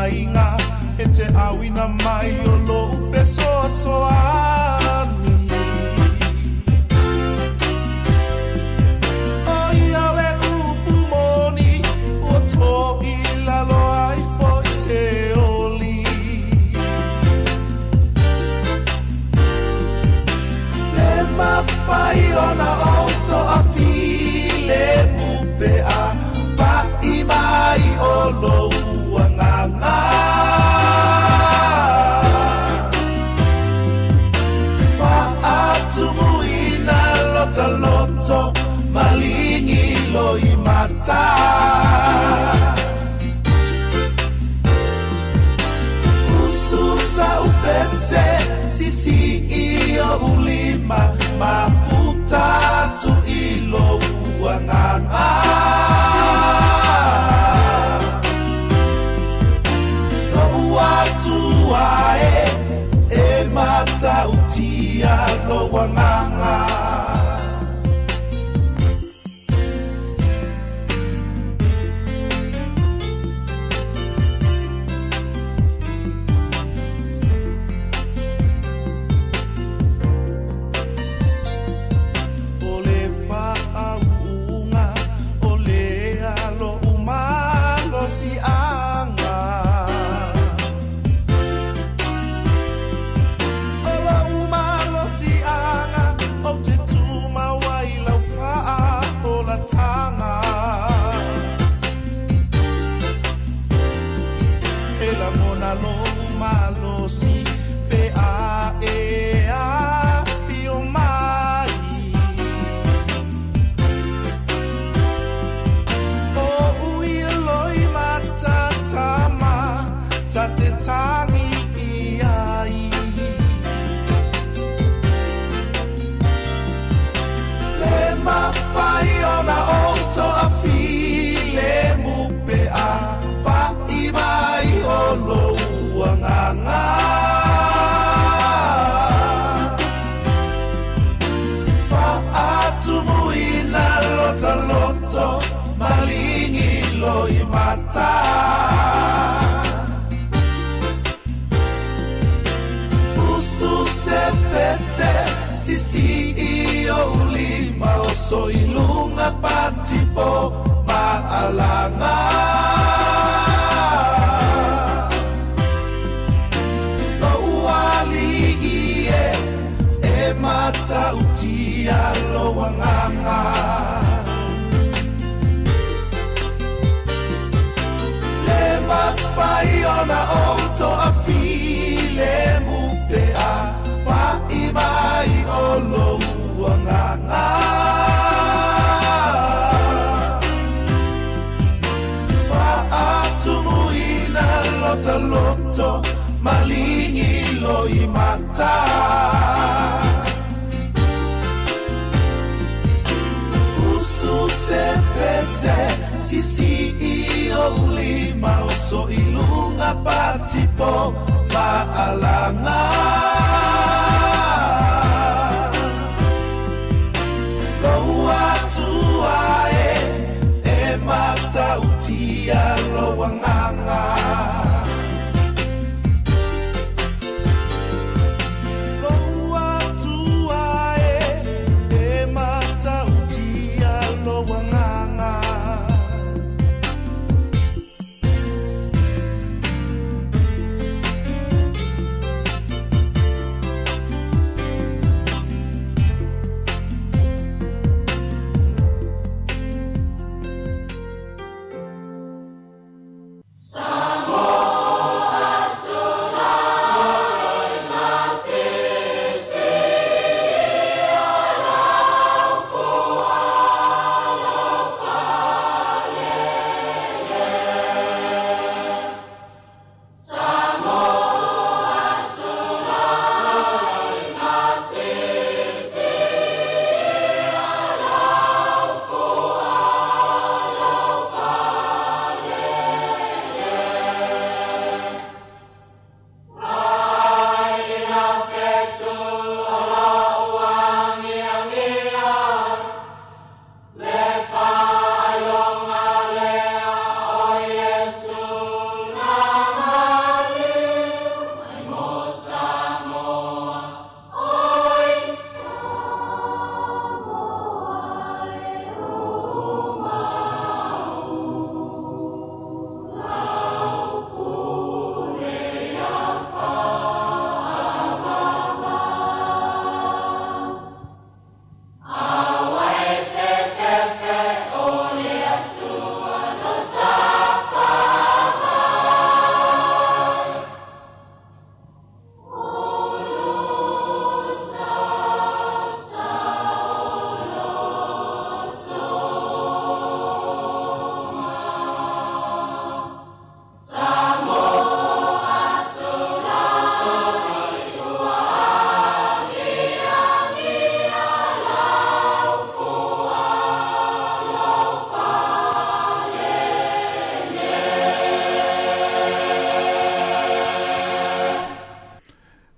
mainga e te awina mai o lo ufe soa soani. O ia le upu moni o tō i lalo ai foi se oli. Le mawhai ona auto a file mupe a pa i mai o lo uanganga. Lota loto malingi lo i mata. Ususa upese sisi iyo ulima mafuta tu ilo uanganga. No watu wae e mata utia lo uanganga. Sisi iyo ulima oso ilunga patipo maalanga. No uali iye e mata utia lo wanganga. Le mawhai ona auto a file mupe a pa i mai o lo uanganga. Whaatumuina lota loto malingi lo i mata. Usu se pese sisi iyo ulima oso ilunga patipo maalanga. Mata utia lo wanganga. Lo watu ae e mata utia lo wanganga.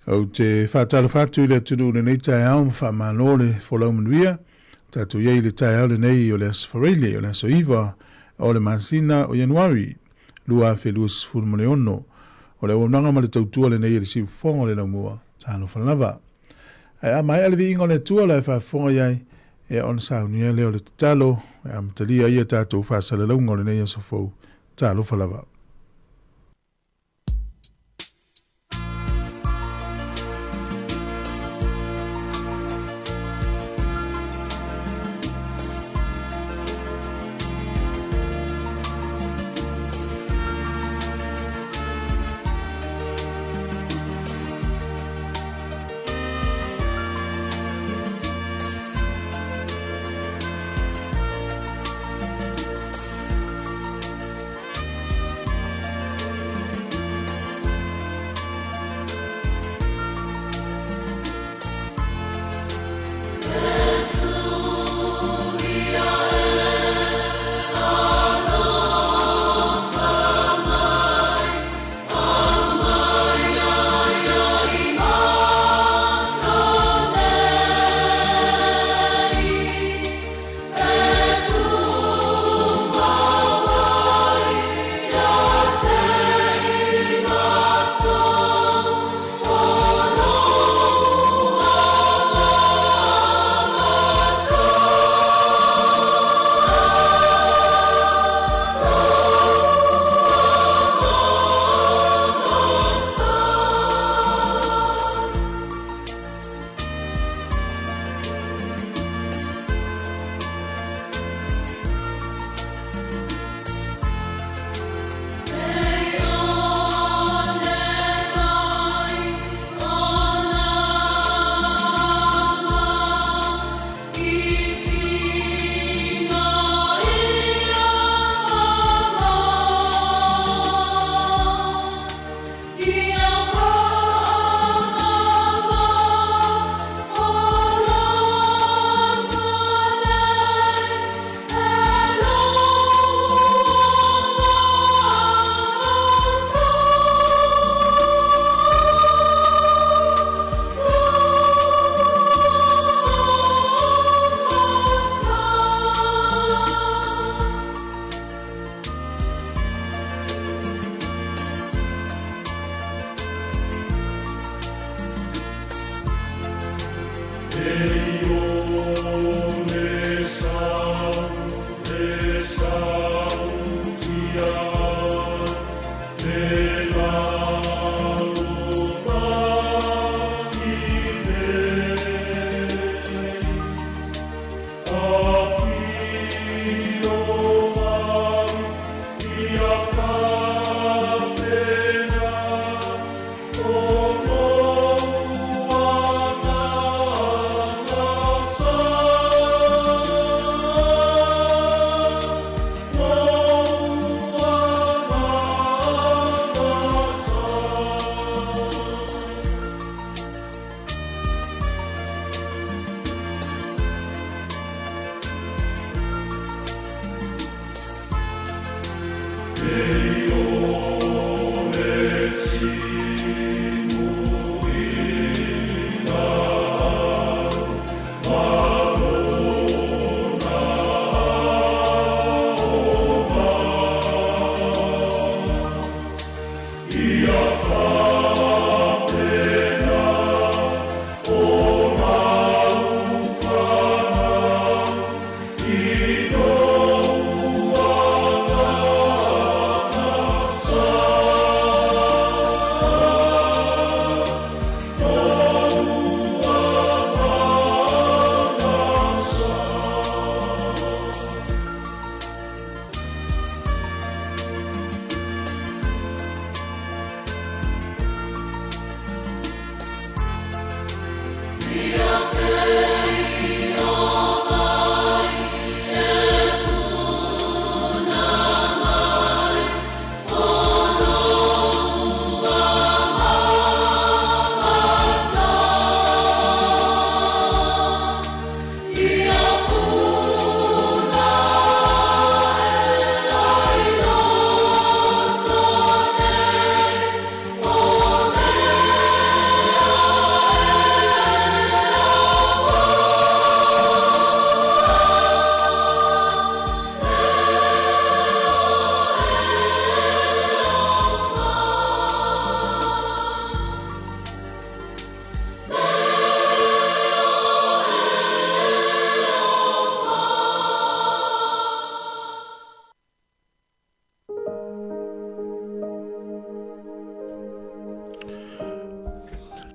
O te whātalo whātu le tunu le nei tai au whamano le wholau manuia, tātou iei le tai au le nei o le asfareile o le asoiva o le masina o Januari, lua whelua sifuru ono, o le wonanga ma le tautua le nei le sifonga le laumua, tāno whanava. Ai a mai ale vi ingo le tua le whafonga iai, e on saunia leo le talo, e amtalia ia tātou whasale launga le nei asofou, tālo whanava.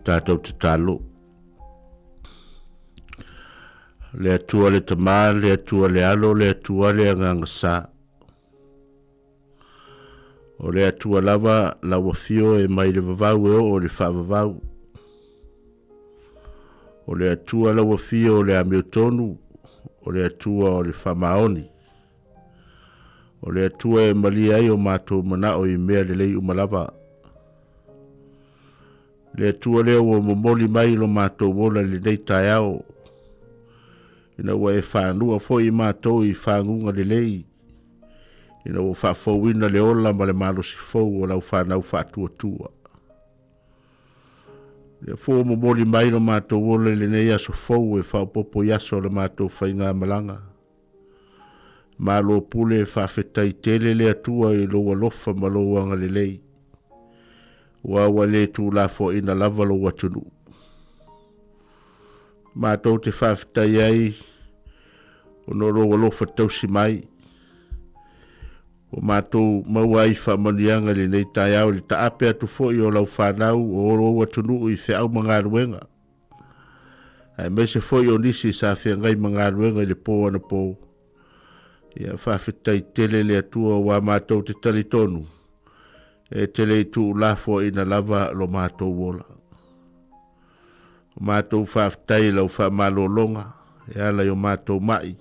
tātou te talo. Le atua le tamā, le atua le alo, le atua le angangasa. O le atua lava lawa fio e mai le vavau e o le whaavavau. O le atua lawa fio o le amiotonu, o le atua o le whamaoni. O le atua e mali ai o mātou mana o I mea le lei umalava. Le atua leo o momoli mai lo mātou wola le nei tai au. Ina ua e whanua fo I mātou I whangunga le lei. Ina ua whafauina le ola ma le malosi fau o lau whanau whatua tua. Le fo momoli mai lo mātou wola le nei aso fau e whaupopo yaso le mātou whainga malanga. Malo pule whawhetai tele le atua I loa lofa ma loanga le lei. Wawa le tu la fo ina lava lo watunu. Mātou te whawhetai ai o no loa lofa tausi mai. O mātou maua I whamanianga le nei tai au le taape atu fo I o lau whanau o oro watunu I whiau mga ruenga. Ai mese fo I o nisi sa whiangai mga ruenga le pō ana pō. Ia whawhetai tele le atua wa mātou te talitonu. E tele tu la fo ina lava lo mātou wola. O mātou whawhetai lau whamalolonga. E ala o mātou mai.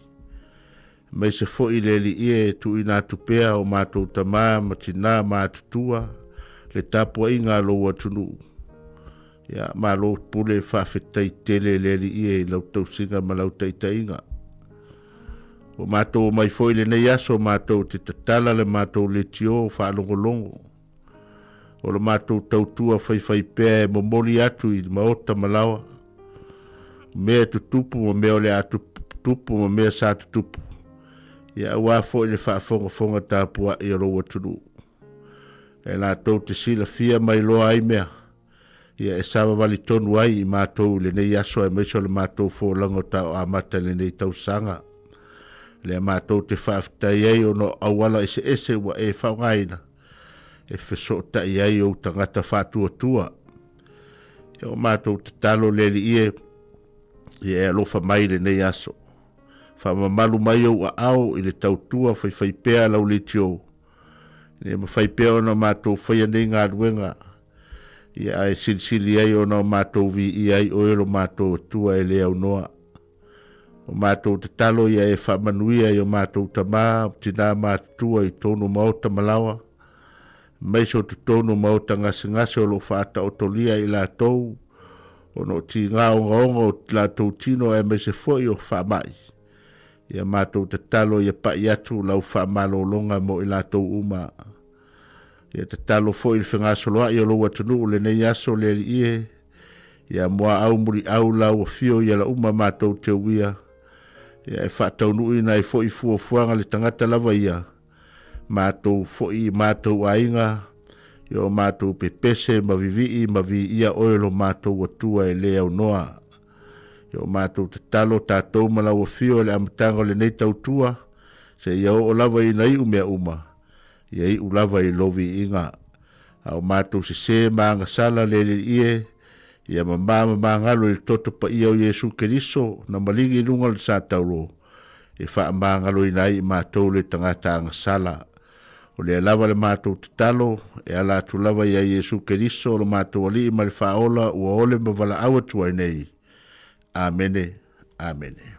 Mai se fo I le li ie tu ina tupea o mātou tamā matina mātutua. Le tapua inga lo watunu. Ia malo pule whawhetai tele le li ie lau tausinga ma lau taitainga. O mātou mai foi le nei aso mātou te tatala le mātou le tio whaalongolongo. O le mātou tautua whai pēr e momoli atu I maota malawa. Mea tutupu ma mea ole atu tupu ma mea sa tutupu. Ia ua foi le whaafonga tāpua I roa tunu. E lātou te sila fia mai loa ai mea. Ia e sawa wali tonu ai I mātou le nei aso e meiso le mātou fōlango tau amata le nei tau sanga. Le mātou te whawhetai ai o no awala ese wa e whaungaina. E whesota I ai o tangata whātua tua. E o mātou te talo le li ie. I e alofa mai le nei aso. Whamamalu mai au a au I le tautua whai pēa lau le tio. Ne ma whai pēa o na mātou whai anei ngā ruenga. I a e silisili ai o na mātou vi I ai o ero mātou tua e le au noa. O mātou te talo ia e whamanuia I o mātou tamā, tina mātua I tonu maota malawa. Meiso tu tonu maota ngase o lo whaata o tolia I la tou. O no ti ngā onga o la tou tino e meise foi o whamai. Ia mātou te talo ia pai atu lau whamalo longa mo I la tou uma. Ia te talo foi I whengasoloa I o lo watunu le nei aso le li ie. Ia mua au muri au lau o fio ia la uma mātou te uia. Ia e whaatau nui na I foi fuafuanga le tangata lava ia. Mātou foi mātou ainga. Ia o mātou pepese ma vivi ma vi ia oelo mātou watua e lea o noa. Ia o mātou te talo tātou malawa fio le amatanga le nei tautua. Se ia o lava I nai umea uma. Ia I u lava I lovi inga. A o mātou se maanga sala le ie. Ia mamama ngalo I toto pa ia o Yesu Keriso na malingi lunga le sa tauro. E wha ngalo I nai I mātou le tangata anga sala. O le lava le mātou te talo, e ala tu lava I a Yesu Keriso le mātou ali I ma le whaola ua ole ma wala awa tua nei. Amene, amene.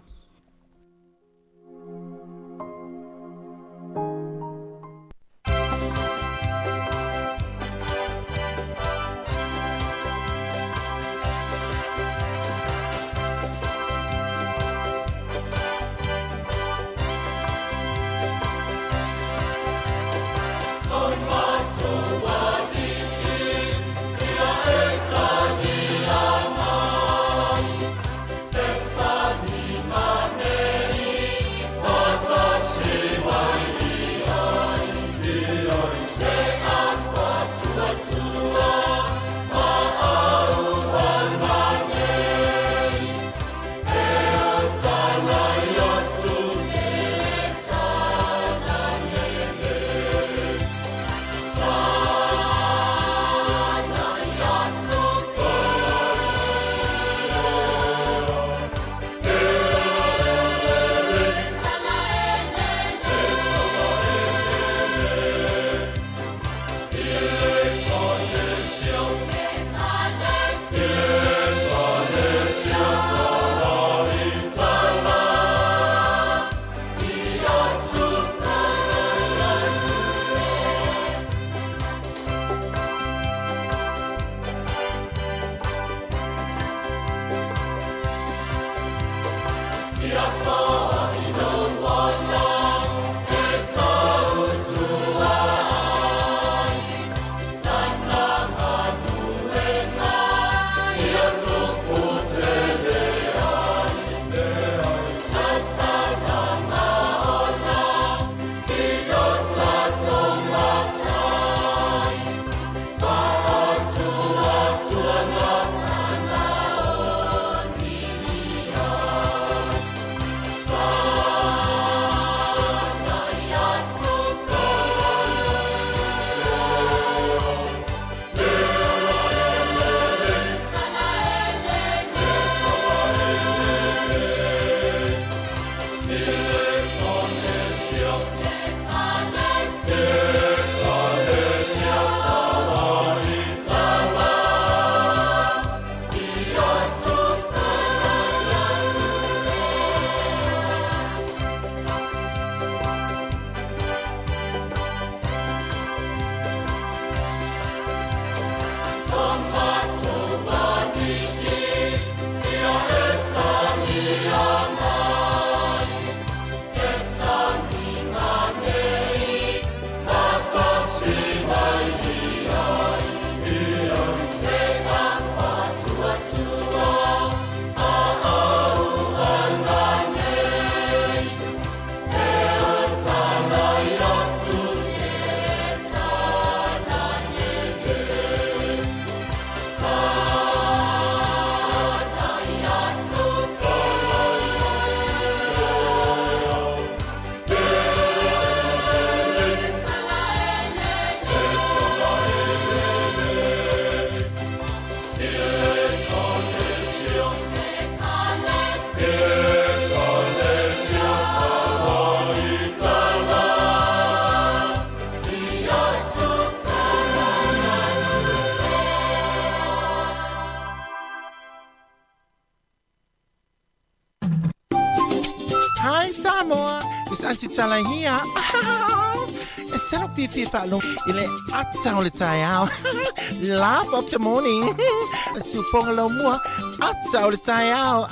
Sāmoa Hi, Sāmoa. It's Auntie Tala here. Instead of Fifi Falo, ile atau le tayao. Laugh of the morning. Sufongalo mua atau le tayao.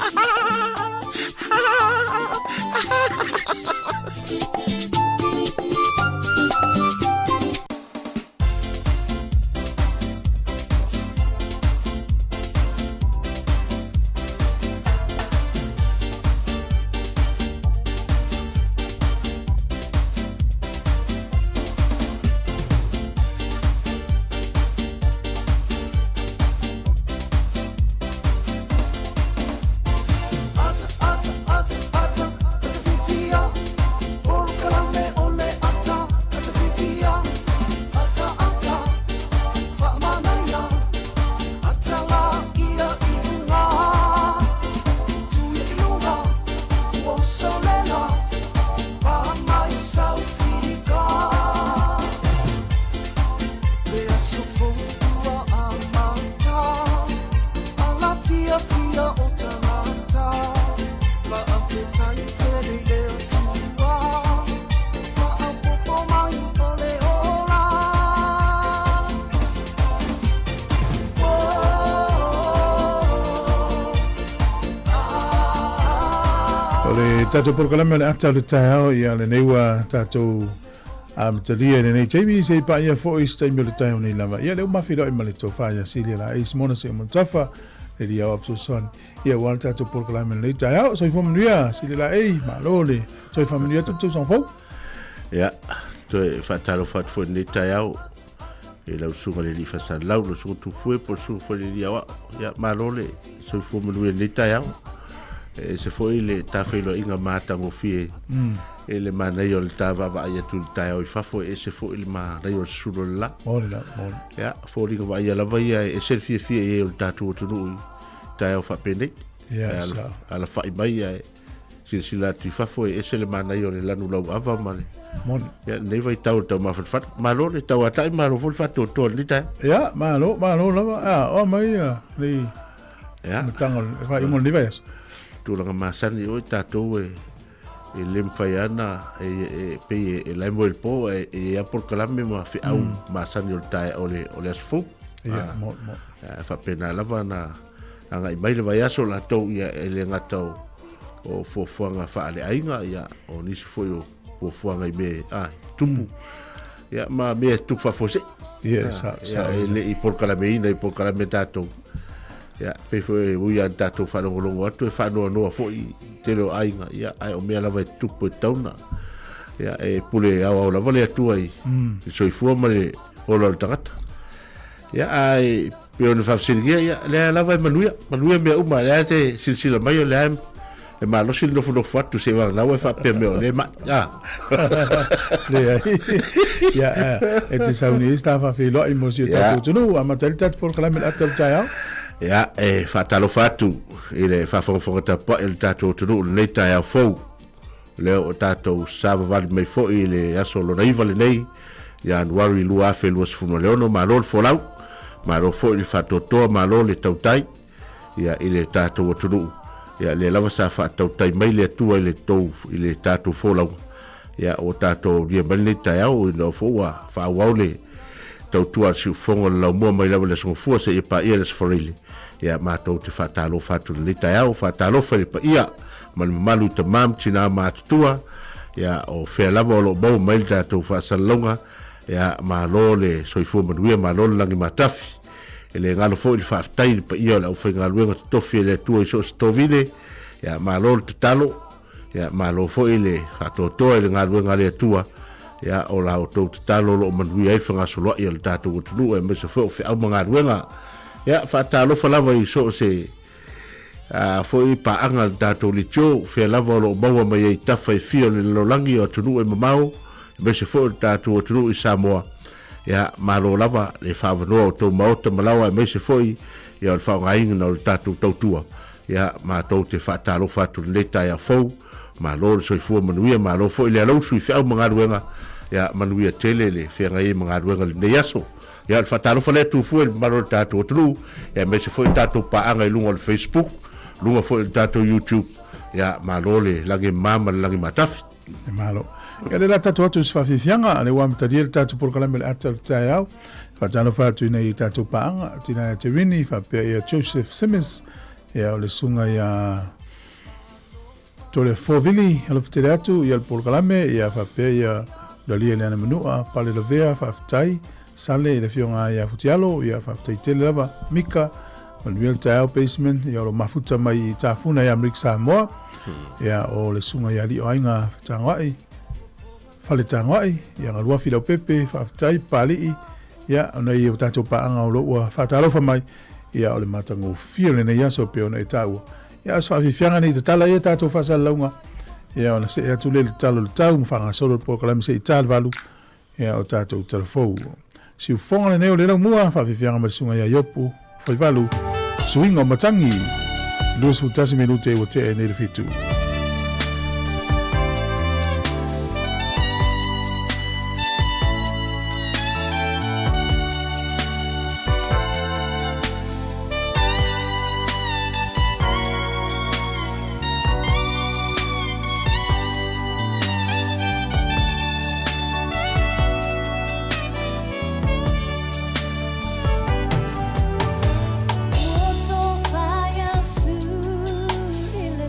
Tato porkalame le ata le tau ia le neua tato talia le nei Jamie se pa ia fo istai me le tau nei lava ia le mafiro i male tofa ia silia la is mona se montafa le dia opso son ia wal tato porkalame le tau so fo mnia silia la malole so fo mnia to son fo ia to fatalo fat fo nei tau e la usunga le lifa sa lau lo su tu fue por su fo le dia ia malole so fo mnia nei tau se foi le tafelo inga matango fie ele mana yo le tava va ia tu tai fa foi se foi le ma yo sulo la mola ya foi le va ia la va ia e se fie e o tatu tu nu tai fa pende ya ala fa mai ia si la tu fa foi se le mana yo le lanu lo ava male mon ya ne vai tau ma fa malo le tau atai ma ro fa to li tai ya malo la o mai ni ya tango fa imon ni vai tulanga masani o tatou e lempaiana e pe e la mo el po e a por kalame ma fi au masani o tai ole asfo mo fa pena lava na anga i mai le vai aso la tou ia ele ngatau o fofuanga fa ale ainga ia o nisi foi o fofuanga i me tumu ia ma me tu fa fose sa ele i por kalame tatou ya pe foi uia tatou fa longo atu fa no foi te lo ainga ya ai o mea lava tu po tauna ya e pule au la vale tu ai so i fu male o lo tangata ya ai pe on fa sirgia ya le lava manuia me uma le te silsila mai le am e ma lo sil no fu fatu se va na we fa pe me le ma ya le ya e te sauni sta fa fi lo i mo si tatou tu no amatel tat por kala me atel taya ya e fatalo fatu ile fa fo ta pa el tato tu le ta ya fo le o tato sava val me fo ile ya solo nei vale nei ya wari lu afe lu fu le ono malol fo lau malo fo il fato to malo le tautai ya ile tato tu ya le lava sa fa tautai mai le tu ile to ile tato fo lau ya o tato dia belle ta ya o no fo wa fa wale tau tua si fongo la mo mai la le so fu se pa ia les forili ya ma tau te fatalo fatu le tau fatalo fa pa ia man malu te mam tina ma tua ya o fe la lo bo mai ta tu fa salonga ya ma lo le so fu ma ma lo langi matafi ele ngalo fo il fa tai pa ia la fe ngalo to fe le tu so stovile ya ma lo te talo ya ma lo fo ile fa to ele ngalo ngale tua ya o la o to talo lo manui ai fanga solo ia le tatu tu e me se fo fe au manga ruenga ya fa talo fa lava i so se fo i pa anga le tatu li cho fe lava lo maua mai ai tafa i fio le lo langi o tu e mamau me se fo tatu tu i Sāmoa ya malo lava le fa no to mauta malawa me se fo i ya le fa ngai no le tatu tua ya ma to te fa talo fa tu le ta ya fo ma lo so fu manuia ma lo fo ile lo su fa mga ruenga ya manuia tele le fe ngai mga ruenga le yaso ya fa talo fa le tu fu ma lo tatu tu ya me se fo tatu pa anga lunga le Facebook lunga fo tatu YouTube ia malole lagi mama lagi matafi E malo. Ia le la tatu atu si whawhiwhianga, le wā mitadia le tatu porokalame le ata le tai au. Whatano whātu nei i tatu paanga, tina e te rini, whapea ia Joseph Simmons, ia o le sunga ia tole Fovili, alo whatere atu, ia le porokalame, ia whapea ia lalia le ana manua, pale la vea, whawhitai, sale i le fionga ia futialo, ia whawhitai tele lava, Mika, manuia le tai au basement, ia o lo mafuta mai i tāfuna ia Amerika Sāmoa, ia o le sunga ia li o ainga whatangwai, whale tangwai, ia ngarua whilau pepe, whawhitai, pali ia ona i o tātou paanga o loua whātarofa mai, ia o le matango fia le nei aso pe ona e tāua. Ia as whawhiwhianga nei te tala ia tātou whasala launga, ia ona se atu le talo le tau, mwhanga solo le porokalame se i tāle valu, ia o tātou telefou. Si ufonga le neo le lau mua, whawhiwhianga marisunga ia iopu, whaivalu, suinga o matangi, 2 minute o te e nei le fitu. So fire soon in the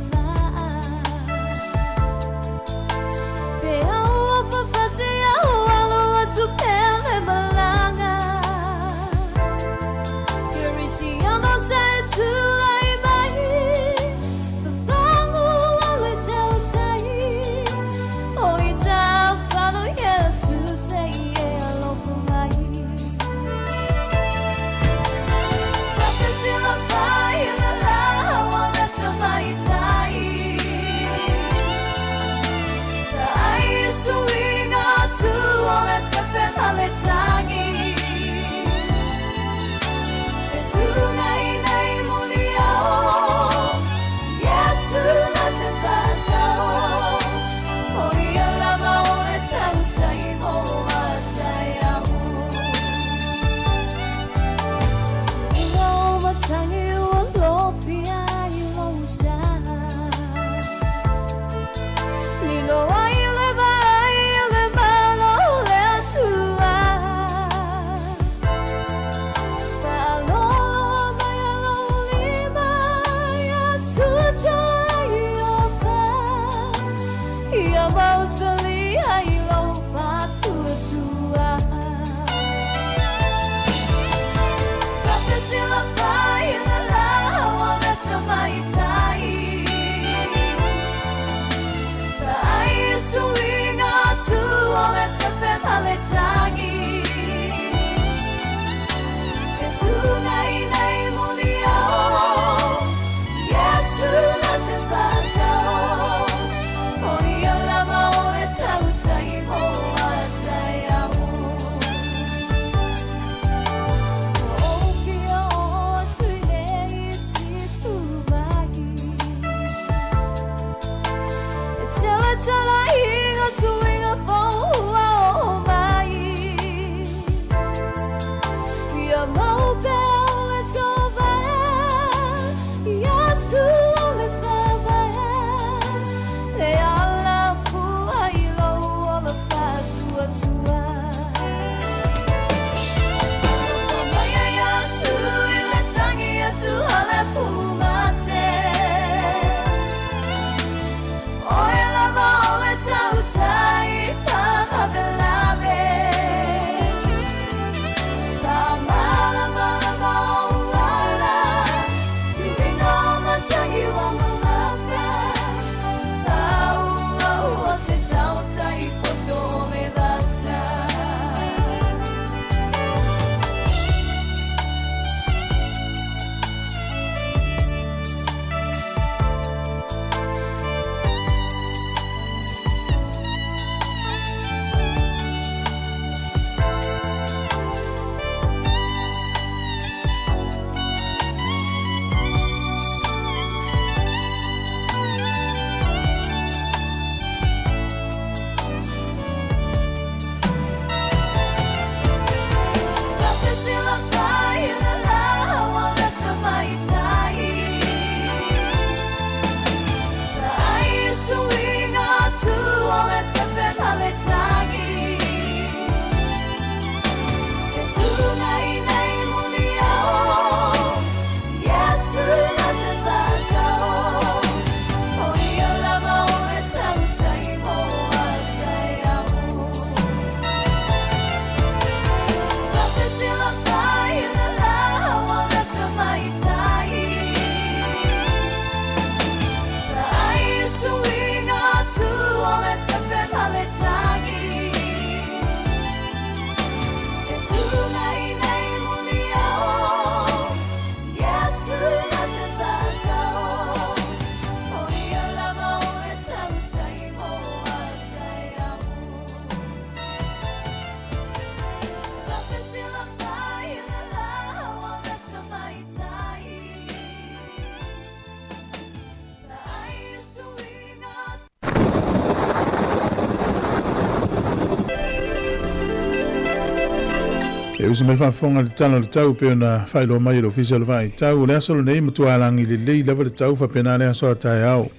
E usi me whaafonga le tala le tau pe ona whailo mai le official vai tau le aso le nei matua alangi le lei lava le tau whapena le aso a tai au.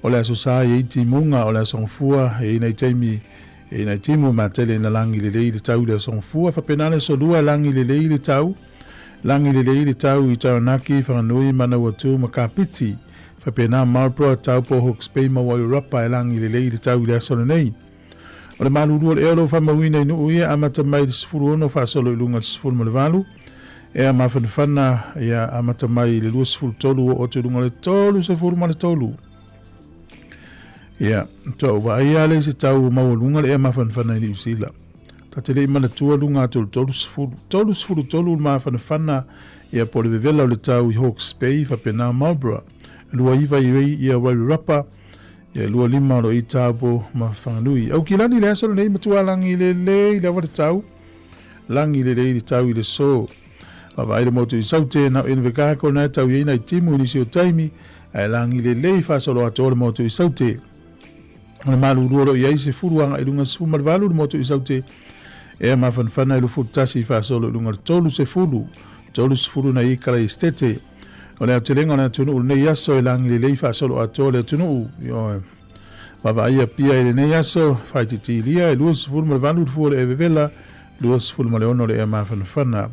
O le aso sa e iti munga o le aso ngfua e nei teimi e nei timu ma tele na langi le lei le tau le aso ngfua whapena le so lua langi le lei le tau. Langi le lei le tau I tau naki whanganui mana watu makapiti whapena Marlborough tau po Hawke's Bay ma wai rapa e langi le lei le tau le aso le nei. O le malurua le ero whamawina inu uia amata mai le sifuru ono whaasolo ilunga le sifuru ma le valu. E a mawhanawhana ia amata mai le lua sifuru tolu o te ilunga le tolu sifuru ma le tolu. Ia, tau wa ia le se tau mawalunga le e mawhanawhana ini usila. Ta te le ima le tua lunga tolu sifuru. Tolu sifuru tolu mawhanawhana ia po le vevela o le tau I Hawke's Bay whapena Marlborough. Lua iwa iwei ia wairurapa. Ia lua lima ro I tāpo ma whanganui. Au ki lani le asolo nei matua langi le le I lewa le tau. Langi le le tau I le so. Wawa aile motu I saute na inu vekako na tau ieina I timu inisi o taimi. Ai langi le le whasolo ato le motu I saute. Ona malu ruoro I aise furuanga I lunga sifu marvalu le motu I saute. Ea mawhanwhana I lufu tasi whasolo I lunga tolu se furu. Tolu se furu na I kara I stete. O le atelenga na tunu u nei aso I langi le lei whaasolo ato le tunu u. Wawa ia pia I le nei aso, whaititi lia, lua sifuru ma le vanu tufu le evevela, lua sifuru ma le ono le ea mawhanwhana.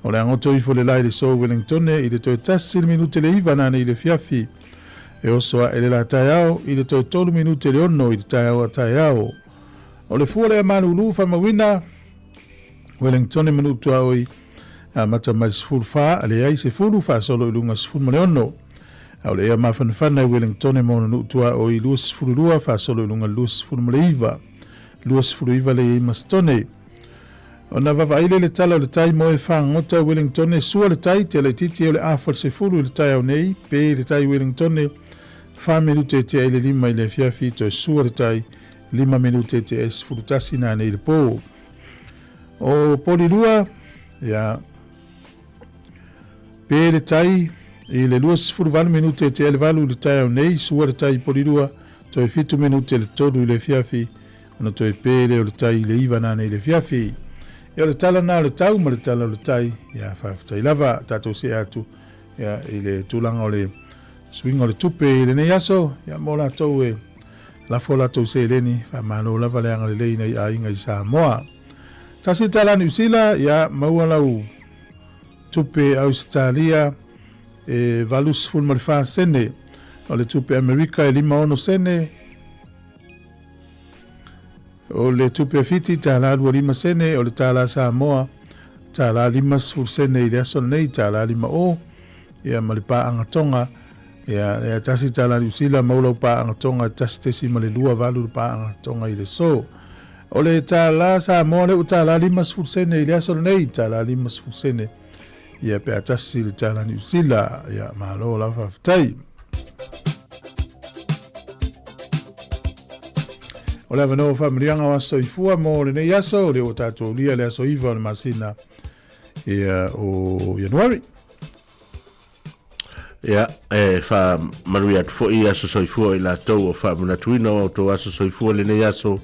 O le angoto I fo le lai le so Wellington I le toi tasi le minute le iwa nana I le fiafi. E oso a ele la tai au, I le toi tolu minute le ono I le tai au a tai au. O le fua le ea manulu whamawina, Wellington minutu au I mata mai sifuru wha, ale ai se furu wha solo I lunga sifuru ma le ono. Au le ea mawhanwhana I Wellington mona nuutua o I lua sifuru lua wha solo I lunga lua sifuru ma le iwa. Lua sifuru iwa le I mastone. O na wawa aile le tala o le tai moe wha ngota Wellington sua le tai te le titi o le awhal se furu le tai au nei, pe le tai Wellington wha minute te aile lima I le fiafi to sua le tai 5 minute te e sifuru tasi na nei le po. O poli lua, ya, pe le tai I le lua sifuru valu minute te ele valu le tai au nei, sua le tai poli lua, to e fitu minute le tolu I le fiafi, ona to e pe le o le tai le iwa na nei le fiafi. Ia le tala na le tau ma le tala o le tai, ia whawhatai lava tatou se atu, ia I le tūlanga o le swinga o le tupe I le nei aso, ia mo la tau e lafo la tau se leni, whamano lava le anga le leina I a inga I Sāmoa. Tasi tala New Zealand, ia maua lau tupe Australia, e valus ful ma le wha sene, o le tupe Amerika e 5 sene, o le tupe fiti tala 2 sene, o le tala Sāmoa tala 5 sene I le aso nei tala 5 o, ia ma le pā angatonga, ia tasi tala New Zealand maulau pā angatonga tasi tesi ma le 2 valu pā angatonga I le so. O le tala Sāmoa le u tala 5 sene I le aso nei tala 5 sene, ia pe atasi le tala New Zealand, ia malo la whawhatai. O le avanoa whamirianga o aso I fua mo le nei aso, le o tātou lia le aso iwa o le masina o Januari. Ia, wha marui atu fo I aso soifua I la tau o wha manatuina o tau aso soifua le nei aso.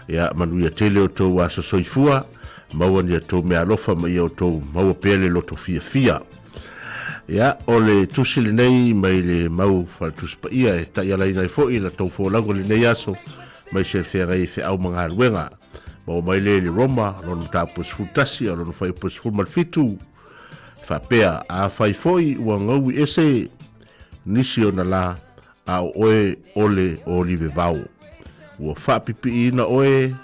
Ia, marui atele o tau aso soifua, maua ni tau mea alofa ma ia o tau maua pele loto fia fia. Ia, o le tusi le nei mai le mau whalatuspa ia e ta ialaina I fo I la tau fo lango le nei aso, mai se whera I whi au mga aluenga. Mau mai le Roma, lonu tāpus fultasi, a lonu whai pus fulmalfitu. Whapea a whai foi ua ngau ese nisi o na la a oe ole o liwe vau. Ua whapipi ina oe,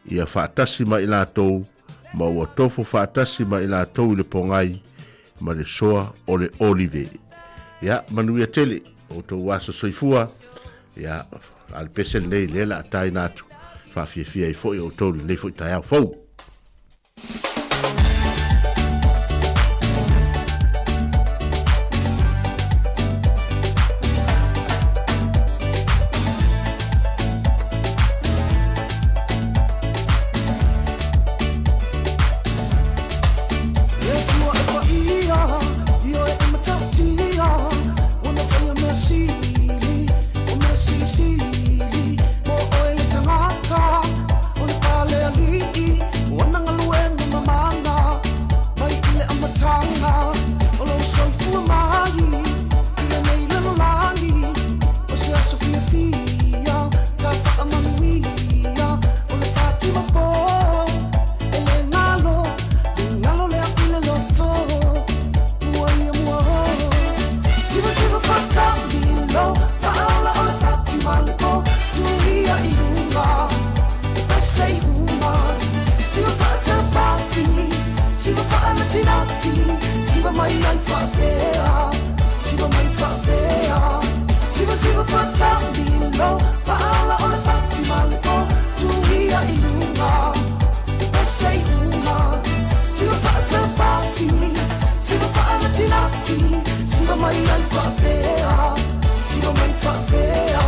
ia whaatasi ma ila tau, ma ua tofu whaatasi ma ila tau le pongai, ma le soa o le olive. Ia, manuia tele, o tau wasa soifua, ia, al pesel nei lela atai natu, whawhiawhia I foi o tau nei foi tai au fau. Sili, mo oil tangata, on pale ali. whakea Siva mai whakea Siva siva whatamino Whaala o le pati maleko Tuhia i unga Ese i unga Siva whatapati Siva whaalatinati Siva mai ai whakea Siva mai whakea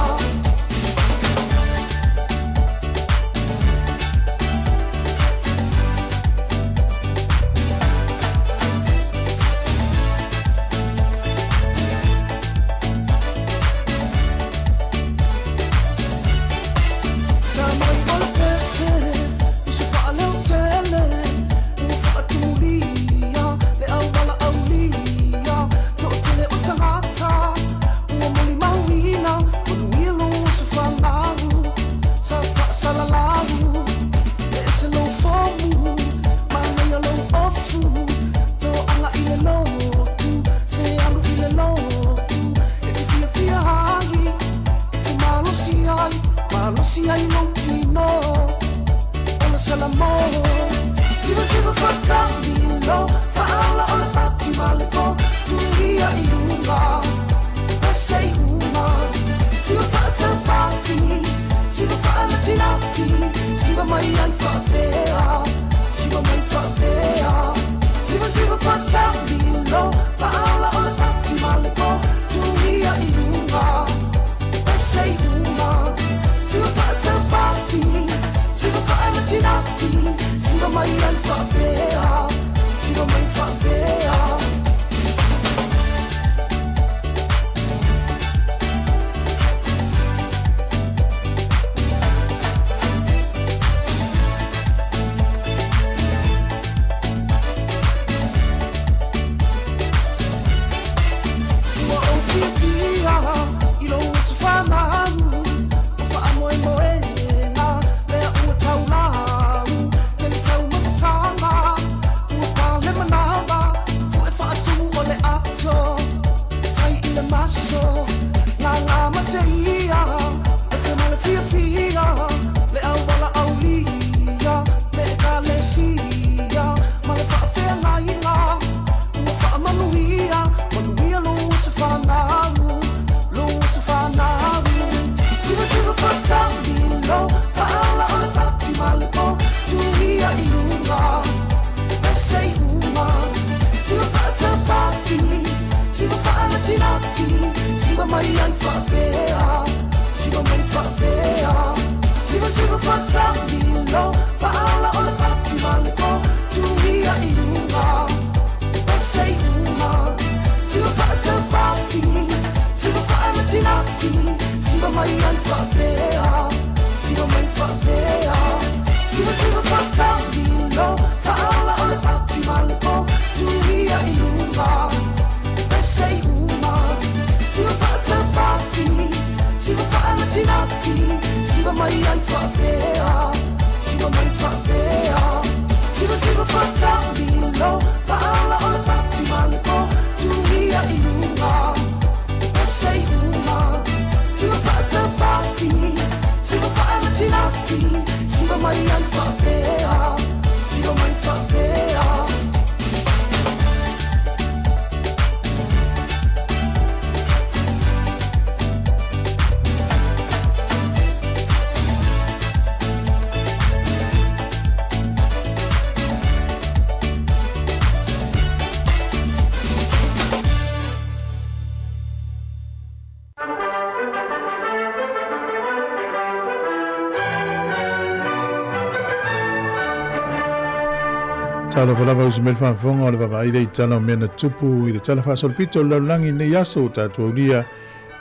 Tala falava usi mel whaafonga o le wawai i tala o mena tupu i le tala whaasolpito o laulangi nei aso tātua ulia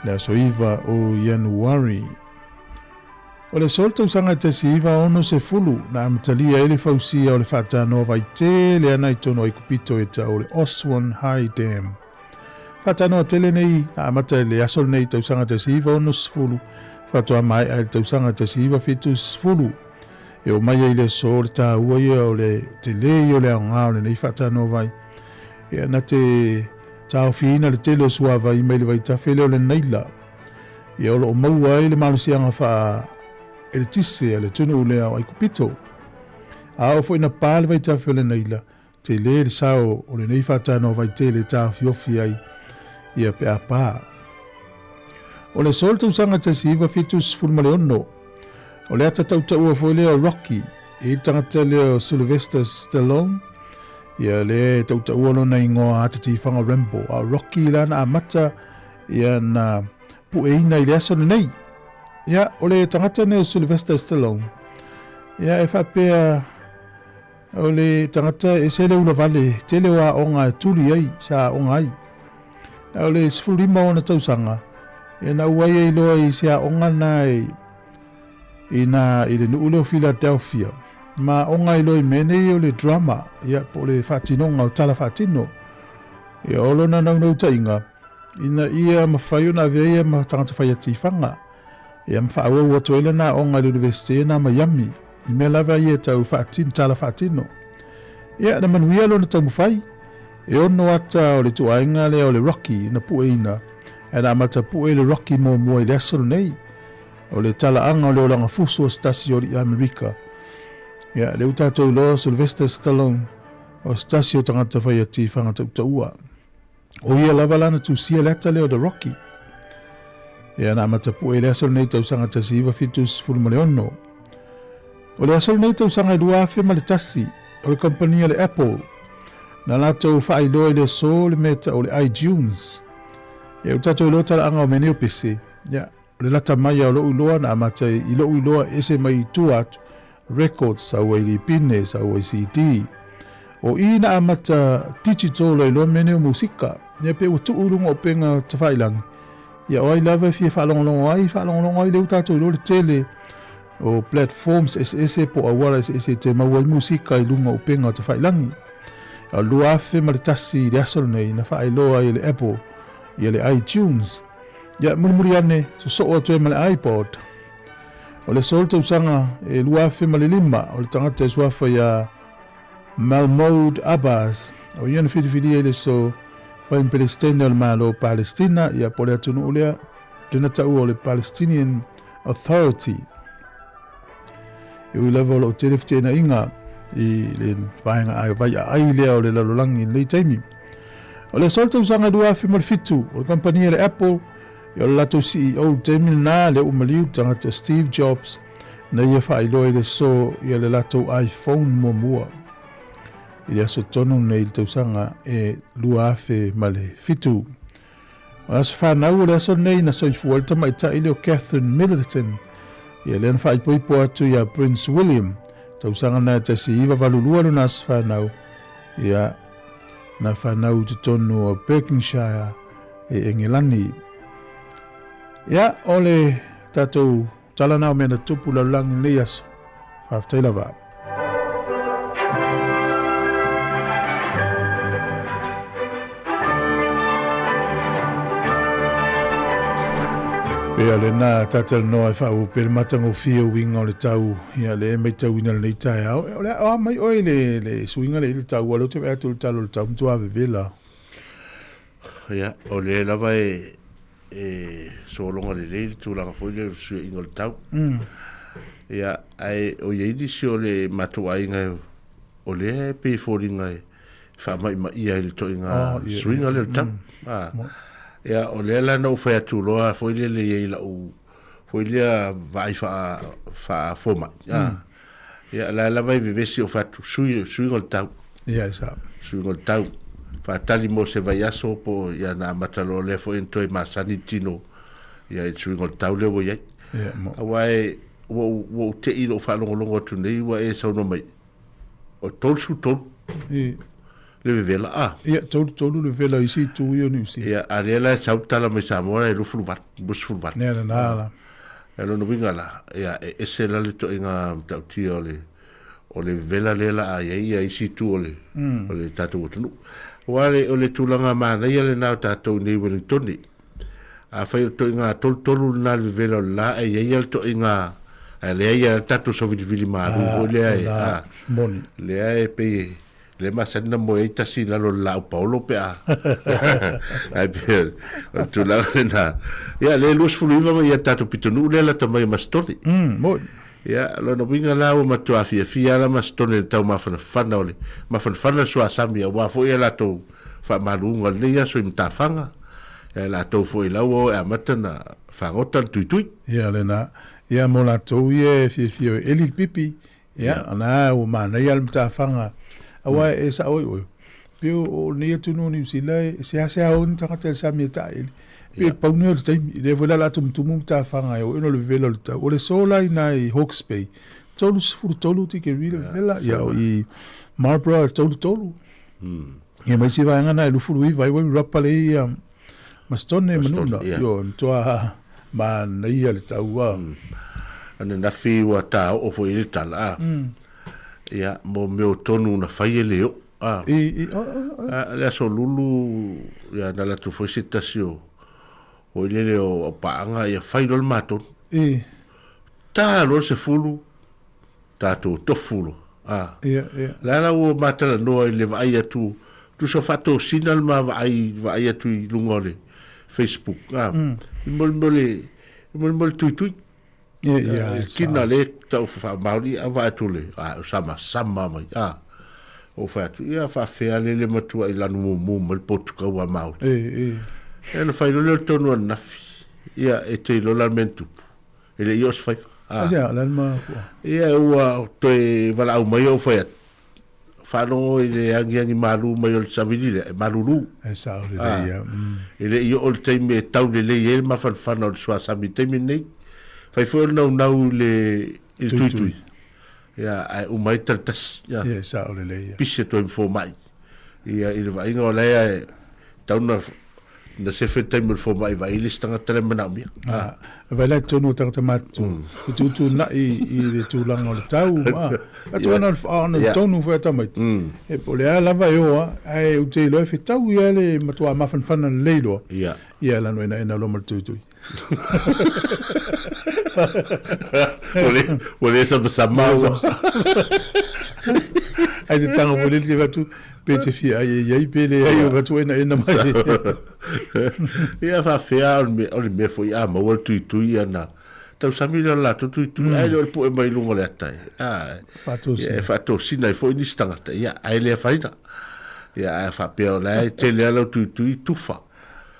le aso iwa o Januari. O le solta usanga te si iwa ono se fulu na amatalia ele fausia o le whaatanoa vai te le ana i tono i kupito e ta o le Oswan High Dam. Whaatanoa tele nei na amata le aso nei tausanga te si iwa ono se fulu whaatua mai a le tausanga te si iwa fitu se fulu. E o mai ai le so le tā ua ia o le te lei o le aonga o le nei whaatanoa vai. E ana te tāo whiina le tele o sua vai mai le vai tawhele o le neila. E o lo maua ai le malusianga wha e le tise a le tunu o le au ai kupito. A o fo ina pāle vai tawhele neila. te le sao o le nei whatano vai te le tā fiofi ai ia pe a pā. O le sol tau sanga te siwa fitus fulmale ono. O le ata tau taua foi leo Rocky, e tangata leo Sylvester Stallone, ia le tau taua lona ingoa ata tifanga Rambo. A Rocky lana a mata ia na pueina i le aso nei. Ia, o le tangata leo Sylvester Stallone, ia e whapea o le tangata e se le ula vale, te leo a onga tuli ai, sa onga ai. Ia, o le sifurima o na tausanga, ia na uai e loa i se a onga nai, i le nu'ule o Philadelphia. Ma onga i loi mene o le drama, ia po le whatinonga o tala whatino. Ia olo na nau tainga, ina ia mawhai o na vea ia ma tangata whai atifanga. Ia mwhaaua ua toela na onga i le universite na Miami, i mea lava ia tau tala whatino. Ia na manuia lo na tau mwhai, e ono ata o le tuainga le o le Rocky na pueina, e na amata pue le Rocky mua i le asolo nei. O le tala anga o le olanga fuso o stasi o di Amerika. Ia, le utatou loa Sylvester Stallone o stasi o tangata whai ati whangata utaua. O ia lava lana tu sia leta leo da Rocky. Ia na matapu e le asol nei tau sanga tasi iwa fitus fulmale ono. O le asol nei tau sanga dua afe ma le tasi o le kompania le Apple. Na lato whai loa le so le meta o le iTunes. Ia utatou loa tala anga o mene o pese. Ia, le lata mai au loo iloa na amata i loo iloa ese mai tu atu records sa ua ili pine sa ua CD o ina amata digital o iloa mene o musika ia pe utu urunga o penga tawhailangi ia o ai lava fia whalongolongo ai leu tato ilo le tele o platforms ese po awara ese te maua i musika i lunga o penga tawhailangi a lua afe maritasi le asol nei na whailoa i le Apple i le iTunes. Ia muri ane so atu e male iPod. O le sol tau sanga e luafe male lima o le tangata e suafa ia Mahmoud Abbas. O iana whidiwhidi e le so whain Palestina o le malo Palestina ia po le atunu ulea tena tau o le Palestinian Authority. E ui lewa o le o telefte na inga i le whainga ai vai ai lea o le lalolangi nei taimi. O le sol tau sanga luafe male fitu o le kompania le Apple. Ia o lato CEO Damien na le umaliu tangata Steve Jobs na ia whailoi le so ia le lato iPhone mua. I le aso tonu nei le tausanga e lua afe ma le fitu. O aso whanau o le aso nei na soifu alta mai ta ili o Catherine Middleton. Ia le ana whaipoipo atu ia Prince William. Tausanga na tasi iwa valulua na aso whanau. Ia na whanau te tonu o Berkshire e Engilani. Ia, ole tatou talana o mena tupu laulangi nei aso. Whaftaila wā. Pea le nā tatal noa e whau pere matango fia winga o le tau. Ia le mei tau ina le nei tae au. Ole a mai oi le suinga le tau. Alo te wea tu le talo le tau. Mtu ave vela. Ia, ole lava so longa le tūlanga foi le sua inga le tau. Ia, ai o yeidi si o le matua inga o le pe fōringa e whamai ma ia le to inga suinga le tau. Ia, o le la no whai atuloa foi le iei la u foi le vai wha fōma. Ia, la vai vivesi o whatu suinga le tau. Ia, isa. Suinga le tau. Tali mo se vai aso po ia na matalo le fo en toi masani tino ia e suingo tau le wo ia awai wo te ilo fa longo tu nei wa e sa no mai o tol su tol le vela ia tol le vela isi tu io ni si ia arela sa tala me Sāmoa e rufu vat bus fu vat ne na e no vinga la ia e se la le to inga tau tio le o le vela le la ia isi tu o le tatu tunu wale o le tulanga mana ia le nau tātou nei Wellingtoni. A whai o to inga tolu na le vela la e ia to inga le ia tātou sa vili maru o lea e lea e pe le masana mo e tasi lalo la o Paulo pe a ai pe o tulanga na ia le lus fuluiva ia tātou pitonu le la tamai mastoni Ia, lona winga la o matua fia la mastone tau mafana ole. Mafana so asami wa fo ia la to fa malunga le ia so imtafanga. Ia la to fo ila o a matana fangota tuitui. Ia lena ia mo la to ia fia eli pipi. Ia ana o mana ia mtafanga. Awa e sa o. Pio o ni tunu ni sila se on tangata sami ta eli. Pe paunu le time le vola la tum mtafanga o no le velo le ta. O le sola ina I Hawke's Bay. Tolu sfuru tolu ti ke vela ia I Marlborough tolu. Ia mai si vai ngana lu furu vai vai rapale ia mastone manuna yo toa ma nei le taua. Ana na fi wa ta o fo ile tala. Ia mo me tonu na fai leo. Le so lulu ia na la tu fo citasio. O ile o paanga ia fai dol maton. Ta lo se fulu. Ta to fulu. La o matala no ile vai tu so fatto sinal ma vai tu lungole Facebook. Mol tu. Kina le tau fa mauri ava tu le. Sama mai. O fa tu ia fa fea le matua I lanu mo mal potuka wa mau. Ena fai lo tonu na ia e te lo la mentu. Ele ios fai. Ja, lan ma. Ia ua te vala au mai o fai. Fa no ile angi malu mai o savili le malulu. E sa o le ia. Ele io o te me tau le le ma fa no swa sami te me nei. Fai fo no le il tuitui. Ia ai o mai tas ia. Ia sa o le ia. Pise to info mai. Ia ile vai ngo le tau na se fe time fo mai vai listanga tele mana mi. Vai la tonu tanga matu. Tu na I le tu lang o le tau. Tu na on tonu fo tamai. E po le ala vai o ai u te lo fe tau ia le matua mafan le lo. Ia. Ia la no ina lo mal tu. Ole sama. Ai te tanga mo le te tu pete fia ai pele ai o tu ina mai. Ia fa fea o me foi a mo tu ia na. Tau samira la tu ai le po mai lungo le tai. Fa to sina foi ni stanga. Ia ai le faina. Ia fa pe la te le lo tu fa.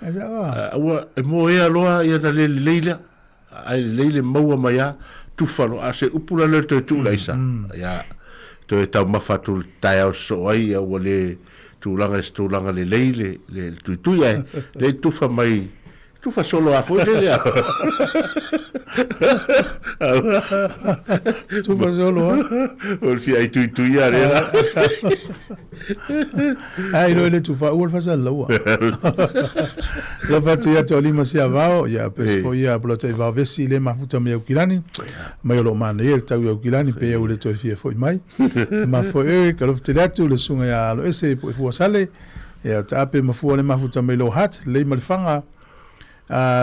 Ua e mo e aloa ia na leila ai leile maua mai a tufalo a se upula le tu laisa ia to e tau mafatu tai au so ai o le tulanga le leile le tu ai le tufa mai tufa solo a foi le tufa solo o fi ai tu ia era ai no le tufa o fa sa loa lo fatu ia to lima sia vao ia pes fo ia blote va vesi le mafuta me ukilani mai lo mane ia tau ukilani pe o le to fia foi mai ma foi ka lo tele le sunga ia lo ese fo sale ia tape mafu le mafuta me lo hat le malfanga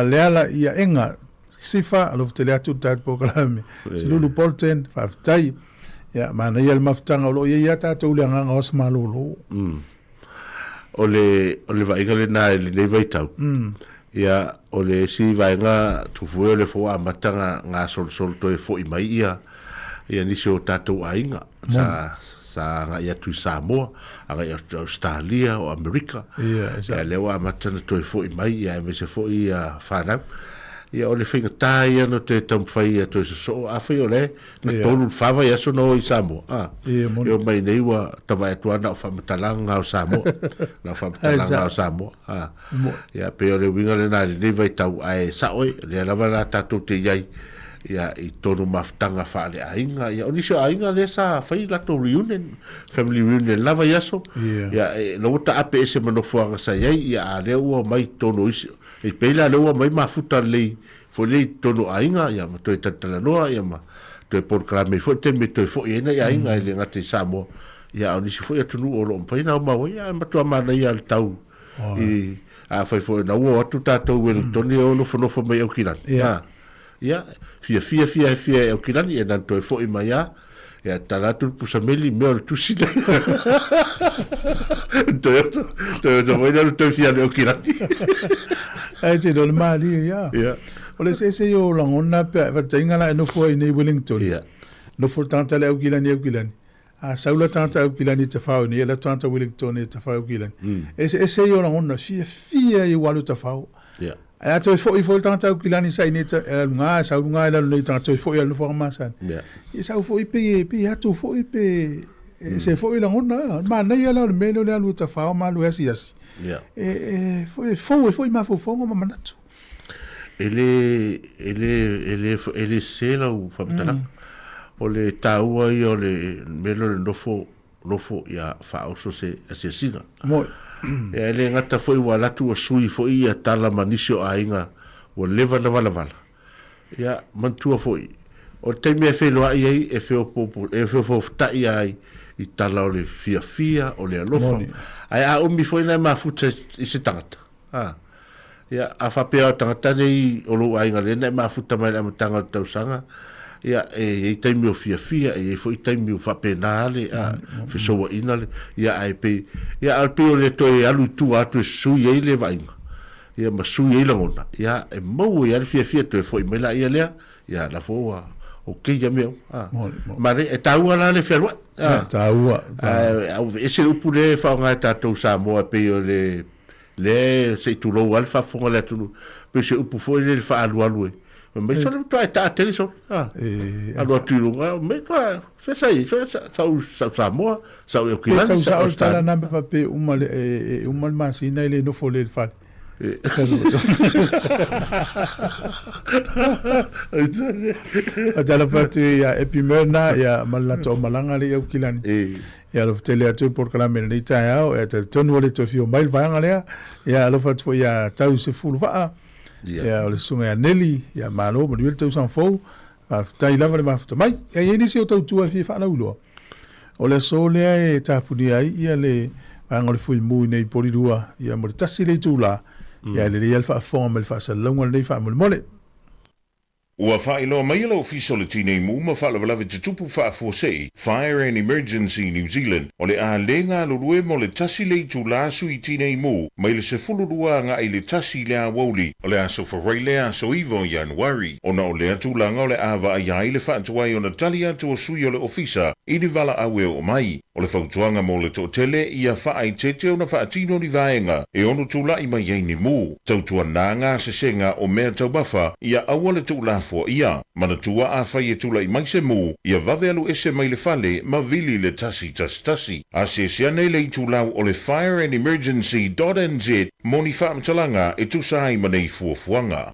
le ala ia enga sifa lo tele atu tat programe silulu polten fa tai ia mana ia le mafutanga lo ia ta to le nga os malolo ole vai gale na le vai tau ia ole si vai nga tu foi le fo amatanga nga sol to e fo mai ia ni so tatu ainga sa nga ia tu Sāmoa nga ia Australia o America ia le wa matana to e fo mai ia me se fo ia fana ia ole finga tai no te tam fai to so a fai ole na tolu fava ia so no I Sāmoa io mai nei wa tava tu ana fa matalanga o Sāmoa na fa matalanga o Sāmoa ia pe ole winga le na le vai tau ai sa oi le lava la tatu te iai ia I tonu maftanga fa le ainga ia oni so ainga le sa fai la to reunion family reunion lava ia so ia no ta ape ese mano fuanga sa ia le o mai tonu e pela le o mai mafuta le fo le tonu ainga ia ma to tatala noa ia ma to por krame fo te me to fo ina ia ainga le ngate Sāmoa ia oni si fo ia tonu o lo pai na ma ia ma to ma ia le tau I a fai fo na o tu tatou wel toni o no fo mai o kilan ia fia o kilani e nan toi fo I mai ia taratu pusameli me o tusina to vai na toi fia o kilani ai te do mali ia O le se yo langona pe va tenga la no foi nei Wellington. Ia. No fo tanta le ukilani ukilani. A saula tanta ukilani te fau ni la tanta Wellington te fau ukilani. Ese yo langona fia I walu te fau. Ia. A to fo tanta ukilani sai ni te nga sa nga la no tanta fo ya no fo masa. Ia. E sa fo pe atu fo pe se fo langona ma nei ala me no le alu te fau ma lu asi. Ia. Foi ma fo ma manatu. Ele sela o famtana. O le taua I o le melo le nofo ia whaoso se singa. Moi. E ele ngata foi wala tu o sui foi ia tala manisio a inga o leva na vala. Ia mantua foi. O te mea whenua I e wheo popo, e wheo ftai ai I tala o le fia o le alofa. Ai a umi foi nai mafuta I se tangata. Ia a whapea o tangata nei o lo ainga le nai mafuta mai na matanga tau sanga. Ia e taimi o fia e foi taimi o whapenale a whesoa inale ia ai pe ia alpe o le toi alu tu atu e sui e le vainga ia ma sui e langona ia e mau e ale fia toi foi mela ia lea ia la foa o ke ia meo ma re e taua la le wherua taua e se upu le whaonga tātou Sāmoa pe o le se tulou al whafonga le atunu pe se upu foi le whaalu e me só tu ai tá televisão alô tulunga me qua fez aí só Sāmoa só eu que lá só tá na pe uma masina ele no foi ele fala Ajala fatu ya epimena ya malato malanga le eu kilani ya lo tele atu por kala men le tayao e te tonu le to fio mail vanga le ya lo fatu ya tau se fulu va ya o le sunga ya Nelly ya malo mo le tau san fo tai lava le mafuta mai ya yeni se o tau tua fi fa na ulo o le sole e tapuni ai ya le vanga le fui mu nei polirua ya mo tasi le tula ya le alfa form el fa salonga le fa mo mole Ua whaeloa mai alo official tine mu ma whaalavalave te tupu whaafosei Fire and Emergency New Zealand o le a lenga lulue mo le tasi le tu lasu I tine mu mai le se fulurua nga I le tasi le a wauli o le a sofarai le a so ivo Januari o na o le atu langa o le a va ai le whaatuai o na tali atu o sui o le ofisa I ni vala awe o mai o le whautuanga mo le tele ia whaai tete o na whaatino ni vaenga e ono tula I mai ei ni mu tautua nanga se senga o mea taubafa ia awa le tu lafu ia mana tua a fai e tula I mai se mu ia vavelu ese mai le fale ma vili le tasi a se siane le itulau o le fireandemergency.nz moni whaamtalanga e tusai manei fuafuanga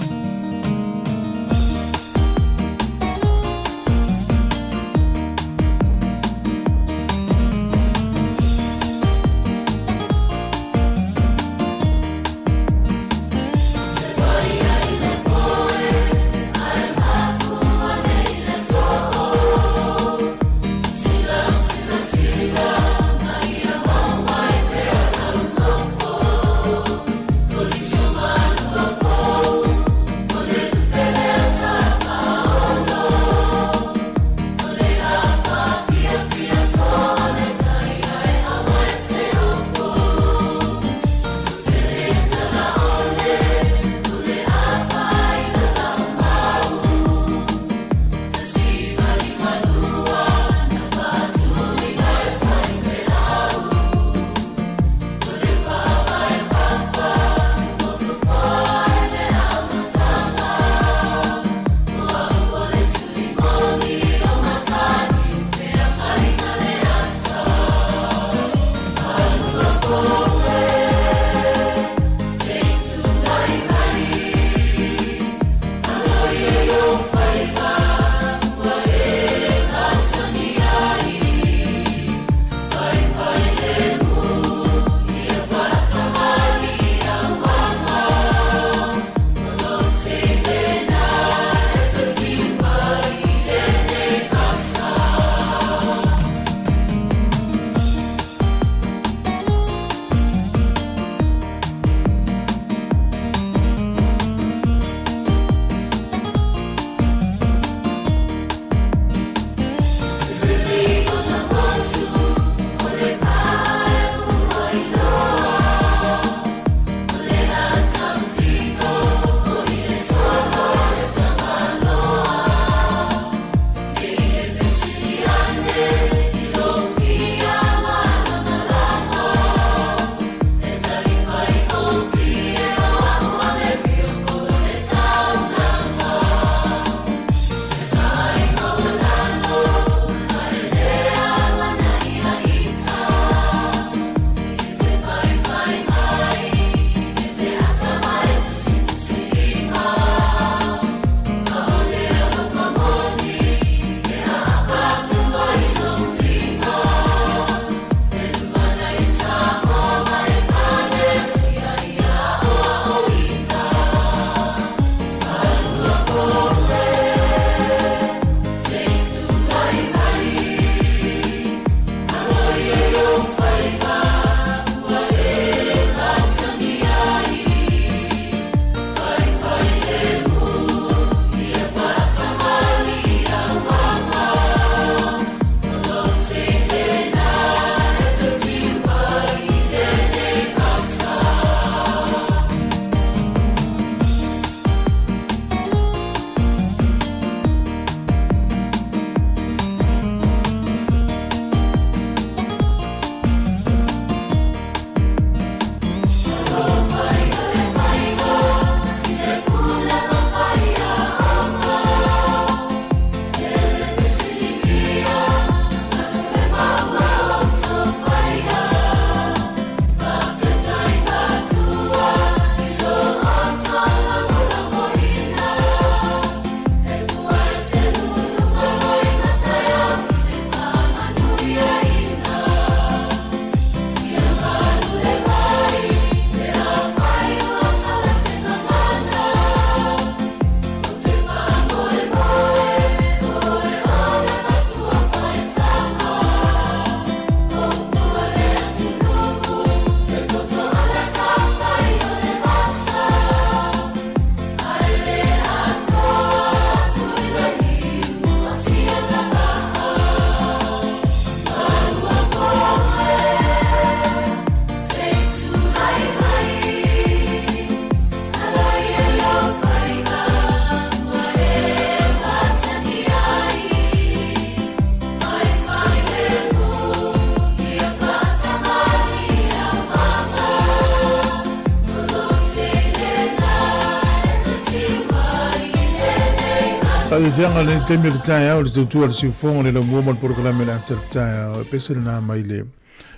Tanga le temi le tai au le tutu al siufonga le mo mo por kala mena tai pese na mai le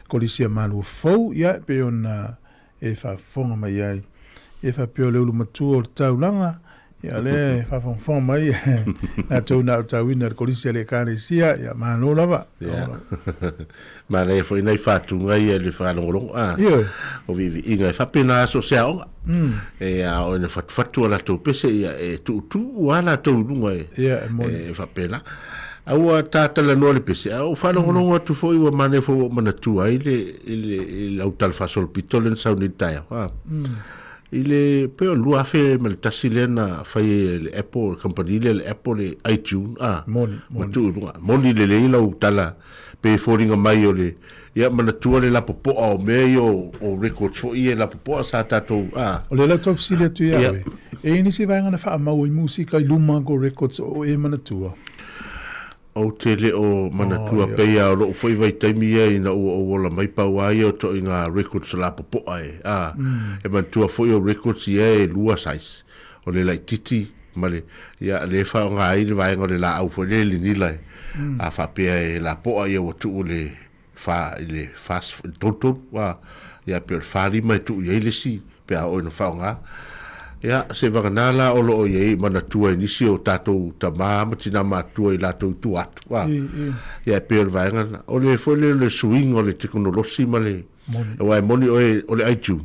kolisia malu fo ya pe ona e fa fonga mai ai e fa pe le matu o taulanga ya le fa fonga mai na to na tawina kolisia le kale sia ya mano lava ma le foi nei fatu ngai le fa ngolo o vivi inga fa pena social e a o ne fatu ala to pese ya e tu wala to lunga e fa pena au tata la no le pese au fa ngolo tu foi wa mane fo mana tu ai le au tal fa sol pitolen sa unita il pe lu a fait mal tasilena fai le Apple company le Apple iTunes moni le la utala pe foringa mai ole ya mana tu le la popo o meio o records fo ia la popo sa tato o le la tof sile tu ya e ini se vai ngana fa mau i musica i luma go records o e mana tu o tele o mana tua peia o lo foi vai taimi ai na o la mai pa wai o to inga records la popo ai e man tua foi o records e lua size o le lai titi male ya le fa nga ai le vai ngore la au foi le ni lai a fa pe la po ai o tu le fa le fast toto wa ya per fari mai tu ye le si pe a o no fa nga ya se vanala o lo ye mana tua inisi o tato tama tina matua i lato tu atu wa ya per vanga o le foi le swing o le teknolosi male o ai moni o le iTunes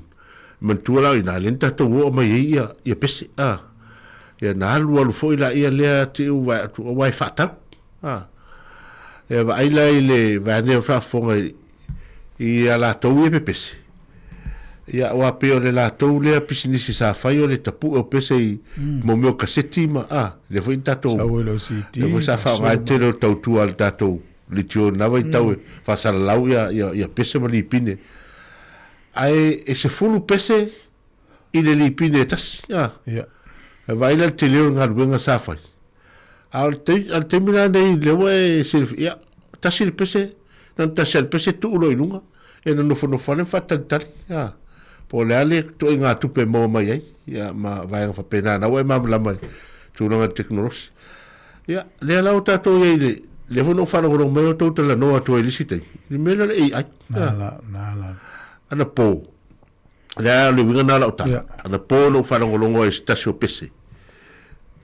man tua la ina lenta to o mai ia pese ya na lu foi la ia le te o vai fata e vai la ile va ne fra fonga i ala to e pese ia wa pe o le la to le pisinisi sa fai o le tapu o pese i mo meo kaseti ma le foi tato le foi sa fa ma te lo tau tu al tato le tio na vai tau fa sa lau ia pese ma li pine ai e se fulu pese i le li pine tas ia vai la te leo ngar wenga sa fai al te mina nei le we se ia tasil pese nan tasil pese tu lo ilunga e no fo no fa le fa tantal ia po le ale to inga tupe mo mai ai ya ma vai fa pena na we ma la mai tu no teknolosi ya le la uta to ye le fo no fa no me to la no to ile site le me la ai na ana po le winga na la uta ana po no fa no longo stasio pese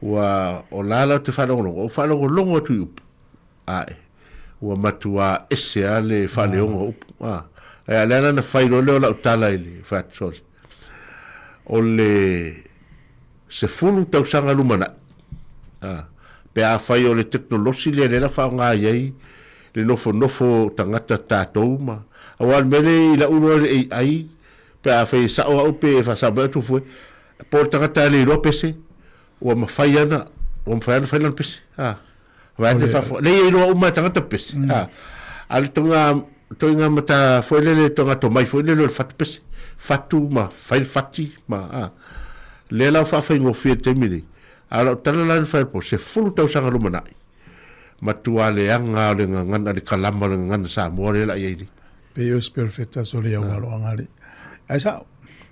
wa o la te fa no longo tu ai wa matua ese ale fa le ongo e le na fai lo la utala ile fa sol o le se fulu tau sanga lumana pe a fai o le teknolosi le la fa nga ai le nofo tangata tatou ma awal mele la uno le ai pe a fai sa o pe fa sa ba tu foi por tangata le lo pese o ma fai ana fai lan pese va ne fa le lo ma tangata pese al tonga mata foi le tonga to mai foi le fat pese fatu ma fai fati ma le la fa ngo fiete mini ala tala la fa po se fulu tau sanga lumana matua le anga le ngana le kalama le ngana Sāmoa le la yeni peos perfecta sole ya walo ngale ai sa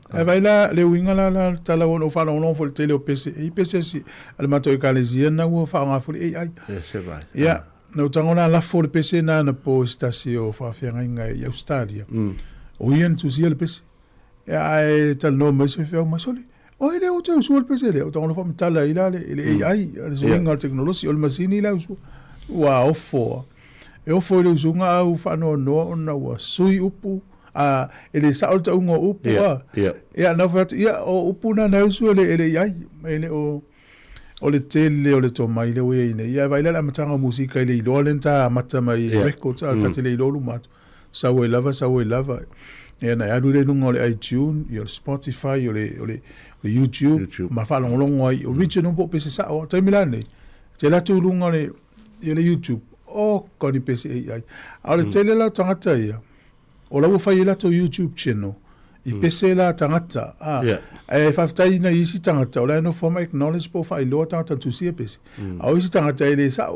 ai vai la le winga la tala wono fa no fo tele o pese i pese si al mato e kalezia na wo fa nga fo ai se vai ya no tangona la fo le pese na po stasio fa fianga i Australia o ien tu si le pese ya ai tal no me se fa ma sole o ile o tau sul pese le o tangona fa tala ila le ai le swing al teknolosi o le masini la usu wa ofo e ofo le usu nga u fa no na wa sui upu ele salta ungo upu ya na fa ya o upu na usu le ai ele o le tele o le to mai le we ine ya vai la matanga musika ile lo lenta mata mai records ta tele lo lu mat sa we lava ya na ya le lungo le iTunes yo Spotify yo le YouTube ma fa long ai original po pese sa o te milane te la tu lungo le YouTube o ko ni pese ai ale tele la tangata ya o la fa ila to YouTube channel i pese la tangata e fa tai na isi tangata o la no forma acknowledge po fa ilo tangata tu si pese a isi tangata ile sa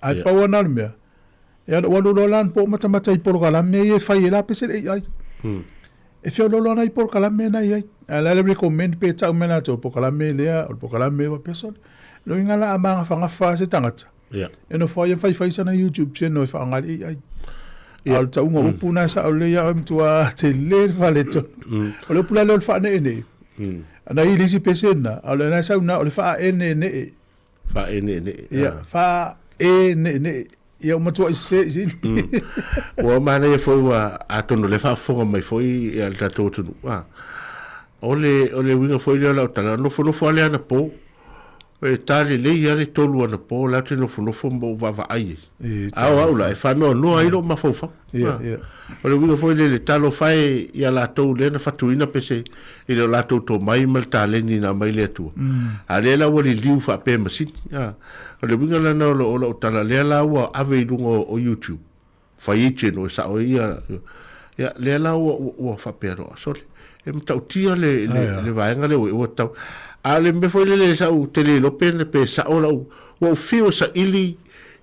ai pa wana me ya o lo lan po mata i por gala me e fa ila pese ai e fio lo na i por gala me na ai ala le recommend pe ta me na to por gala me le o por gala me wa person lo ngala amanga whangafa se tangata. E no whai sana YouTube channel e whaangari ai. Al ta unga upuna sa o lea o mtua te le vale to. O le pula le o whaane ene. Ana i lisi pesena, o le na sauna o le wha ene ne. Wha ene ne. Ia, wha ene ne. Ia o matua i se isini. Ua mana ia foi wa atono le wha fonga mai foi e al tatou tunu. O le winga foi le lau tala, nofo ale ana po. E tali le ia le tolu ana po, la te nofo mo vava ai. Au la, e whanua noa iro ma faufa. O le winga foi le talo fai ia la tau le na fatuina pese, i le la tau to mai mal taleni na mai le atua. A le la wali liu fa pe masini. O le winga la na o tala le la ua ave ilunga o YouTube. Fai iche no sa o ia, le la ua fa pe roa sole. E mtau tia le vaenga le ua tau. Ale me foi le sa u tele lo pen pe sa o la o fio sa ili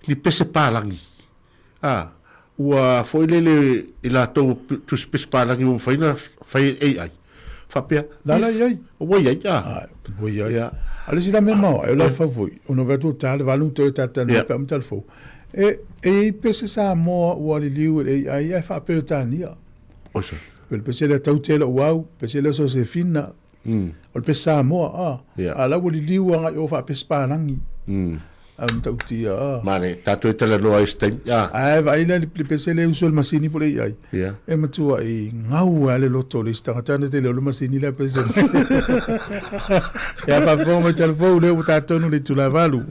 ni pese palangi ua foi le ila to tu pese palangi o fai ai fa pe la ai o voi ai voi ai ale si la memo e la fa voi uno vetu tale valu to tata no pe mtal fo e pese sa mo o le liu e ai fa pe tania o so pel pese le tau tele wow pese le so se fina o pe Sāmoa ala wali liwa nga o fa pe spalangi am tautia mane tatu tele no aisten ai vai le pese le usul masini por ai e matua i ngau ale loto le sta tana tele lo masini la pese ya pa fo mo telefo le uta tonu le tula valu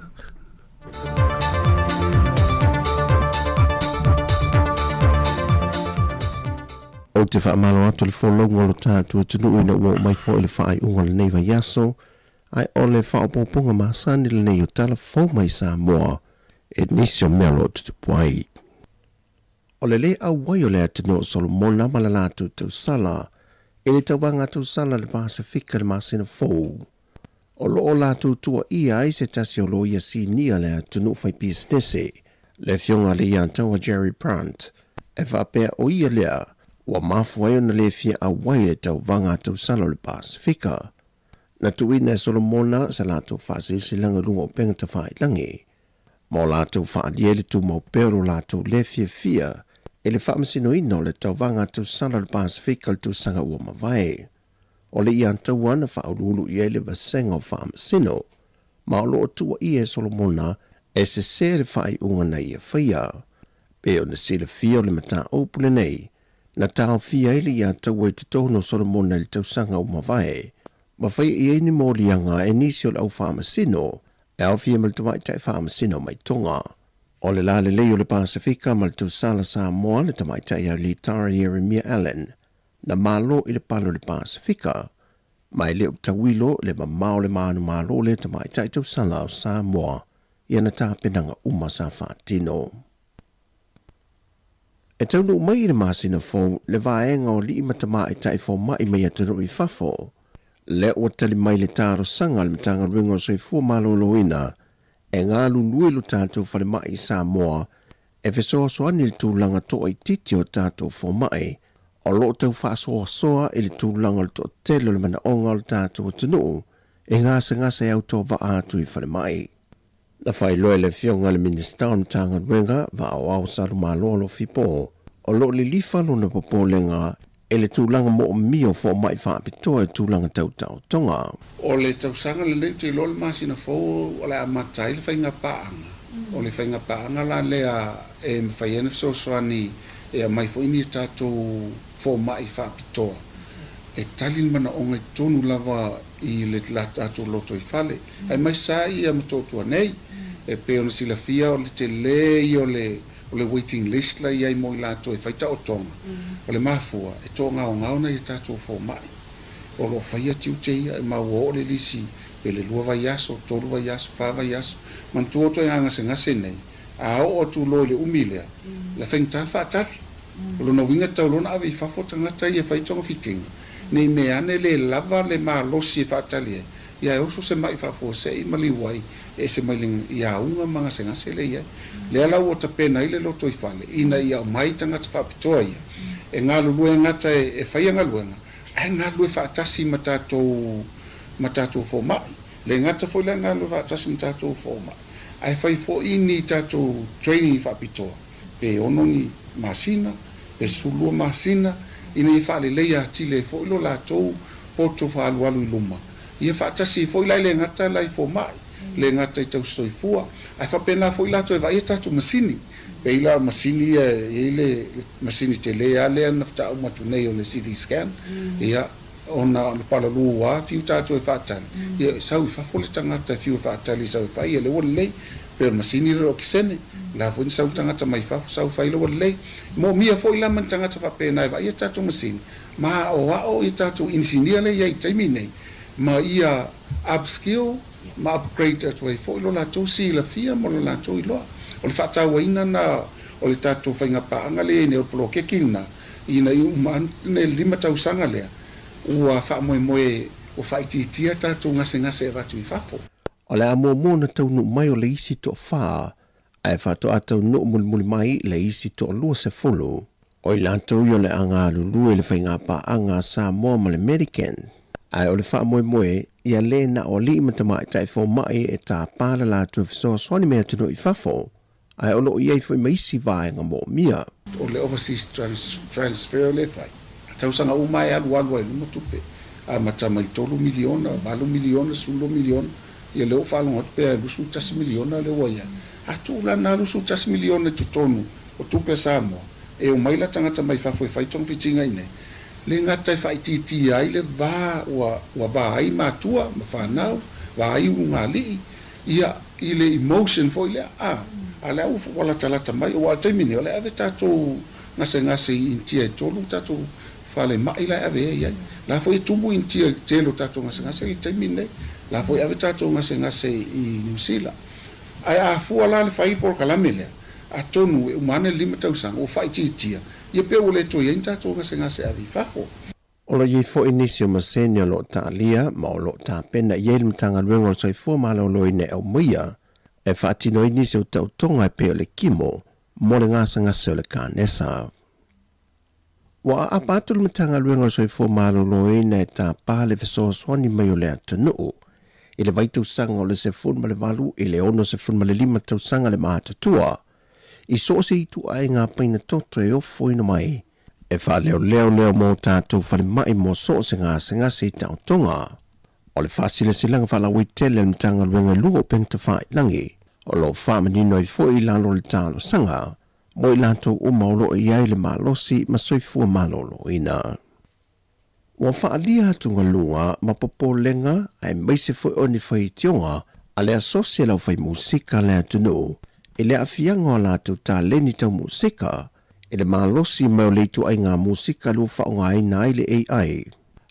O te whaamalo atu le wholonga lo tātua tunu ina ua mai fo le whaai unga le nei vai aso, ai o le whaopoponga maasani le nei o tala fau mai Sāmoa, e nisio melo tutupuai. O le le au wai o le atino o Solomona ma la lātu tau sala, e le tauanga tau sala le Pasifika le maasina fau. O lo o lātu tua ia ai se tasi o lo ia si nia le atino fai pisnese, le fionga le ian taua Jerry Brandt, e whapea o ia lea, ua mafuai ona le fia a wai e tau vanga tau sala le Pasifika. Na tuina e Solomona sa lātou whaasisi langa lunga o penga ta whai langi. Ma o lātou whaadiele tu mau pero lātou le fia e le whaamasino ino le tau vanga tau sala le Pasifika le tu sanga ua mawai. O le ian tau wana whaurulu i ele vasenga o whaamasino. Ma o loo tua i e Solomona e se le whai unga nei e whaia. Pe o na sile fia o le mata opule nei. Na tau fia ele ia tau e tutono Solomona le tau sanga o mawai. Ma whai i eni mōlianga e nisi o le au whaamasino, e au fia ma le tuwai tai whaamasino mai tonga. O le la le leo le Pasifika ma le tau sala Sāmoa le tamai tai au li Tara Jeremiah Allen, na malo i le palo le Pasifika, mai leo tawilo le mamao le maanu malo le tamai tai tau sala o Sāmoa, ia na tāpenanga uma sa whaatino. E taunu mai le masina fō le vaenga o li imatama i tai fō mai mai atunu i fafo. Le o tali mai le taro sanga le matanga ringa o soifua maloloina, e ngā lunui lo tātou whare mai i Sāmoa, e fesoa soani le tūlanga toa i titi o tātou fō mai, o lo tau whaasoa soa i le tūlanga le toa telo le mana onga lo tātou tunu, e ngasa e au toa wa atu i whare mai. Na whai loe le fionga le minister o matanga ringa, wa au saru malolo fipo, o lo le lifalo na popolenga, e le tūlanga mo o mio fo mai whaapitoa e tūlanga tau tonga. O le tausanga le leo te lol masina fo o le amatai le whainga paanga. O le whainga paanga la lea e mwhaiene soani e a mai fo ini tātou fo mai whaapitoa. E talin mana o ngai tonu lava i le tātou loto i whale. Ai mai sa i a matotua nei, e pe ona sila fia o le te lei o le waiting list la iai mo i lato e whaita o tonga. O le mafua, e tō ngao na i tātou fō mai. O lo whaia tiu te ia, e mau o le lisi, pe le lua vai aso, tolu vai aso, wha vai aso. Man tu oto e ngase nei, a o tu lo le umilea, le whaing tāl wha tati. O lo na winga tau lona awe i whafo tangata i e whaitonga fitinga. Nei me ane le lava le maa losi e whaatali e. Ia e oso se mai whafo se i mali wai, e se mailing ia unga mga se ngase le ia. Le ala o ta pena i le loto i whale, ina ia mai tangata whapitoa ia. E ngā lulue ngata e whaia ngā luenga, e ngā lue whaatasi ma tātou fō mai. le ngata foi la ngalo fa tasim tato forma ai fai fo ini tato training fa pito pe ononi masina pe sulu masina ina fa le leia tile fo lo la to porto fa alu luma ia fa tasi fo la le ngata lai fo mai le ngata tau soifua ai fa pena fo la to va ia tato masini pe ila masini ile masini tele ale na fa o matunei o le CT scan ia ona pala lua fiu tato fa tan ia sau fa fo le tangata fiu fa tali sau fa ia le wole per masini ro kisene la fo sau tangata mai fa sau fa ile wole mo mia fo ila man tangata fa pena va ia tato masini ma o ia tato engineer le ia taimine ma ia upskill ma upgrade to fo lo la to si la fia mo la to ilo o le fa tau ina na o le tato fa nga pa ngale ne o pro ke kina ina man ne lima tau sanga le ua fa moe o fa ititia tato ngase va tu fafo o le amo na tau no mai o le isi to fa ai fa to atau no mul mai le isi to lo se folo o i lantou yo le anga lulu le fainga pa anga Sāmoa ma le American ai o le fa moe ia le na o li matama tai fo mai e ta pala la tu so soni me tu no i fafo ai o lo ia fo mai si vai nga mo mia o le overseas transfer le fai tau sanga umai alu e lumo tupe a matama i tolu miliona valu miliona sulo miliona ia leo falonga pe lusu tas miliona le waya atu la na lusu tas miliona tutonu o tupe Sāmoa e o mai la tangata mai fafo e fai tong fitinga ine le ngata fai titi ai le va wa va ai matua ma fanau va ai ungali ia ile emotion foi le ala u wala talata mai o al temini ole ave tato ngase intia tolu tato fale mai la ave ia la foi tumu intia telo tato ngase temini la foi ave tato ngase i New Zealand ai a fu ala le fai por kalamele a tonu e umane limita usang o fai titia ia pe o le to ia tato ngase ave fafo o lo ye fo inisio masenia lo ta lia ma o lo ta pena ye le mtanga luengo sai fo ma lo ine o muia e fatino inisio tau tonga pe le kimo mo le ngasa le kanesa wa apatu le mtanga luengo sai fo ma lo ine ta pa le feso swani mai o le atanu ile vai tu sanga o le se fun ma le valu ile ono se fun ma le lima tu sanga le ma tua i so se tu ai nga paina toto e o fo ina mai e fa leo mo tātou whare mai mo so se ngā se tau tonga. O le whasile silanga whala witele le mtanga luenga luo penta whai langi. O lo whamanino i fo i lalo le tālo sanga. Mo i lanto umaulo i ai le malosi ma soifua malolo ina. Wa whaalia tunga lunga ma popo lenga ai meise fo oni whai tionga a le asosia lau whai musika le atunu. I le afianga o lato tā leni tau musika e le malosi mai o leitu ai ngā musika lu whaonga ai nai le AI.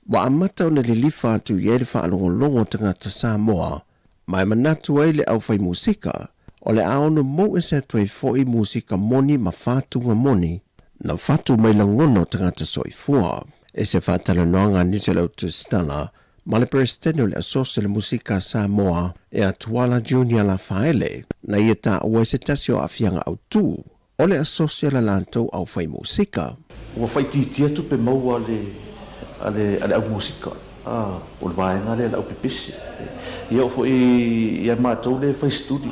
Wa amata o na le lifa atu i ele whaalongolongo tangata Sāmoa, mai manatu ai le au whai musika, o le aono mo e se tuai fo i musika moni ma whātunga moni, na whatu mai langono tangata soifua. E se whātala noanga nise lau tu stala, ma le presidente o le asosia le musika Sāmoa e a Tuala Junior la whaele, na ia tā ua se tasio a fianga au tū. O le asosia la lantou au whai musika. Ua whai titia tupe maua ale au musika. O le vaenga le au pepisi. Ia o fo i mātou le whai studio.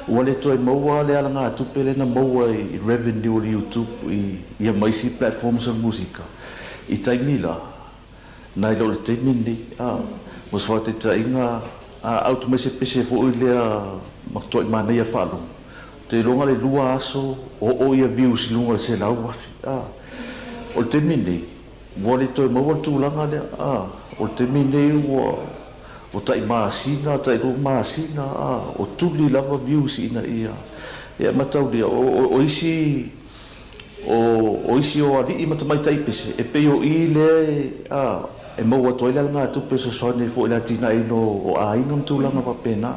Ua le toi maua le ala ngā tupe le na maua i revenue o le YouTube i maisi platforms o musika. I taimila. Na i lo le taimini. Mas wha te tainga auto maise pese fo i lea maktoi manea whalunga. Te longa le lua aso o ia views lunga le se lau wafi. O te mine, mua le toi maua tūlanga le, o te mine o tai maasina, tai ro maasina, o tuli lava views ina ia. Ia matau lea, o isi o ali i matamai taipese, e peo i le, e maua toile ngā tupe so soane fo ila tina ino o a ingam tūlanga papena.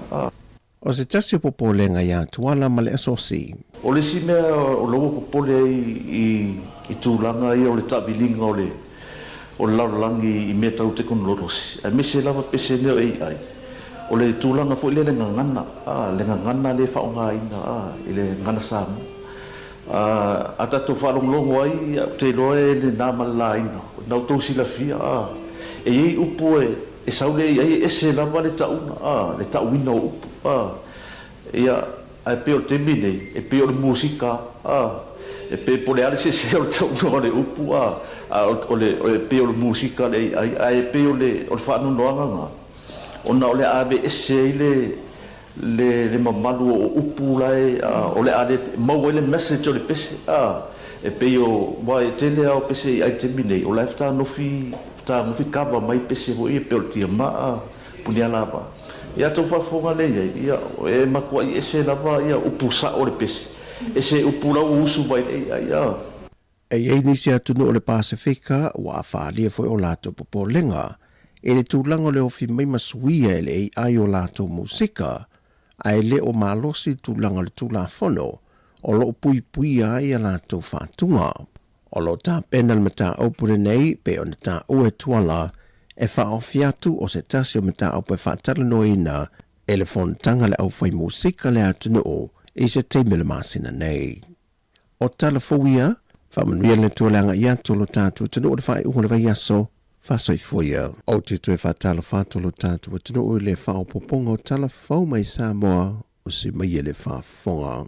O se tasi popolenga ia tuala ma le asosi. O le si mea o logo popole i tūlanga ia o le tabilinga o le laulangi i mea tau te konolorosi. A me se lava pese neo AI. O le tūlanga fo i le ngangana. Le ngangana le whaonga ina. I le ngana Sāmoa. A tato whalonglongo ai te loe le nāma la ina. Nau tau sila fia. E iei upo e e sau le ai ese lava le tauna le tauina o upu ia ai pe o te mine e pe o le musika e pe po le ale se o tauna o le upu o le pe o le musika le ai pe o le whaanu noanga ona o le ave ese le mamalu o upu lai o le ale mau le message o le pese e pe o mai tele au pese ai te mine o lifetime no fi kava mai pese ho e pe o tia ma punia lava ia to fa fonga le ia e makua i ese lava ia upu sa o le pese ese upu la usu vai ia Ei nisi atu no o le Pasifika wa whaalia foi o lato popolenga e le tūlanga le ofi mai masuia e le ai o lato musika ai le o malosi tūlanga le tūlafono o lo pui ai a lato whātunga. O lo tā pena le mata opure nei pe o na tā ue tuala e whaofiatu o se tasi o mata ope whaatala noina e le fontanga le au whai musika le atu no i se teimele masina nei. O tala fowia, whamanuia le tualanga i atu lo tātu tano o le whai unga le vai aso, whasoi foia. O te tue whaatala whātu lo tātu o tano o le whaopoponga o tala whau mai Sāmoa o se mai le whaafonga.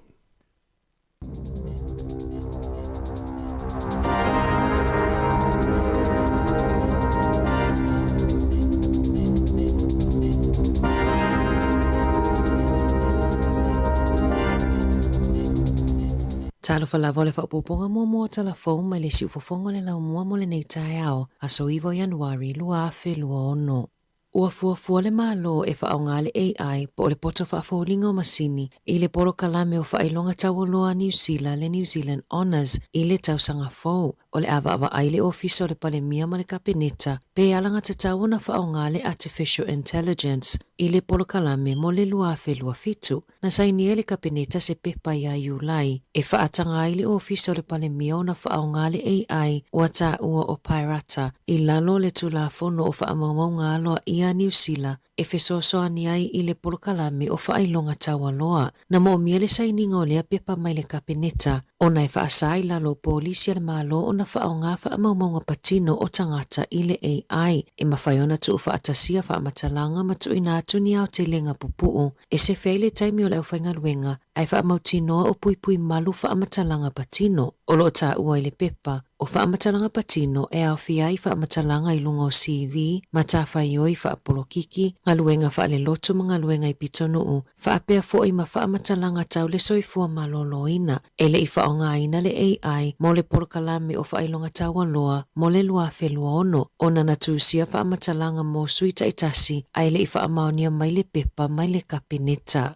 Talo falava le whaupoponga mua tala fau mai le siufofonga le lau mua mo le nei tae ao a so iwo Januari lua afe lua ono. Ua fuafua le malo e whaonga le AI po le poto whaafolinga o masini i le poro kalame o whailonga taualoa New Zealand le New Zealand Honours i le tausanga fau o le awa ai le ofiso le palemia ma le kapeneta pe alanga te tau na whaonga le Artificial Intelligence i le poro kalame mo le lua afe lua fitu na saini le kapeneta se pepa ia iulai e whaatanga ai le ofiso le palemia o na whaonga le AI ua ta ua o Pairata i lalo le tulafono o whaamaunga aloa ia New Zealand e fesoso ani ai i le polokalame o whaailonga taualoa na mo miele saininga o lea pepa mai le kapeneta o na e whaasai lalo polisi le malo o na whaonga whaamaumaunga patino o tangata i le AI e mawhaiona tu whaatasia whaamatalanga matu ina atuni au te lenga pupuu e se feile taimi o leo whainga luenga ai whaamautinoa o puipui malu whaamatalanga patino o lo ta ua i le pepa o whaamatalanga patino e au fiai whaamatalanga i lungo CV matawhaioi whaapolokiki ngaluenga whaale lotu mga luenga i pitonuu whaapea fo i ma whaamatalanga tau le soifua maloloina e le i whaonga aina le AI mo le porokalame o whailonga taualoa mo le lua whelua ono o nana tūsia whaamatalanga mo suita itasi ai le i whaamaonia mai le pepa mai le kapeneta.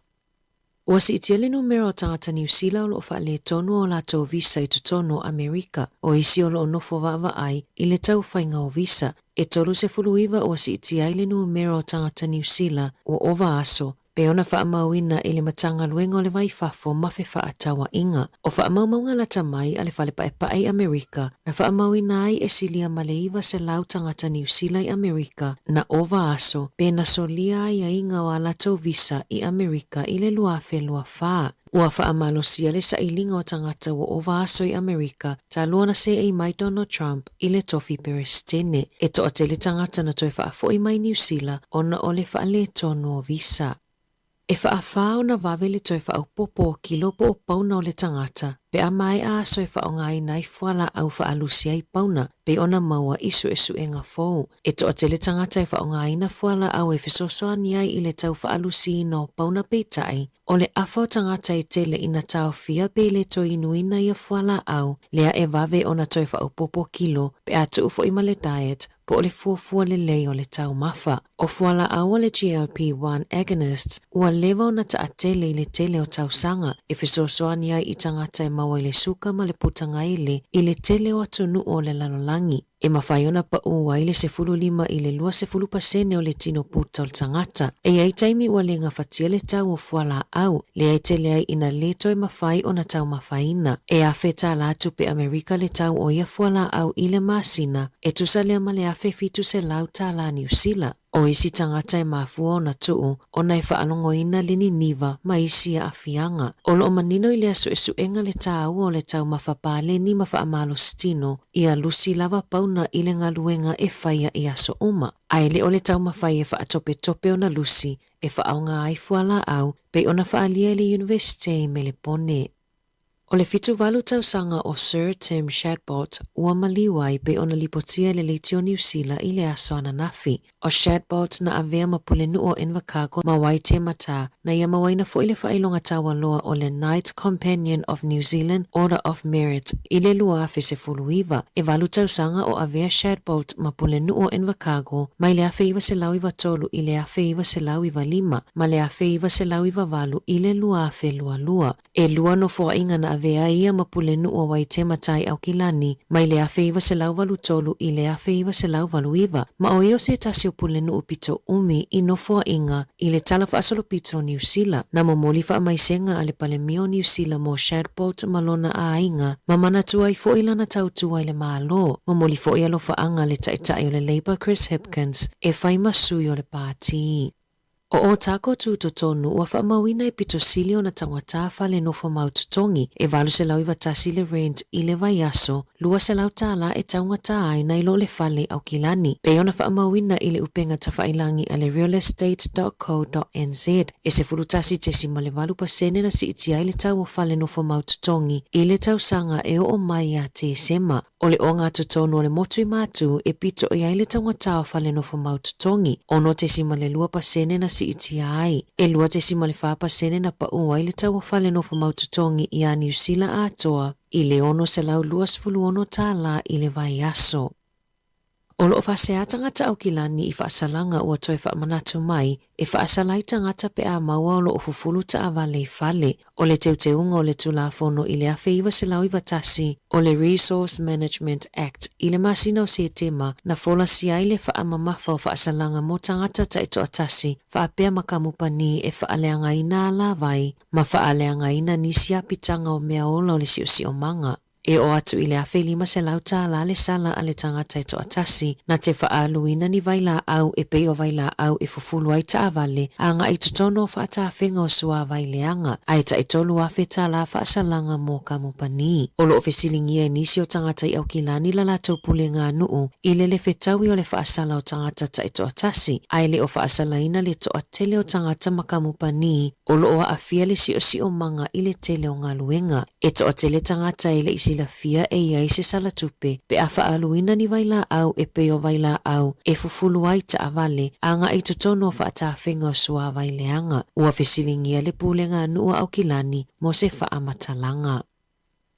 Ua si itia le numero o tangata New Zealand o whaale tonu o lato visa i tutono Amerika o isi o lo nofo vava ai i le tau whainga o visa e tolu se fuluiva o si itia i le numero o tangata New Zealand o ova aso pe ona whaamauina i le matanga luenga o le vai fafo mawhi whaatawa inga o whaamaumaunga lata mai a le whale pae Amerika na whaamauina ai e silia maleiva se lau tangata New Zealand i Amerika na ova aso pe na solia ai a inga o alato visa i Amerika i le lua whelua whaa. Ua whaamalosia le sa ilinga o tangata o ova aso i Amerika ta luana se ei mai Donald Trump i le tofi perestene e to ate le tangata na toi whaafo i mai New Zealand ona o le whaale tonu o visa. E whaafao na wawe le toi whaaupopo ki lopo o pauna o le tangata, pe a mai a so e whaonga i nai whala au whaalusia i pauna, pe ona maua isu e suenga fōu. E to ate le tangata e whaonga i na whala au e fisosoa ni ai i le tau whaalusi no pauna peitai, o le awhao tangata e tele ina tau fia pe le toi inuina i a whala au, lea e wawe ona toi whaaupopo kilo, pe a tu ufo ima le diet, po le fuafua le lei o le tau mafa. O fuala awa le GLP-1 agonists, ua lewa o na ta atele i le tele o tau sanga, e fisosoani ai i tangata e maua i le suka ma le putanga i le tele o atunu o le lalolangi. E mawhaiona pa ua i le 15 i le 20% o le tino puta o le tangata. E ai taimi ua le ngafatia le tau o fuala au, le ai tele ai ina leto e mawhai o na tau mawhaina. E a feta la atu pe Amerika le tau o ia fuala au i le masina, e tusa lea ma le afe fitu se lau ta la New Zealand. O isi tangata e mafua o na tuu, o na e whaalongoina lini niva ma isi a afianga. O lo o manino i lea suenga le tāu o le tau mawhapale ni mawhaamalo stino, ia lusi lava pauna i le ngaluenga e whaia i aso uma. Ai le o le tau mawhai e whaatope tope o na lusi, e whaaonga ai fuala au, pe o na whaalia le universite me le pone. O le fitu walu tausanga o Sir Tim Shadbot ua maliwai pe ona lipotia le leitio New Zealand i le aso ana nafi. O Shadbot na avea mapule nu o Invercargill ma wai te mata na ia mawaina fo ile whailonga tawa loa o le Knight Companion of New Zealand Order of Merit i le lua afe se fuluiva. E walu tausanga o avea Shadbot mapule nu o Invercargill ma i le afe iwa se lau iwa tolu i le afe iwa se lau iwa lima ma le afe iwa se lau iwa walu i le lua afe lua lua. E lua no fo inga na avea ia mapule nu o wai te matai au kilani mai le afe iwa se lau walu tolu i le afe iwa se lau walu iwa. Ma o eo se tasi o pule nu o pito umi i no fo inga i le tala fa asolo pito New Zealand. Na momoli fa amaisenga ale pale mio New Zealand mo Shadbot malona a inga ma mana tua i fo ila na tau tua i le maalo. Momoli fo i alo fa anga le taitai o le Labour Chris Hipkins e fai masui o le pāti. O tako tu tonu ua whaamawina e pito silio na tangata le nofo maututongi e valu se lau iwa tasi le rent i le vaiaso, lua se lau tala e tangata ai na ilo le fale au kilani. Pe ona whaamawina i le upenga tawhailangi a le realestate.co.nz e se fulutasi te si male valu pasene na si iti ai le tau o fale nofo maututongi i le tau sanga e o mai a te sema. O le o ngā tutonu o le motu i mātu e pito i ai le tangata o fale nofo maututongi. Ono te si male lua pasene na si iti ai. E lua te si male whapa sene na pa ua i le tau o whale nofo maututongi i a New Zealand atoa i le ono se lau luas fulu ono tāla i le vai aso. O lo whasea tangata au kilani i whaasalanga ua toi whaamanatu mai e whaasalai tangata pe a maua o lo ofufulu ta avale i fale. O le teuteunga o le tulafono i le awhi iwa se lau iwa tasi o le Resource Management Act i le masina o se tema na fola si ai le whaamamafa o whaasalanga mo tangata ta ito atasi whaapea makamupani e whaaleanga ina ala vai ma whaaleanga ina nisi apitanga o mea ola o le si o manga. E o atu i le awhi lima se lau tāla le sala a le tangata ito atasi na te whaaluina ni vaila au e peo vaila au e fufulu ai ta avale a nga i tutono whaata whenga o sua vaileanga a ta i tolu awhi tāla whaasalanga mo kamupani. O lo ofesilingia e nisi o tangata i au kilani la la taupule ngā nuu i le whetaui o le whaasala o tangata ta ito atasi a le o whaasalaina le to atele o tangata makamupani o lo o awhia le si o manga i le tele o ngā luenga. E to atele tangata i le isi la fia e iai se sala tupe pe a whaaluina ni vaila au e peo vaila au e fufulu ai ta avale a nga i tutono whaata whenga o sua vaileanga ua fesilingia le pulenga nua au kilani mo se whaamatalanga.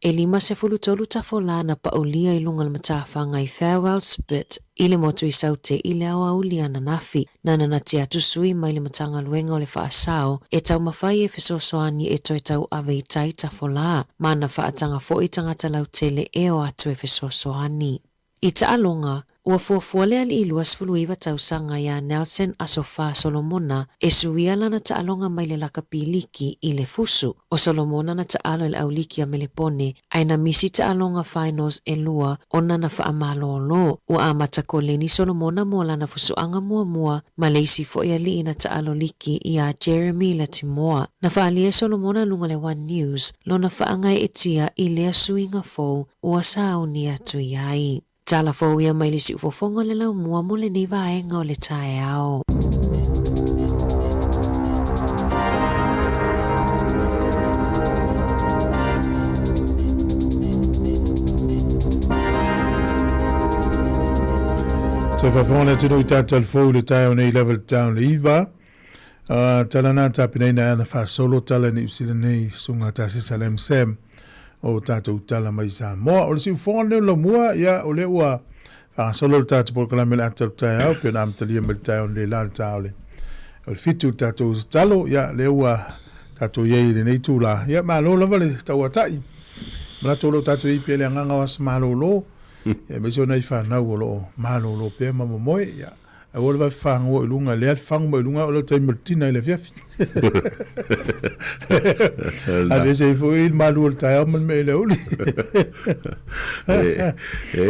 E lima se fulutolu tafola na paulia i lunga matawhanga i Farewell Spit i le motu i saute i le awa ulia na nafi na nana te atu sui mai le matanga luenga o le whaasao e tau mawhai e fesosoani e toi tau ave i tai tafola ma na whaatanga fo i tangata lau tele e o atu e fesosoani. I ta alonga, ua fuafuale ali i luas fuluiva tausanga ia Nelson Asofa Solomona e suia lana ta alonga mai le lakapiliki i le fusu. O Solomona na ta alo le auliki a melepone, aina misi ta alonga finals e lua ona na whaamalolo. Ua amata koleni Solomona mo lana fusuanga mua ma leisi fo ia li ina ta alo liki i a Jeremy Latimoa. Na whaalia Solomona lunga le One News, lo na whaangai etia i lea suinga fo ua sauni atu iai. Tala fo ia mai lisi ufofonga le lau mua mo le nei vaenga o le tae ao. So whafonga le tino i tātal fo le tae o nei level down le iwa. Tala nā tāpinei na ana whasolo tala ni usila nei sunga tāsi Salem Sam. O tātou tala mai Sāmoa. O le si ufonga leo la mua, ia o le ua whakasolo le tātou polokalame le ataru tae au, pia nā mtalia me le tae o le lāle tāo le. O le fitu tātou talo, ia le ua tātou iei le nei tūla. Ia mālo lava le tau atai. Mala tōlo tātou i pia le anganga wasa mālo lo. Ia mesi o nei whanau o lo mālo lo pia mamamoe. Ia a o le vai whangu o ilunga, le al whangu o ilunga o le taimurtina i le fiafi. A le se foi il malu o tae man me le uli.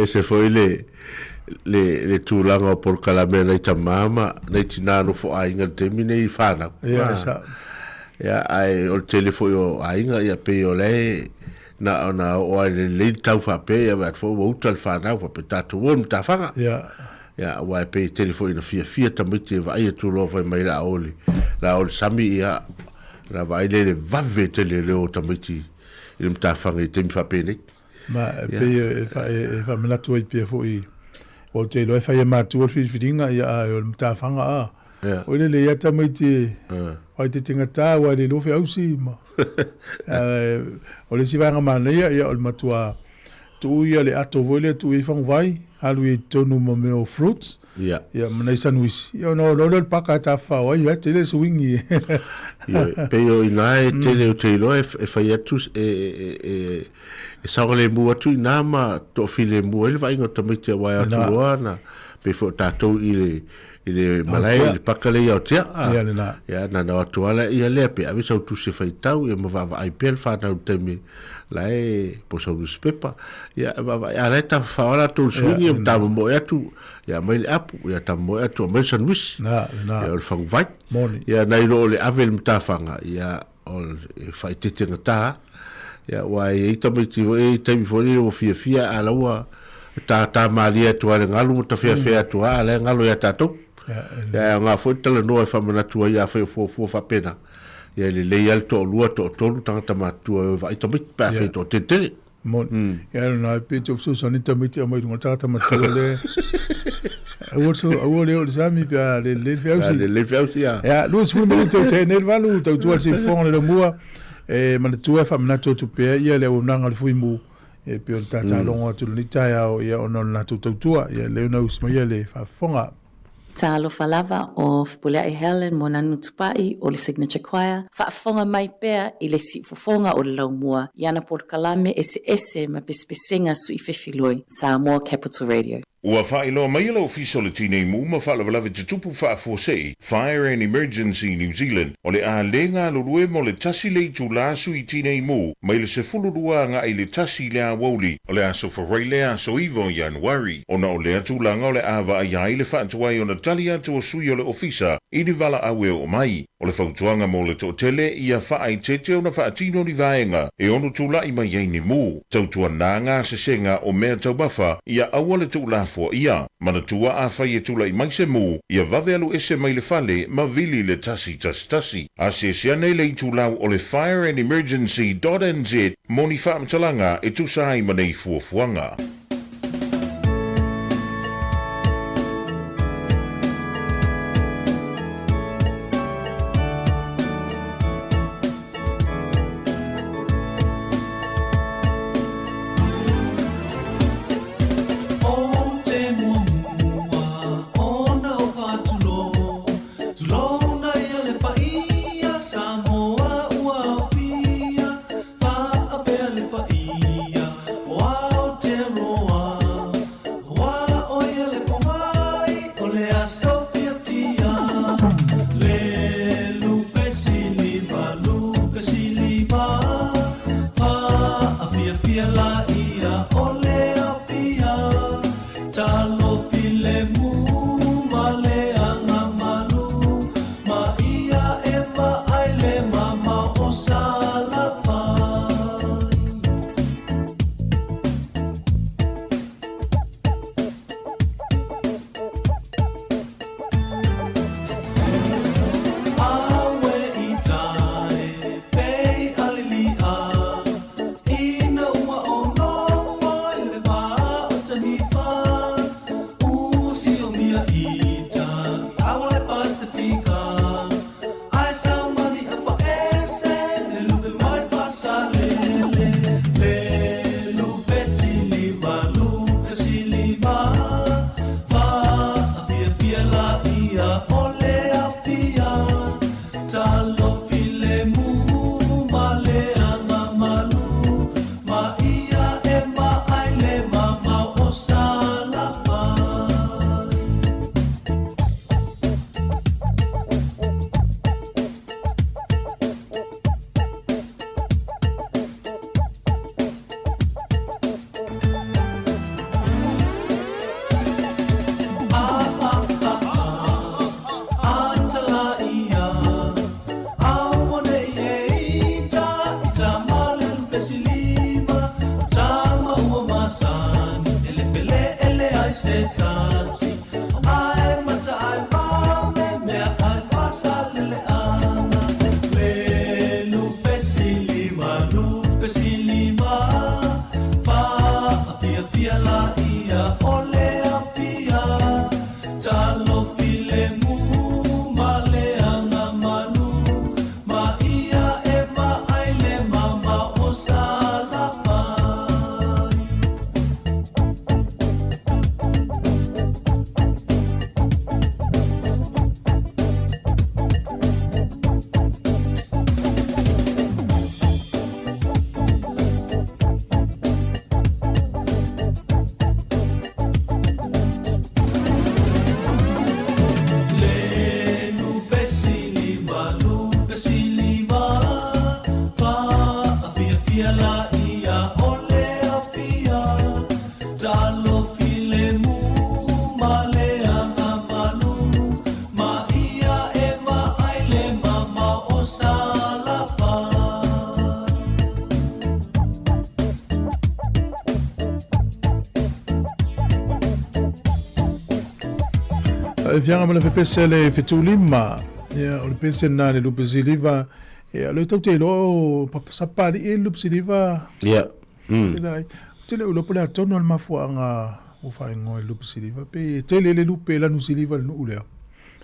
Se foi le tūlanga o por kalame nei tamama nei tinano fo ainga temi nei whanau. Ia, sa. Ia, ai o telefo o ainga ia pe o le na o ai le tau whape ia wat fo utal whanau whape tatu o mta whanga. Ia. Ia, wai pe telefo ina fia tamiti e vai tu lo vai mai la oli. La oli sami ia na vai le vave tele leo tamiti ina mta whanga i temi whape nei. Ma pe e fa mena tu pe fo i o te lo fa ma tu o filinga ia o mta fanga a o le ia tamiti o te tinga ta wa le lo fe ausi ma o le si vanga ma ia o matua tu ia le ato vole tu i fang vai alu i tonu mo me o fruits ia mana sandwich ia no le paka ta fa o ia te le swingi ia pe o ina te le te lo e fa ia tu e sa le mua tu ina ma to file mua ele vai ngota mite wa tu ana pe fo tatou ile malai le pakale ia tia ia na tu ala ia le pe avisa tu se fai tau e ma va ai pel fa na temi lai po so spepa ia va ala ta fa ala tu swingi ta mo ia tu ia mai apu ia ta mo ia tu mention wish ia o fang vai ia na ilo le avel mta fanga ia o fai tete ngata ia wai ita mai ti e te mi fori o fia ala wa ta malia tu ala ngalu ta fia tu ala ngalu ya tato ia nga foi tala no fa mana tu ia fa pena ia le alto lua to tanga ma tu vai to bit pa fe to tete mon ia na pe tu so sonita mi ti mai ngata ma tu le o sami pa le fausi ia lu su mi te nel valu tu si fon le mua e mana tu fa mana tu pe ia le unanga le fuimu e pe ta longa tu ni ta ia ono na tu ia le no usma ia le fa fonga Talo falava o Pulea e Helen Monanu Tupai o le Signature Choir. Whaafonga mai pea i le sifofonga o le laumua. Iana por kalame ese ma pespesenga sui fefiloi. Sāmoa Capital Radio. Ua whaeloa mai ala official le tine mu ma whaalavalave te tupu whaafosei Fire and Emergency New Zealand o le a lenga lulue mo le tasi le tu lasu i tine mu mai le se fulurua nga i le tasi le a wauli o le aso wharai le aso ivo Januari o na o le atu langa o le awa ai ai le whaatuai o na tali atu o sui o le ofisa i ni vala awe o mai o le whautuanga mo le to tele ia whaai tete o na whaatino ni vaenga e onu tula i mai ei ni mu tautua nanga se senga o mea taubafa ia awa le tu lafu ia mana tua a fai e tula i mai se mu ia vave alu ese mai le fale ma vili le tasi a se siane le itulau o le fireandemergency.nz moni whaamtalanga e tusai manei fuafuanga. Wow, Fianga mala pese le fetulima ya o le pese na le lupe siliva ya le tau te lo sapari e lupe siliva ya te le lo pole atono al mafuanga o fai ngo lupe siliva pe te le lupe la nu siliva no ule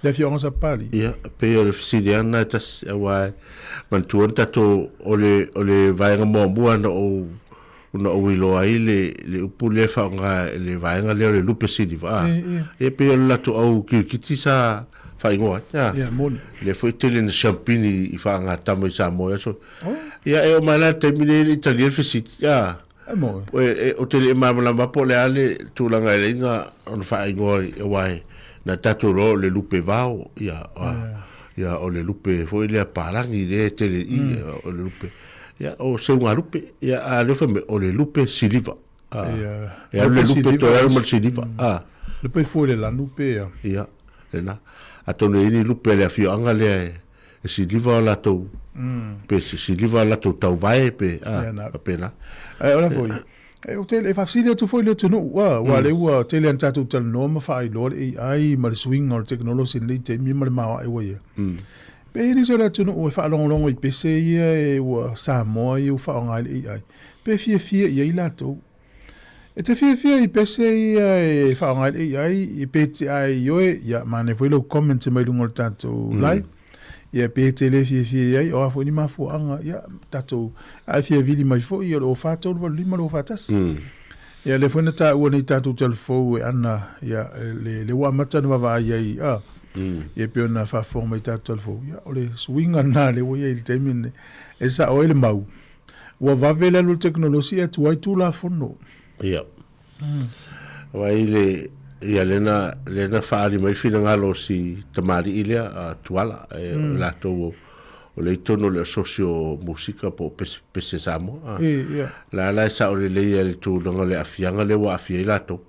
ya fianga sapari ya pe o le siliana tas wa man tuanta to ole vai ngo buana o una o ilo ai le upule fa nga le vaenga le lupe siliva e pe la to au ki sa fa ingoa ya le foi tele na champini i fa nga tamo Sāmoa so ya e o mala termine italian fesit ya o tele mamla ma po le ale tu la nga inga on fa ingoa e wai na tato lo le lupe vao ya o le lupe foi le parangi de tele i o le lupe ya o se un lupe ya a le fame o le lupe siliva ya le lupe to era mal siliva le pe fu le la lupe ya na a tone ni lupe le afio anga le siliva la to pe siliva la to tau vai pe pena ora foi o tele fa sile tu foi le tu no wa le wa tele anta tu tel no ma fa i lor ai ma swing or technology le te mi ma ma ai wa ye pe ni so la tu no fa long i pc e wa Sāmoa i fa nga ai pe fie ye la to e te fie i pc e fa nga ai i pe ti ai yo ya ma ne foi lo comment mai lungo tanto live ya pe tele fie ai o fo ni ma fo anga ya tato a fie vili mai fo i o fa to vo li ma lo fa tas ya le fo na ta o ni tato tel fo ana ya le wa mata no va ai ye pe ona fa forma ita tolfo ya ole swinga na le wo ye temine esa oil mau wa va vela lo tecnologia tu ai tu la fono ya wa ile ya lena fa ali mai fina ngalo si tamari ile a tuala la to o le tono le socio musica po pese Sāmoa la sa ole le tu ngale afianga le wa afia to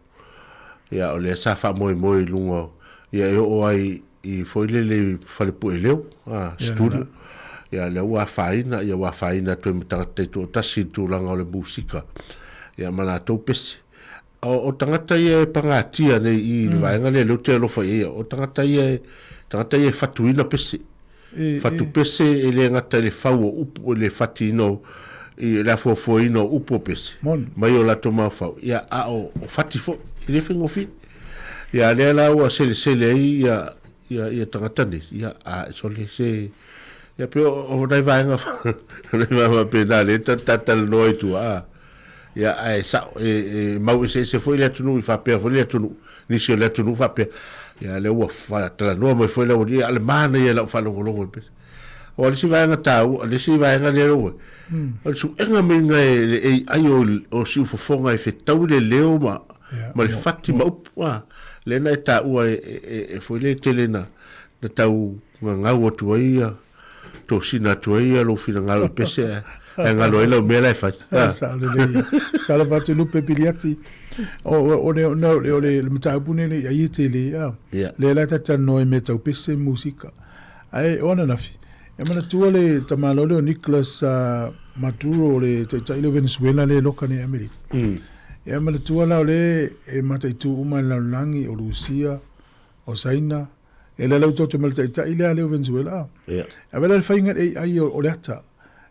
ya ole sa fa moi lungo ya o ai i foi le fale pu eleu studio ya le wa faina to mtangata to tasi tu langa le musika ya mana to pes o tangata ye pangatia ne i vaenga le lo te lo fa ye o tangata ye fatuina pes fatu pes ele ngata le fawo upu le fatino i la fofoino upu pes mai o la toma fa ya o fatifo ile fingo fi ya le la wa sele ya tangata ni ya so le se ya pe o dai vaenga le va pe dale tatal noi tu ya sa mau se foi le tunu fa pe foi le tunu ni se le tunu fa pe ya le wa fa tala no me foi le o dia alemana ya la fa longo pe o le si vaenga tau le si vaenga le o su enga menga ai o si fofonga e fe tau le leo ma le fatima le na ta ua foi le telena na tau nga o tuia to sina tuia lo fina ngalo pese ngalo ela mela fa sa le tala va tu lupe biliati o le mta bune le ai tele le la ta no me tau pese musica ai ona na fi e mana tu le tamalo le Nicholas Maduro le ta ile Venezuela le lokani America ya mana tua la ole e mata itu uma la langi o Rusia o Saina e la lauto te malta ita ile ale Venezuela ya avela fa inga ai o leta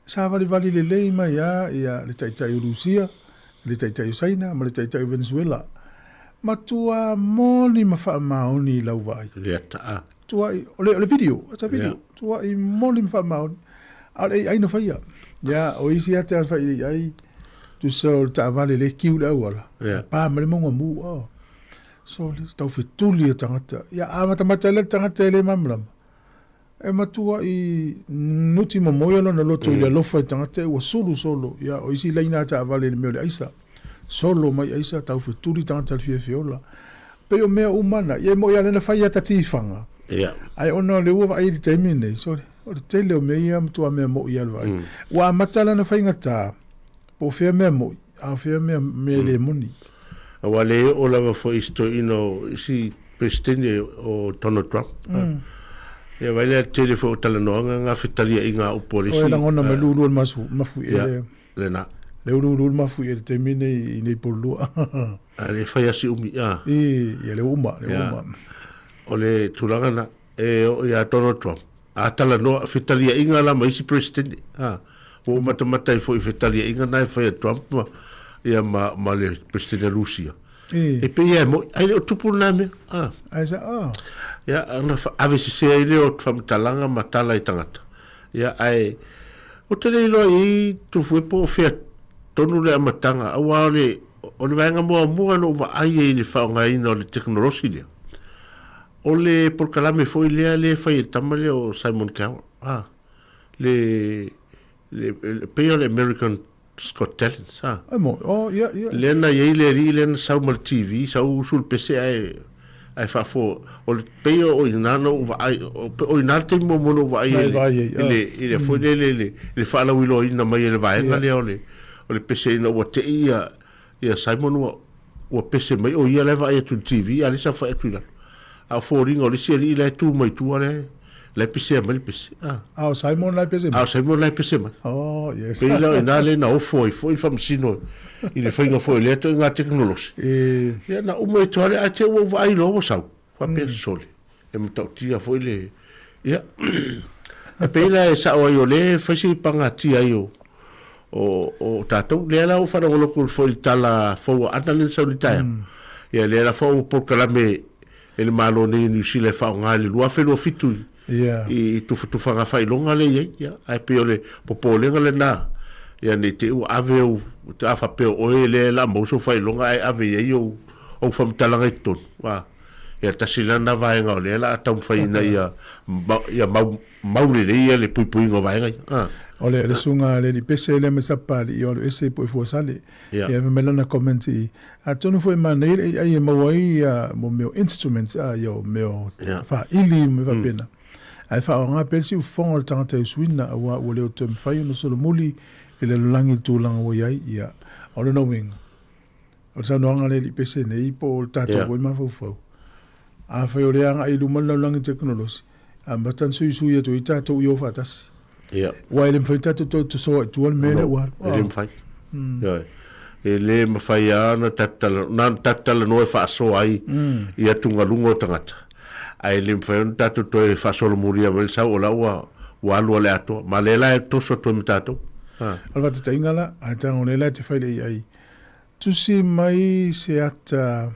sa vali le leima ya le taita o Rusia le taita o Saina ma le taita o Venezuela matua moni mafa maoni lau vai le ta tua ole video ata video tua I moni mafa maoni ai no fa ya o isi ata fa ai tu so ta vale le kiu la wala pa me mo mu so le tau fetuli tangata ya mata le tangata le mamlam e matua I nuti mo moyo no lo to le lo fa tangata wa solo ya o isi leina ta vale le mele aisa solo mai aisa tau fetuli tangata le fiola pe o me umana ye mo ya le fa ya tatifanga ya ai ono le wa ai termine so o te leo me ia mtua mea mo ia vai. Wa matala na whainga tā, po whea mea mo, a whea mea le moni. A wale o lava fo isto ino si presidente o Donald Trump. Ia waile a tele fo o talanoanga ngā whitalia i ngā upolisi. O e langona me lulu mafu e. Lena. Le lulu mafu e te mine i nei polua. A le whai asi umi a. Ia le uma. O le tulangana e o ia Donald Trump. A talanoa whitalia i ngā lama isi presidente. O matamata i fo i whitalia i ngā nai whai a Trump ma. Ia ma le presidente Rusia. E pe ia mo, ai le o tupu nā mea. Ai sa, Ia, ana ave se se ai le o whamitalanga ma tala i tangata. Ia, ai, o te leilo i tu fuepo o whea tonu le amatanga. Awa o le vaenga mua no wa ai e le whaonga ina o le teknolosi lea. O le porkalame foi lea le whai e tama le o Simon Cowell. Le peo le American Scott Talent, Lena ye le ri lena Sāmoa TV, sau usul pese ai fa fo o le peo o inano va ai o inate mo mono va ai ele foi le fa la wilo ina mai le vai ngale o le pese ina o te ia Simon o pese mai o ia le va ai tu TV ali sa fa tu la a fo ringo le seri le tu mai tu ale le pese mai pese o Simon le pese mai Simon le pese mai yes pela ina le na o foi fam sino i le whainga foi le to ngā teknolosi ia na umo e toare a te ua vai loa sau fa pia sole e mtau tia foi le ia a pela e sa o ai o le whaisi panga tia i o tātou le ala o whana ngoloko foi tala fau ana le sau ni taia ia le ala fau por kalame e le malo ne New Zealand whao ngā le lua whenua fitu i tuwhanga whailonga le ia ai peo le popolenga le nā ia ne te ua ave au te afa peo oe le la mauso whailonga ai ave iei au whamtalanga i tonu ia tasilana vaenga o le la atau whaina ia maule le ia le puipuinga vaenga o le sunga le pese le mesapali i o le ese po fuasale ia me melana commenti a tonu foi mana ai mawai mo meu instruments yo meu fa ili me va pena ai fa nga pelsi fon o tanta suina wa o le o tem fai no solo muli ele langi tu langa wo ia ia o le knowing o sa no nga le pese nei po tata wo ma fo a fa o le nga i lu mana langi technology a batan su ia to ita to yo fatas wa ele mfai tatu to so tu al mele wa ele mfai ele mfai ana tatala no fa so ai ia tunga lungo tangata ai le mfai tatu to fa so lo muria vel sa o la wa lo le ato ma le la to so to mitato alva te ingala a tanga le la te fai le ai tu si mai se ata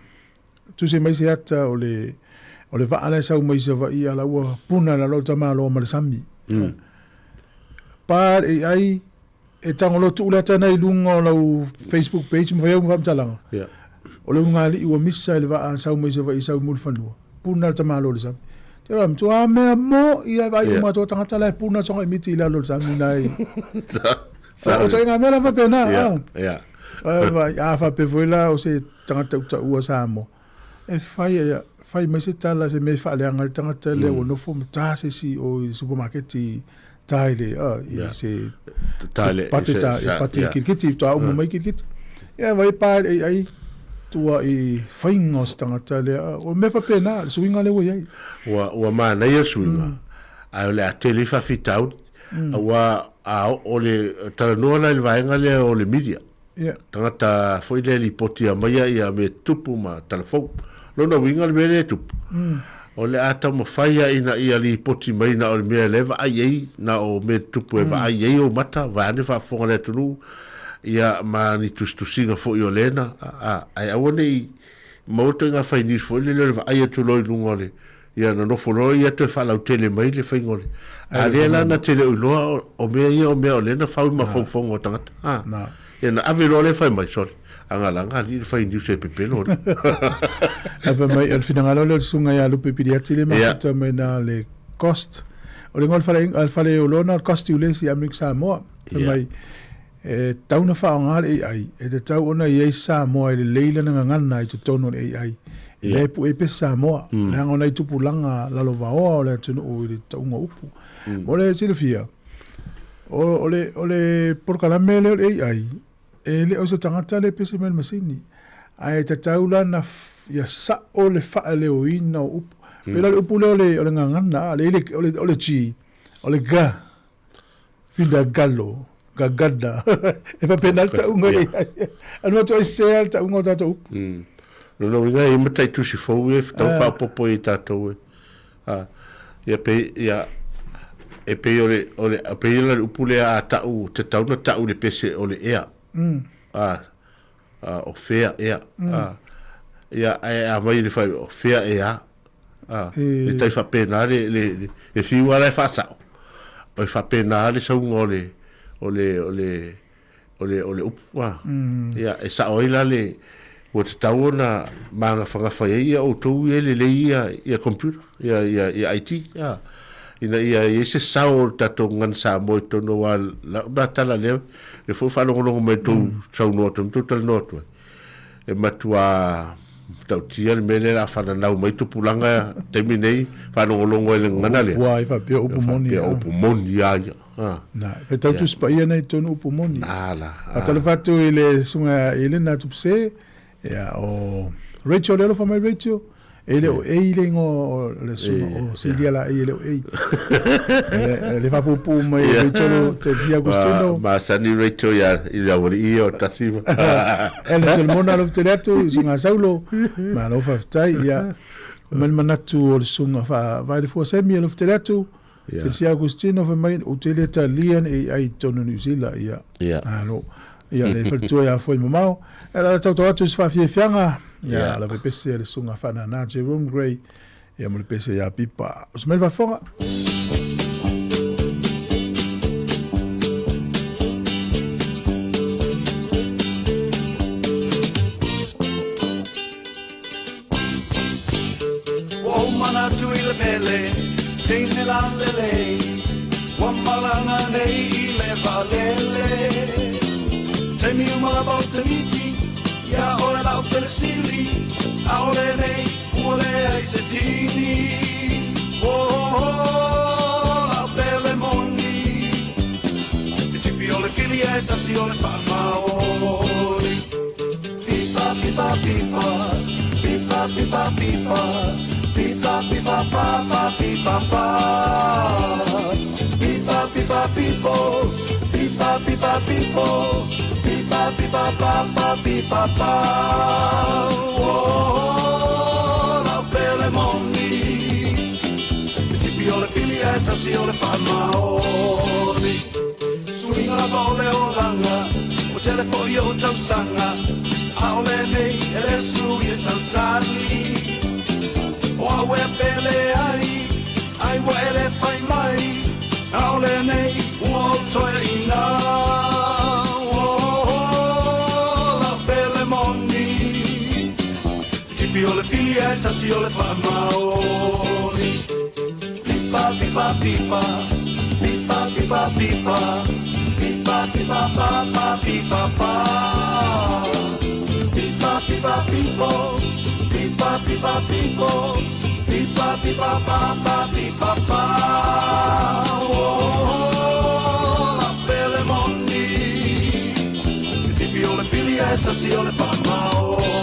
o le va ala sa mai se va ia la wa puna la lo tama lo ma sami par ai e tango lo tu la tana i lunga o Facebook page mo vai mo talanga o le ngali i wa missa le va sa mai se va i sa mul fanua puna tama lo le sami te ram tu a me mo ia vai mo to tanga tala puna so i miti la lo sami nai o tanga me la va pena fa pe voila o se tanga ta u Sāmoa e fai mai se tala se me fa le anga tanga tele o no fo ta se si o supermarket taile se taile pati kirkiti to au mai kirkiti ia vai pa ai tua i fainga stanga tale o me fa pena suinga le wai wa mana ia suinga ai le tele fa fitau wa o le talanoa le vaenga le o le media tangata foi le lipotia mai ia me tupu ma telefon lona winga le mele tupu o le ata mo faia ina ia li poti mai na o me leva ai na o me tupu e va ai o mata va ne fa fonga le tunu ia ma ni tu singa fo i olena ai awone mo to nga fai ni fo le va ai tu loi lunga le ia no fo no ia te fa la tele mai le fai ngole a le la na tele lo o me o le na fa ma fo fonga tanga ia na ave lo le fai mai sol angalanga li fai ni se pepe no ave mai al finanga le sunga ya lu pepe dia tele ma ta mai na le cost o le ngol fale o lona cost u le si amik Sāmoa mai tauna fa ngal ai te tau ona ye Sāmoa le leila nga ngana i to tono ai le pu e pe Sāmoa le ngona i tupu langa la lo va o le tunu o le taunga upu Mo le silfia. Ole por kalame le ai. Le o se tangata le pese mel masini. Ai te taula na ya sa ole fa le o ina up. Pela le upu le ole ngangana ole chi. Ole ga. Finda gallo. Gagada. E fa penal ta unga e. Anu to se ta unga ta to. No nga e matai tu si fo e tau fa popo e tatou e. Ia pe ia e pe ole pe ile upule a tau te tau na tau le pese ole ea. O fea ea. Ia a mai le fai o fea ea. E tai fa pena le fiu ala fa sa. O fa pena le sa ole upua. Ia e sa oila le o te tau na manga whangawhai ia o tau e le ia computer, ia IT, ina ia se sao tato ngan Sāmoa tono wa la tala le fu whanongonongo mai tau sau noto, tu tal noto. E matua tau tia le mele la whananau mai tupulanga temi nei whanongonongo e le ngana le. Wai fa pia upu moni. Pia upu moni ia. Na, e tau tu spa ia nei tonu upu moni. Nala. A tala fatu ile sunga ile na tupse. Ya o Rachel le fa mai Rachel ele o ele ngo le suno o Celia la ele o le fa pupu mai Rachel te sia Agostino ma sani Rachel ya ile o io tasima ele se mona lo teleto sunga saulo ma lo fa tai ya man manatu o sunga fa vai le forse mi lo teleto te sia Agostino fa mai o tele italian e ai tono New Zealand ya no ia le faltua ya foi mamau ela tau tau atu sfa fianga ya la pese le sunga fana na Jerome Gray ia mo le pese ya pipa os mel va fonga o mana tu ile mele tine la lele wa malanga nei ile valele Tell me about the meeting, ya ora la persili, ora nei, ora setini, la belle moni, ti fiole filietta si ole pamaori, pipa pipa pipa, pipa pipa pipa, pipa pipa papa pipa pa, pipa pipa pipo, pipa pipa pipo. Pipa pipa papa pipa pa la belle moni ti piole filietta si ole pamaori swinga la bolle oranga o telefono o chansanga aole nei e le sue saltani o awe belle ai wele fai mai aole nei o toia ina Piole filietta si ole pamaori Pipa pipa pipa Pipa pipa pipa Pipa pipa papa pipa pa Pipa pipa pipo Pipa pipa pipo Pipa pipa papa pipa pa La belle moni Piole filietta si ole pamaori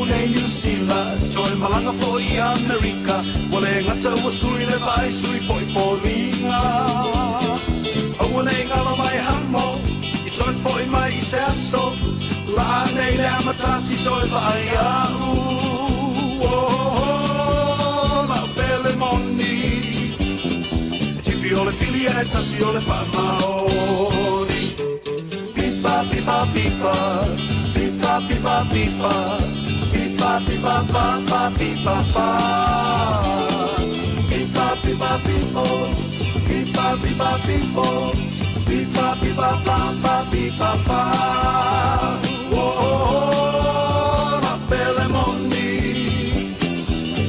New Zealand, joy malanga for America. Wale ngata wa sui le vai sui poi polinga. Awale ngala mai hamo, I joy poi mai seso. La nei le amatasi joy vai au. La belle moni. Ti ole filietta si ole pamaori. Pipa pipa pipa, pipa pipa pipa. Pipa pipa papa pipa pa Pipa pipa pipo Pipa pipa pipo Pipa pipa papa pipa pa la belle moni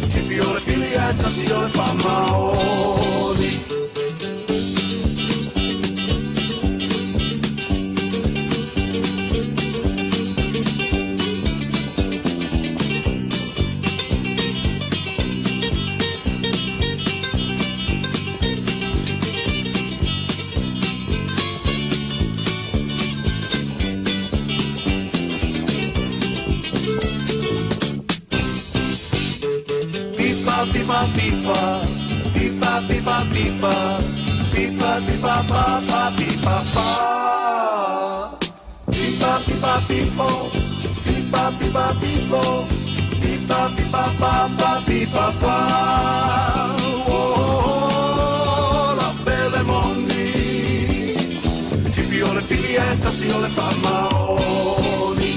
Ci fiore filietta si ole pamaori pipa pipa pipa pipa pa pa pipa pa pipa pipa pipo pipa pipa pipo pipa pipa pa pa pipa pa oh la belle moni tipi ole filia tasi ole pa maoni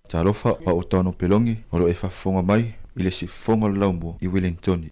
Talofa pa o tano pelongi o lo e whafonga mai i le si fonga laumbo i Wellington.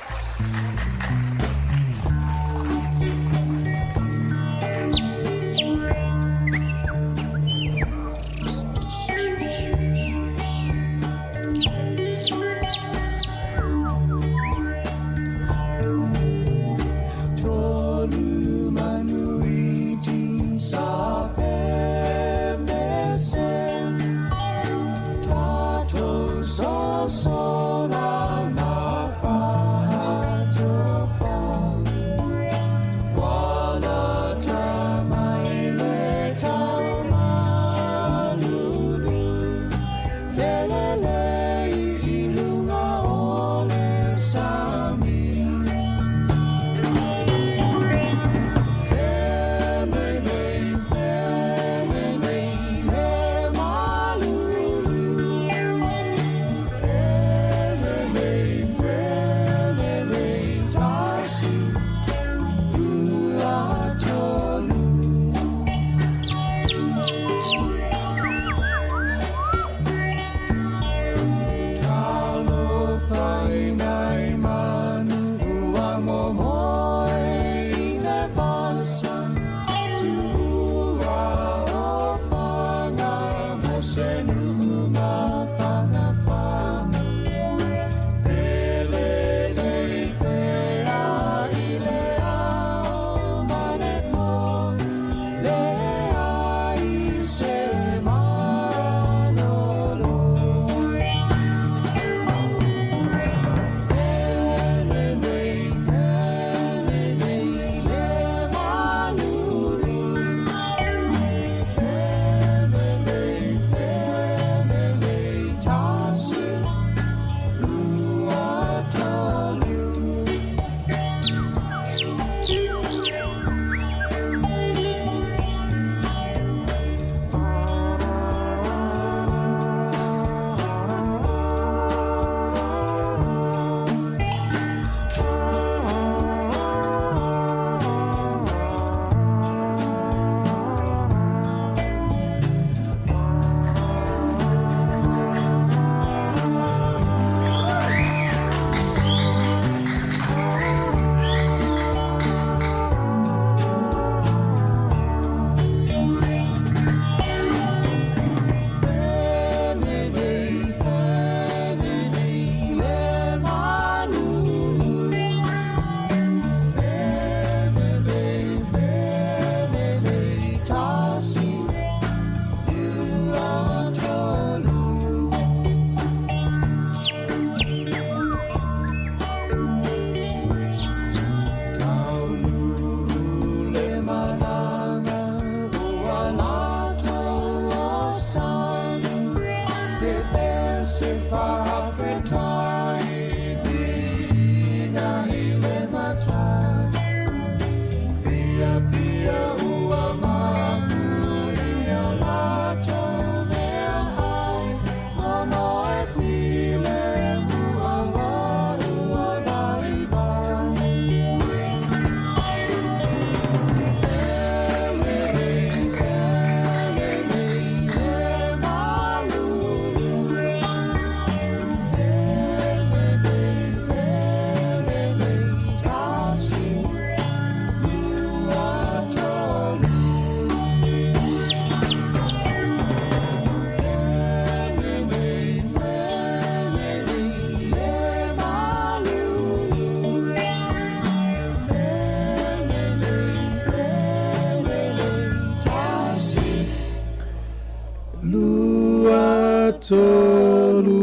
tolu.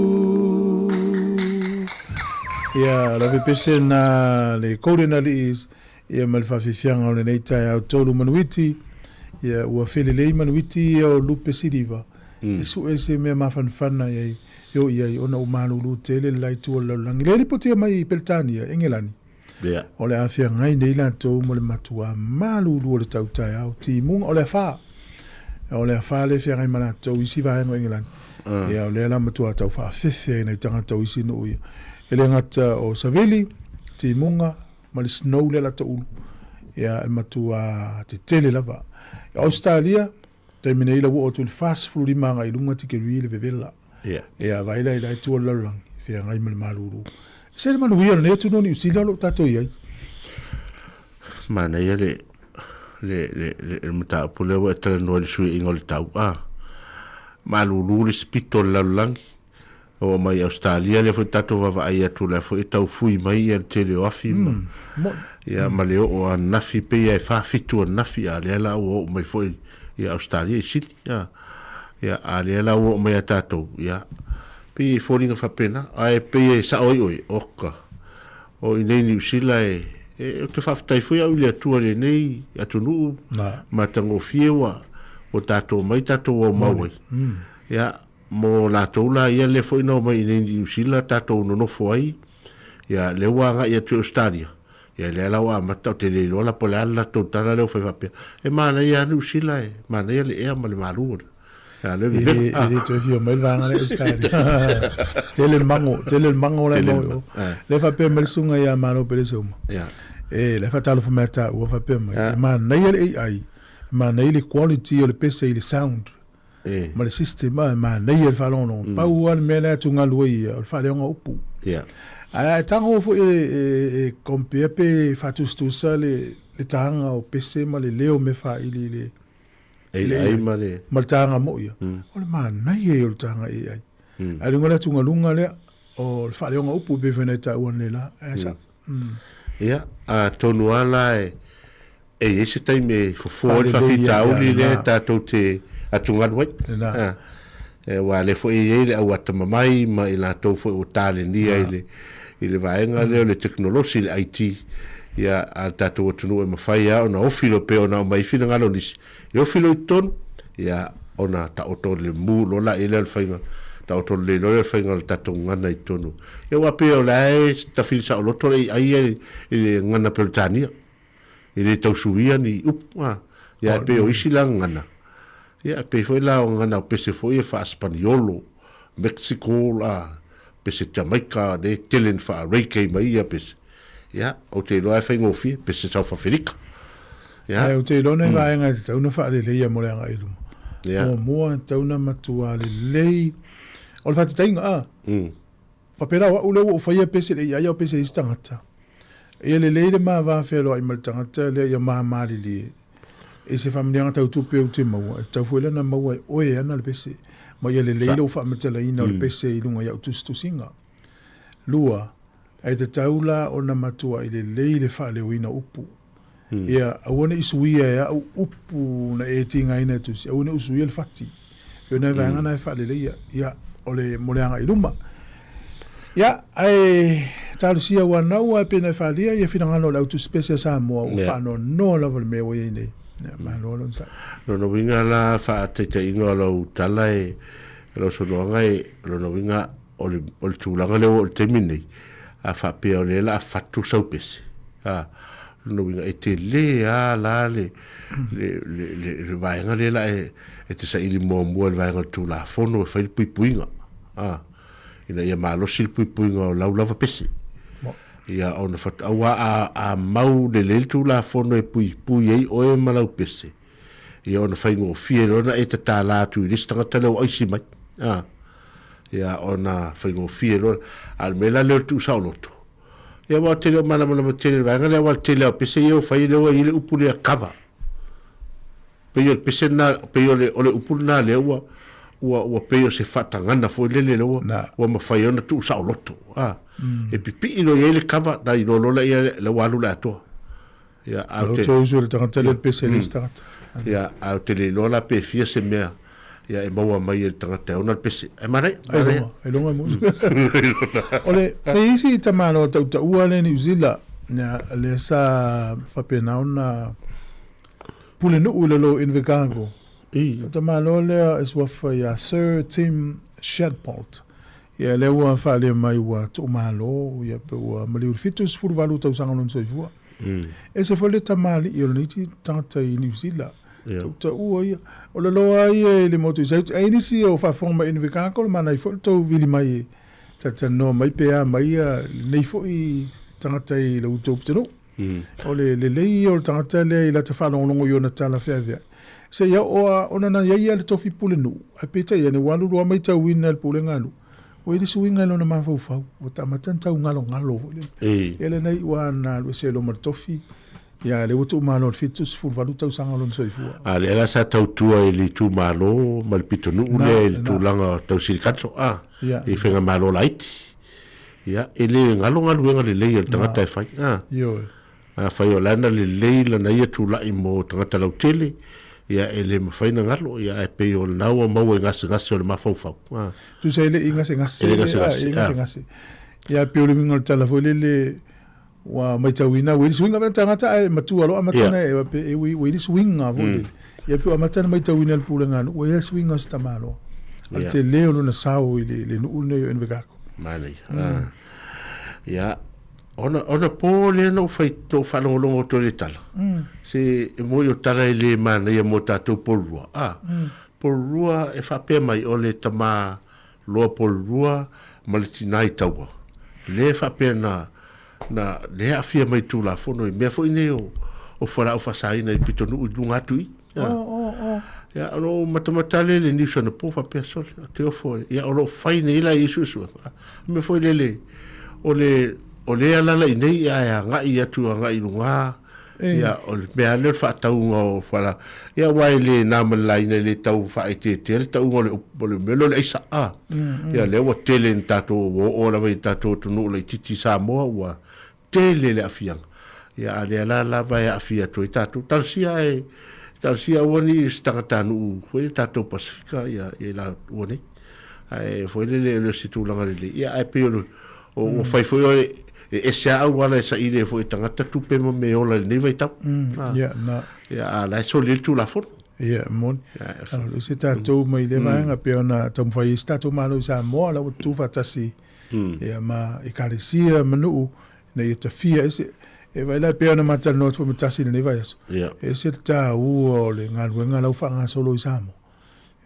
Ia, la pese na le kore na li is, ia ma le whawhiwhianga o le nei tai au tolu manuiti, ia ua whele lei manuiti o lupe siriva. Isu e se mea mawhanwhana yo ia i ona umalulu tele lai tu la lang le po te mai Peltania Engelani Yeah. o le afia ngai nei la to mo le matua malulu le tau tai au ti mung o le fa le fia ngai mana to isi va ngo Engelani ia o le la matua tau fa fefe nei tanga tau isi no ia ele ngata o Savili ti munga ma le snow le la to ulu ia le matua te tele lava Australia te mine ila wo tu fast food i manga i lunga ti ke le vevela ia vai la ila tu la lang fia ngai mal malulu se le manu ia ne tu no ni usila lo tato ia mana ia le mata pule wa tele no le sui ingol tau malulu le spito la lang o mai Australia le foi tato va ia tu la foi tau fui mai ia tele ofi ia male o nafi pe ia fa fitu nafi ale la o mai foi ia Australia sit ia ale la o mai tato ia pe foringa fa pena ai pe sa oi oka o nei ni usila o te fa tai foi au le tu le nei atunu matango fiewa o tato mai tato o maui ia mo la tola ia le foi no mai nei ni usila tato no foi ia le wanga ia tu Australia ia le la wa mata te le la pola la totala le foi fa pe e mana ia ni usila mana ia le e mal malu ele tu fio mai vanga le Australia tele mango la no le fa pe mer sunga ia mano pe suma le fa talo fumata o fa pe mai ma nei le ai ma nei le quality o le pese le sound ma le system ma nei le fa no pa u al mele tu ngalui o fa le nga upu ai tango fo compare pe fa tu sta le tanga o pese ma le leo me fa ili le ai male maltanga mo ia o le mana ia o tanga ai ai ngola tunga lunga le o fa le nga upu be veneta o le la esa ia a tonu ala ese taime fo fa fita o le tato te a tunga wai wa le fo le au atama mai ma ila to fo o tale ni ile vaenga le teknolosi le IT ia a tato tunu e mafai a ona ofilo pe ona mai fina ngalo nis yo filo ton ia ona ta oto le mu lo la ile fainga ta oto le lo fainga tato ngana i tonu ia wa pe o lai ta filsa o loto ai ile ngana Peltania ile tau suia ni ia pe o isi la ngana ia pe foi la ngana pe se foi fa Spaniolo Mexico la pe se Jamaica de telen fa reike mai ia pe ya o te loa fai ngofi pe se sau Afrika ya o te lona vai nga te una fa le ia mo le nga ilu o mo te una matua le o fa te tinga fa pera o le o fa ia pe se le ia pe se istangata e le ma va fe lo ai maltangata le ia ma li e se famia nga tu pe o te mo ta fu le na mo o e ana le pe se mo ia le lo fa matela ina le pe se ilunga ia tu singa lua ai te taula o na matua i le fa le wina upu. Ia, awane isuia ia upu na e tinga ina tusi. Awane usuia le fati. Ia na vanga na e fa le ia o le moleanga i luma. Ia, ai talusia wanau ai pena e fa lia ia fina ngano lau tu specia Sāmoa o fa no lava le mea wai nei. Ma no lon sa. No winga la fa te ingo lau tala e lo sonoanga lo no winga o le tūlanga leo o le teminei. A fa pe o le la fatu sau pese no winga e te le la le vaenga le la e te sa ili mo le vaenga tu la fono e fai puipuinga ina ia malo sil puipuinga o lau lava pese ia ona fatu awa a mau le tu la fono e puipui ei o e malau pese ia ona fai ngo fie rona e te tā la tu i listanga tale o aisi mai ia ona fai ngo fie rona al mela le tu sa loto ia wa tele mana tele vanga le wa tele pese ia fai le ile upu le kava pe yo pese na pe yo le ole upu na le wa pe yo se fata ngana fo le wa ma fai ona tu sa loto e pipi ino ile kava na ino lola ia le walu la to ia a te to uso le tele pese le start ia a tele lola pe fia se mea ia e maua mai e tangata ona pese e marai e longa mo ole te isi tamano ta ua le New Zealand na le sa fa pena ona pule no ule lo in vegango tamano le is wa fa ya Sir Tim Shadbolt Ia le ua whaale mai ua tō mālo, ia pe ua maliu fitu sifuru walu tau sanga non soifua. E se whale ta mali i o neiti tangata i New Zealand. Tau ta ua ia. O le loa ia le motu isa. E nisi o whawhonga mai invikako le mana i whole tau vili mai e. Tata no mai pea mai ia nei fo i tangata i le utau pitano. O le lei o le tangata le i la ta whalongongo i o na tala whea. Se ia oa ona na ia le tofi pule nu. A peta ia ne walu roa mai tau wina le pule nganu. O ili suinga lo na mafau o tamatan tau ngalo ele nei wa na lo se lo martofi ya le utu malo fitus ful valu tau sanga lo soifua ale la sa tau tua ili tu malo mal pitonu le tu langa tau silkatso e fenga malo light ya ele ngalo le le tanga tai fai yo fai olana le la na ia tu la mo tanga tau tele ia ele mafaina ngalo ia e pe o naua mau ngase o le mafau tu sei le ingase ia pe o le mingo tala foi le wa mai tawina we swinga va tangata e matua lo amatana e pe e we swinga vole ia pe amatana mai tawina le pulanga we swinga sta malo ate leo no na sao le no ne en vegako mali ia ona pole no fai to falo longo to le tala se mo yo tala le mana ia mo tato polua polua e fa pe mai ole tama lo polua malitinai taua le fa pe na le afia mai tu la fono me fo ineo o fara o fasai na pitonu u dunga tui ya no matamatale le ni sona po fa pe sol te fo ya o fai nei la isu me fo le o le ala la nei ya nga ia tu nga i lunga ya o me ale fa tau o fala ya wai le na malai le tau fa ite te tau o le melo le isa ya le o tele tato o la vai tato tu no le titi Sāmoa wa tele le afia ya ale la vai afia tu tato talsia woni stangata nu foi tato Pasifika ya la woni ai foi le situ langa le ya ai pe o fai foi e sia wala sa ile foi tangata tupe mo me ola ne vai tap ya la so le tu la fo mon alors c'est tato mai le manga pe ona tom fai stato malo Sāmoa la tu fatasi e ma e kalesia manu ne e tafia e vai la pe ona mata not fo matasi ne vai e se ta o le ngalwenga la fanga solo Sāmoa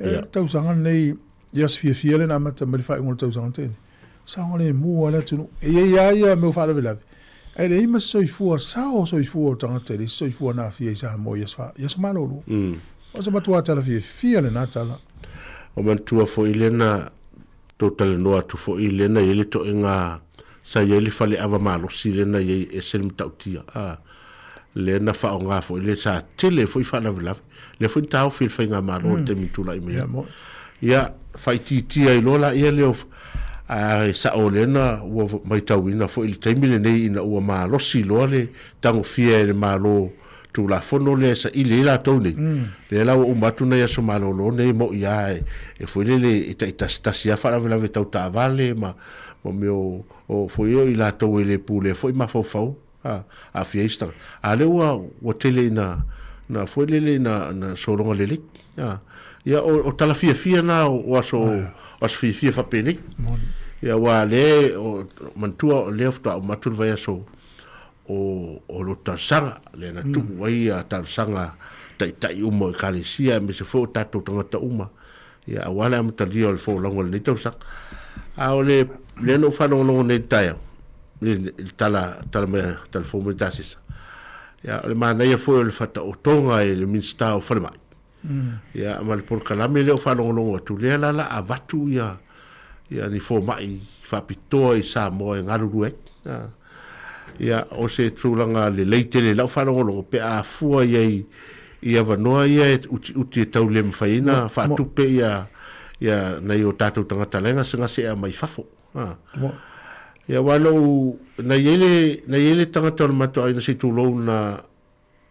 e tau sanga nei yes fia le na mata mai fai ngol tau sanga tene sanga le mua la tunu e ia me fa la vela ai le ima soifua soifua tanga tele soifua na fia Sāmoa yes malo o se matua tala fia le na tala o mantua fo ilena total no atu fo ilena ele to inga sa ele fale ava malo silena ye esel mtautia le na fa nga fo ile sa tele fo fa na vela le fo tau fil fa malo te mitula ime ya faiti ai lola ele sa olena o mai tauina fo il taimile nei ina o malo silole tango fia le malo tu la fono le sa ile la tone le la o matu na ya so malo lo nei mo ia e fo le ita sia fa la vela tau ta vale ma mo meu o fo io ila to ile pule fo ma fo a fiesta ale o tele na fo le na so ronga le ya o tala fia na o so fia fa pene ya wa le o mantua le fta matu vai so o lo tasanga le na tu wai a tasanga tai umo kalesia me se fo tato tangata uma ya wala am tadio le fo longo le tau sak a ole le no fa no ne tai tala fo me tasis ya le mana ia fo le fata o tonga e le minsta o fa mai ya mal por kalame le fa no tu le la avatu ya ni fo mai fa pitoa i Sāmoa ngaru ia o se tulanga le leite le lau whanongo pe a fua ia vanoa ia uti e tau le mwhaina whatupe ia nei o tātou tangata lenga singa se a mai fafo ia wano na yele tangata o le mato aina se tūlou na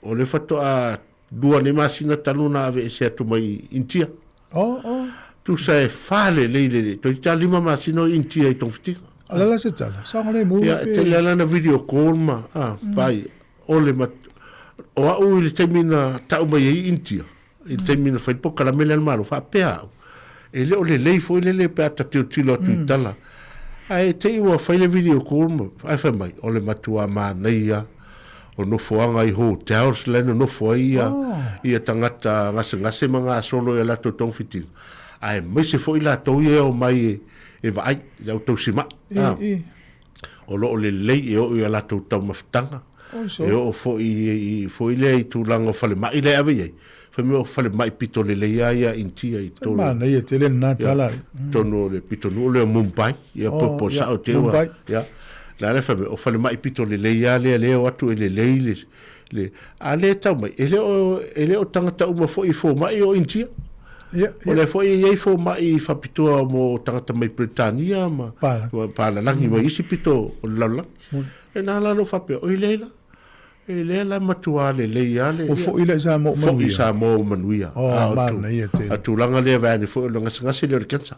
o le whato a dua ne masina tanuna ave e se atu mai intia tu sa e whale leile to i ta lima masino intia i tong fitika ala se tala sanga le mu ya te la na video call ma pai ole mat o au le temina ta mai intia i temina fai po kala mele mal fa pea e le o le lei foi le pe ata te tilo atu i tala ai te ua whaile video call ai whai mai o le matua ma neia o no foanga i hotels leno no foia ia tangata ngase manga solo e la to tong fiti ai mai se foi la to ia o mai e vai le to sima o lo le lei e o ia la to tau maftanga e o foi le tu lango fale mai le ave foi me fale mai pito le ia intia i to ma nei te le na tala tono le pito no le Mumbai ia po sa o te ia la le fame o fale mai pito le ia le o atu le le ale tau mai ele o tangata uma foi fo mai o intia o le foi ia fo mai fa pito mo tangata mai Britania ma pala langi mai isi pito o lala e na la no fa pe o ile la matua le ia le o fo ile sa mo manuia sa mo manuia mana ia te atu langa le va ni fo langa ngasi le kensa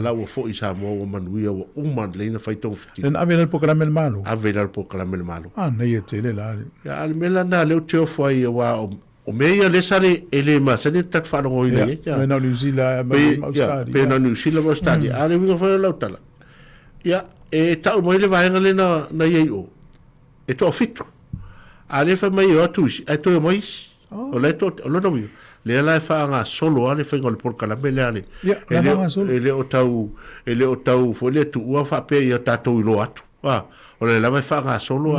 la o fo isa mo manuia o man le na fai tong fiti en avela po caramel malo na ia te le la ya al mela na le te fo ai wa o meia le sare ele ma se ni tak fa no ile ya na New Zealand pe na New Zealand mo stadi ale vi fo la tala ya e ta mo le va ngale na ye o e to fitu ale fa mai o tu e to mo o le to lo no le la fa nga solo ale fa ngol por kala mele ale ele o tau fo le tu wa fa pe ya tato lo atu o le la fa nga solo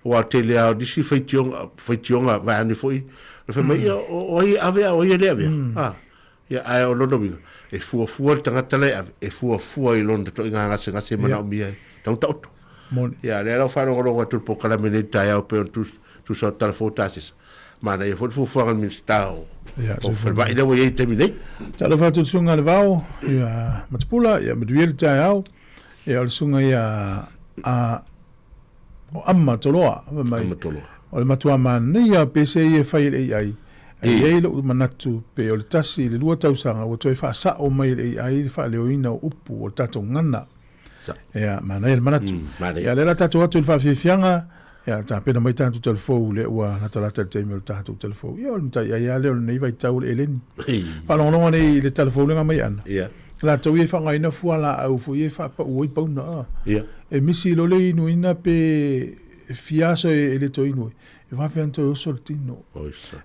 wa tele a disi faitionga va ni foi fa mai o ave o ye le ave ya ai o lo no e fu tanga tale e fu i londa to nga se mana mi tau tau ya le la fa no tu por kala mele ta ya pe tu so tal fotasis mana e fu fa mi stao o fa vai da wo ye terminei tala fa tu sunga le vao ya matpula ya medwiel ta ya e al sunga ya o amma toloa mai o le matua man ia pese e fai ai ai lo manatu pe o tasi le lua tausanga o toi fa sa o mai ai fa le oina upu o tato ngana ya mana el manatu ya le la tato atu fa fianga ya ta pena mai tanto telefo le wa na tala te me tato telefo ya o mtai ya le nei vai tau eleni fa lo no nei le telefo le mai ana ya la tau e fa ngai na fu ala au fu e fa pa oi pa na ya e misi lo le inu ina pe fiaso e le toino e va fento soltino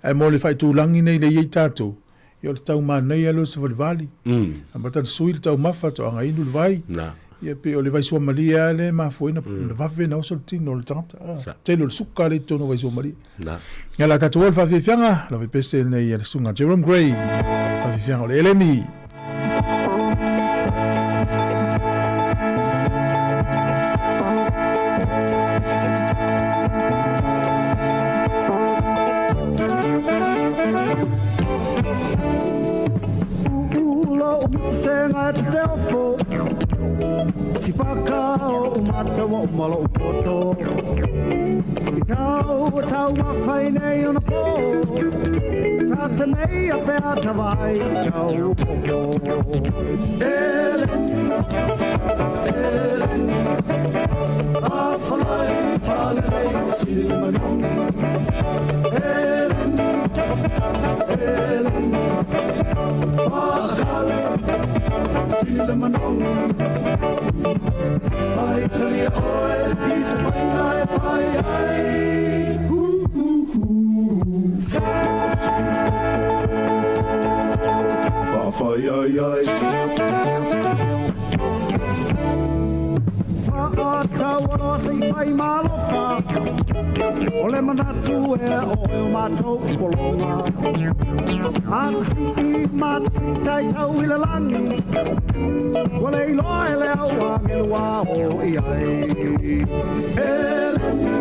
e mo le fai tu langi nei le ye tato yo le tau ma nei alo se vali ambata suil tau mafa to anga inu vai na ia pe o le vai sua malia le ma foi na va vena soltino le tanta te lo suka le tono vai sua malia na ya la tato fa fianga la pese nei le sunga Jerome Gray fa fianga le eleni Si paka o mata wa malo poto I tau mawhai nei ona po Tata mei a whea tawai tau popo Eleni A whalai sili manong Eleni Whakale sili manong Ai tali oe is whaingai whai ai Whawhai ai ai Whaatau alo si whai malofa O le manatu e oe o mātou polonga Matsi tai tau i le langi Wale I loa e leo wangi lua o I ai Eleni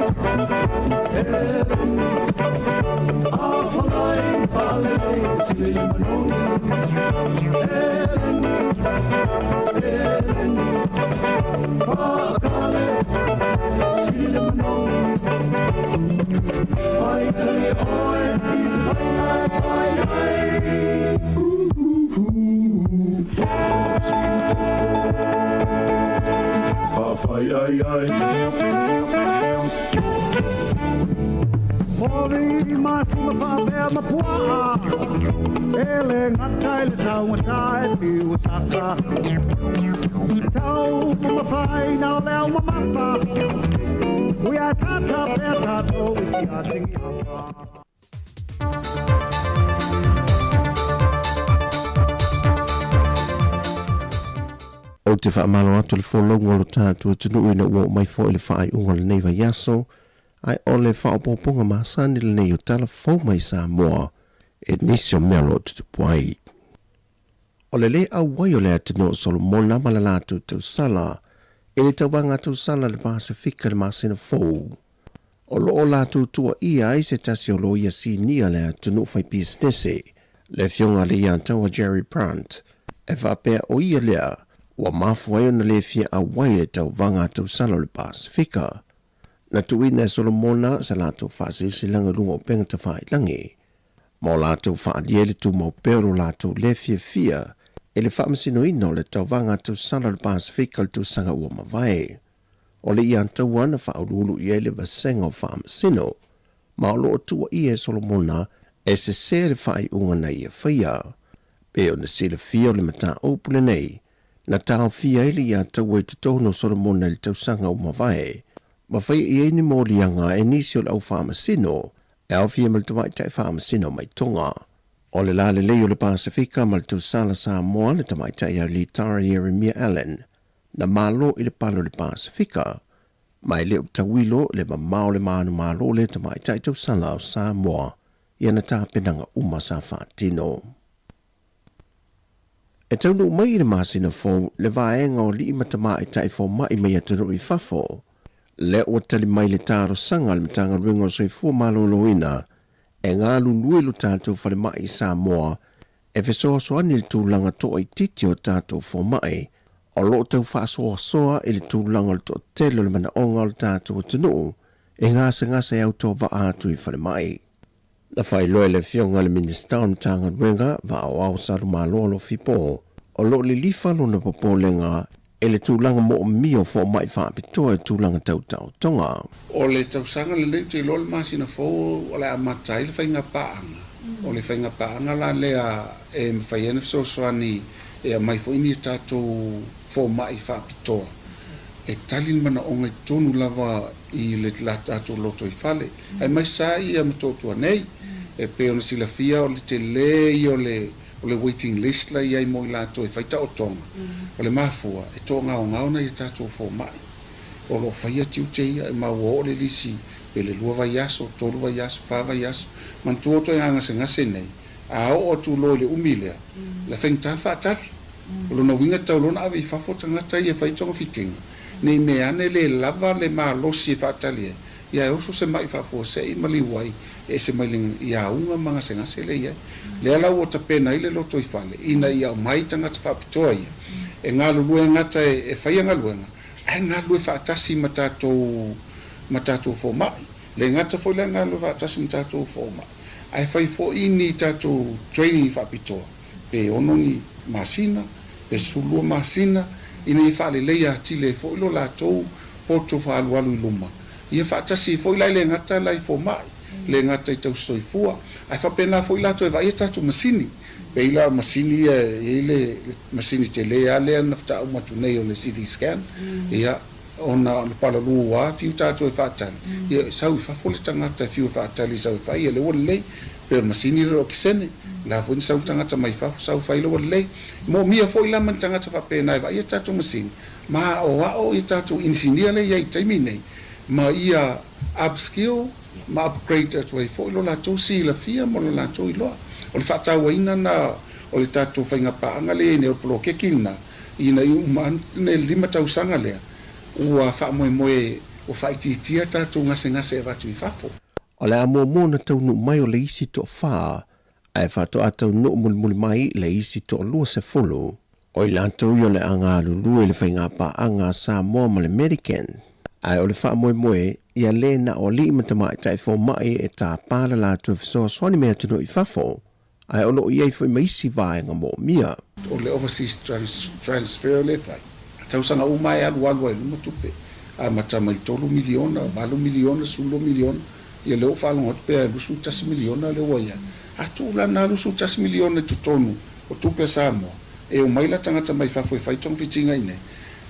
A whalai sili manong Eleni Whakale sili manong Ai tali oe is whaingai whai ai Whawhai ai ai Hori mai fuma whawea mapua ele ngatai le tau ngatai piu saka tau mawhai nao leo mamafa Ua tata pea tato isi a tingi hapa O te whaamalo atu le wholongo lo tātua tunu ina ua mai fo le whaai unga le neiva yaso, ai o le whaopoponga maasani le nei o tala fau mai Sāmoa, e nisio mea lo tutupuai. O le le au wai o le atino o Solomona ma le lātu tau sala, e le tauwanga tau sala le Pasifika le maasina fau. O lo o lātu tua ia ai se tasi o lo ia si nia le atino fai businesse, le fionga le ia tau a Jerry Brandt, e whapea o ia lea, Ua mafuai na le fia a wai e tau vanga tau sala le Pasifika. Na tuina e Solomona sa lātou whaasisi langa lunga o penga ta whai langi. Mō lātou whaadia le tu mau pero lātou le fia e le whaamasino ino le tau vanga tau sala le Pasifika le tu sanga ua mawai. O le ian tau wana whaurulu i ele vasenga o whaamasino. Ma o loo tua i e Solomona e se le whai unga na ia whaia. Pe o na sila fia o le mata opule nei. Na tau fia ili ia tau e tutono Solomona ili tau sanga o mawai. Ma whai i eini mōlianga e nisi o le au whaamasino, e au fia mal tawai tai whaamasino mai tonga. O le lale leo le Pasifika mal tau sala Sāmoa le tamai tai a li Tara Jeremiah Allen, na malo i le palo le Pasifika. Mai leo tawilo le mamao le maanu malo le tamai tai tau sala o Sāmoa, ia na tāpenanga uma sa whaatino. E taunu mai le masina fō le vaenga o li matama i tai fō mai mai atunu i fafo. Le o tali mai le tāro sanga le matanga ringo soi fua maloloina e ngā lulue lu tātou whare mai i Sāmoa e fesoa soani le tūlanga toa i titi o tātou fō mai o lo tau whaasoa soa i le tūlanga le toa telo le mana onga le tātou tunu e ngasa e au toa wa atu i whare mai. Na whai loe le fionga le minista o mtanga ruenga wa au au saru malo lo fipo o lo le lifa lo na popolenga e le tūlanga mo o mio fo mai whaapitoa e tūlanga tau tonga. O le tausanga le nei te lol masina fo o le amatai le whainga paanga. O le whainga paanga la lea e mwhaiene so soani e a mai fo ini tātou fo mai whaapitoa. E talin mana o ngai tonu lava i le tātou loto i whale. Ai mai sa i a matotua nei. E pe ona sila fia o le te le i o le waiting list la iai mo i lātou e whaita o tonga. O le mafua e tō ngao na i tātou fō mai. O lo whaia tiu te ia e mau o le lisi pe le lua vai aso, tolu vai aso, wha vai aso. Man tuoto e ngase nei. A o tu lo le umilea. La whaintal whaatati. O lo na winga tau lona awe i whafo tangata i e whaitonga fitinga. Nei me ane le lava le maa losi e whaatali e. Ia e oso se mai whafo se i mali wai e se mailing ia unga mga se ngase le ia. Le ala o ta pena i le loto i whale. Ina ia mai tangata whapitoa ia. E ngā lulue ngata e whaia ngā luenga. E ngā lue whaatasi matatou fō mai. Le ngata fo le ngā lue whaatasi matatou fō mai. Ai whai fo ini tatou training i whapitoa. Pe onongi masina, pe sulua masina, ina i whaale leia tile fo ilo la tou poto whaalualu i luma. Ia whaatasi fo ilai le ngata lai fō mai. Le ngata i tau soifua. Ai whapena fo ila to e vai tatou masini. Pe ila masini e le masini te lea lea nafta umatu nei o le CD scan. Ia ona le pala lua fiu tatou e whaatali. Ia sau i whafole tangata fiu whaatali sau i whai e le wale lei. Pe masini le o kisene. La fo ni sau tangata mai whafo sau whai le wale lei. Mo mia fo ila man tangata whapena e vai tatou masini. Ma o i tatou insinia le iai taimi nei. Ma ia upskill, ma upgrade atu e fo ilo la tau si la fia mo la tau iloa. O le whaataua ina na o le tātou whainga paanga le ne o polo kekina ina i ne lima tausanga lea. Ua whaamoe o whaititia tātou ngase e watu i whafo. O le amo na tau nu mai o le isi to whaa, ai whato a tau nu muli mai le isi to lua se folo. O i lantou i o le anga lulu le whainga paanga Sāmoa ma le American. Ai o le whaamoe ia le na o li matama i tai fo mai e tā pāla la tu fisoa swani mea tunu i whafo. Ai ono iei fo maisi vaenga mo mia. O le overseas transfer le fai. Tausanga umai alu e luma tupe. A matama i tolu miliona, 8 miliona, 10 miliona. ia leo whaalonga pe lusu 10 miliona le waia atu lana lusu 10 miliona tutonu o tupe Sāmoa e o maila tangata mai whafoi tong fitinga ine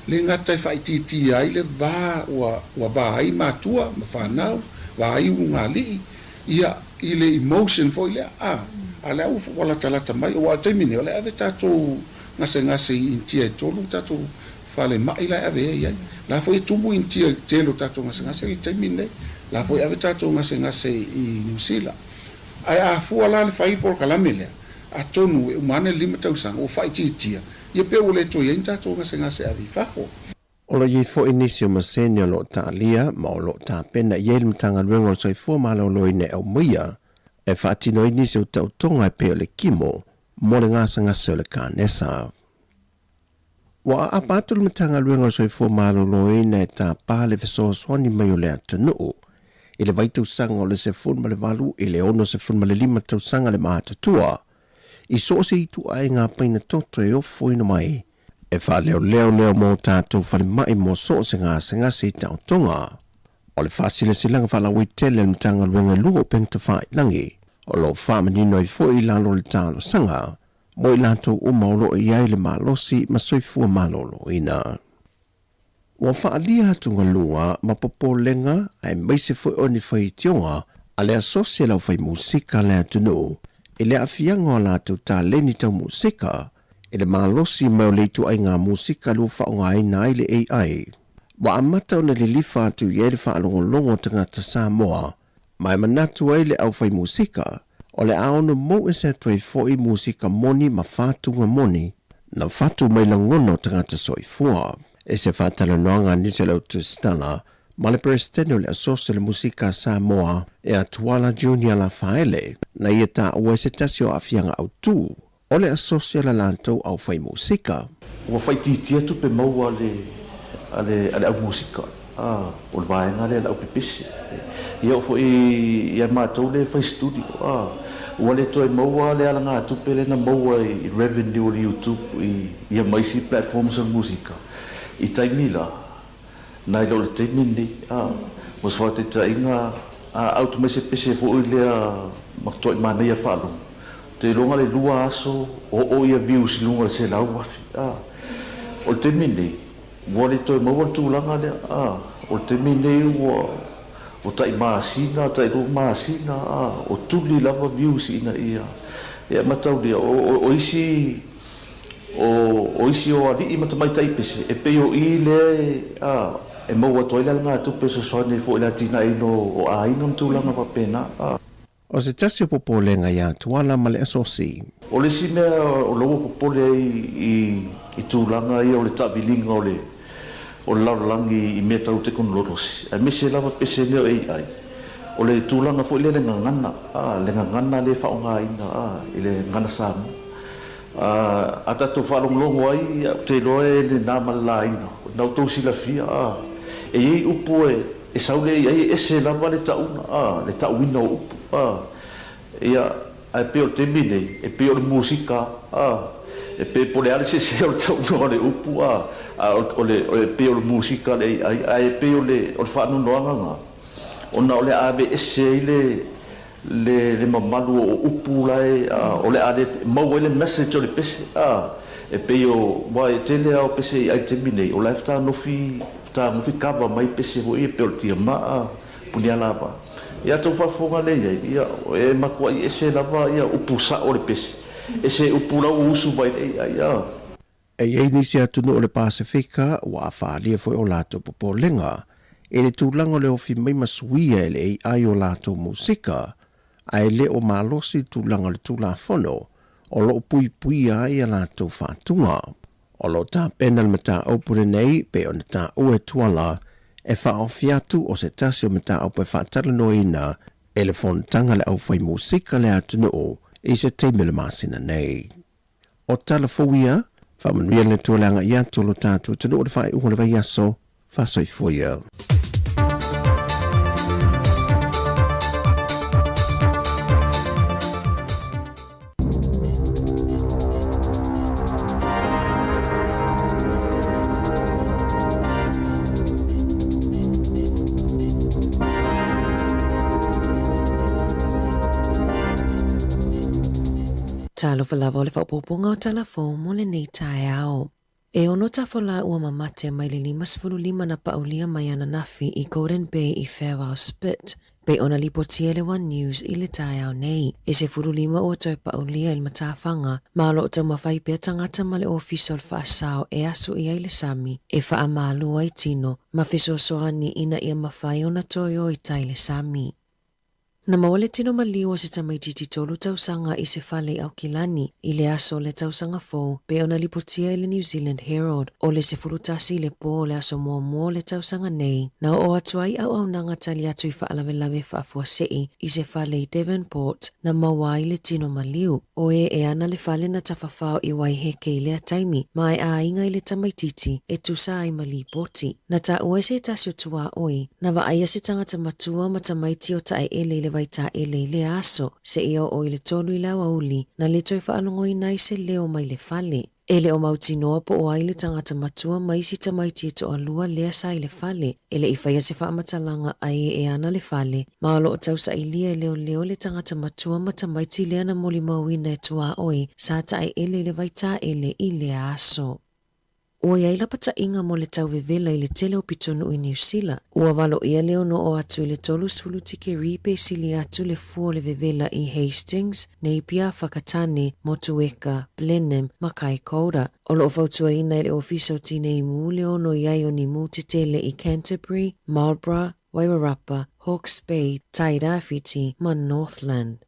le ngata whaititi ai le vā ua vā ai mātua ma whanau vā ai unga li ia i le emotion foi le a le au wala talata mai o wala taimine o le ave tātou ngase intia e tolu tātou whale mai la ave ai la foi tumu intia telo tātou ngase le taimine la foi ave tātou ngase i New Zealand ai a fua la le whai por kalamele a tonu e umane lima tausanga o whaititia ia pe o le to ia tātou ngase ave fafo O lo ye fo inisio masenia lo ta lia ma o lo ta pena ye mtanga luengo so fo malo lo ine au mia e fatino inisio ta tonga e pe le kimo mo le ngasa se le kanesa wa apatu mtanga luengo so fo malo lo ine ta pale so swani mai o le atunu ile vai tu sanga le se fun male valu ile ono se fun male lima tu sanga le matatua i so se tu ai nga paina toto e o fo ina mai e wha leo mo tātou whare mai mo so se ngā se tau tonga. O le whasile silanga whala wei tele le mtanga luenga luo pengta whai nangi. O lo whamanino i fo i lalo le tālo sanga. Mo i lato o maolo i ai le malosi ma soifua malolo ina. Wa whaalia tunga lunga ma popo lenga ai maise fo o ni whai tionga a le asosia lau whai musika le atunu. E le afianga o lato tā leni tau musika e le malosi mai o leitu ai ngā musika lu whaonga ai nai le AI. Wa amata o na le lifa atu i ere whaalongolongo tangata Sāmoa, mai manatu ai le au whai musika, o le aono mo e se tuai fo i musika moni ma whātunga moni, na whātu mai langono tangata soifua. E se whātala noanga nise lau tu stala, ma le presidente o le asosia le musika Sāmoa e atuala Junior la whaele, na ia tā ua se tasio afianga au tū. O le asosia la lantou au whai musika. Ua whai titia tu pe mau ale au musika. O le vaenga le au pipisi. Ia o fwoi ia mātou le whai studio. Ua le toi mau le ala ngā tupe le na mau i revenue o le YouTube ia maisi platforms o musika. I taimila. Nai lau le taimini. Mos wha te tainga au tu mese pese fwoi lea maktoi mana ia whalungu. Te longa le lua aso o ia views lunga le se lau wafi. O te mine, ua le toi maua tūlanga le, o te mine o tai maasina, tai lo maasina, o tuli lava views ina ia. Ia matau lia, o isi o ali i matamai taipese, e peo i le, e maua toile ngā tupe so soane fo ila tina ino o a inam tūlanga pa pena. O se tasi o popolenga ia tuala ma le asosi. O le si mea o logo popole i tūlanga ia o le tabilinga o le laulangi i mea tau te konolorosi. A mese lava pese leo AI. O le tūlanga fo i le ngangana. Le ngangana le whaonga ina i le ngana Sāmoa. A tato whalonglongo ai te loe le nāmala ina. Nau tau sila fia. E iei upo e saule ai ese lava le tauna. Le tauina o upo. Ia ai pe o te mine e pe o le musika e pe pole ale se o tau no le upu o le pe o le musika le ai pe o le whanu noanga ona o le ave ese le mamalu o upu lai o le ale mau ele message o le pese e pe o vai tele ao pese ai te mine o lifta no fi kava mai pese o e pe o tia ma punia lava. Ia tau whafonga le ia e makua i ese lava ia upu sa o le pese. Ese upu lau usu vai le ia. E iei nisi atunu o le Pasifika wa whaalia foi o lato popolenga. E le tūlanga le ofi mai masuia e le AI o lato musika. A e le o malosi tūlanga le tūla whono o lo pui ai a lato whātunga. O lo tā pena le mata opure nei pe o na tā ue tuala e whaofiatu o se tasi o mata au pe whaatara no ina e le fontanga le au whai musika le atunu o i se teimele masina nei. O tala fawia, whamanuia le tualanga i atolo tātu tunu o le whai uho le vai aso, whasoi fuia. Talo falava o le whapopunga o talafo mo le nei tae ao. E ono tafola ua mamate mai le 5 na paulia mai ana nafi I Golden Bay I Farewell Spit. Pe ona lipotia le One News I le tae ao nei. E se 5 ua toi paulia il matafanga. Malo o tau mawhai pia tangata ma le official whaasao e asu I ai le sami. E wha amalu ai tino. Mawhiso soani ina ia mawhai ona toyo I tai le sami. Na mawale tino maliu o se tamaititi tolu tausanga I se whale au kilani I le aso le tausanga fōu pe ona lipotia I le New Zealand Herald o le se furutasi le pō le aso mua le tausanga nei na o atuai au nanga tali atu I whaalawelawe whaafuasei I se whale I Devonport na mawai le tino maliu o e ana le whale na tawhawhao I Waiheke I lea taimi mai a inga I le tamaititi e tusa ai malipoti. Na ta ua se tasio tua oi na waaya se tangata matua ma tamaiti o tae ele le waita ele le aso se ia o I le tonu I lawa uli na le toi whaalongoi nai se leo mai le whale. E le o mautinoa po o ai le tangata matua mai si tamaiti e to alua lea sa I le whale. E le I whaia se whaamatalanga ai e ana le whale. Maalo o tausa I lia leo le tangata matua ma tamaiti lea na moli mauina e tua oi sa tae ele le waita ele I le aso. Ua iai lapata inga mo le tau vevela I le tele o pitonu I New Zealand. Ua walo ia leo no o atu I le tolu sulu tike ripe sili atu le fuo le vevela I Hastings, Napier, Whakatane, Motueka, Blenheim, Makai Koura. O lo whautua ina I le ofiso tine I mu leo no iai o ni mu te tele I Canterbury, Marlborough, Wairarapa, Hawke's Bay, Tairāwhiti, ma Northland.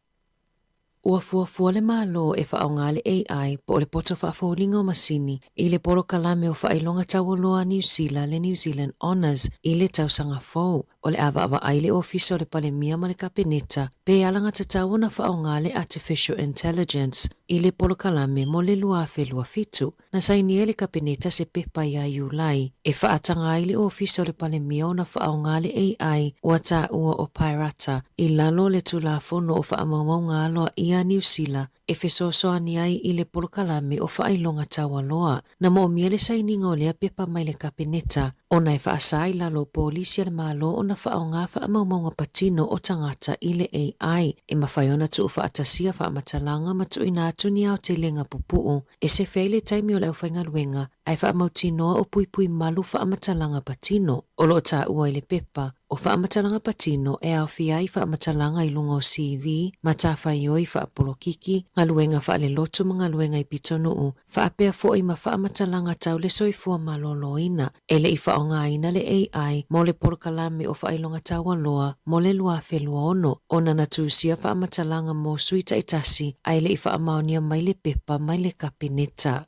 Ua fuafua le malo e whaonga le AI po le poto whaafolinga o masini I le poro kalame o whailonga tauoloa New Zealand le New Zealand Honours I le tausanga fōu o le awa ai le ofiso le palemia ma le kapeneta pe alanga tatau na whaonga le Artificial Intelligence I le poro kalame mo le lua fitu na saini le kapeneta se pepa ia Iulai e whaatanga ai le ofiso le palemia o na whaonga le AI ua ta ua o Pairata I lalo le tulafono o whaamaunga aloa ia New Zealand e fesosoani ai I le polokalame o whaailonga tawaloa na mo miele saininga o lea pepa mai le kapeneta o na e whaasai lalo polisi le malo o na whaonga whaamaumaunga patino o tangata I le AI e mawhaiona tu whaatasia whaamatalanga matu ina atuni au te lenga pupuu e se feile taimi o leo whainga luenga ai whaamautinoa o puipui malu whaamatalanga patino o lo ta ua I le pepa o whaamatalanga patino e au fiai whaamatalanga I lungo CV matawhaioi whaapolokiki ngaluenga whaale lotu mga luenga I pitonu whaapea fo I ma whaamatalanga tau le soifua maloloina e le I whaonga ina le AI mo le porokalame o whailonga tawaloa mo le lua whelua ono o nana tusia whaamatalanga mo suita itasi ai le I whaamaonia mai le pepa mai le kapeneta.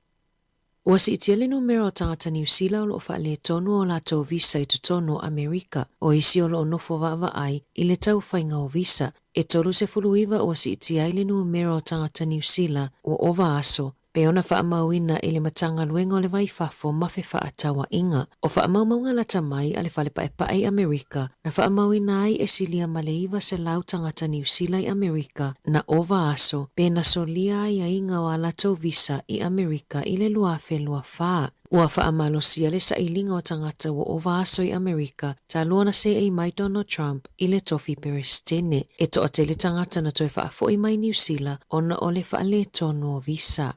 Ua si itia le numero o tangata New Zealand o whaale tonu o lato visa I tutono Amerika o isi o lo nofo wawa ai I le tau whainga o visa e tolu se fuluiva o si itia le numero o tangata New Zealand o ova aso pe ona whaamauina I le matanga luenga o le waifafo mawhi whaatawa inga o whaamaumaunga lata mai a le whale pae Amerika na whaamauina ai e silia maleiva se lau tangata New Zealand I Amerika na ova aso pe na solia ai a inga o alato visa I Amerika I le lua whelua whaa. Ua whaamalosia le sailinga o tangata o ova aso I Amerika ta luana se ei mai Donald Trump I le tofi perestene e to ate le tangata na toi whaafoi mai New Zealand ona o le whaale tonu o visa.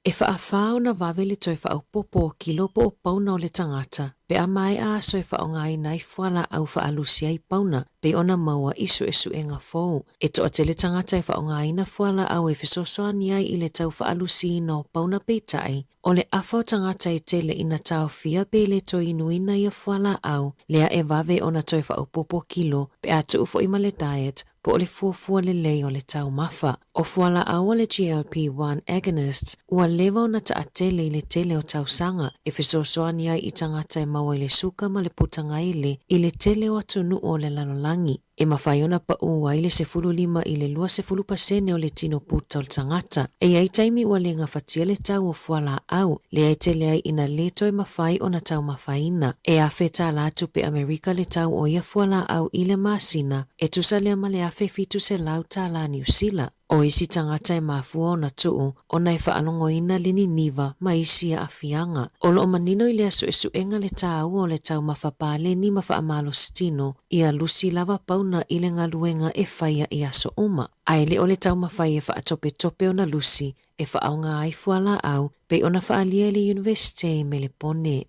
E whaafao na wawe le toi whaaupopo ki lopo o pauna o le tangata, pe a mai a so e whaonga I nai whala au whaalusia I pauna, pe ona maua isu e ngā fōu. E to ate le tangata e whaonga I na whala au e whesosoa ni ai I le tau whaalusi no pauna peitai, o le awhao tangata e tele ina tau fia pe le toi inuina I a whala au, lea e wawe ona toi whaaupopo kilo, pe a tu ufo ima le diet, po le fuafua le lei o le tau mafa. O fuala awa le GLP-1 agonists, ua lewa o na ta atele I le tele o tau sanga, e whesosoani ai I tangata e maua I le suka ma le putanga I le tele o atunu o le lalolangi. E mawhaiona pa ua I le 15 I le 20% o le tino puta o le tangata. E ai taimi ua le ngawhatia le tau o fuala au, le ai tele ai ina leto e mawhai o na tau mawhaina. E a wheta la atu pe Amerika le tau o ia fuala au I le masina, e tusa lea ma le a whewhitu se lau ta la New Zealand. O isi tangata e mafua o na tuu, o na e whaalongoina lini niva ma isi a afianga. O lo o manino i lea su enga le tāu o le tau mawhapale ni mawhaamalo stino, ia lusi lava pauna i le ngaluenga e whaia i aso uma. Ai le o le tau mawhai e whaatope tope o na lusi, e whaaonga ai fuala au, pe o na whaalia le universite me le pone.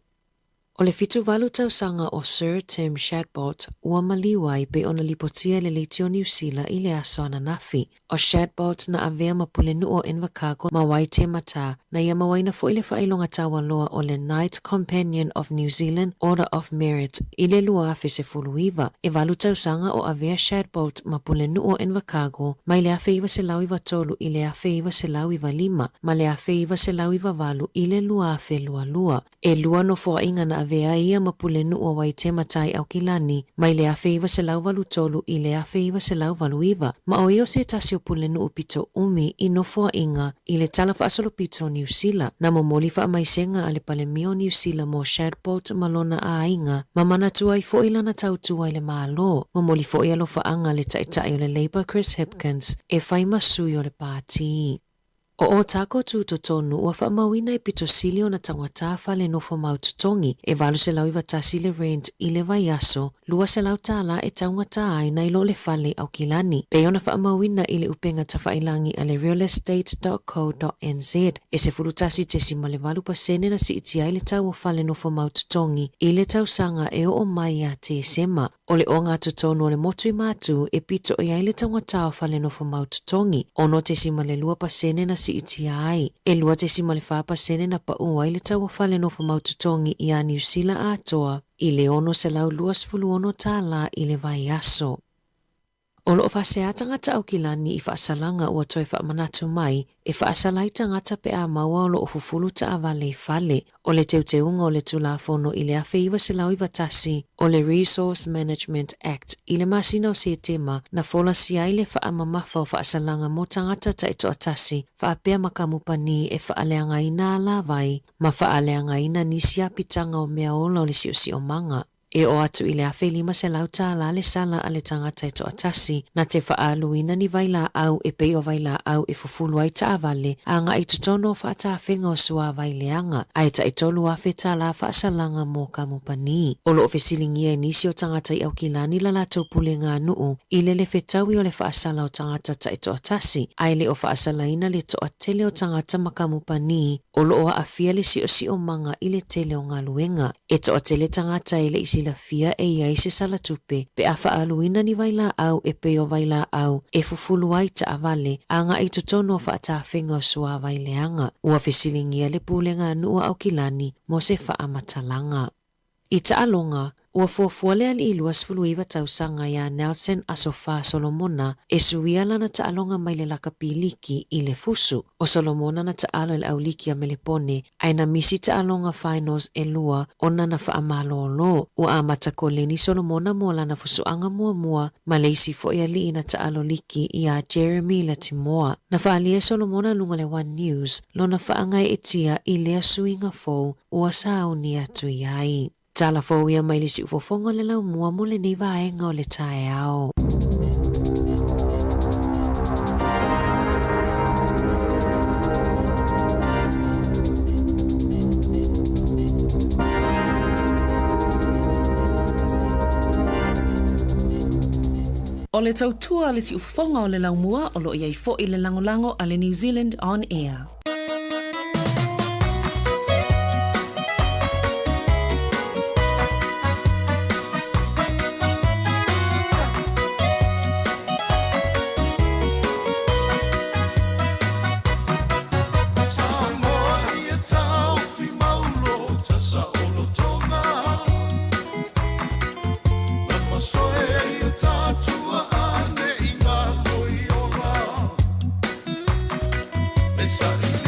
O le fitu walu tausanga o Sir Tim Shadbot ua maliwai pe ona lipotia le leitio New Zealand i le aso ana nafi. O Shadbot na avea mapule nu o Invercargill ma wai te mata na ia mawaina fo i le whailonga tawa loa o le Knight Companion of New Zealand Order of Merit i le luafe se fuluiva. E walu tausanga o avea Shadbot mapule nu o Invercargill ma i le afe iwa se lau iwa tolu i le afe iwa se lau iwa lima ma le afe iwa se lau iwa walu i le luafe lua lua. E lua no fo inga na avea ia mapule nu o wai te matai au kilani, mai le afe iwa se lau walu tolu i le afe iwa se lau walu iwa. Ma o io se tasi o pule nu o pito umi i no fo inga i le tala fa asolo pito New Zealand. Na momoli fa amaisenga ale pale mio New Zealand mo Shadbot malona a inga, ma mana tua i fo ilana tau tua i le maalo. Momoli fo i alo fa anga le taitai o le Labour Chris Hipkins e fai masui o le pāti. O tako tu tonu ua whaamawina i pito sili o na tangata whale nofo maututongi e walu se lau iwa tasi le rent i le vai aso, lua se lau tala e taungata ai na ilo le whale au kilani. Pe ona whaamawina i le upenga tawhailangi a le realestate.co.nz e se furutasi te si male walu pasene na si iti ai le tau o whale nofo maututongi i le tau sanga e o mai a te sema. O le o ngā tutonu o le motu i mātu e pito i ai le taungata o whale nofo maututongi. Ono te si male lua pasene na si iti ai. E lua te si male whapa sene na pa ua i le tau whale nofo maututongi i a New Zealand atoa i le ono se lau luas fulu ono tāla i le vai aso. O lo whasea tangata au kilani i whaasalanga ua toi whaamanatu mai e whaasalai tangata pe a maua o lo ofufulu ta awale whale. O le teuteunga o le tulafono i le awhi iwa se lau iwa tasi o le Resource Management Act i le masina o se tema na fola si ai le whaamamafa o whaasalanga mo tangata ta ito atasi whaapea makamupani e whaaleanga ina ala vai ma whaaleanga ina nisi apitanga o mea ola o le si o manga. E o atu i le awhi lima se lau tāla le sala a le tangata ito atasi na te whaaluina ni vaila au e pei o vaila au e fufulu ai ta avale a nga i tutono o whaata whenga o sua vaileanga a ta i tolu a wheta la whaasalanga mō kamupani. O lo ofesilingi e nisi o tangata i au kilani la la taupule ngā nuu i le whetaui o le whaasala o tangata ta ito atasi a le o whaasalaina le to atele o tangata makamupani o lo o a fia le si o manga i le tele o ngā luenga. E to atele tangata i le isi la fia e iai se sala tupe pe a whaaluina ni vaila au e pe o vaila au e fufulu ai ta avale a nga i tutono whaata whenga o sua vaileanga ua fesilingia le pulenga nua au kilani mo se whaamatalanga. I ta alonga, ua fuafuale ali i luas fuluiva tausanga ya Nelson Asofa Solomona e suia lana ta alonga mai le lakapiliki i le fusu. O Solomona na ta alo le auliki a melepone, aina misi ta alonga finals e lua ona na whaamalolo. Ua amata koleni Solomona mo lana fusuanga mua ma leisi fo ia li na ta alo liki i a Jeremy Latimoa. Na whaalia Solomona lunga le One News, lo na whaangai etia i lea suinga fo ua sauni atu iai. Tala fo ia mai lisi ufofonga le lau mua mo le nei vaenga o le tae ao. O le tautua le si ufofonga o le lau mua o lo iai fo i le langolango a le New Zealand On Air. Sorry.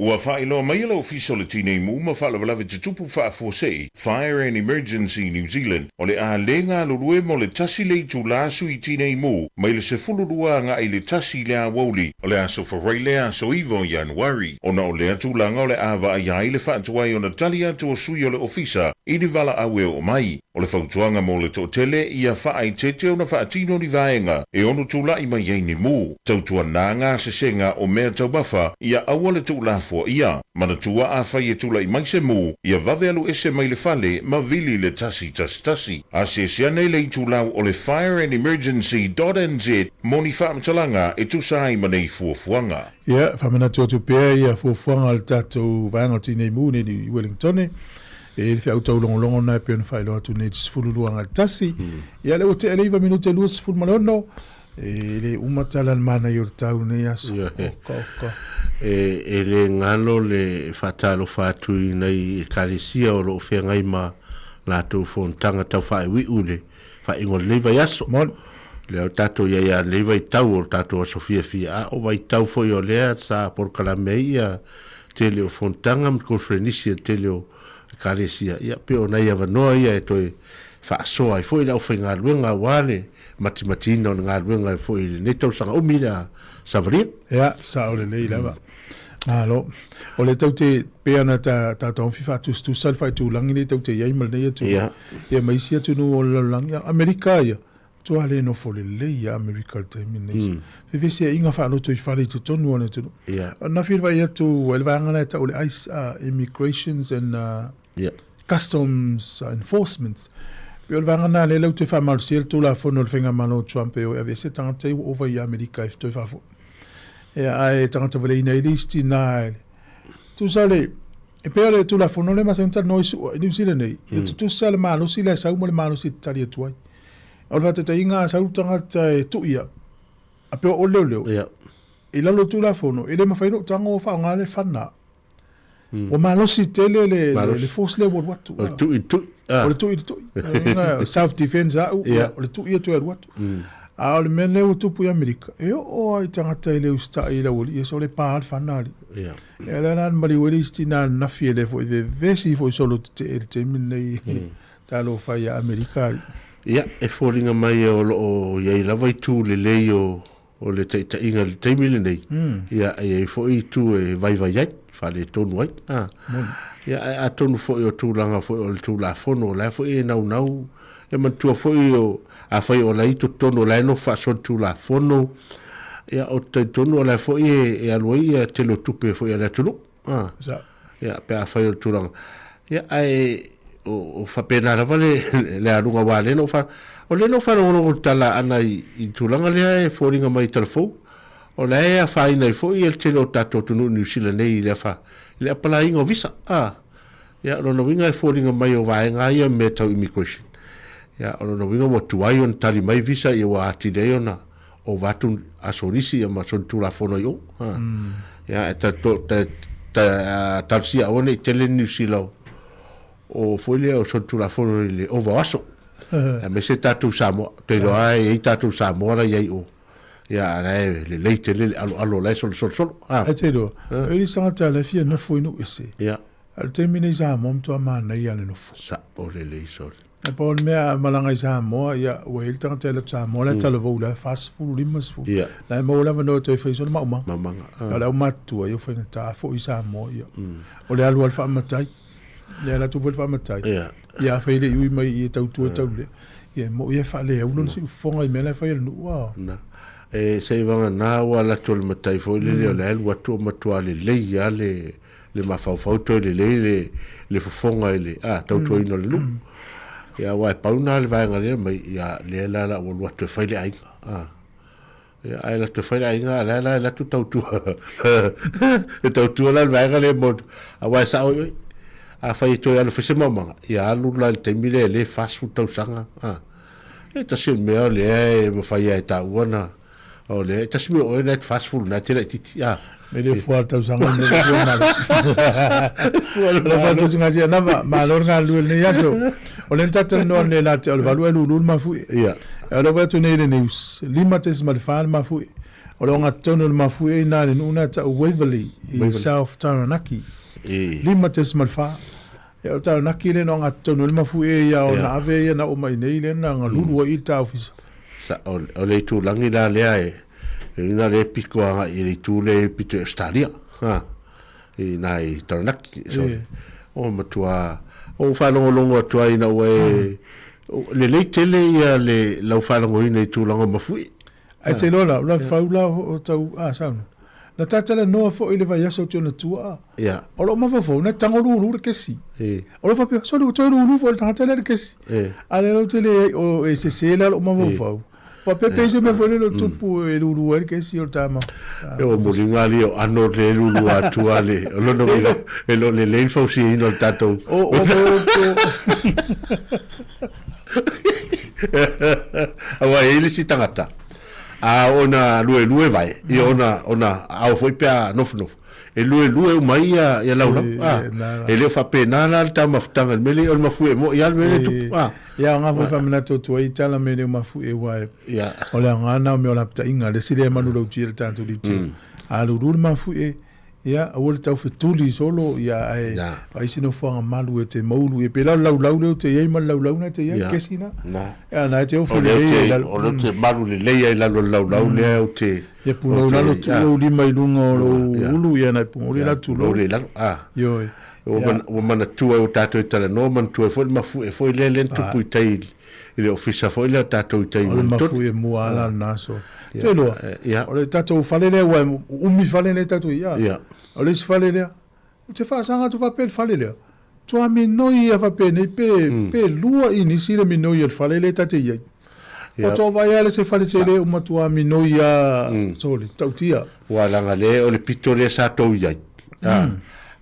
Ua whaeloa mai alo official tine mu ma whaalavalave te tupu whaafosei Fire and Emergency New Zealand o le a lenga lulue mo le tasi le tu lasu I tine mu mai le se fulurua nga I le tasi le a wauli o le a sofarai le a so ivo Januari o na o le atu langa o le a va a iai le whaatuai o na tali atu o sui o le ofisa I ni vala awe o mai o le whautuanga mo le totele ia whaai tete o na whaatino ni vaenga e onu tula I mai iei ni mu tautua nanga se senga o mea taubafa ia awa le tu lafo ia mana tua a whai e tula I mai se mu ia vave alu ese mai le fale ma vili le tasi a se siane le tu lau o le fireandemergency.nz moni whaamatalanga e tu sai manei fuafuanga ia whamana tu pēr ia fuafuanga le tatou vaenga tine mu ni Wellington e le whiau longo na pe na whaelo atu ne tisfululuanga tasi ia le o te eleiva minute lua sifulmalono e le umatala mana I o tau ne aso e le ngalo le whatalo whatui nei karesia o lo whengai ma la tau fontanga tau whae wiu le whaingo leiva yaso le au tato ia leiva I tau o tato a Sofia Fia o vai tau foi o lea sa por kalamea te leo fontanga mkonfrenisia te leo karesia ia pe ona ia vanoa ia e toi whaasoa I foi lau whainga luenga wale matimatina o ngā luenga I foi ne tau sanga umira savaria ia sa ole nei lava alo o le tau te peana ta tau fifa tu sal fai tu langi le tau te iai mal nei atu ia mai sia tu no o langi Amerika ia tu ale no fo le ia Amerika te minese fe se inga fa no tu fale tu tonu ona tu na fil vai atu el vanga ta ole ice immigrations and customs enforcements Pio vanga na le te fa mal siel tu la fo no finga mano Trump e ave se tante over ia Amerika if tu fa fo ai tangata vale ina listi na tu sale e pere tu la fono le ma senza noi su New Zealand e tu sale ma lo si le sa mo le ma lo si tali tu ai o va te inga sa tangata e tu ia A pe o leo. Ia. I lalo tu la fono. I le mawhaino tango o wha ngale whana. O malosi tele le force level watu. O le tui. O le tui. Self-defense au. O le tui e tu watu. A o le mele o tupu i Amerika. E o ai tangata i le usta i la wali. E so le pār whanari. Ia. E le nan mali wali sti na nafi e le fo i vesi fo i solo te minei. Talo whai a Amerika. Ia, e fōringa mai o iei lava i tū le lei o le inga le teimile nei. Ia, e fo i tū e vai ai, whale tonu ai. Ia, a tonu fo i o tūlanga fo i o le tū la fono, la fo i e nau. E mantua fo i o a whai o la ito tono la no wha son tū la fono. Ia, o te tonu o la fo i e aluai e telo tupe fo i a la tunu. Ia, pe a whai o tūlanga. Ia, ai... o whapena rawa le arunga wā leno o leno whanongo o tala ana i tūlanga lea e fōringa mai telefou o le ea whaina i fōi e tene o tātou tunu New Zealand nei i le wha le apala inga o visa ia rona winga e fōringa mai o waenga ia me tau immigration ia rona winga mo tuai on tali mai visa i wa ati reo na o watu asorisi ia ma son tūra whono i o ia e tarsia one i tele New Zealand o foile o son tula fono le ova aso me se tatu Sāmoa te roa e tatu Sāmoa ia o ia le leite le alo le sol e te roa e li sangata le fia na foi no ese ia al termine Sāmoa mtua mana ia le nofo sa o le lei sol e pa on mea malanga Sāmoa ia o e tanga te le Sāmoa le tala vau le fast food limas fu la mo la no te fai sol mamanga ala o matua ia foi na ta fo i Sāmoa ia o le alu alfa matai ya la tu volva matai ya fa ile ui mai e tau tu tau le ya mo ia fa le u non si fonga i mela fa il no wa na e se va na wa la tu matai fo le le wa tu matua le ya le ma fa to le fonga ile tau tu ino le lu ya wa pa una le va ngale mai ya le la wa tu fa le ai ya ai la tu fa le ai la tu tau tu e tau tu la va ngale mo wa sa a fai to ya no fese mama ya lu la te mire le fast food tau sanga e ta se me le mo fai ai ta ona o le ta se me o net fast food na tira titi me le fo tau sanga me fo na la fa tu ngasi na ma lor nga lu ne yaso o le tata no le la te o valu lu ma fu ya o va tu ne le news lima tes ma fa ma fu o lo nga tono ma fu e na le una ta Waverley in South Taranaki lima tes ma fa e o tau naki le no ngā tonu le mafu e ia o na ave ia na o mai nei le na ngā lurua i tā ofisa. O le tū langi nā lea e ina le piko anga i le tū le pito e Australia. I nā i tau naki. O matua, o whanongo atua ina o e le lei tele ia le lau whanongo ina i tū langa mafu e. Ai te lola, la whaula o tau, sauna. Na tatala noa fo ile vai aso tio na tua. Ia. O lo ma fo na tango lu kesi. O lo fa pe so lu to lu fo tanga le kesi. Ale lo tele o e se se la o ma fo. O pe pe se me fo le tupu e lu kesi o tama. E o molinga li o ano le lu atua le. O lo no viga e lo le le fo si no tato. O Awa ele si tangata. Ona lue vai e ona au foi pe nof e lue mai ia laula ele fa pena na ta maftanga mele o mafu e mo ia mele tu ia nga fa mena to i tala mele mafu e wa ia o la ngana me o la pta inga le sile manu lo tira tanto di tu alu mafu e ia o le tau fetuli solo ia ai sino fo malu e te maulu e pe lau le te ia ma lau na te ia kesina ia na te o fo le o le te malu le ia la lau le o te ia pulo na lo tu li mai lungo lo ulu ia na pu le la tu lo le la yo o mana tu o tato tala no man tu fo ma fu e fo le tu pu tai ile ofisa fo le tato tai o ma fu e mo ala naso te lo o le tato fale le wa umi fale le tato ia o le fale le te fa sanga tu fa pe fale le tu a mi noi fa pe ne pe lua inisi le mi noi el fale le tate ia o to vai ale se fale tele o ma tu a mi noi soli tautia wala ngale o le pito le sa to ia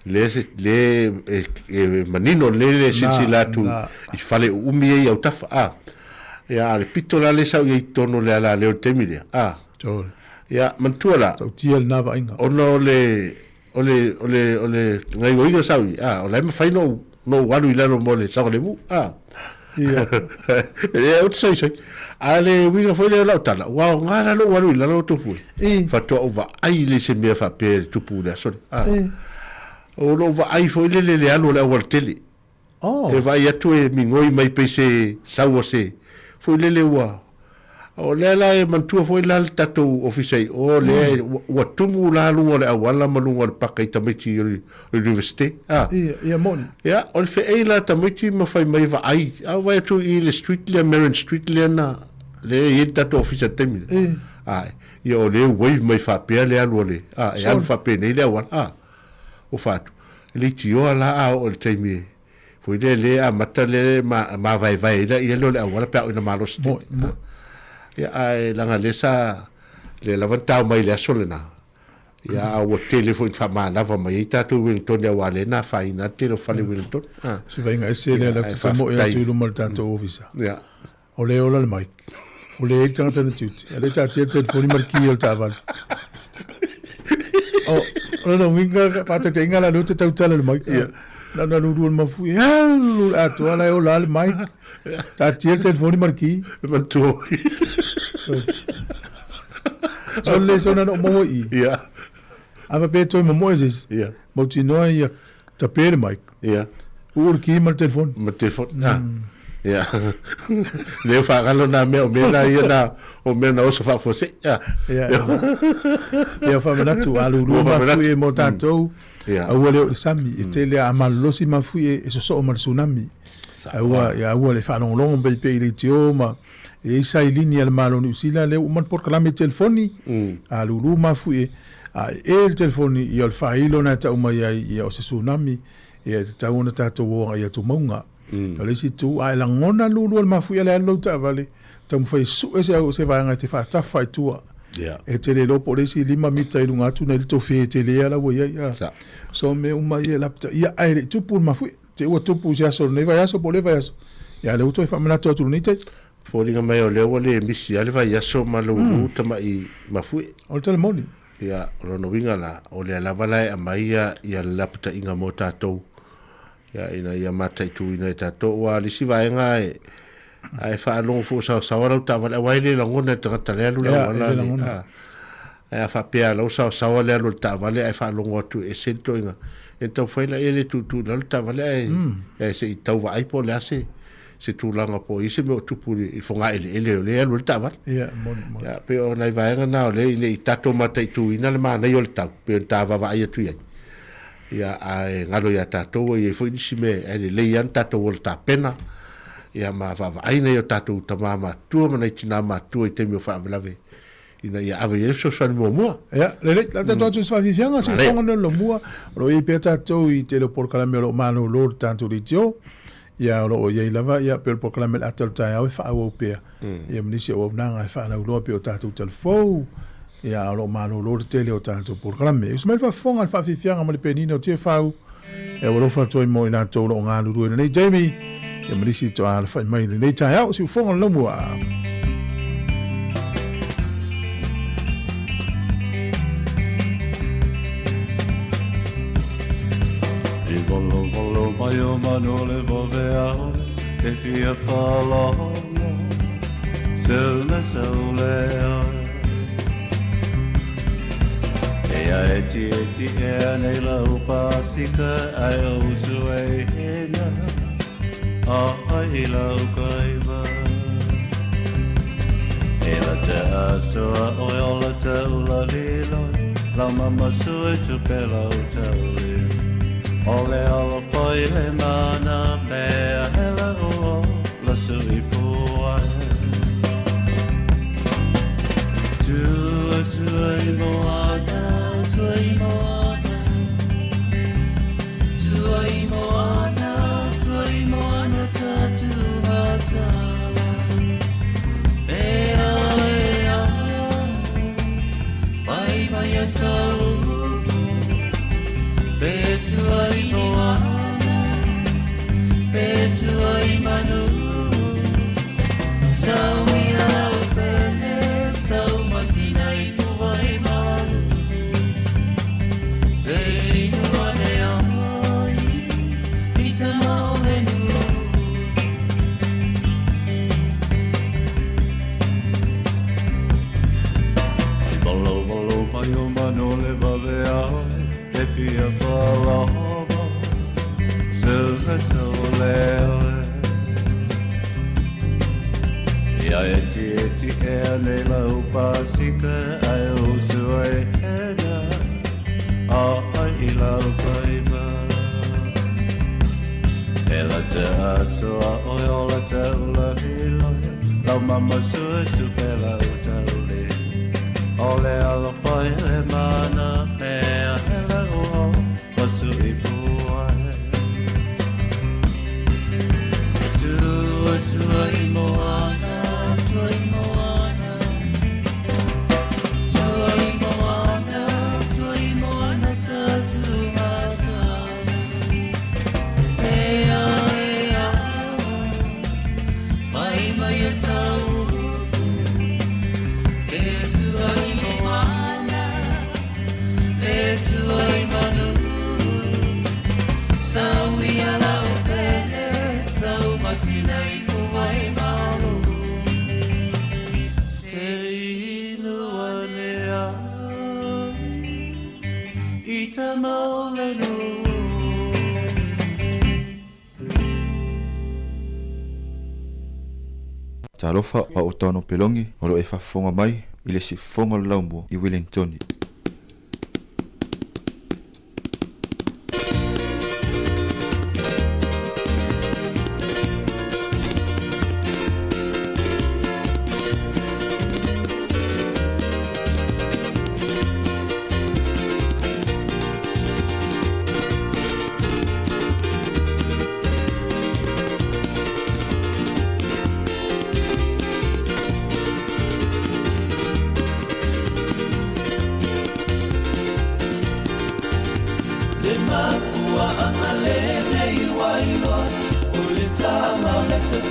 le manino le silsila tu I fale umi e au tafa ya le pito la le sa i tono le ala le temile Tole. Ya, mantua la. Tau tia le nava inga. Ona ole ngai goinga sawi. Ole ma fai no walu ilano mole sa le mu. Ia. O te sai. Ale winga foi le lautala. Wow, ngana lo walu ilano tupu. Fa to ova ai le se me fa pe tupu le so. O lo va ai foi le alo le warteli. E vai atu e mingoi mai pe se sawa se. Foi le wa. O le la e mantua foi la tatou ofisei o le wa tumu la lunga le awala malunga le pakai tamiti university ia mon ia o le fe la tamiti ma fai mai va ai a vai tu i le street le Marin Street le na le i tatou ofisa temi ia o le wave mai fa pe le alu le e alu fa pe nei le wan o fatu le tio la o le temi foi le a mata le ma vai la ia le awala pe ina malos ya ai langa lesa le lavanta mai le solena ya o telefone fa mana va mai ta tu Wellington ya wale na fa ina te lo fale Wellington si vai nga ese le la fa mo ya tu lo malta to office ya ole le mai ole tanga tana tuti ele ta te telefone marki o taval o no winga pa te tenga la luta tau tala le mai na lu mafu ya lu atu ala o la le mai ta te telefone marki mantu so le so na mo i ava pe to mo is mo ti no ia ta pe mai ur ki mal telefon le fa galo na me o me na ia na o me na o so fa fose fa na tu alu lu ma fu e mo tato awale sami e tele amalosi ma fu e so mal tsunami awa le fa long be pe ile tioma e sai linia le malo ni sila le man por kala me telefoni alu ma fu e el telefoni i al failo na ta uma ia o se tsunami e ta una tato wo ia tu monga ale si tu ai la ngona lulu al mafu ile lo ta vale tam fai su se va nga te fa ta fai tu e te le lo polisi 5 mita i lunga tu na to fe te le ala wo ia so me uma ia la ia ai tu pur mafu te o tu pu ja so ne va ya so pole va ya so ia le uto fa mena to tu ni te folinga mai o le o le misi ale va ya so malu tama i mafu o te moni ia no winga la o le la vala a mai ia lapta inga mota to ya ina ia mata tu ina tato wa li si vai nga ai fa long fo sa ora ta va wa le ngona ta ta le lu la ai fa pe lo sa le lu ta va le ai fa long tu e sento inga então foi lá ele tu la ta va le ai se tau va ai po le se tu langa po ise me tu pu i fonga ele lu ta va ya pe o nai vai nga na le tato mata tu ina le ma na yo ta pe ta va ai tu ia ai ngalo ia tatou ia foi disi me ele leian tatou o ta pena ia ma va ai nei o tatou tamama tu ma nei tina ma tu e te mi fa lave ina ia ave ele so so mo ia le la tatou so fa fianga se fonga no lo mua ro i pe tatou i te lo por kala me lo mano lo tanto di tio ia ro ia lava ia per por kala me atal ta ia fa o pe ia mnisi o nanga fa na lo pe o tatou telefo ia lo mano lo tele o tanto programa isso mais fa fonga fa fianga mo le penina o te fau e o lo fa toi mo ina to lo nga lu nei Jamie e me disi to al fa mai nei ta ya si fonga lo mo e bolo mai o mano le bovea e fia fa lo se na saulea e ti e nei la upasika ai o suena ai la ukaiva e la ta so o la ta la lilo la mama so tu pela o ta ole ala foi le mana me ela o la so i pua tu ai moana Tuai moana tatu hatala Ea ea Vai vai a sau Betuai moana Betuai manu Sau mila pele Sau masina Mai o mano le vale au te pia whalawa Suga soleo Ia eti ea nei lau pasika ai o suai hega A ai I lau paima E la te asoa oi o la te ula hiloia Lau mama sua tu pe lau taule O le alo whai le mana mea hele o Wasu I puae Tua I moana Tua I moana Tua I moana Tua I moana Tatu mata Ea ea Mai mai e sau E tua I moana E tua I manu Sau I ala o pele Sau masina I kuwai malu Se ilua lea I ta maulanu Talofa pa o tono pelongi o lo e whafonga mai I le si fonga laumbo I Wellingtoni.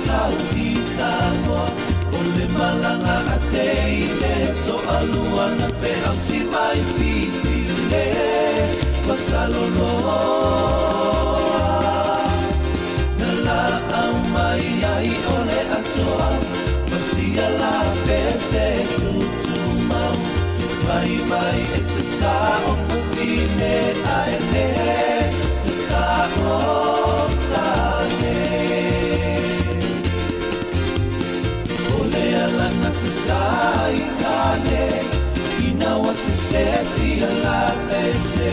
tau I Sāmoa o le malanga a te I le to alua na fe au si mai fiti le pasaloloa na la au mai ai o le atoa pasia la pese tutu mau mai mai e te ta o fafine ai le te ta o tane lana te tai tane ina wasi sesi ala pese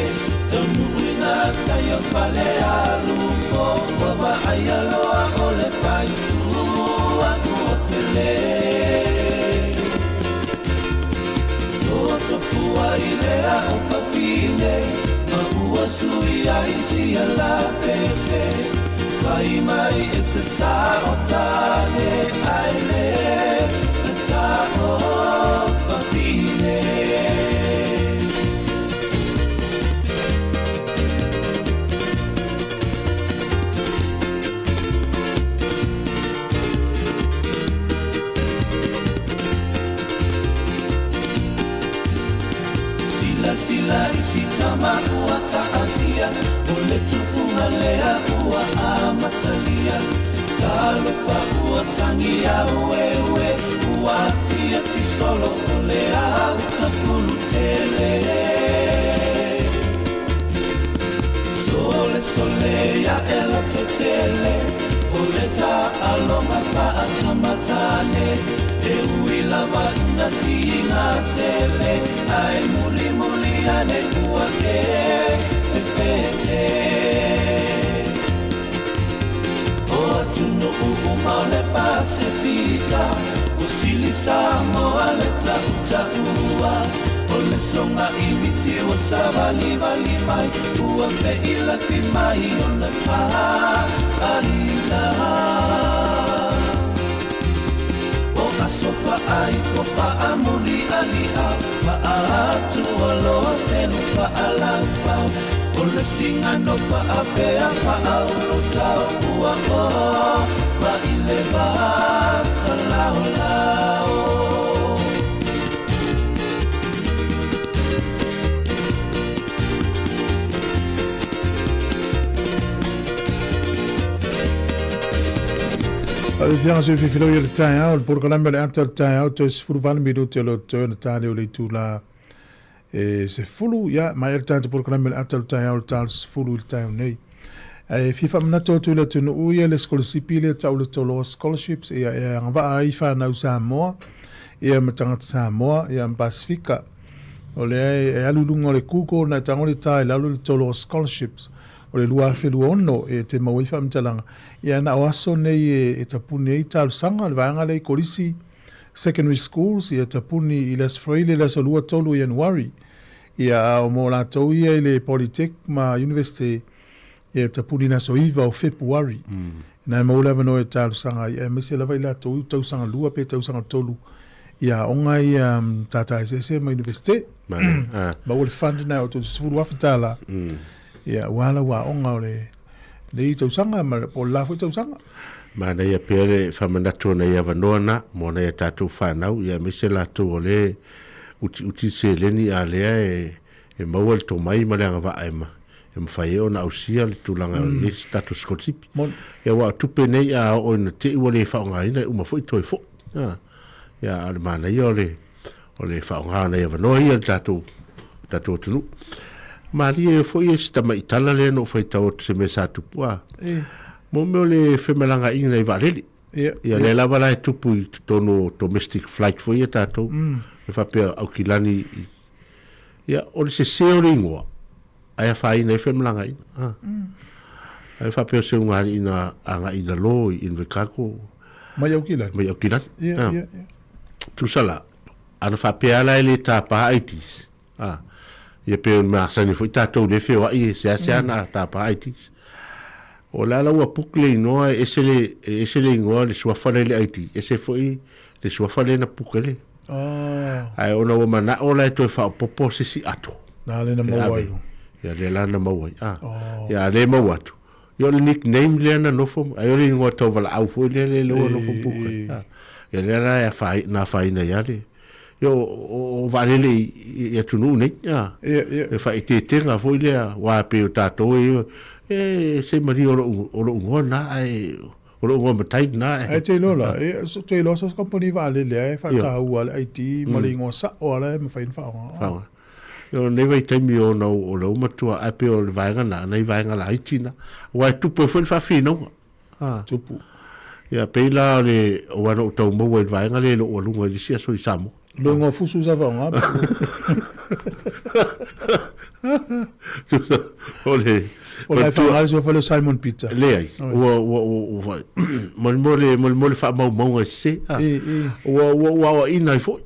tonu ina taia fale alu mo baba ayaloa ole faisu aku otele toto fua ilea o fafine ma ua sui aisi ala pese kai mai e te ta o tane aile oh, papine. Sila sila isitama ua taatia, ole tufunga lea ua amatalia, talofa ua tangia uewe. Watia ti solo ole au tapulu tele Sole sole ya elo totele Ole ta alonga fa atamatane E uila wa inati ingatele Ai muli muli ane uake fefete O atunu uumale Pasifika Usili Sāmoa le taua O le songa imiti o savali vali mai Ua fe ila fi mai o na wha aila O asofa ai fofa amuli ali au Fa atu o loa senu fa alau fau O le singa no fa apea fa au no tau Ua o ma ile vasa lao lao Fianga se fifilo ia le tae au, le porkalame le ata le tae au, te sifuru vana minuti o lo tōna tāne o le tū la se fulu ia mai el tanto por kana atal tai tals fulu tai nei fi fa mna to le tunu ia le scholarship le tau le scholarships ia ngava ai fa na Sāmoa ia matanga Sāmoa ia Pasifika o le alulunga le kuko na tango le tai lalu le tolo scholarships o le lua fe luono te maui fa mtalanga ia na waso nei tapuni i tal sanga le vanga le kolisi secondary schools ia tapuni i les freile les lua tolu January ia o mo la to ia le Polytech ma university ia tapuni na soiva o February na mo la vano e tal sanga ia mese la vai la to sanga lua pe to sanga tolu ia onga ia tata ese ma university ma o le fund na o to suru afitala ia wala wa onga le to sanga ma po la fu to sanga ma na ia pere famanato na ia vanona mo na ia tatu fanau ia mese la to le uti se leni ale e mawal to mai ma le va ema e mfai ona ausia le tulanga e status skotip ia wa tupe nei a o na te wale fa nga ina uma foi toi fo ia al mana ia ole fa nga na ia no ia tatu tunu mali e foi esta mai tala le no foi tau se me sa tupua mo me le femelanga ina i valeli ia le lava la tupu tono domestic flight foi ia tatu e fa pe au kilani ia o se seoringo ai fa ina femelanga ina ai fa pe se unga ina anga ina lo in vekako mai au kilani ia tu sala ana fa pe ala ele tapa aitis ia pe ma sani foi tato le fe wa i se ana tapa aitis o la wa pukle no esele ngo le sua fale le aiti ese foi le sua fale na pukle ai ona o mana o la to fa popo si ato na le na mawai ia le la na mawai ia le mawatu yo le nickname le na no fo ai le ngo to vala au foi le no fo pukle ia le la ya fa na fa ina ya le yo o vale le ia tunu ne e fa te tenga foi le wa pe tato se mari o ngona ai o ngona matai na e te lola e so te lo so company vale le fa ta u al IT malingo sa o la me fa in fa yo ne vai te mi o no o lo matua a pe o le vainga na nei vainga la IT na wa tu po fa fino tupu ya pe la le o ano to mo we vainga le o lunga di sia so i Sāmoa lo ngo fusu za va nga ole o la fa so fa le Simon Peter le ai o mo fa mo se o ina fo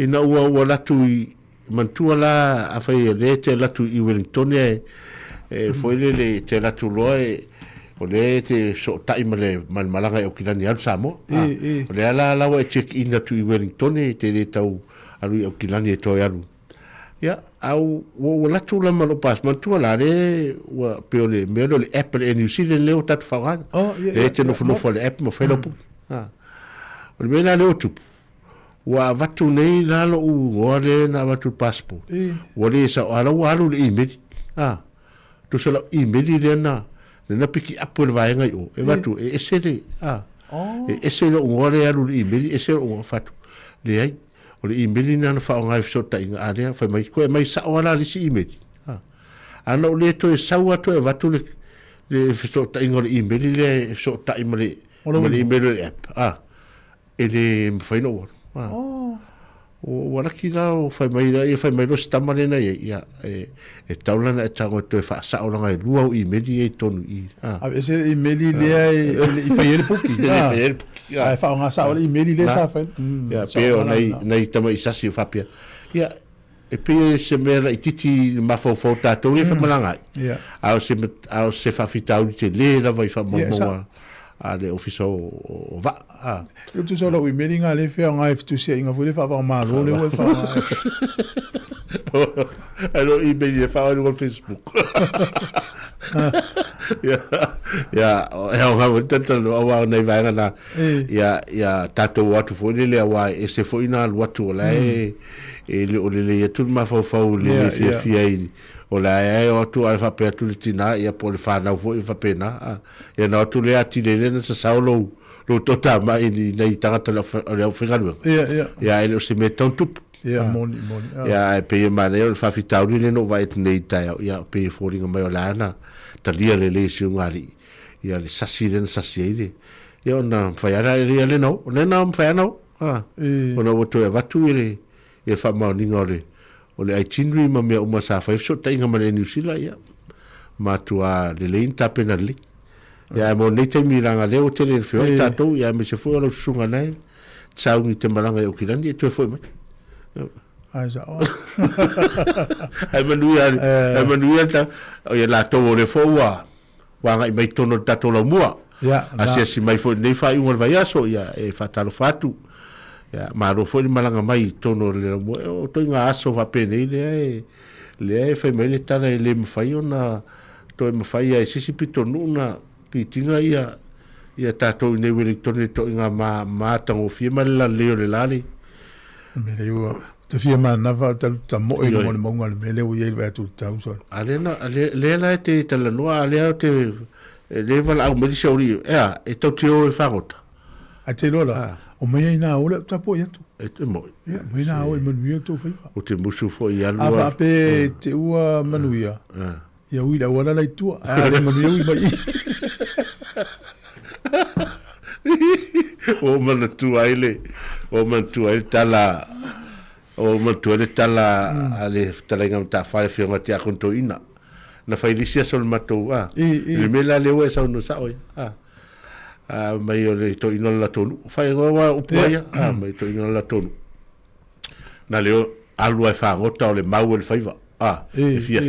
ina o la tu mantua la a fa le te la tu i Wellington e foi le te la tu loe o le te so tai male malanga o kilani al Sāmoa o le la wa check in tu i Wellington te le tau alu o kilani to alu ya au o la tu la malo pas man tu la le wa pe le me le Apple e New Zealand le o tat fagan e te no fo le app mo fe lo pu o le me la le o tu wa vatu nei la lo o le na vatu passport o le sa ala wa lu le email tu sa lo email le na piki apu le vaenga o e vatu e esere e esere o le alu le email esere o fatu le ai o le email na fa ngai so ta inga area fa mai ko mai sa wala le si email ana o le to e sa wa to e vatu le so ta inga le email le so ta imale le email le app e le fa no o wala ki la o fa mai lo sta male na ia e taula na tango to fa sa o nga lua o email e tonu i ese email le i fa yele puki fa nga sa o email le sa fa ya pero nei tama i sasi fa pia ia e pe se mera i titi ma fo ta to le fa malanga au se fa fitau te le la vai fa mo ale officer o va eu tu solo we meeting ale fe nga if tu se inga fu le fa va ma lo le wo fa alo email le fa no Facebook ya ha o tata lo wa nei vai na ya tato watu fo le wa e se fo ina watu la e le tu ma fa le fi o la e o tu alfa pe tu tina ia po le fa na fo fa pena ia na tu le ati le na sa lo tota mai ni nei tanga le finga lu ia ele se meton tu moni. Ia, pe mana o whawhitau ni le no vai nei tai au. Ia, pe fōringa mai o lana. Talia le si ngari. Ia, le sasi le sasi eile. Ia, ona whaiara rea le nau. Ona na whaianau. Ona woto e watu ele. Ia, whamauninga o le aitinui ma mea uma sa whaifso tainga ma le New Zealand. Ia, matua le lein tapena le. Ia, mo nei taimi ranga leo te le whio e tātou. Ia, me se fua lau sunga nei. Tsaungi te maranga e o kirani e tue fwoi mai. Ai sa o. Ai manuia ta o ia la tau o le fōua. Wanga i mai tono tato lau mua. Asia si mai fwoi nei whai unga vai aso ia e whataro whatu. Maro fwoi ni malanga mai tono le lau mua. O toi ngā aso whapene i lea e whai mai le tana e le mawhai o na toi mawhai e sisi pito nuna pitinga ia tātou i nei wele tone to inga mātango fia malala leo le lale. Me le ua, te fia nawa ta moe no mone maunga le me leo i eilwa tu tau so. Lea la te talanoa, lea te le wala au meri sauri, e tau te o e whangota. A te lola, o mea i nā ole ta po i atu. E te moe. Mea nā ole manuia tō whaiwa. O te musu fo i alua. Awa ape te ua manuia. Ia uila wana lai tua. Le manuia ui mai. O mana tu aile tala ale tala ngam ta fa fi ngati a konto ina na fa ilisia sol matou le mela le we sa no sa oi mai o le to ina la tonu fa ngwa o puia mai to ina la tonu na leo alu e fa ngota o le mau le faiva e fia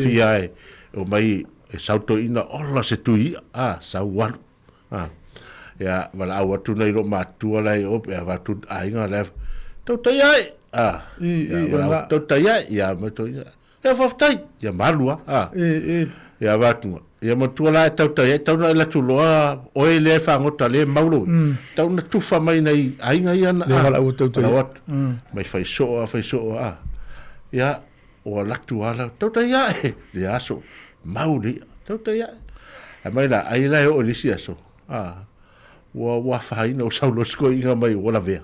o mai e sauto ina ola se tui sa wan ya wala au tu nei ro matua lai o pe va tu ainga le to tai wala to tai ya ma to ya fa tai ya malua ya va tu ya mo tu la to tai to la tu lo o le fa ngota le maulo to na tu fa mai nei ainga ya na wala au to tai mai fai so ya o la tu ala to tai ya so mauli to tai mai la ai la o lisia so wa faina o saulo sko inga mai wala vea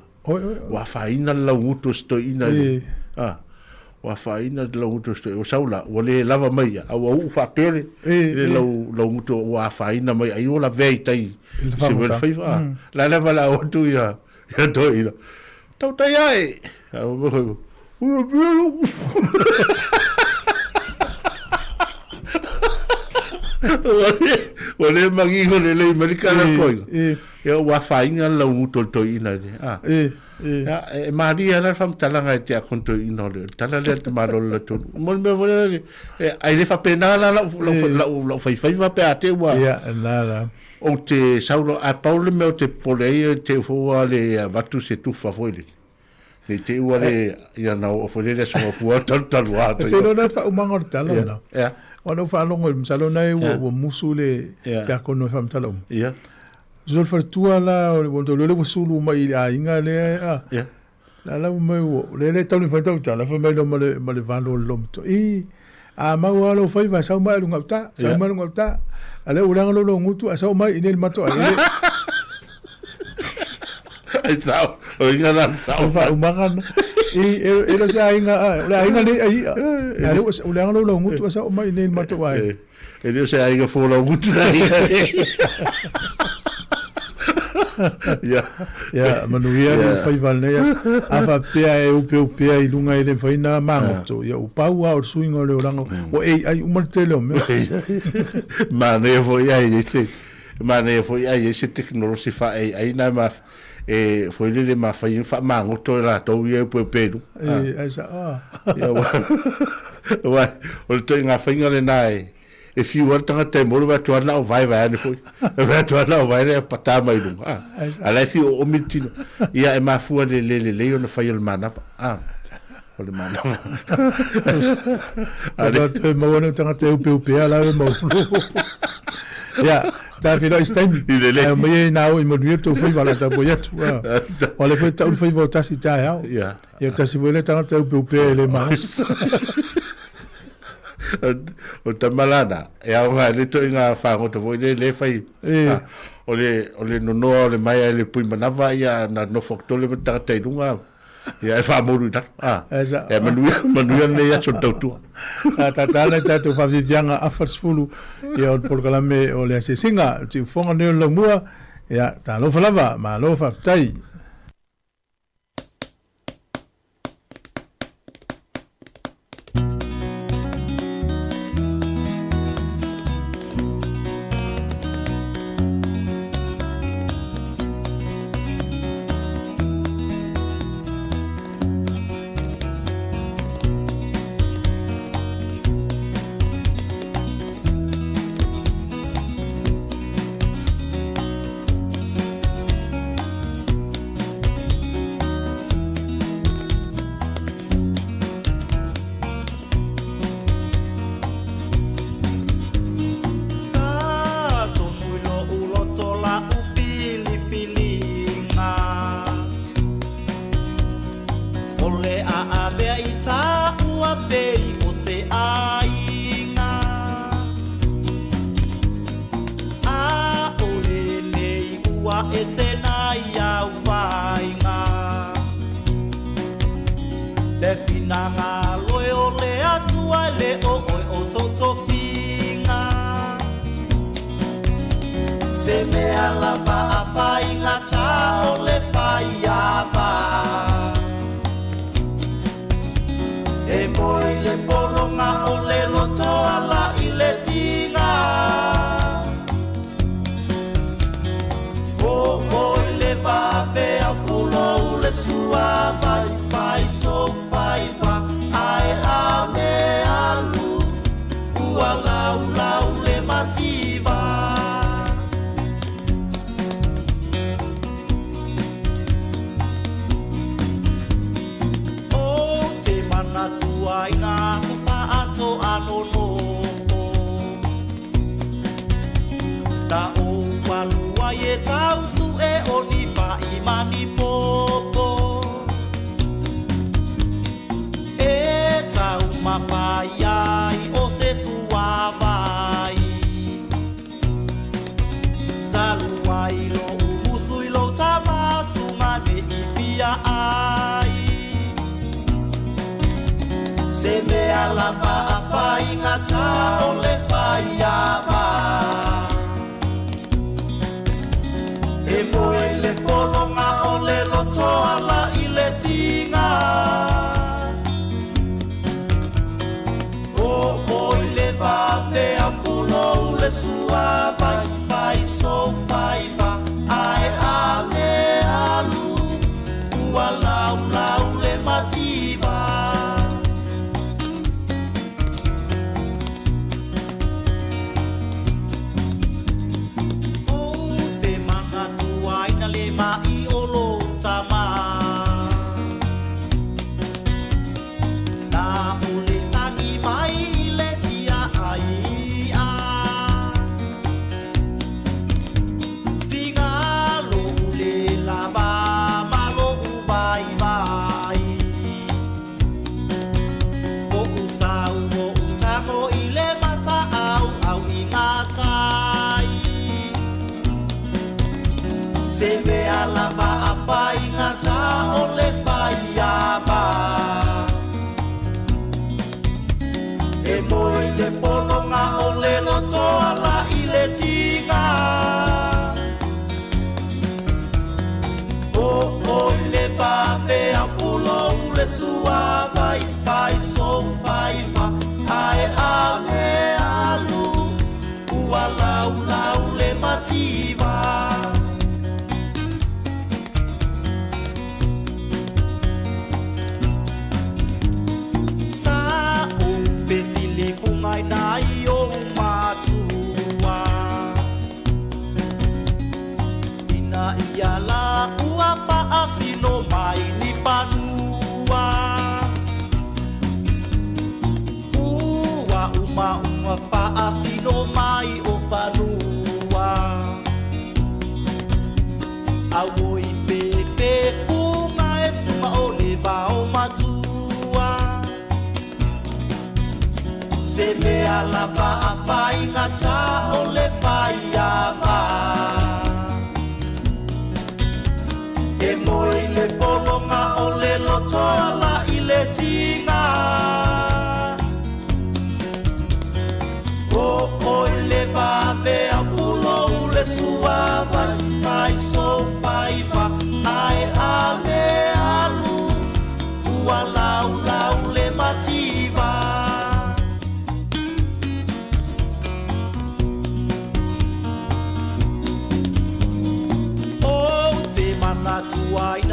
wa faina la nguto sto ina wa faina la nguto sto o saula wale lava mai au fa tele le la nguto wa faina mai ai wala vea tai se wel faiva la lava la o tu ya to ina tau tai ai wale magi ko le americana ko ya wa fainga la uto to ina ya maria la fam talanga te akonto ina le tala le maro la to mo me vole ai le fa pena la fai va pe ate wa ya la o te saulo a paulo me o te pole te fo ale vatu se tu fa foi le te ua le ia na o fo le so fo tal wa te no na fa umangor tala na ya ono fa longo il salona e o musule ya kono fa mtalo ya zol fartua la o le le musulu mai a inga le ya la mai o le tau ni fa tau tala fa mai no male valo lom to a ma o lo fa va sa mai lunga ta ale o langa lo ngutu a sa mai inel mato ale ai sao o inga la sao fa umangan lo sa inga la inga le ai ale o langa lo ngutu a sa mai inel mato ai ele se ai ga fo lo ngutu ya manuia le fai valne afa pea e upe i lunga i le faina mangoto ya upau a o suinga le orango o ai umartele o me mane foi ai ese teknolosi fa ai na ma foi le ma fai fa mangoto la to ye pe ai sa ya wa o to nga fainga le nai if you want to te mo va tu na o vai ne foi va tu na o vai ne pata mai lu ala fi o mitino ia e ma fu le ona fai el mana o le mana ala te mo no tanga te upe ala mo ya ta fi no stem me na o mo dieto foi vala ta boiatu ole foi ta foi volta si ta ya ta si vole tanga te upe le mana o tamalana e au nga le to inga fango to voi le fai o le no le mai le pui manava ia na no foktole ta te lunga Ya e fa moru ta. Esa. E manuia ne ya so tautua. Tatana tatu favivianga afarsfulu ia o polkalame o le asesinga ti fonga ne la mua ia talo falava ma lo faftai.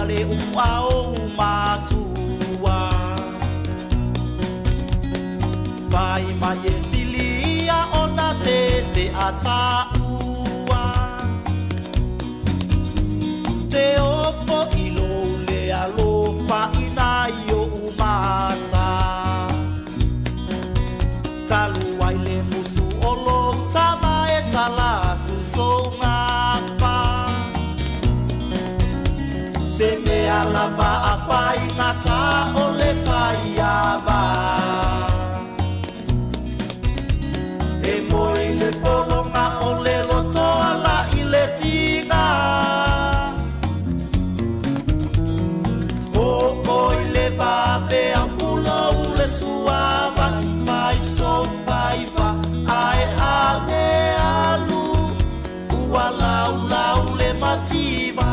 le uau matua Vai mai e silia ona te ataua Te opo ilo le alofa ina yo umata Talu ai le musu olo tama e talatu so ngapa Se me alava a fai ngata o le fai ava E moi le polonga o le loto ala i le tinga O i le vape a pula u le suava Fai so fai va ai ane alu Ua lau lau le mativa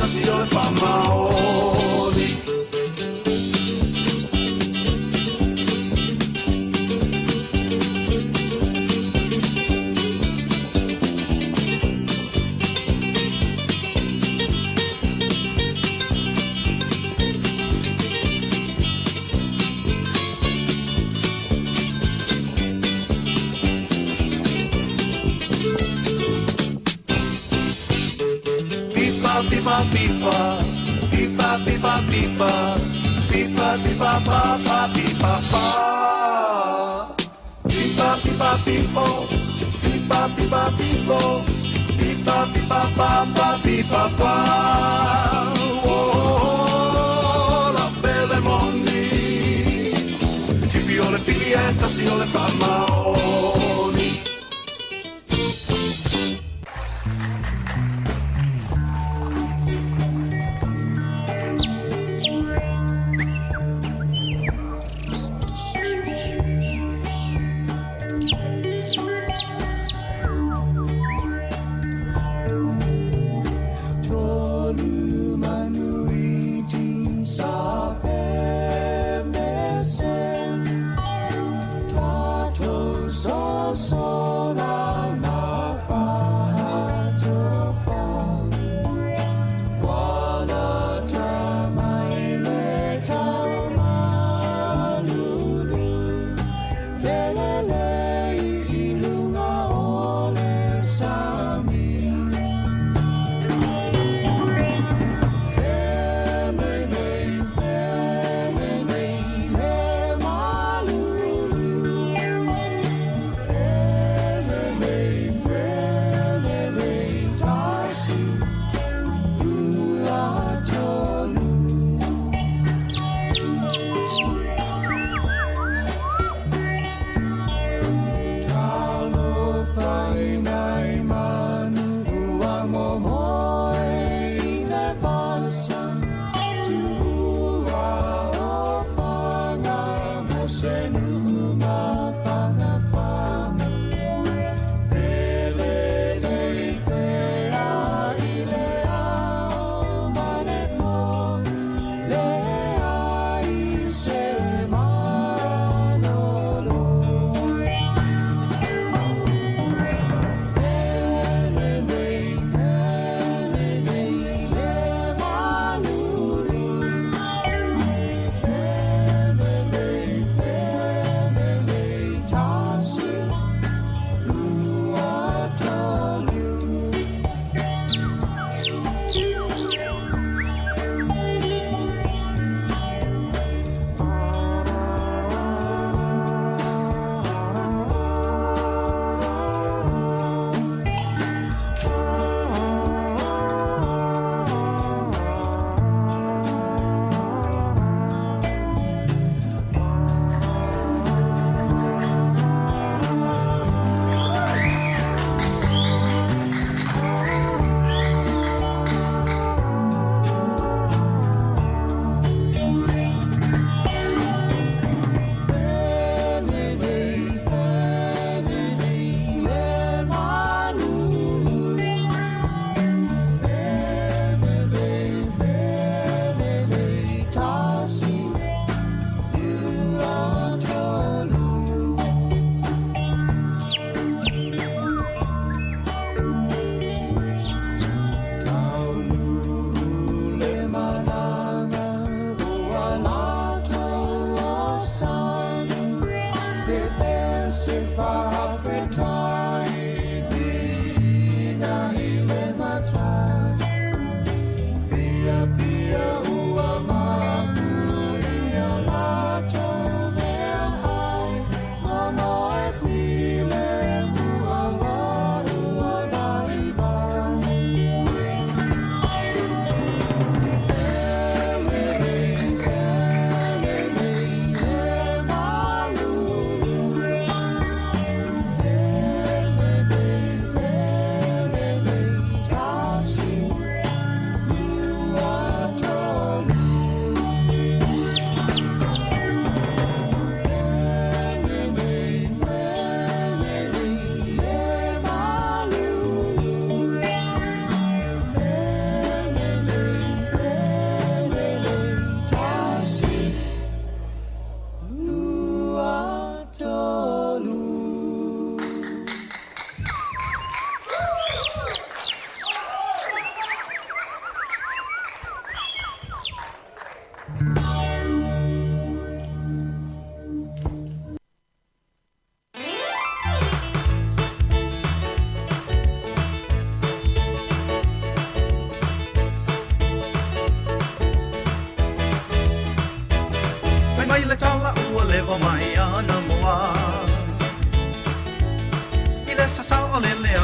Tasi ole pama pipa pipa pipa pipa pa pa pipa pa pipa pipa pipo pipa pipa pipo pipa pipa pa pa pipa pa la belle moni tipi ole filietta si ole famaoni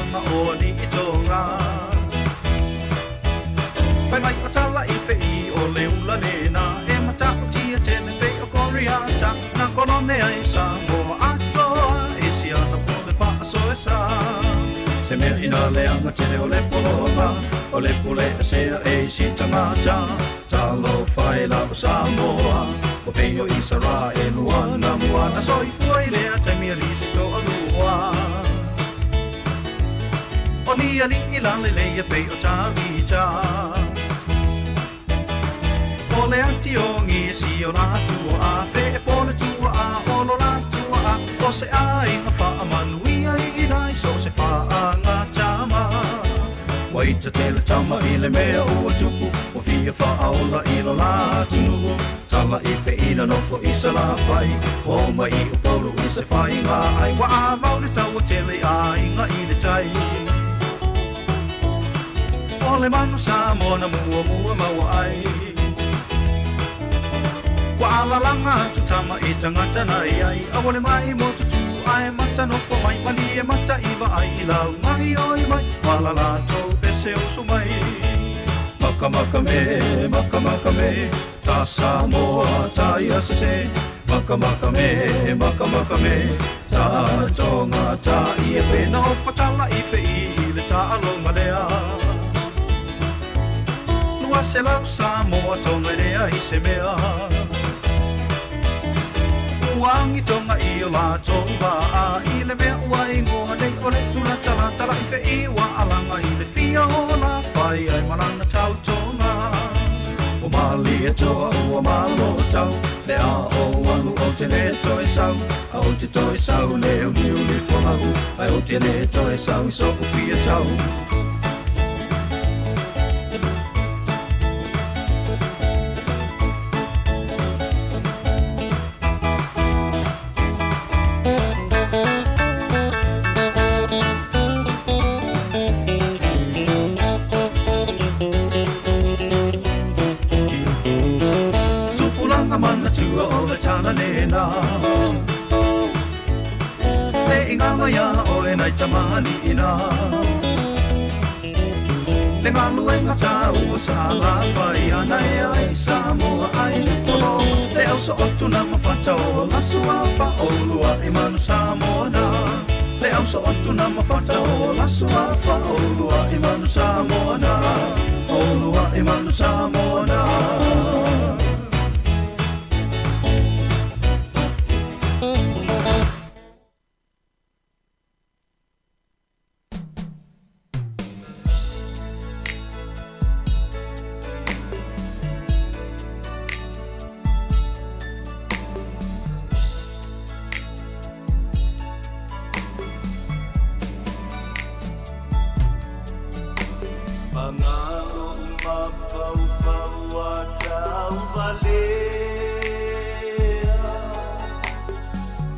anga o ni I tonga Pai mai o tala I whei o le ula lena E mata o tia tene pei o koriata Na kolone ai Sāmoa atoa E si ana po le wha so e sa Se mea ina le anga tene o le polonga O le pule a sea e si tangata Talo whai la o Sāmoa O peo I sara e luana muana So I fuai lea taimia lisi to a lua O ni ali I lale leia peo tawita O le ati o ngi si o la tua a Fe e pole tua a o lo la tua a O se a inga wha a manuia I nai So se wha a ngā tama Waita tele tama I le mea ua tupu O fia wha aola I lo la tunugu Tala I fe ina no fo I sa la whai O mai I o polo I se whai ngā ai Wa a maule tau o tele a inga I le tai O le manu Sāmoa na mua mua maua ai Wa ala langa tu tama I tangata nai ai Awale mai mo tutu ai mata no fo mai Mani e mata iwa ai I lau mai oi mai Wala la tau pese o sumai Maka maka me Ta Sāmoa ta iasese Maka maka me Ta tonga ta I e pena o fatala I fe I le ta alonga lea Lua se lau Sāmoa tonga lea I se mea Uangi tonga I o la tonga a I le mea ua ingoa nei o le tula tala tala I fe I wa alanga I le fia o la whai ai marana tau tonga O mali e toa ua malo tau Le a o walu o te le toi sau A o te toi sau le o niu li whanau Ai o te le toi sau I soku fia tau Le inga maya o e nai tamani ina Le ngā luenga tau o sa la whai anai ai Sāmoa ai polo Le au so otu na mawhata o la sua wha o lua I manu Sāmoa na Le au so otu na mawhata o la sua wha o lua I manu Sāmoa na O lua I manu Sāmoa na Pangalo mafau-fau atau balea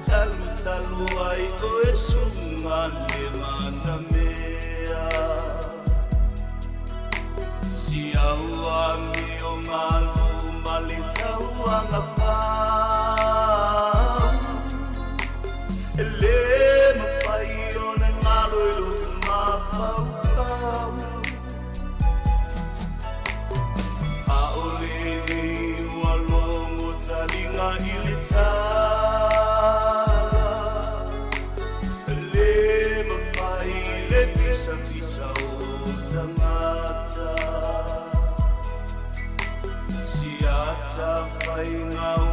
Talu-talu ai koe sungan le mana mea Siau ami o malu malitau anga whau Ele mapai o ne ngalo i luku mafau-fau Talinga ili tala Le mapai le pisa-pisa o tangata Siata whai ngau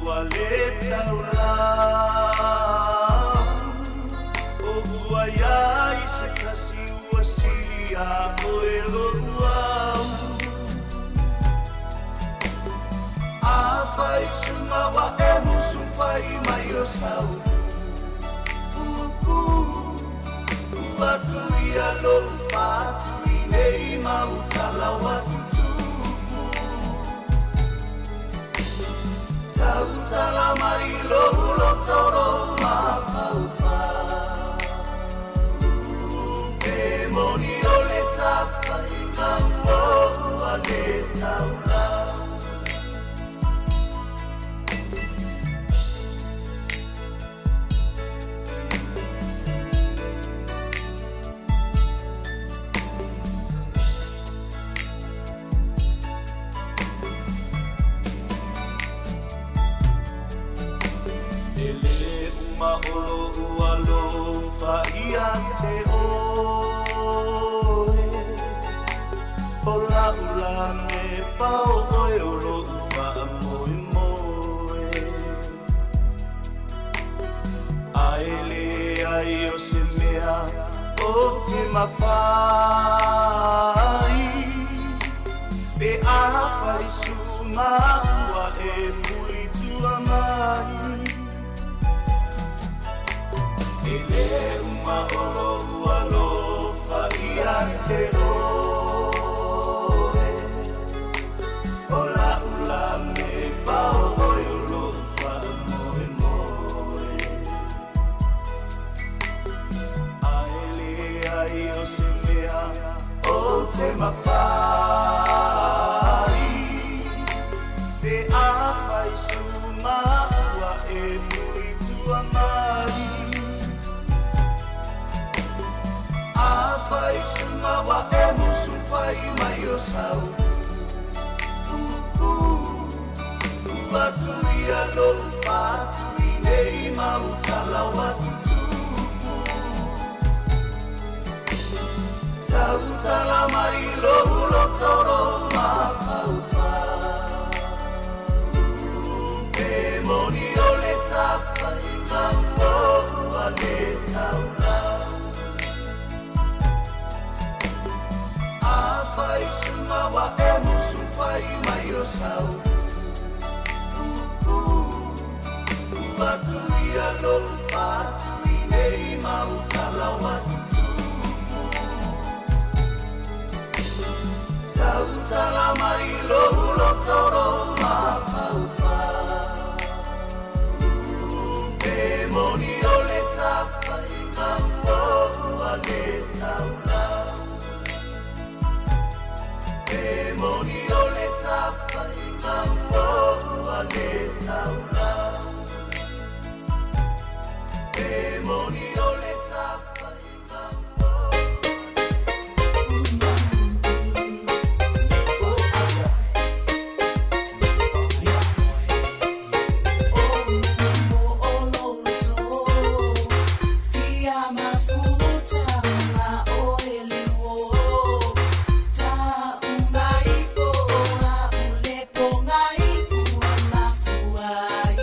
ua le taulau O ua iai se kasi ua siria o e loruau Apai sunga wa e musu whai mai o sau Ua tui a lo whātui nei mau tala watu tupu Tau tala mai lo ulo toro ma whauwha E moni o le tawhai ngau o ua le taula uma olo ualo faia te oe Ola ula me pao oe olo ufa moe moe Aele ai o se mea o te mawhai Pe a whai suma ua e fuli tua mai Ele uma olo ualo faia te oe Ola ula me pao oe olo ufa moe moe Aele ai o se mea o te mawhai Te a whai suma ua e fuli tua mai A whai suma wa e musu whai mai o sau Ua tui alo whatui nei mautala watu tupu Tautala mai lo toro ma whauwha Moni o le tawhai ngā ua le taulau A whai suma wa e musu whai mai o sau Ua tui alo whatui nei mautala watu tupu Tautala mai lo toro ma whauwha Moni o le tawhai ngā ua le taulau Moni o le tawhai ngā ua le taulau Moni o le tawhai ngā Ai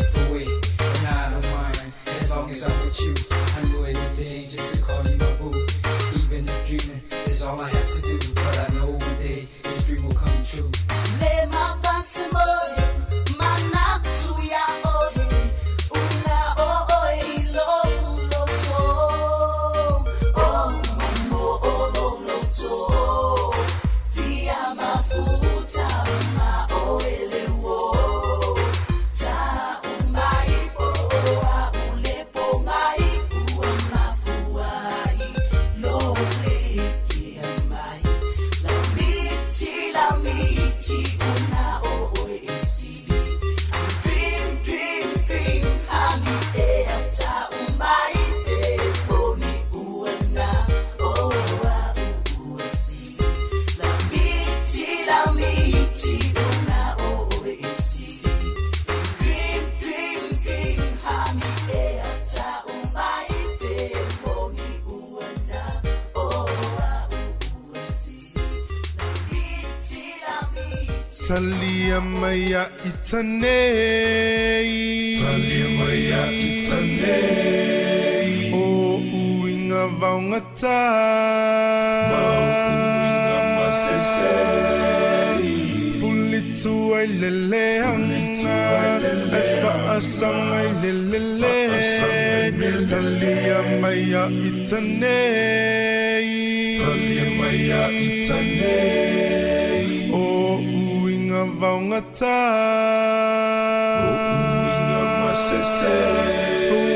slip away, and I don't mind as long as I'm with you. I do anything just to call you my boo. Even if dreaming is all I have to do, but I know one day this dream will come true. Le m'avance mori, manatu ya ori, una oi lo lo to, oh mo lo lo to, via mafuta ma oele wo, ta umai po a ulepo mai ua mafuai, lo le kia mai, la miti una oi isi, dream dream dream, ami e ta umai e boni uena o a uisi, la miti una oi isi, dream dream dream, ami e ta umai e boni uena o a uisi. Talia maya itanei, Talia maya itanei, o uinga vaungata, ma uinga masesei, fulitu ai leleanga, ai faasang ai lelele, Talia maya itanei, Talia maya itanei, o uinga vaungata, o uinga masese,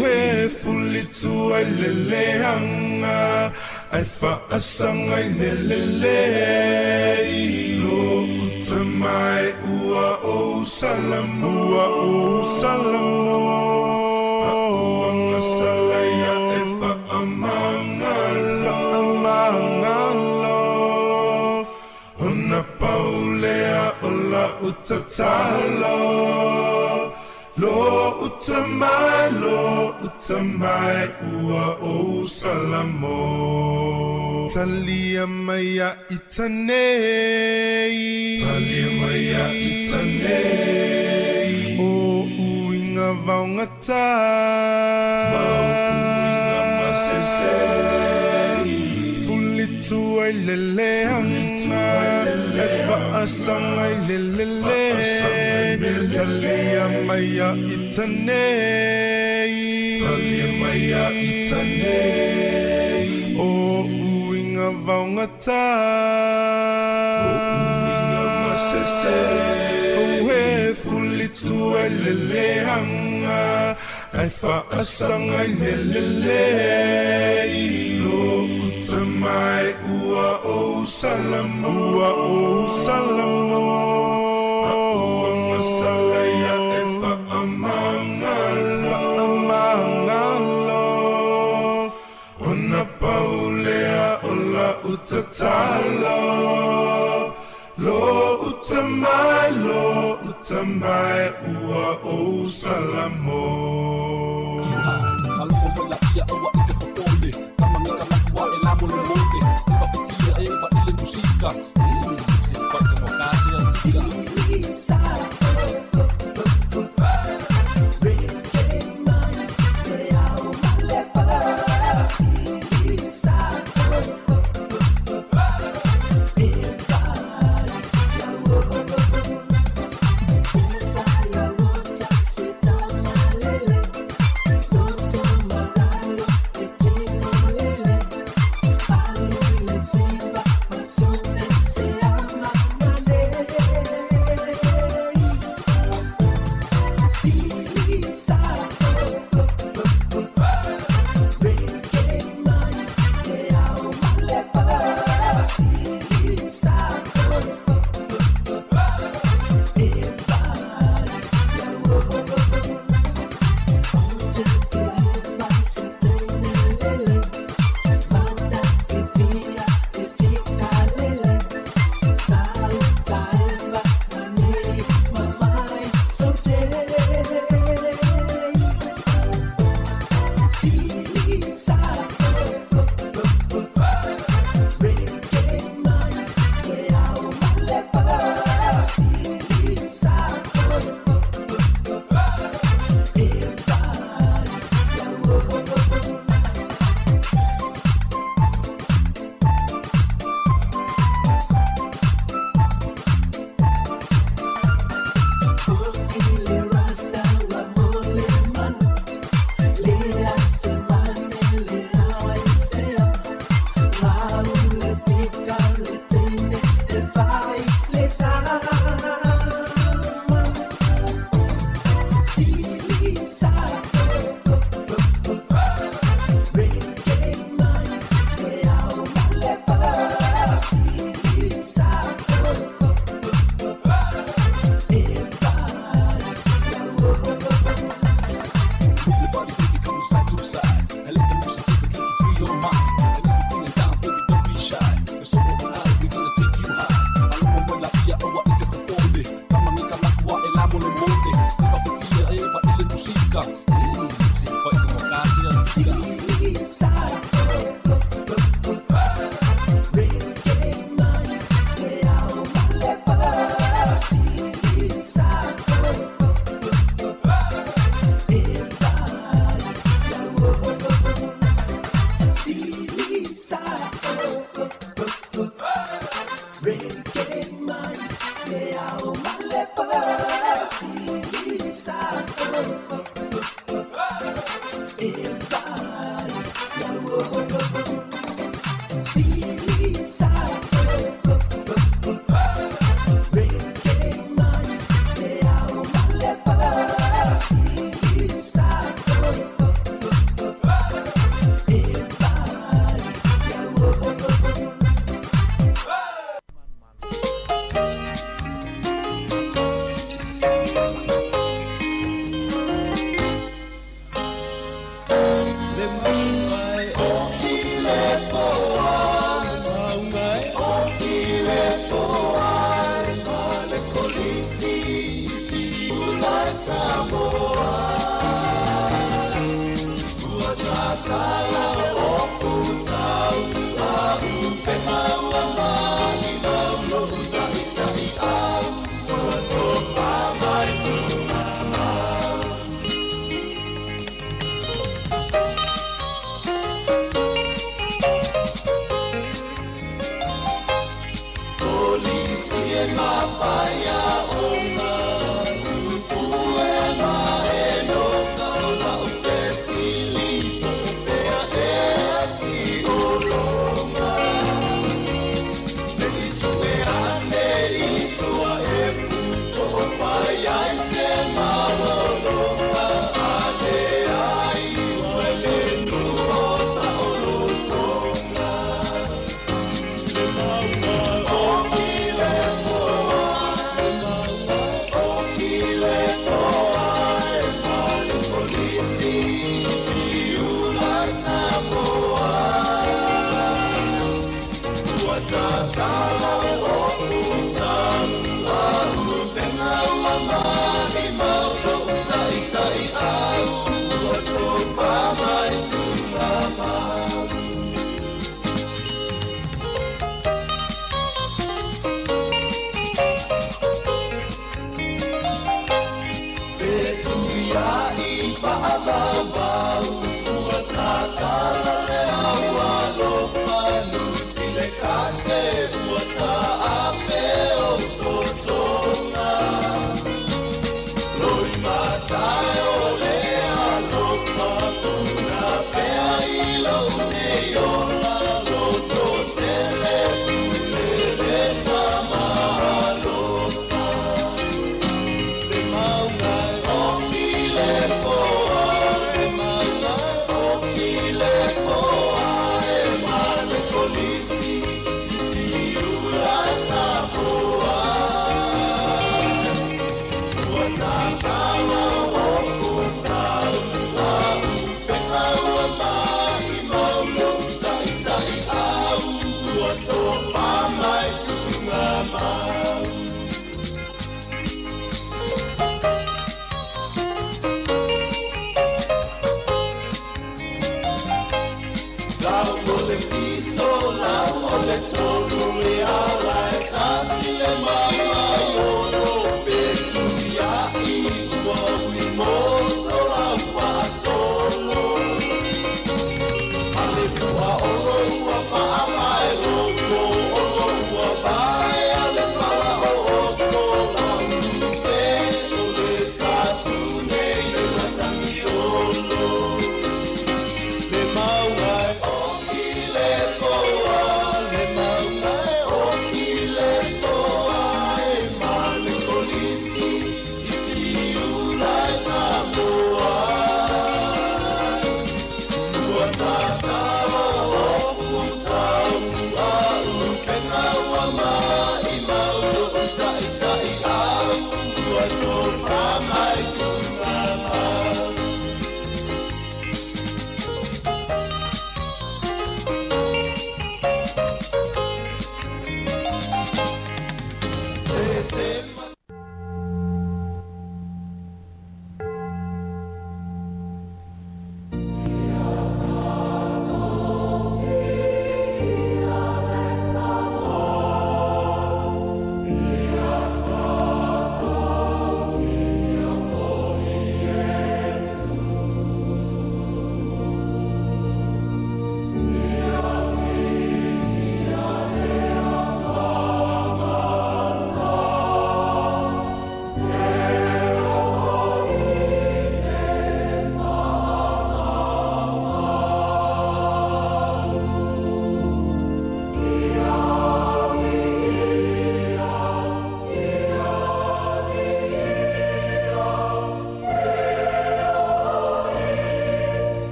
ue fulitu ai leleanga, ai faasang ai lelele, lo utamai ua o salamu, ua o salamu, auanga salaya e faamangalo, amangalo, ona paulea ola utatalo, lo utamai ua o salamo. Talia maya itanei, Talia maya itanei, o uinga vaungata, ma uinga masesei, fulitu ai leleanga, e faasang ai lelele, Talia maya itanei, Talia maya itanei, o uinga vaungata, o uinga masese, ue fulitu ai leleanga, ai faasang ai lelele, lo utamai ua o salamu, ua o salamu, auanga salaya e faamangalo, amangalo, ona paulea ola utatalo, lo utamai ua o salamo. Lele sika. Koi ko kasi ng sika. Le mau ngai o ki le poa, le mau ngai o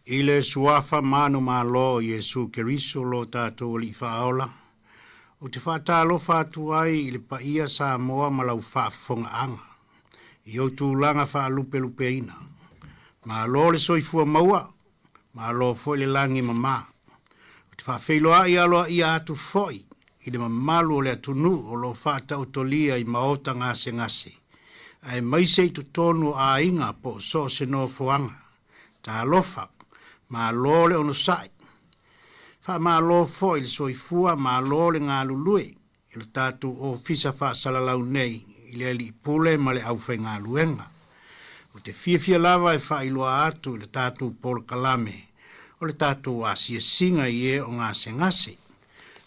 I le suafa manu malo Iesu Keriso lo tātou li whaola. O te whātalo whātu ai i le paia Sāmoa malau whaafonga anga. I o tūlanga whaalupe lupe ina. Malo le soifua maua, malo foi le langi mama. O te whaafeiloa i aloa i atu foi, i le mamalu o le atunu o lo whaata utolia i maota ngase ngase. Ai maise i tutonu a inga po so se no fuanga. Ta alofa, malo le ono sai. Fa malo foi le soifua, malo le ngā lulue, i le tatu o fisa wha salalau nei, i le li pule ma le au whai ngā luenga. O te fia lava e wha iloa atu i le tatu polo kalame, o le tatu a sia singa i e o ngase ngase.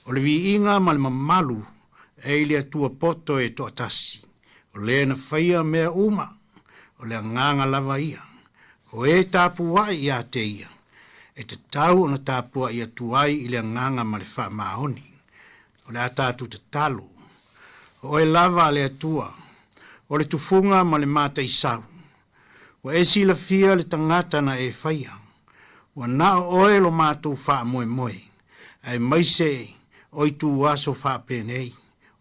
O le vi inga ma le mamalu, e le atua poto e to atasi. O le na whaia mea uma, o le nganga lava ia. O e tapu wai ia te ia. E te tau ona tāpua ia tuai i le nganga ma le wha maoni. O le atatu te talo. O e lava le atua. O le tufunga ma le mata i sau. O e sila fia le tangata na e whaia. O na o e lo mātou wha moe moe. Ai maise o i tu aso wha penei.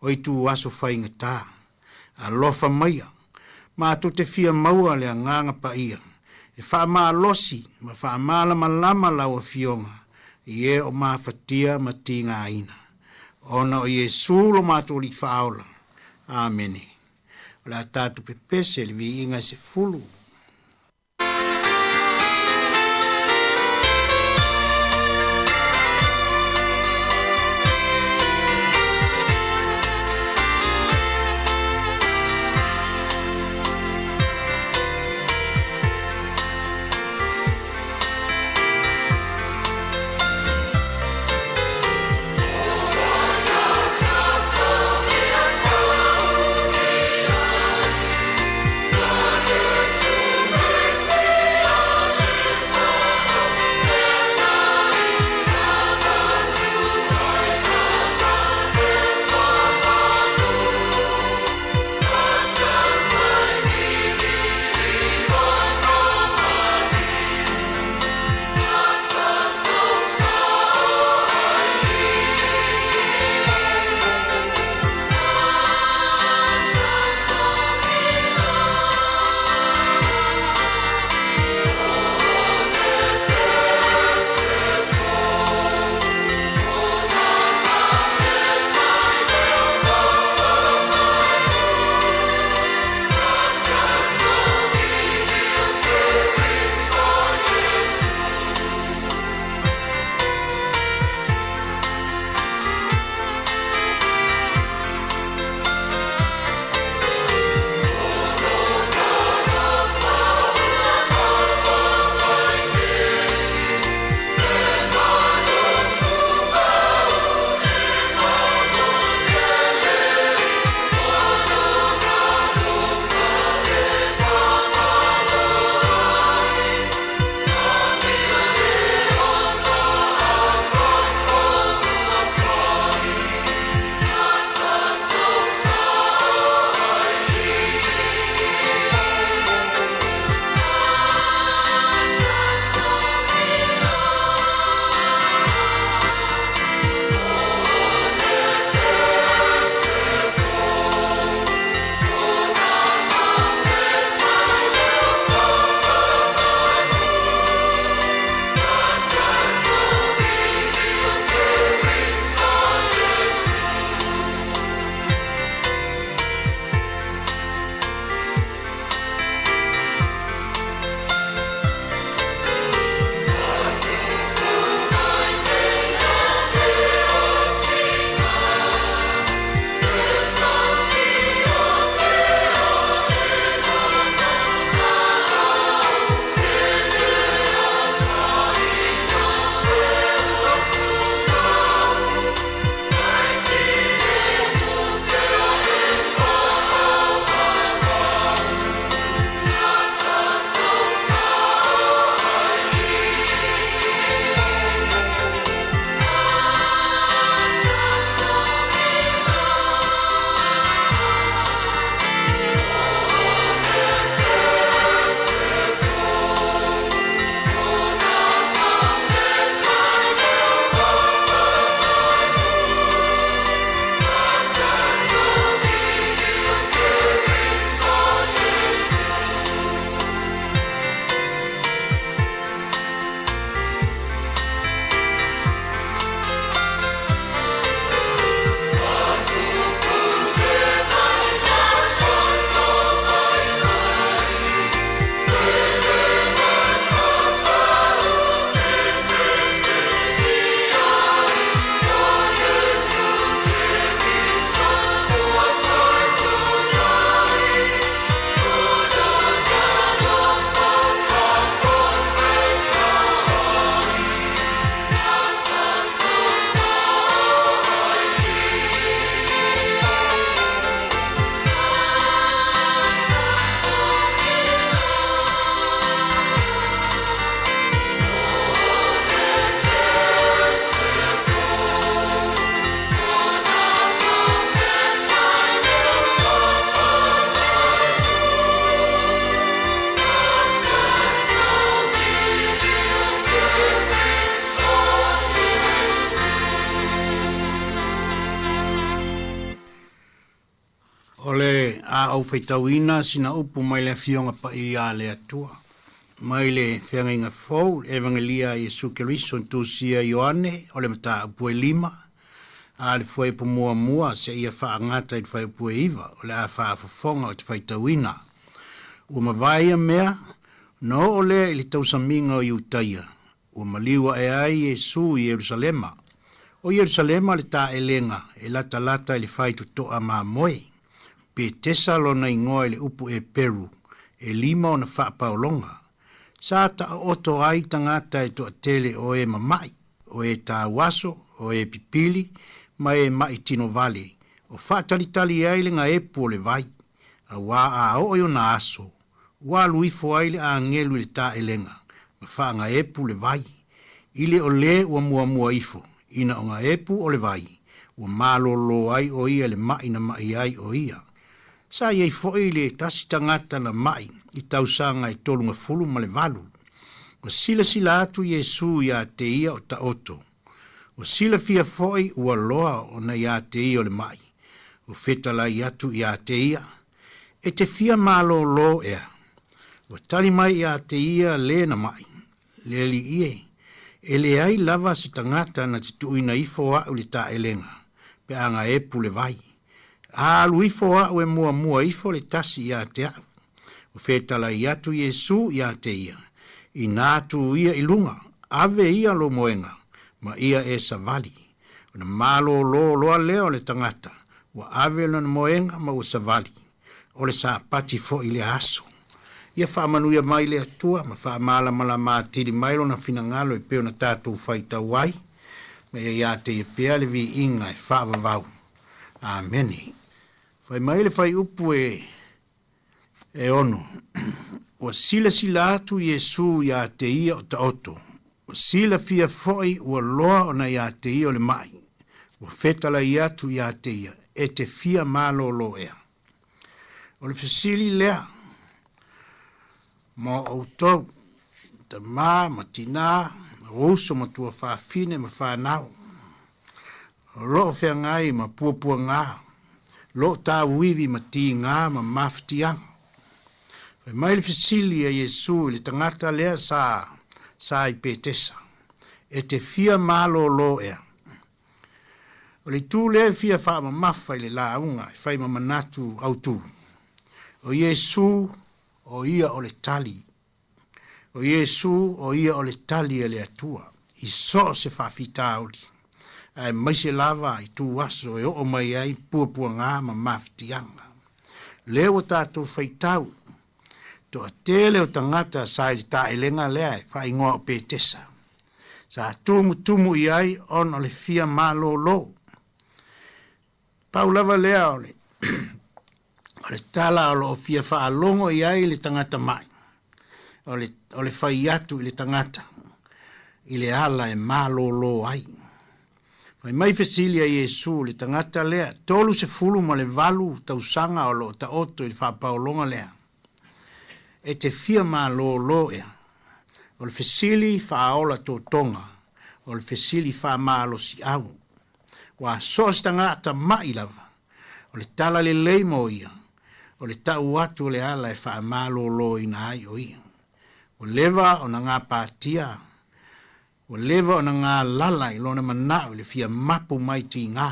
O i tu aso wha inga tā. A lofa maia. Mātou te fia maua le nganga pa ia. E wha maa losi, ma wha maa lama laua fionga, i e o maa whatia ma tinga aina. Ona o Iesu lo mātou li whaola. Āmene. O la tātu pepese li vi inga se fulu. Yes. a au whaitauina sina upu mai le fionga pa i a le atua. Mai le whianga inga fau, evangelia Iesu Keriso ntusia Ioane, o le mata upu e 5, a le fwai po mua se ia wha ngata i whai upu e 1, o le a wha afafonga o te whaitauina. Ua mawai mea, no o le ili tausaminga o Iutaia. Ua maliwa e ai Iesu i Yerusalema. O Yerusalema le ta elenga, e lata ili whai tutoa maa moe. Pe tesa lona ingoa le upu e Peru, e 5 o na wha paolonga. Sa ta oto ai tangata e toa tele o e mamai, o e ta waso, o e pipili, ma e mai tino vale. O wha talitali ai le nga epu o le vai. A wā a o na aso. Wā luifo ai le a ngelu le ta elenga. Ma wha nga epu le vai. Ile o le ua mua ifo. Ina o nga epu o le vai. Ua malolo ai o ia le mai na mai ai o ia. Sa iei foi le tasi tangata na mai i tausanga i tolunga fulu ma le valu. O sila atu Iesu ia te ia o ta oto. O sila fia foi ua loa o na ia te ia o le mai. O fetala i atu ia te ia. E te fia malo lo ea. O tali mai ia te ia le na mai. Le li ie. E le ai lava si tangata na te tuina ifo a uli ta elenga. Pe anga epu le vai. A luifo a ue mua ifo le tasi ia te au. O fetala i atu Iesu ia te ia. I nātu ia ilunga. Ave ia lo moenga. Ma ia e savali. O na malo loa leo le tangata. Wa ave lo na moenga ma o savali. O le sa pati fo i le aso. Ia whaamanuia mai le atua. Ma whaamala mala mātiri mailo na finangalo e peo na tātou whaita wai. Ma ia te ia pea le vi inga e whaavavau. Ameni. Whai mai le whai upu e ono. Ua sila atu Iesu ia te ia o ta oto. Ua sila fia foi ua loa o na ia te ia o le mai. Ua fetala i atu ia te ia. E te fia malo lo ea. O le fesili lea. Mo au tau. Ta ma tina. Ruso ma tua whaafine ma whanau. Lo fea ngai ma pua ngā. Lo ta wivi ma ti ngā ma maftiang. Mai le fesili a Iesu le tangata lea sa i petesa. E te fia malo lo ea. O le tū lea fia wha ma mafa i le launga, i whai ma manatu au tū. O Iesu o ia o le tali. O Iesu o ia o le tali e le atua. I so se whawhita auli. Ai mai se lava i tū aso e o mai ai pua ngā ma maftianga. Leo o tātou whaitau. To a tele o tangata sa i ta elenga lea e whai ngoa o petesa. Sa tumu i ai on o le fia malo lo. Pau lava lea o le tala o lo fia wha longo i ai le tangata mai. O le whai atu i le tangata. I le ala e malo lo ai. Mai fesilia Iesu le tangata lea. Tolu se fulu ma le valu tausanga o lo ta oto i le wha paolonga lea. E te fia malo ea. O le fesili whaaola tō tonga. O le fesili wha malo si au. Wa sostanga ata mai lava. O le tala le leimo ia. O le tau atu o le ala e wha malo ina ai o ia. O leva o na ngā pātia. O leva o na ngā lala i lona manao le fia mapu mai ti ngā.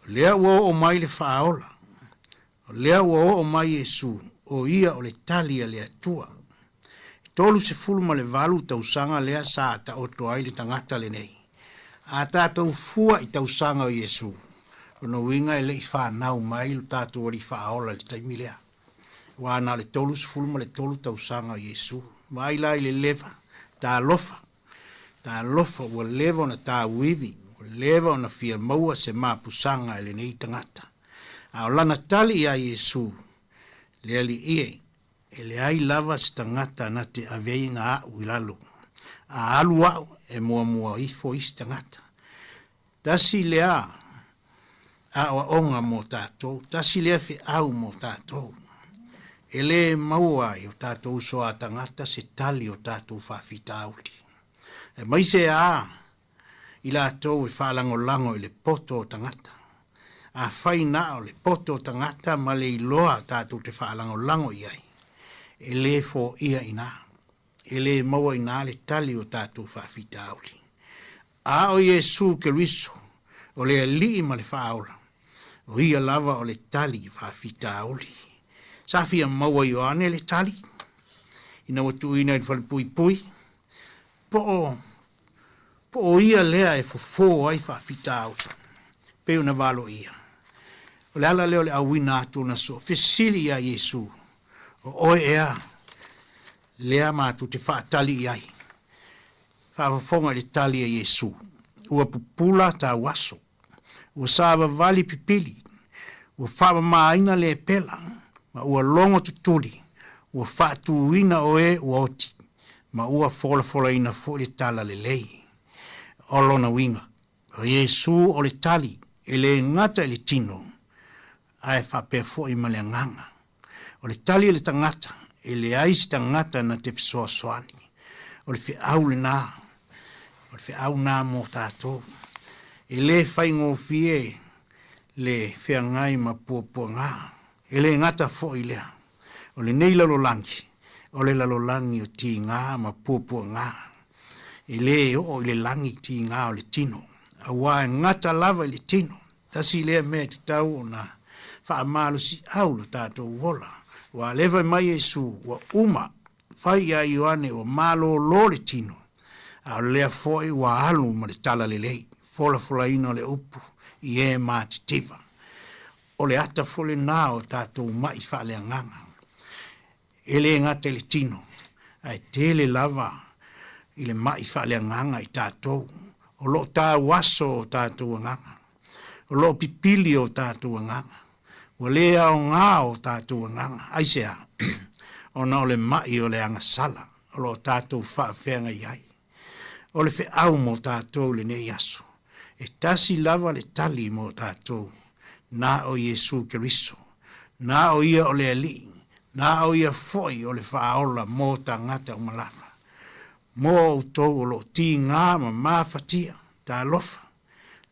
O lea ua o mai le whaaola. O lea ua o mai Iesu. O ia o le talia le atua. Tolu se fulu ma le valu tausanga lea sa ta oto ai le tangata le nei. A tātou fua i tausanga o Iesu. O na winga e le i whanau mai lo tātou ori whaola le taimi lea. Wana le tolu se fulu ma le tolu tausanga o Iesu. Mai lai le leva. Tā lofa. Tā lofa ua leva o na tā wivi. Ua leva o na fia maua se mapusanga e le nei tangata. A o lana tali a Iesu. Le ali ie, e le ai lava si tangata na te avei ngā au ilalo. A alu au e mua ifo isi tangata. Tasi lea a onga mo tātou, tasi lea fe au mo tātou. E le maua i o tātou soa tangata se tali o tātou whawhita auli. E mai se a i la tau e whalango lango i le poto o tangata. a whaina o le poto tangata ma le iloa tātou te whaalango iai. E le fo ia ina. E le maua ina le tali o tātou whaafita auli. A o Iesu ke riso o le alii ma le whaaola. O ia lava o le tali whaafita auli. Safia maua i oane le tali. Ina watu ina i whale pui pui. Po o ia lea e fofo ai whaafita auli. Peu na valo ia. O le ala leo le awina atu na so. Fesili a Iesu. O oe ea. Lea matu te whaatali iai. Whaafonga le tali a Iesu. Ua pupula ta waso. Ua sāwa vali pipili. Ua whaama maaina le pela. Ma ua longo tutuli. Ua whaatuina oe ua oti. Ma ua fola ina fo le tala le lei. Olo na winga. O Iesu o le tali. E le ngata le tino. Ai whapea fo i ma le nganga. O le tali e le tangata. E le aisi tangata na te fisoa soani. O le fi au le nā. O le fi au nā mō tātou. E le whaingo fie le whea ngai ma pua ngā. E le ngata fo i lea. O le nei lalolangi. O le lalolangi o ti ngā ma pua ngā. E le o le langi ti ngā o le tino. A wā ngata lava i le tino. Tasi lea mea te tau o na wha amalu si au lo tātou wola. Wa lewa mai Iesu wa uma fai a Ioane o malo lo le tino. A lea foi wa alu ma le tala le lei. Fola ino le upu i e ma te tiva. O le ata fole nā o tātou mai wha le nganga. E le ngate le tino. Ai tele lava i le mai wha le nganga i tātou. O lo tā waso o tātou nganga. O lo pipili o tātou nganga. O lea o ngā o tātou nganga. Aisea, o na o le mai o le anga sala. O lo tātou whaafenga iai. O le whi au mo tātou le nei aso. E tasi lava le tali mo tātou. Nā o Iesu Keriso. Nā o ia o le ali. Nā o ia foi o le whaola mo tā ngata o malafa. Mo o tau o lo ti ngā ma mawhatia. Tā lofa.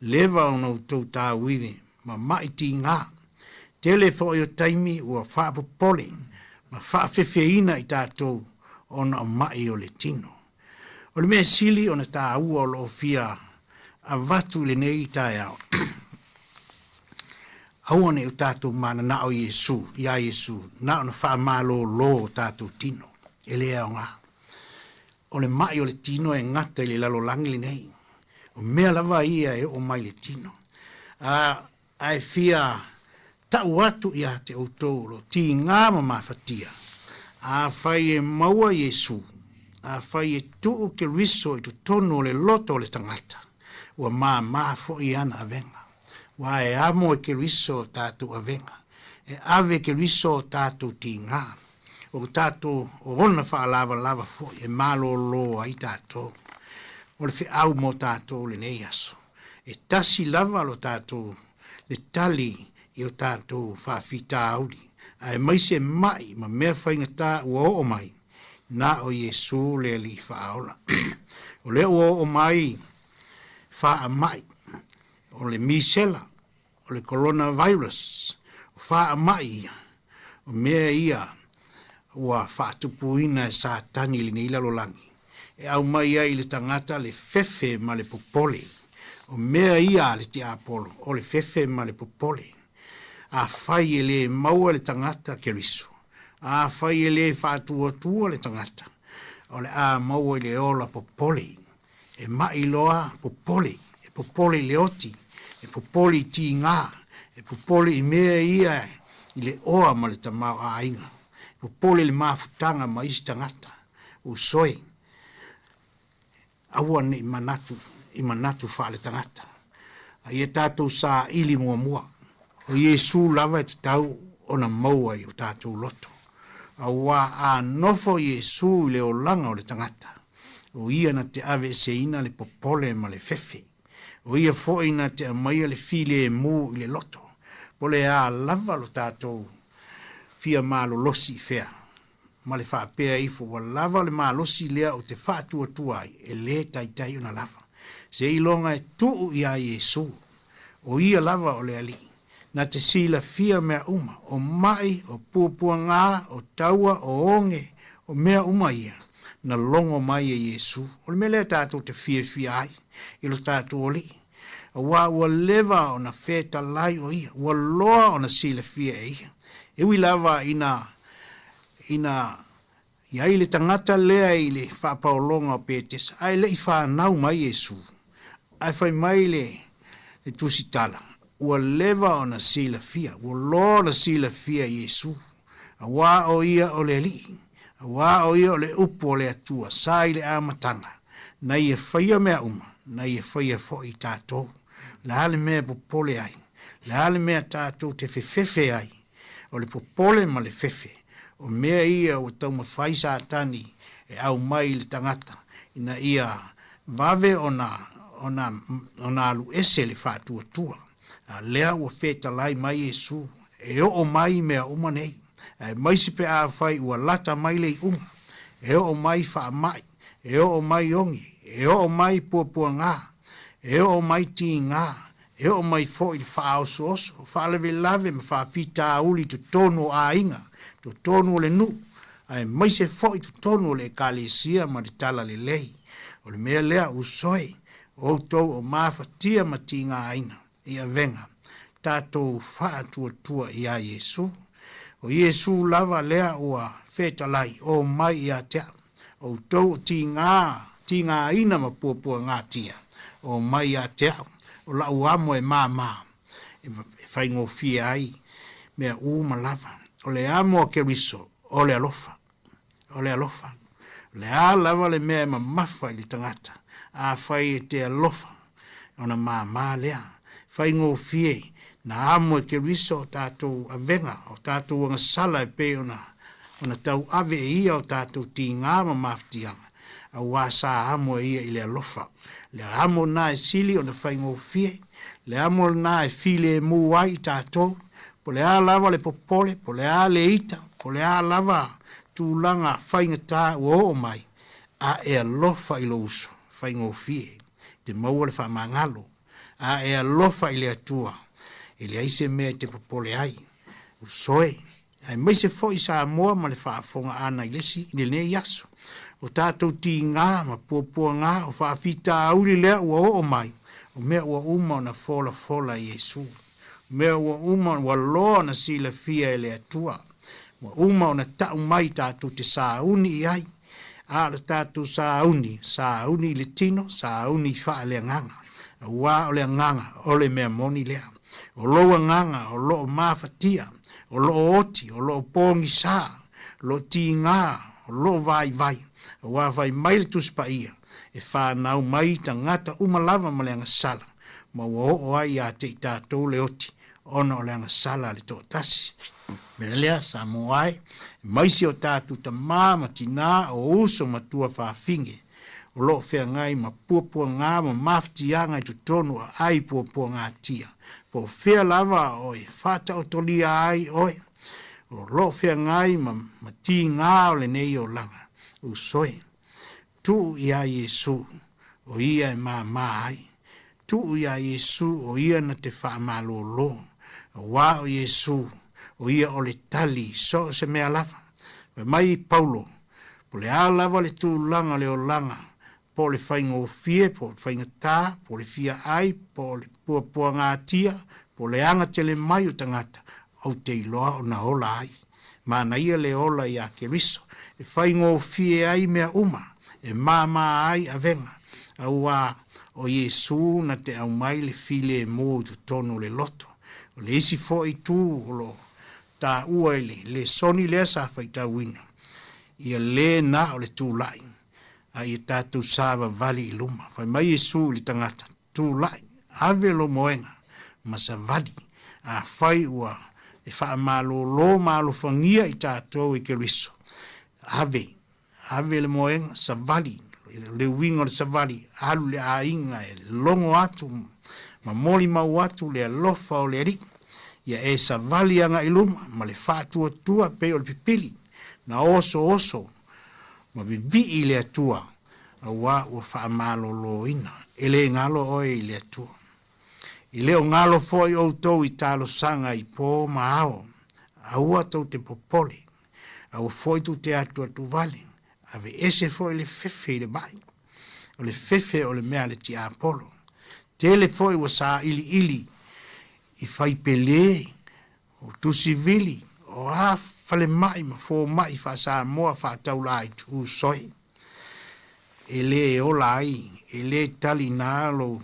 Lewa o no tau tā wiri. Ma mai ti ngā. Tele fo o taimi ua whaapopole. Ma whaafewheina i tātou o na mai o le tino. O le mea sili o na tā ua o lo fia a vatu le nei tai au. Aua ne o tātou mana na o Iesu, ia Iesu, na o na wha malo lo o tātou tino. E lea o ngā. O le mai o le tino e ngata i le lalo langi le nei. O mea lava ia e o mai le tino. Ai fia tau atu ia te outou lo ti ngā mawhatia. A whai e maua Iesu. A whai e tuu ke riso i tu tono le loto le tangata. Ua mā fo i ana avenga. Wa e amo e ke riso tātou avenga. E ave ke riso tātou ti ngā. O tātou o ona wha lava fo e malo lo ai tātou. O le whi au mo tātou le nei aso. E tasi lava lo tātou le tali i o tātou whawhita auri. Ai mai se mai ma mea whainga tā ua o mai. Na o Iesu le li whaola. O le o mai wha mai. O le misela. O le coronavirus. O wha mai. O mea ia. Ua whaatupuina e sa tani li neila lo langi. E au mai ai le tangata le fefe ma le popole. O mea ia le ti apolo. O le fefe ma le popole. A whai e le maua le tangata ke riso. A whai e le whātua le tangata. O le a maua le ola popole. E mai loa popole. E popole le oti. E popole ti ngā. E popole i mea ia i le oa ma le tamau a inga. E popole le mafutanga ma isi tangata. O soe. Aua ne i manatu wha le tangata. A ia tātou sa ili mua. O Iesu lava e te tau o na maua i o tātou loto. A wā a nofo Iesu le o langa o le tangata. O ia na te ave se ina le popole ma le fefe. O ia fo ina te amaia le file e mu i le loto. Pole a lava lo tātou fia malo losi fea. Ma le whaapea ifo wa lava le malosi lea o te whaatua tuai e le tai o na lava. Se ilonga e tuu ia Iesu. O ia lava o le ali. na te sila fia mea uma, o mai, o puapua ngā, o taua, o onge, o mea uma ia, na longo mai e Yesu. O le mele tātou te fia ai, ilo tātou o li. Wa ua lewa o na feta lai o ia, ua loa o na sila fia e ia. Ewi lava ina ia ile tangata lea ile whapaolonga o pētes, ai le i whanau mai Yesu. Ai whai mai le tusitala. Ua lewa o na sila fia, ua loa na sila fia Yesu. A wā o ia o le li, a wā o ia o le upo o le atua, sa i le amatanga, na ia whaia mea uma, na ia whaia fo i tātou, le hale mea popole ai, le hale mea tātou te whewhewe ai, o le popole ma le whewhe, o mea ia o tau mawhai sa tani e au mai le tangata, ina ia vave o na alu ese le whātua tua, a lea ua wheta lai mai Yesu, e o mai mea uma nei, e mai sipe a whai ua lata mai lei uma, e o mai wha mai, e o mai ongi, e o mai puapua ngā, e o mai ti ngā, e o mai fo i wha oso oso, wha lewe lave ma wha fita uli tu tono a inga, tu tono le nu, ai mai se fo i tu tono le kalesia ma di tala le lei, o le mea lea usoi, o tau o mawhatia ma ti ngā inga, ia venga, tātou wha tua i a Yesu, o Yesu lava lea ua feta lai o mai ia tea, o tau ti ngā ina ma puapua ngā tia, o mai ia tea, o la uamo e māma, e whaingo fia ai, mea ma lava, o le amo a keriso, o le alofa, le a lava le mea ma mawha i le tangata, a whai e te alofa, o na māma lea, whaingo fia na amo e keriso o tātou a venga, o tātou anga sala e pe ona tau ave e ia o tātou ti ngā ma mawhtianga, a wasa amo e ia i le alofa, le amo na e sili o na whaingo fie, le amo na e file e muai i tātou, po le a lava le popole, po le a le ita, po le a lava tūlanga whainga tā o mai, a e alofa i lo uso, whaingo fie, te maua le whamangalo, a e alofa i le atua, ele ai se mea te popole ai, usoe, ai mai se fo i Sāmoa ma le whaafonga ana i lesi, i le ne yaso, o tātou ti ngā ma puapua ngā, o whaafita auri lea ua o mai, o mea ua uma na fola Yesu, mea ua uma ua loa na sila fia e le atua, ua uma na tau mai tātou te sāuni i ai, a le tātou sāuni le tino, sāuni i wha le nganga, ua o le nganga, o le mea moni lea, o loa nganga, o loo mawhatia, o loo oti, o loo pōngi sā, lo ti ngā, o loo vai, o wā vai mai le tuspa ia, e whānau mai ta ngata umalava ma le anga sala, ma ua o ai a te i tātou le oti, ona o le anga sala le tō tasi. Mea lea, Sāmoa ai, maisi o tātou ta māma tina o uso matua whaafinge, o loo whea ngai ma puapua ngā ma mawhtianga i tutonu a ai puapua ngā tia, po whea lava oe, whata o tolia ai oe, o loo whea ngai ma ti ngā o le nei o langa, o soe, tu ia Yesu, o ia e mā ai, tu ia Yesu, o ia na te whaamalo lo, o wā o Yesu, o ia o le tali, so se mea lava, o mai Paulo, po le a lava le tu langa le o langa, po le whaingo fie, po le whainga tā, po le fia ai, po le puapua ngā tia, po le anga tele mai o tangata, au te iloa o na ola ai. Mana ia le ola i a keriso, e whaingo fie ai mea uma, e māma ai a venga, au a o Yesu na te au mai le file e mō tu tono le loto, o le isi fo i tū o lo tā ua le soni lea sa whaita wina, ia le na o le tū lai, a i tātou sāwa vali i luma. Whai mai Yesu li tangata, tū lai, ave lo moenga, ma sa vali, a whai ua, e wha malo malo whangia i tātou i keriso. Ave le moenga, sa vali, le wingo le sa vali, alu le a inga, e longo atu, ma moli mau atu le alofa o le ri, ia e sa vali anga i luma, ma le whātua tua pe o le pipili, na oso, ma vivi i le atua, a wā ua whaamalo lo ina, ele ngalo oe i le atua. I leo ngalo foi o tau I talo sanga I po maao. Aua tau te popole. Au foi tu te atu vale. Ave ese foi le fefe le mai. O le fefe o le mea le ti apolo. Tele foi wa sa ili. I fai pele. O tu sivili. O a fale mai ma fo mai fa Sāmoa fa tau lai tu soi. Ele o lai. Ele tali na lo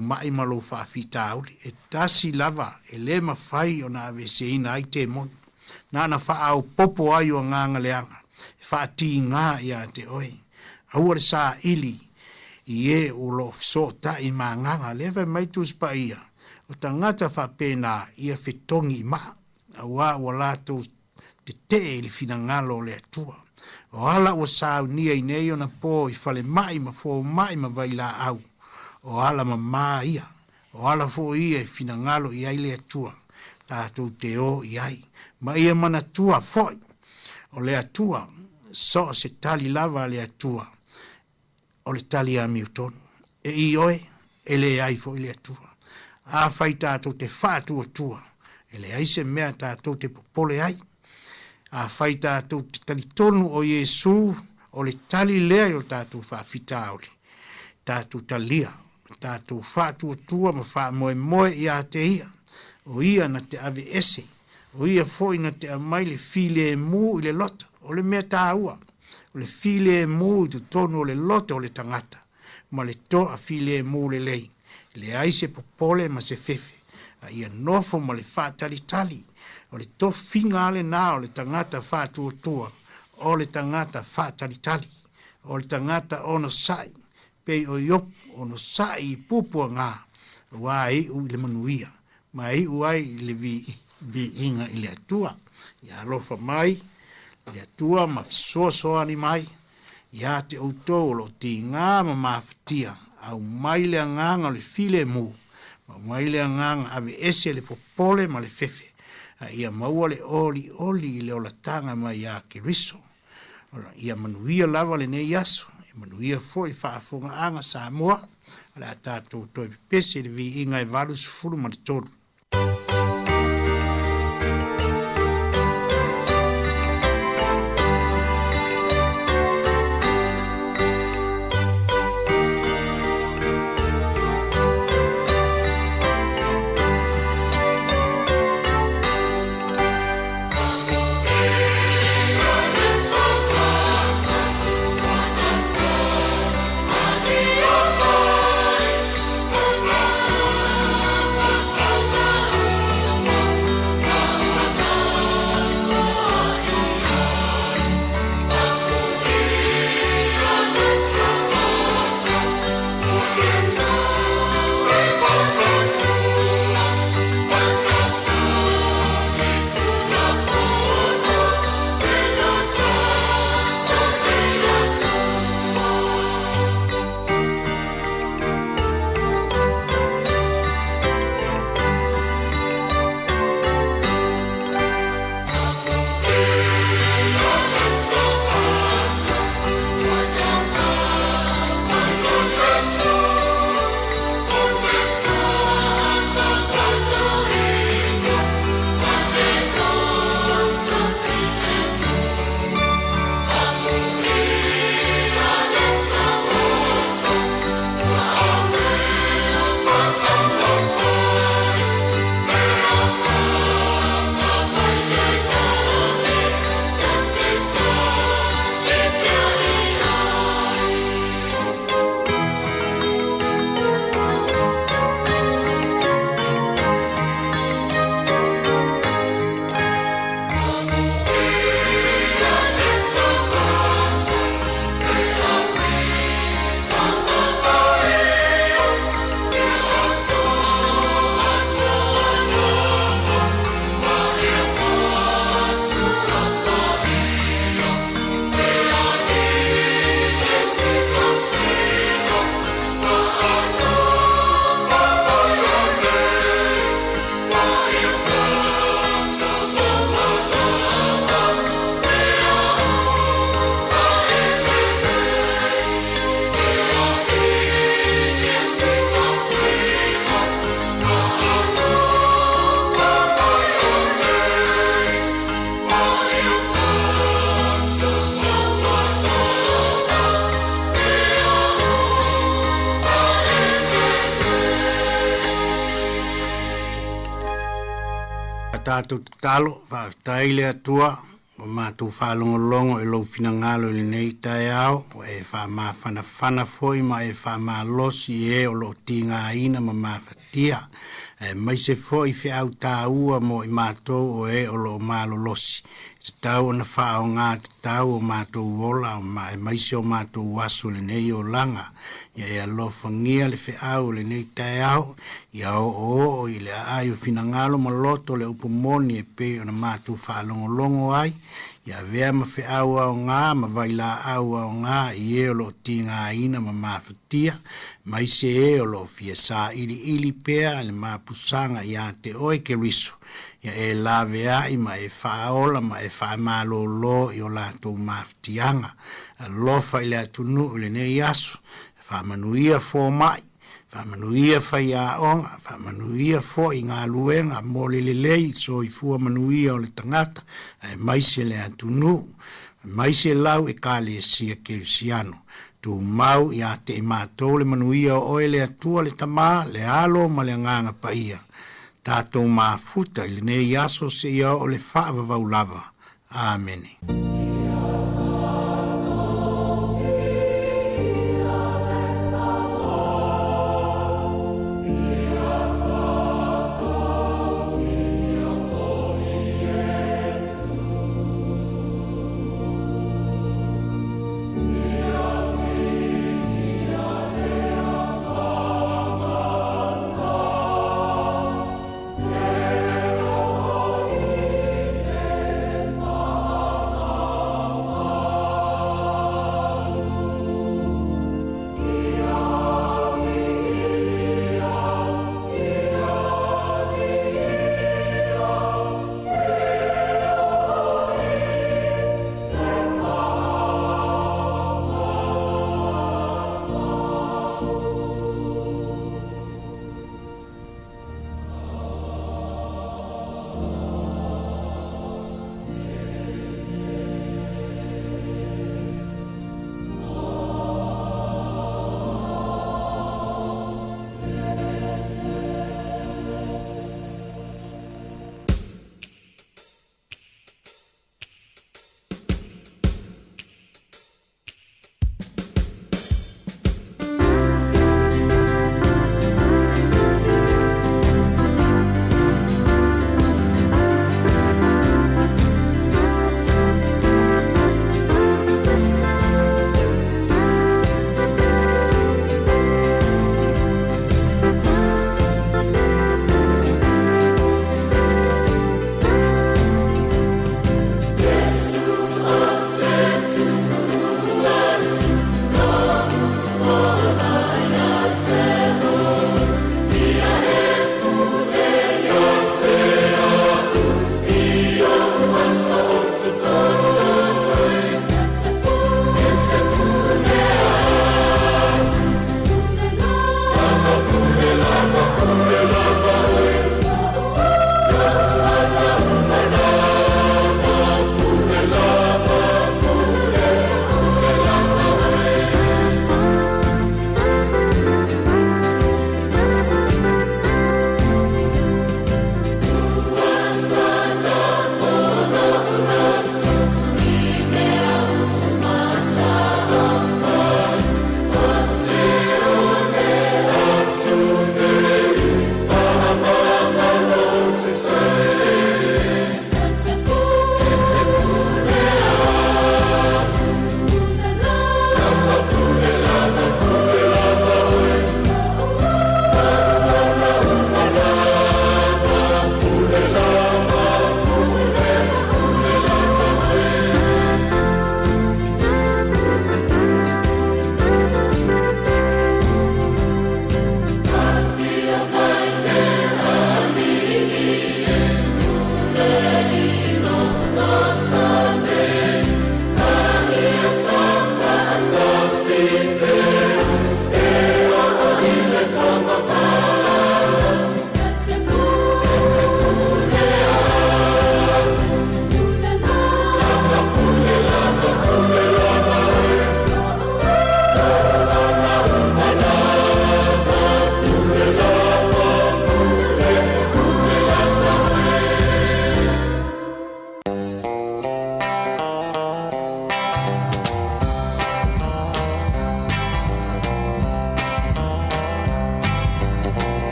mai ma lo fa fita uli. E tasi lava. Ele ma fai o na ave se ina ai te mon. Na fa au popo ai o nganga leanga. Fa ti ngā ia te oi. Aua le sa ili. Ie o lo so ta I manganga. Lewe mai tu spa ia. O tangata fa pena ia fetongi ma. Aua o lato te te li fina ngalo le atua. O ala o sa nia I nei o na po I fale mai ma fo mai ma vai la au. O ala ma ia. O ala fo ia I fina ngalo I ai le atua. Tātou te o I ai. Ma ia mana tua foi. O le atua. So se tali lava le atua. O le tali a miutonu. E I oe. E le ai foi le atua. A fai tātou te whātua tua. E le ai se mea tātou te popole ai. A fai tātou te talitonu o Iesu. O le tali lea o tātou whawhita aole. Tātou talia. Tātou whātua tua ma wha moe ia te ia. O ia na te ave ese. O ia foi na te amai le file mu I le lota. O le mea tāua. O le file mu I tu tonu o le lota o le tangata. Ma le to a file mu le lei. Le ai se popole ma se fefe. A ia nofo ma le whātalitali. O le to finga ale nā o le tangata whātua tua. O le tangata whātalitali. O le tangata ono sai. Pei o iop ono sai I pupua ngā. Wai u le manuia. Mai u ai le vi inga I le atua. Ia alofa mai. Le atua ma fisoa ni mai. Ia te outou lo ti ngā ma mawhatia. Au mai le nganga le file mu. Ma mai le nganga ave ese le popole ma le fefe. Ia maua le oli le ola tanga mai ia ke riso. Ia manuia lava le nei aso. Ia manuia foi whaafonga anga Sāmoa. Ala tātou toi pese le vi inga valu sufuru ma le tolu. So tātou te talo, whaaftaile atua, o mātou whaalongolongo e lau finangalo le nei tai au, o e wha mā whana foi ma e wha mā losi e o lo tinga ina ma mā whatia. Mai se foi whi au tā ua mo i mātou o e o lo mālo losi. Te tau o na whao ngā te tau o mātou ola o mai se o mātou waso le nei o langa. Ia e alofa ngia le whi au le nei tai au, ia o i le ai o finangalo ma loto le upomoni e pe o na mātou whaalongolongo ai. Ia vea ma whi au au ngā, ma vaila au au ngā, i e o lo ti ngā ina ma mawhatia, mai se e o lo fia sa ili pea le mapusanga ia te oe ke riso. Ia e la vea i ma e whaola ma e whaamalo lo i o lātou mawhatianga. Lofa i le atunu le nei aso, whaamanuia fō mai, whaamanuia whai a onga, whaamanuia fō i ngā luenga, mō le lei, so i fua manuia o le tangata, mai se le atunu, mai se lau e kāle e sia kerisiano. Tu mau i a te i mātou le manuia o oe le atua le tamā, le alo ma le nganga paia. Tātou mafuta i le nei aso se ia o le whaavavau lava. Āmene.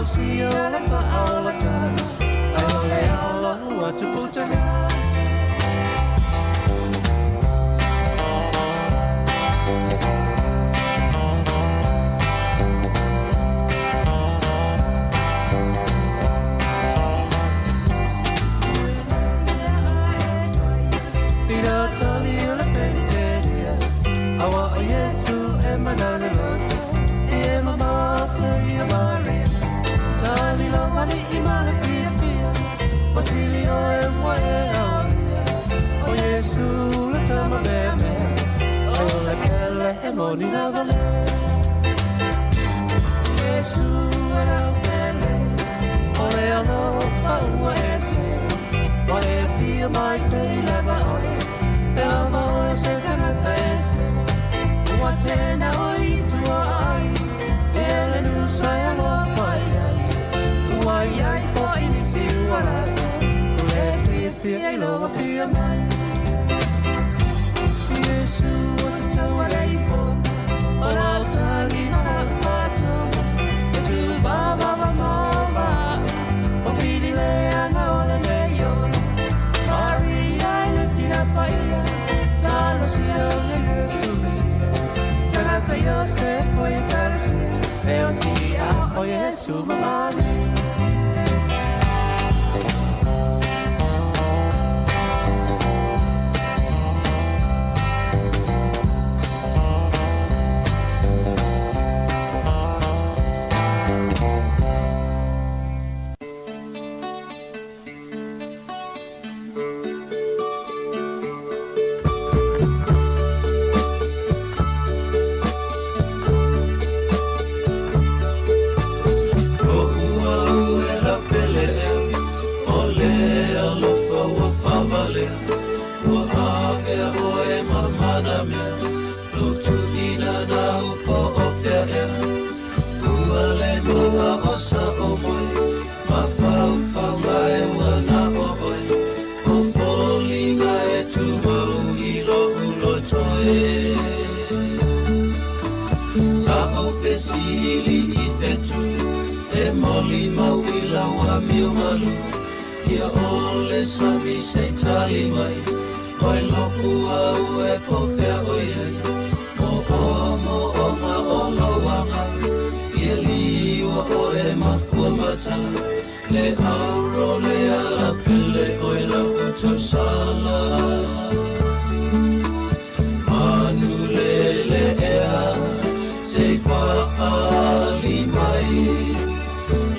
si ole whaola tana Ai ole ala hua tuputanga Ira tali ole peniteria Awa o Yesu e manana loto E mama play a Maria Tali lo mani imale fia fia Wasili o e moe alia O Yesu le tama bebe O le pele e moni na vale Yesu e na pele O le alo faua e se O e fia mai te leva oe E lava oe se tangata e se Ua tēnā oi tua ai E le nusa e aloa whai ai Ua iai fo inisi ua rata E fia fia e loa fia mai Yesu o te taua rei fo O lau tangi na lau whātoma E tu baba mama O whiri leanga o le leiona Mari ai le tina paia Talo si o le Yesu Mesia Sanata Yosef o e tarasia E o tia o Yesu mamani Ia ole sami sei tali mai Oi loku au e pofea oi ai O omo o ma ono wanga Ia liwa o e mafua matala Le auro le ala pele oi la uto sala Manu le ea Sei faali mai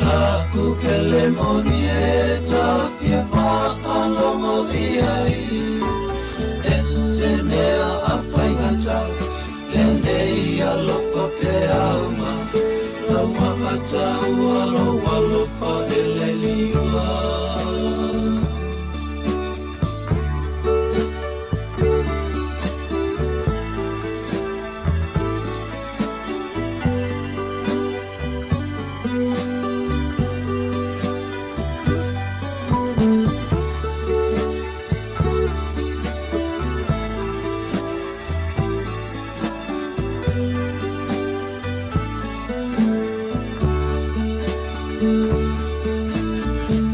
La ukele monieta fia whaalongo iai Ese mea a whaingata Le nei alofa pe auma Lau mahata ualo alofa ele liwa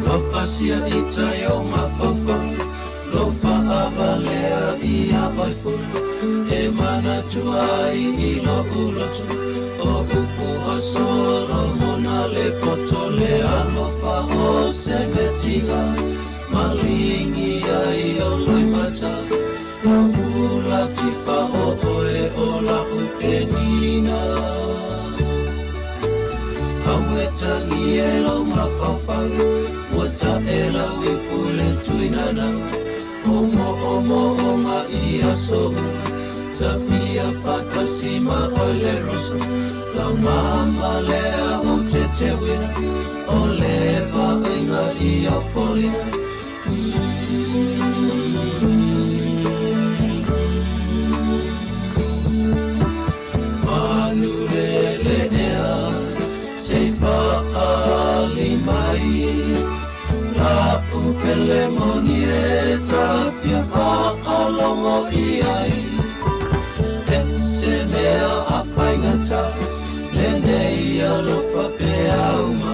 Wafasia itai o mawhawha Lo whaabalea i a oifuna E mana tuai i lo ulotu O upu a solo mona le poto Le alofa o se metinga Malingi ai o loi mata Na hula tifa o oe o la upenina Awe tangi e lo mawhawha Wata e lau i pule tuinana Omo o ngā ia sohu Ta fia whatasima oi le rosa Lau mama lea o te te wina O lewa inga ia folina Manu le ea Sei whaali mai La upele monieta fia whaalongo iai E se mea a whaingata Le nei alofa pe auma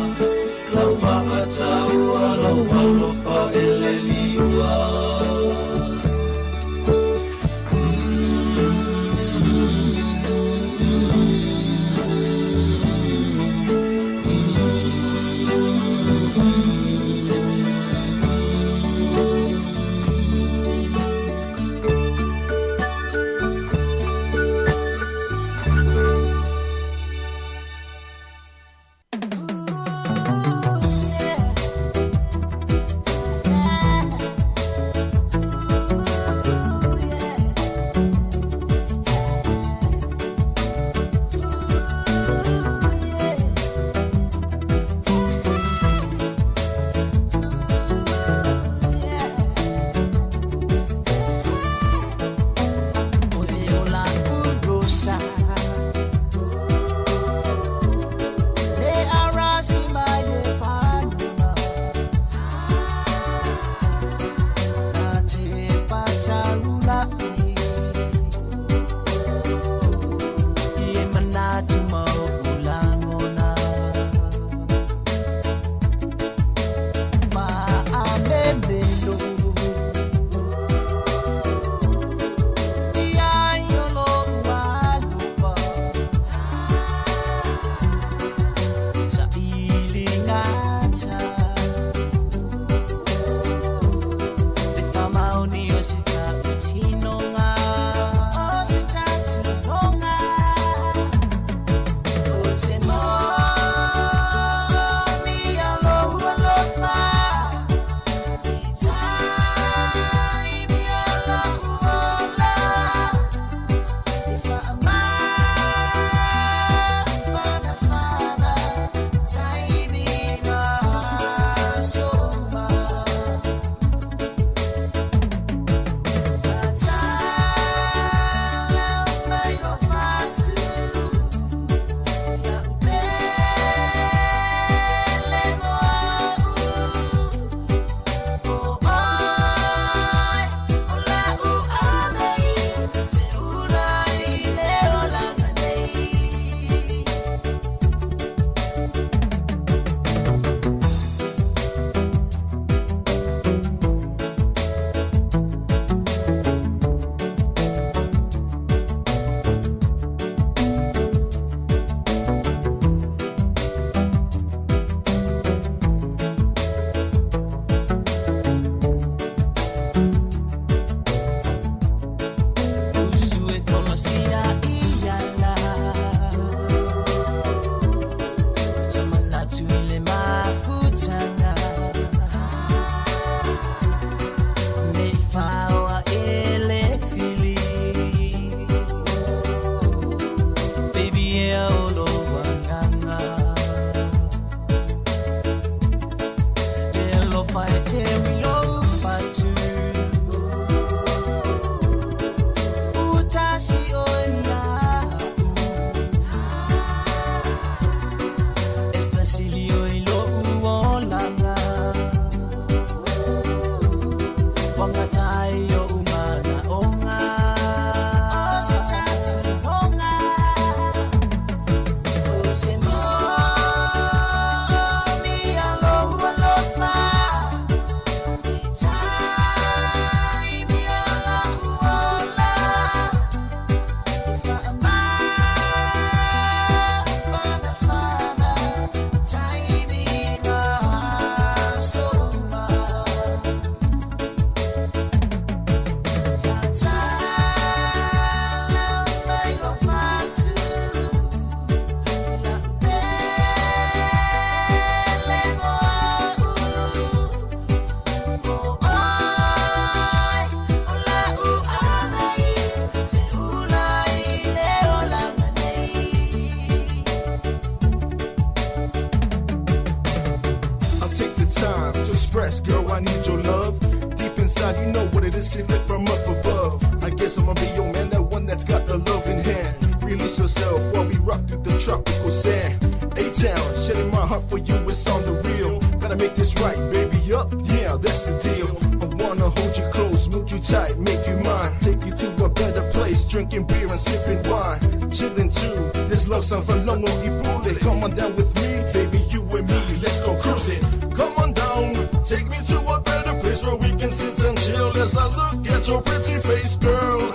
express. Girl, I need your love. Deep inside, you know what it is, kick it from up above. I guess I'ma be your man, that one that's got the love in hand. Release yourself while we rock through the tropical sand. A-Town, shedding my heart for you, it's on the real. Gotta make this right, baby, up, yeah, that's the deal. I wanna hold you close, move you tight, make you mine. Take you to a better place, drinking beer and sipping wine. Chilling too, this love song for Longo Ibule. Come on down with me, baby, you and me, let's go cruising. Come on down, take me to a better place where we can sit and chill. As I look at your pretty face, girl.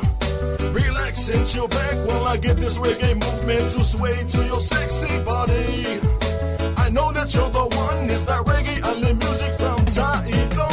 Relax and chill back while I get this reggae movement to sway to your sexy body. I know that you're the one, it's that reggae and the music from Taito.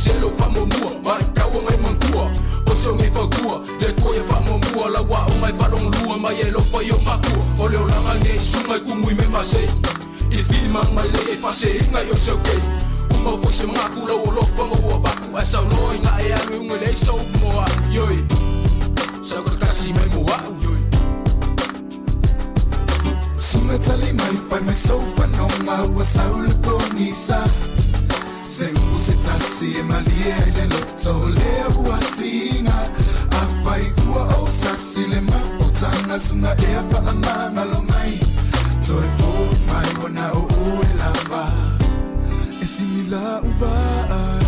Selo famo mua, mai kawa ngai mangkua. O so ngai whakua Le koe whamomua la wa o mai whalonglua mai e lofa i o makua O leo langa nei sungai kumui me masei I whimang mai le e whase inga i o saukei Umau foi se ngaku lau o lofa ma ua baku A sau noi ngā e alu unga le sau moa Yoi Sau kakasi mai moa Yoi Sunga tali mai fai mai sau whanonga ua sau le ponisa Se upu se tasi e malia i le loto lea ua tinga A fai ua o sasi le mafutanga sunga e a whaamanga lo mai Toe fo mai wana o o e lava E simila uvai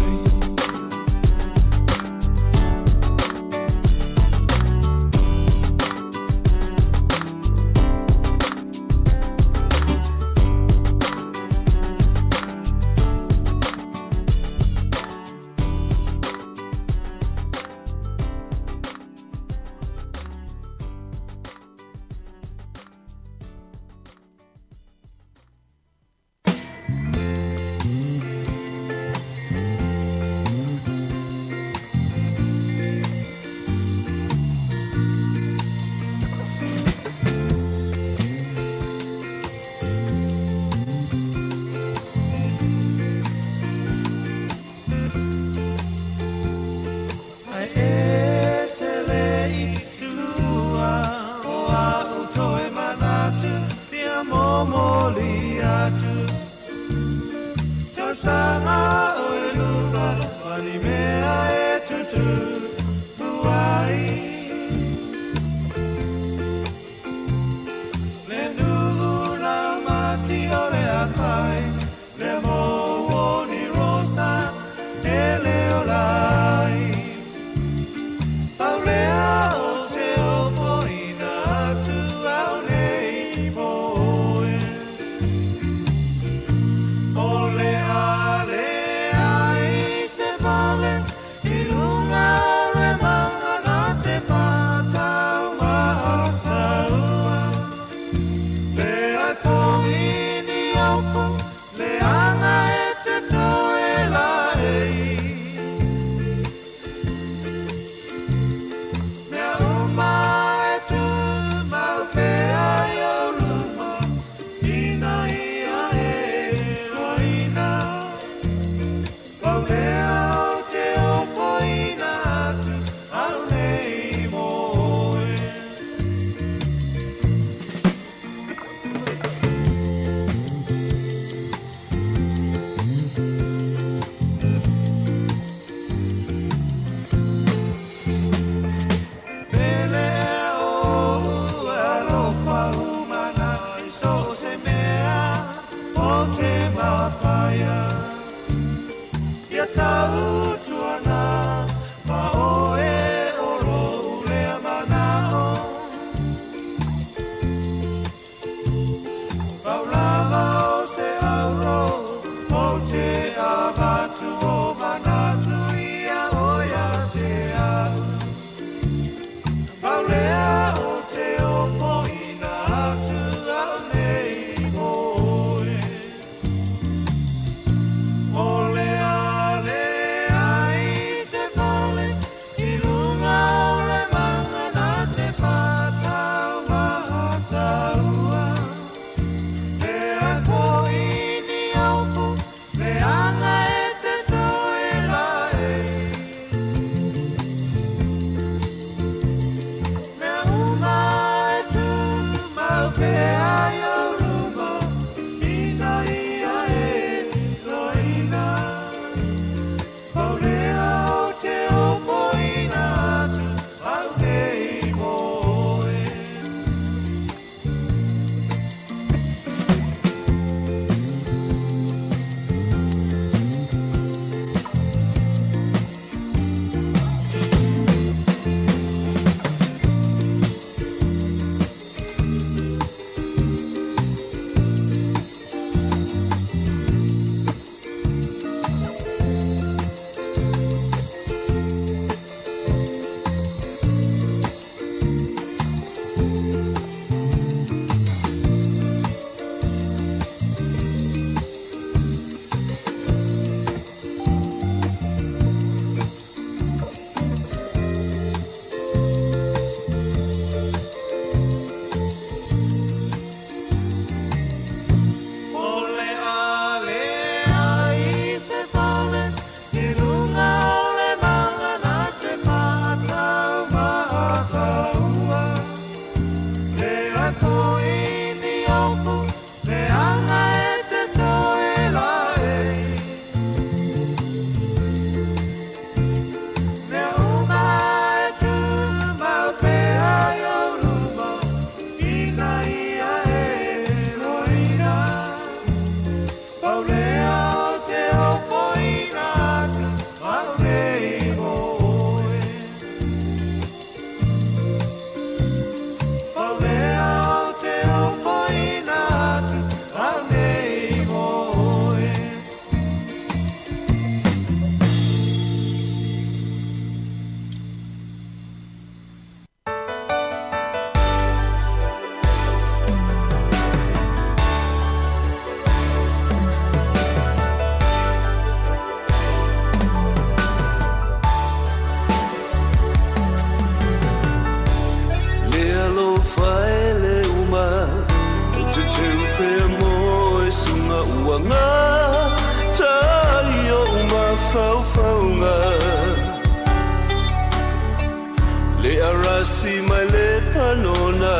Le arasi mai le panona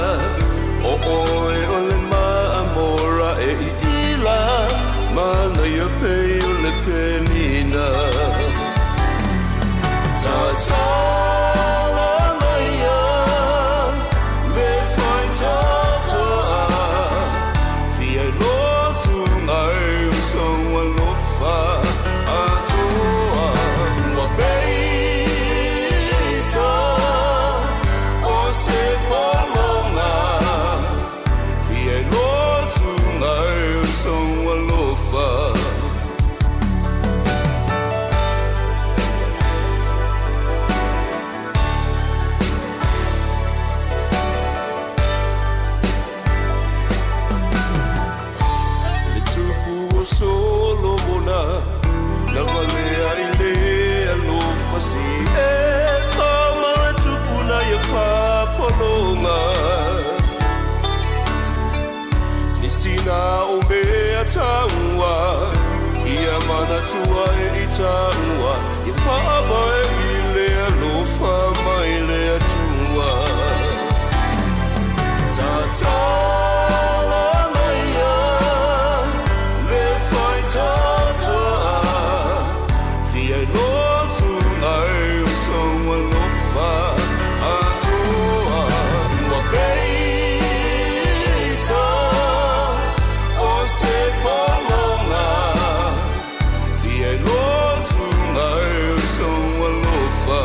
o oe o le maamora e ila mana ia pei o le penina ta la maia me fai tatoa fia no sungai usong walofa atoa ua beita o se polonga fia no sungai usong walofa solo mona na valea ile alofa si e kama tupuna ya whapolonga nisina o mea taua ia mana tua e i taua i whaaba e ile alofa mai le atua tatala maia tatoa fia no sungai usong walofa atoa ua beita o se polonga fia no sungai usong walofa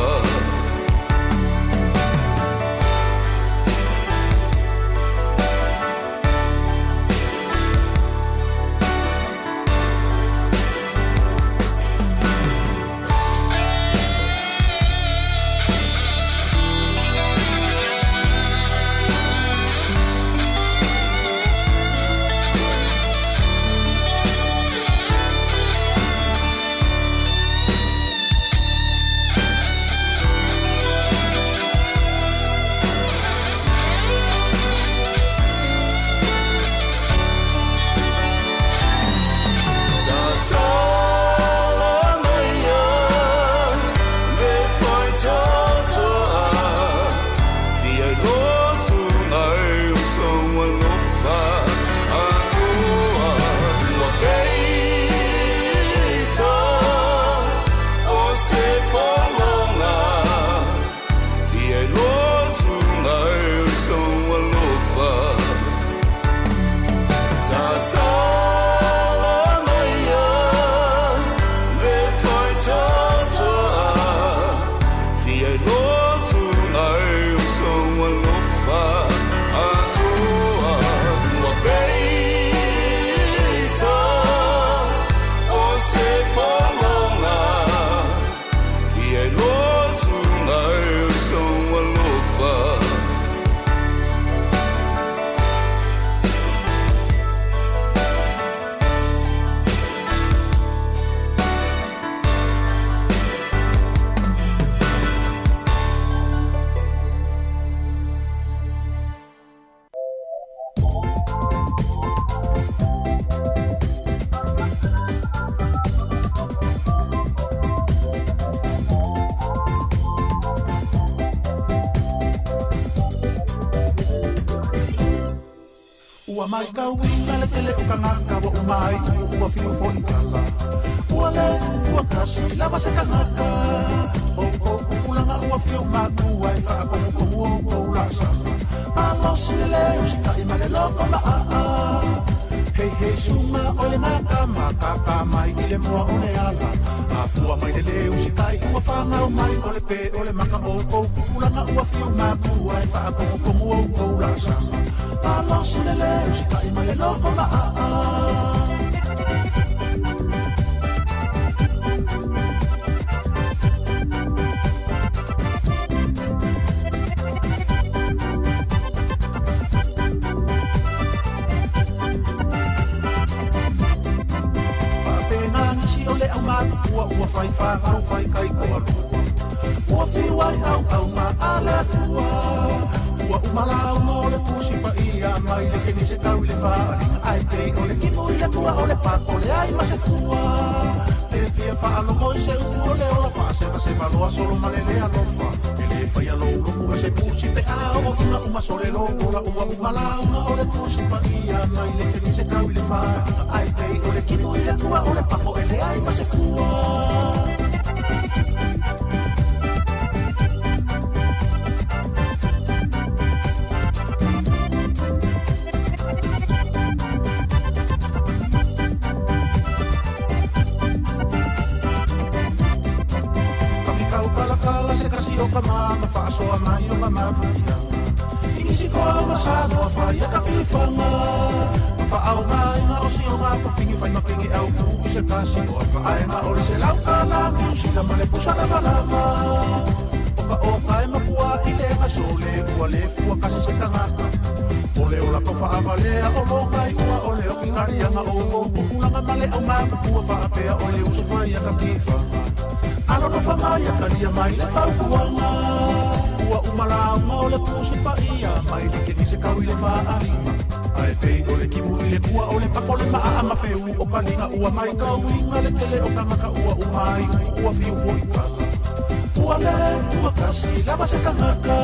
Ua mai kauinga le tele o kangaka wa umai ua fiu fo i kala. Ua le fua kasi lava se kangaka. O ulanga ua fiu makua i wha kongu kongu o koula sama. Malo sile usika i male loko maa. Hei hei sunga o le ngaka makaka mai i le mua o le ala. A fua mai le le usika i ua whanga o mai o le pe o le maka o ulanga ua fiu makua i wha kongu kongu o koula sama. Malo sile usika i male loko maa. Ua fai whakau fai kai ko alua. Ua whiwai au ma ale ua. Ua umalau mo le kus pusi pa ia mai le ke ni se tau le whaali ai pei o le kimu i le tua o le pako le ai ma se fua le fia whaalo mo i se uku o le ola wha se va se valoa solo ma le lea lofa e le whai alo uruku e se pusi pe a o inga uma sole lo ora ua umala una o le pusi pa ia mai le ke ni se tau le whaali ai pei o le kimu i le tua o le pako e le ai ma se fua o ka mama whaasoa mai o ka mawhia Inisi ko a masano a whai a ka kiwhanga Ma whaau ngai ngā o si o ngā whawhingi whai makingi au ku I se kasi o a whaai ma o le se lau ka langu Sila ma le pusa lama lama O ka o kai makua I le ka so le kua le fua kasi se tangaka O le o la ko whaava lea o lo ngai ua o le o ki ngari anga o mo Kukulanga male au mama kua whaapea o le usu whai a ka kiwhanga Alo no whamai a kalia mai le whaukuanga Ua umalau o le pusi pa ia Mai le ke ni se kau I le whaaringa Ai pei o le kimu I le kua o le pako le maa ama wheu O kalinga ua mai kau inga le tele o kangaka ua umai Ua fiu fo I kanga Ua le fua kasi lava se kangaka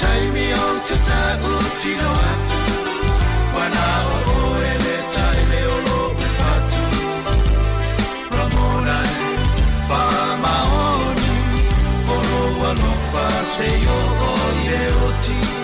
taimi o te tau tino atu Wana o ele ta ele o lo ufatu Ramona Whamaoni Oro wanofa se yo o ile o ti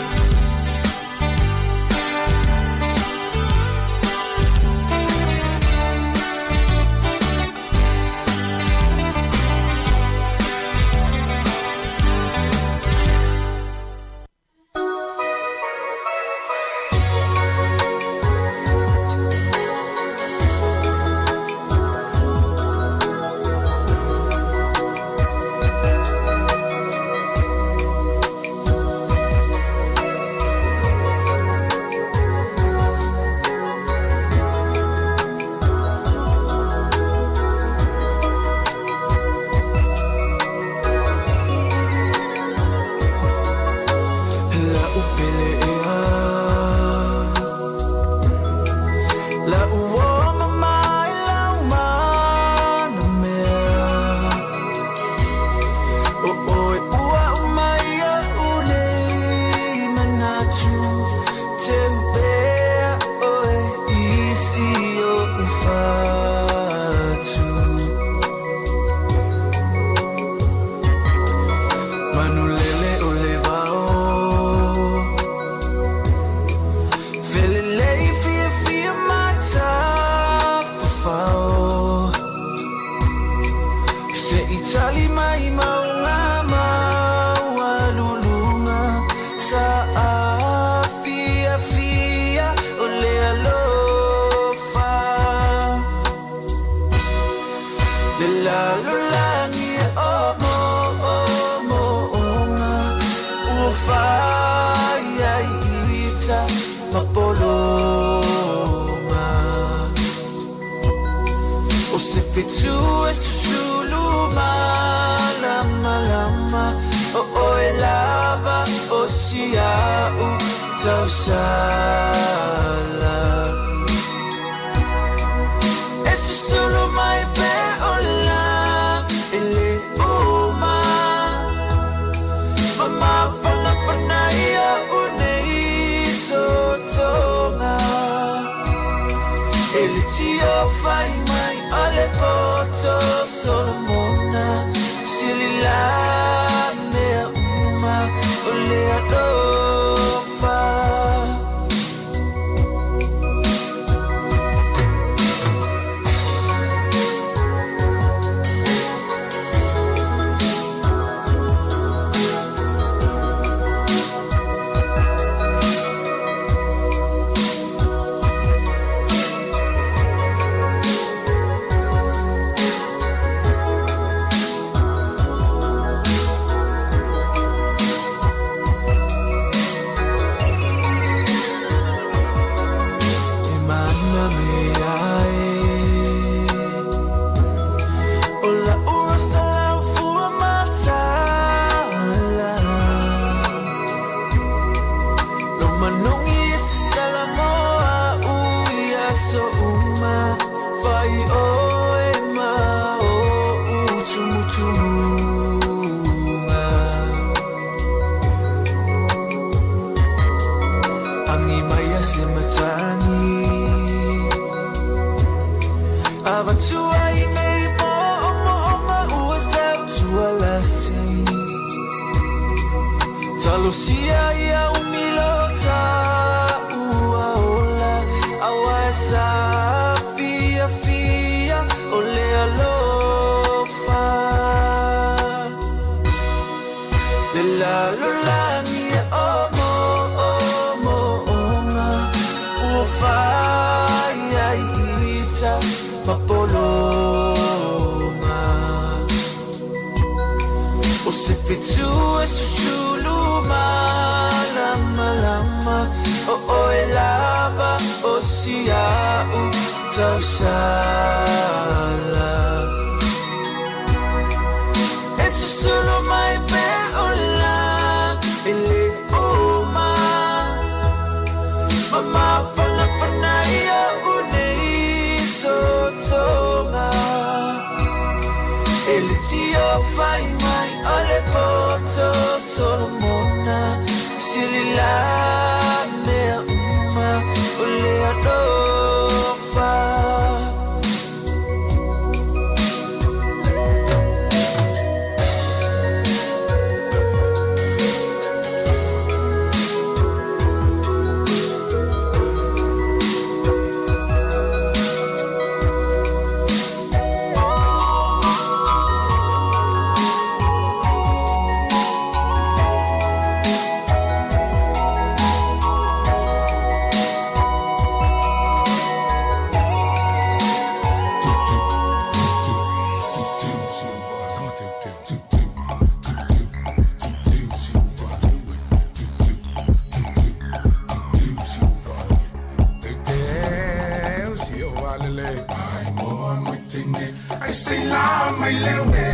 la mea uma o le adofa. I say la my lewe.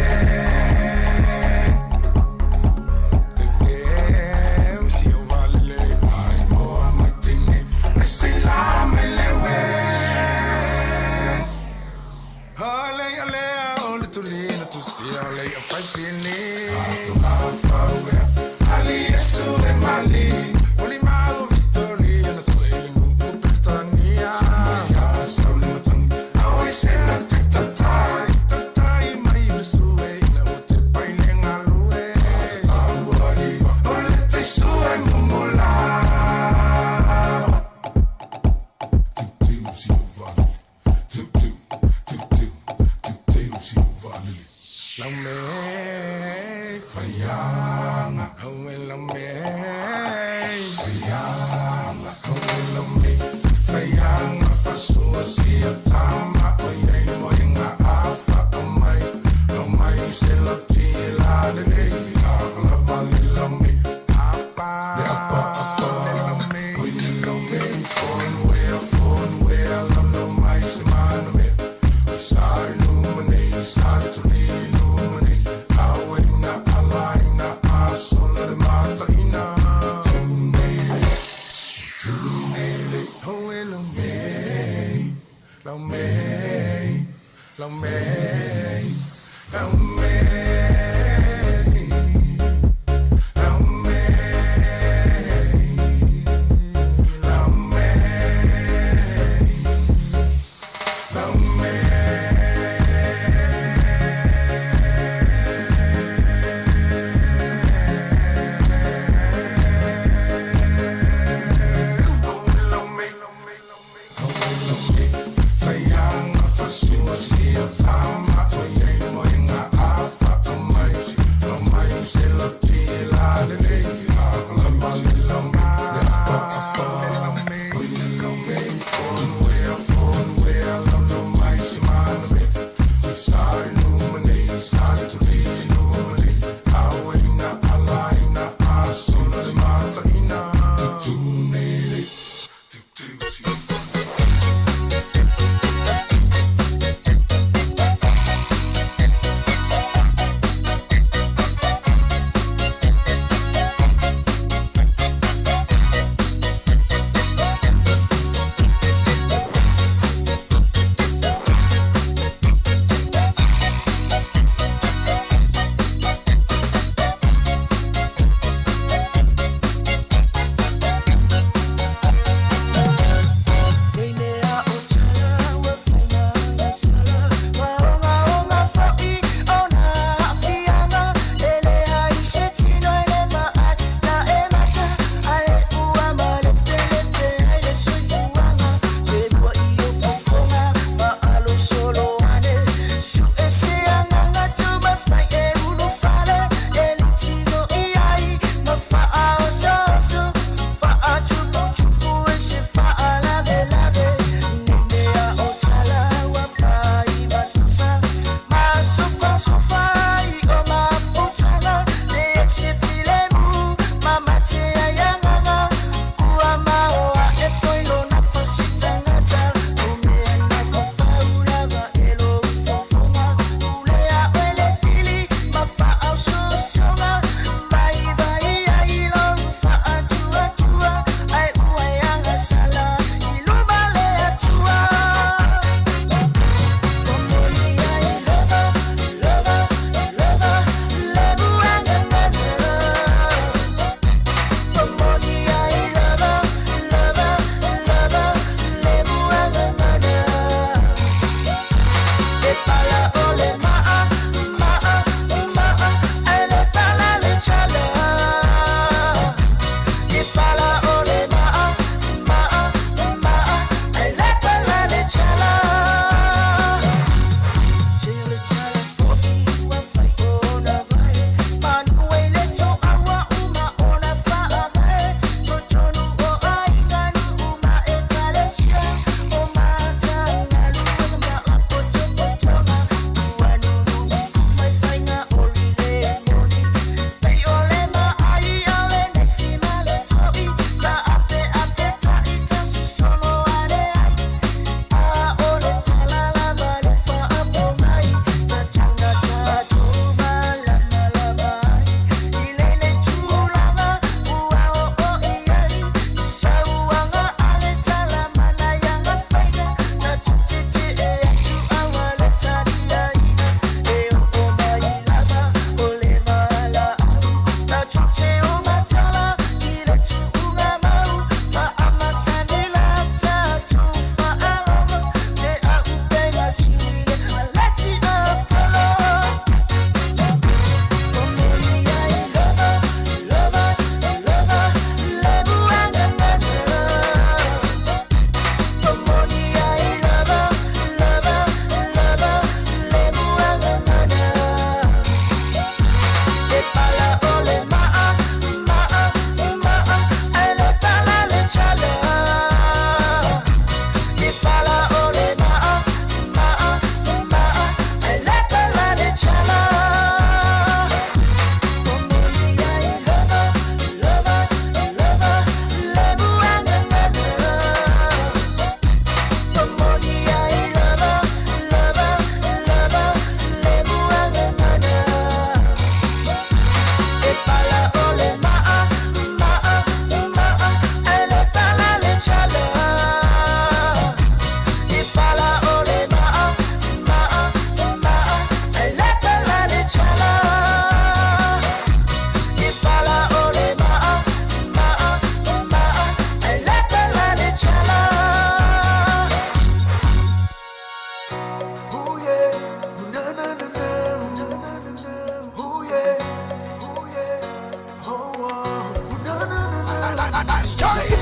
Today si o valele. Ai mo matine. I say la my lewe. Ale ale ole tu lina tu si ale a fai fini. Alfa we. Ali yesu e mali. Oli mago Victoria na suele mu Britania. Samaya sauli matang. Always say na tai.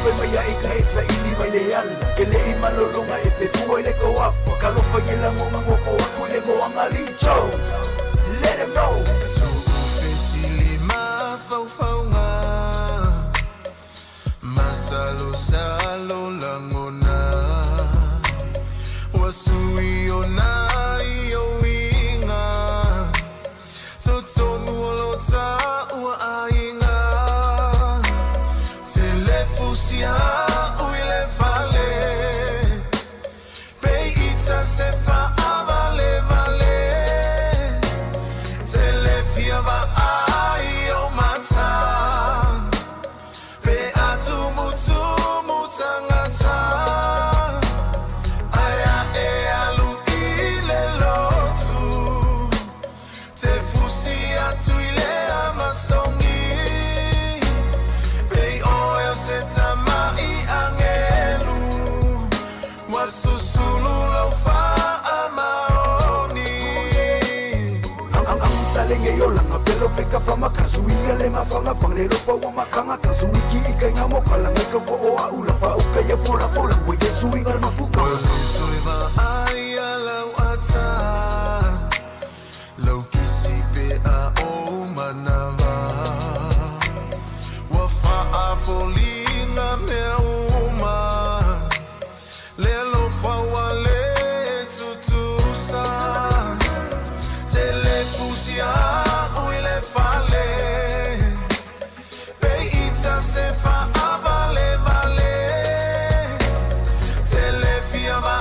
fai mai ai ka esa ini mai le ala ke le i malolonga e te fua i le ko afa ka lo fai nge lango mango ko aku le mo angali chau let him know so ofesili ma fau fau nga masalo salo langona wasui ona io inga totonu lo ta ua ainga telefusia uile fale peita se fa avale vale telefia va ai o mata pe atu mutu mutangata aya e alu ile lotu te fusi atu ile amasongi pe oyo se tamai angelu wasusulu lo fa amaoni ang salenge yo langa pelo peka fama kasuia le mafanga fangle lo fa wa makanga kasuiki ikai ngamo kalanga ko o a ula fa uka ya fola fola we yesu ingar mafuka soiva aya lau ata lau kisi pe a o manava wa fa a folinga me uma le lo fa wa le tutusa telefusia uile fale peita se fa avale vale telefia va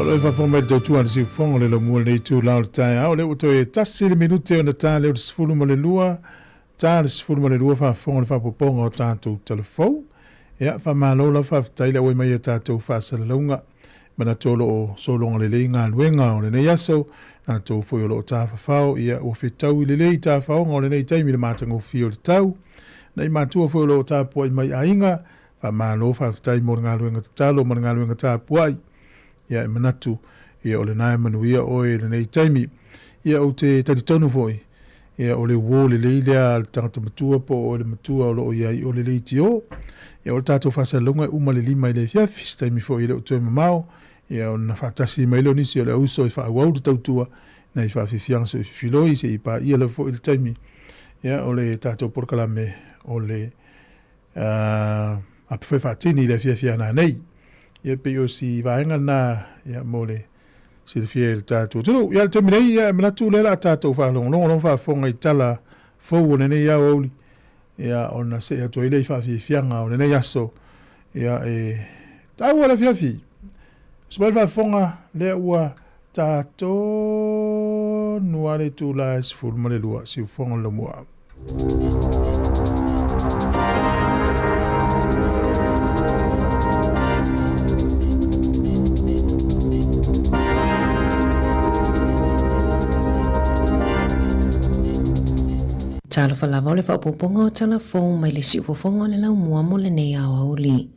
Alo fa fo me tu an si fo le lo mo le tu la o tai au le o to e tasi le minute o na ta le o sfulu mo le lua ta le sfulu mo le lua fa fo le fa poponga o tanto telefon ia fa malo la fa tai le o mai ta tu fa sa longa mana tolo o so longa le lenga luenga o le nei aso na to fo lo ta fa fa ia o fe tau le le ta fa o le nei tai mi le matango fi o le tau nei ma tu fo lo ta po mai ainga fa malo fa tai mo nga luenga talo mo nga luenga ta puai ia manatu ia o le nai manuia o le nei taimi ia o te talitonu foi ia o le wo le leilea le tangata matua po o le matua o lo ia o le leitio ia o le tatou fasalonga uma le lima i le fiafis taimi foi le o toe mamao ia o na fatasi mai lo nisi o le auso i faauau le tautua na i faafifiaga se filoi se i pa ia le foi le taimi ia o le tatou porokalame o le ape foi faatini i le fiafiana nei ia pe o si vaenga na ia mole si le fiel tatou tulu ia le teminei ia manatu le la tatou faalongolongo fa fonga i tala fou o nenei ia oli ia ona se ato ile i faafiafiaga o nenei aso ia tau ala fiafi sipoi faafoga lea ua tatou nua le tula e sefulu ma le lua siufoga le lamua Talo falava o le whaupoponga o telefon mai le siufofonga le lau mua mo le nei au auli.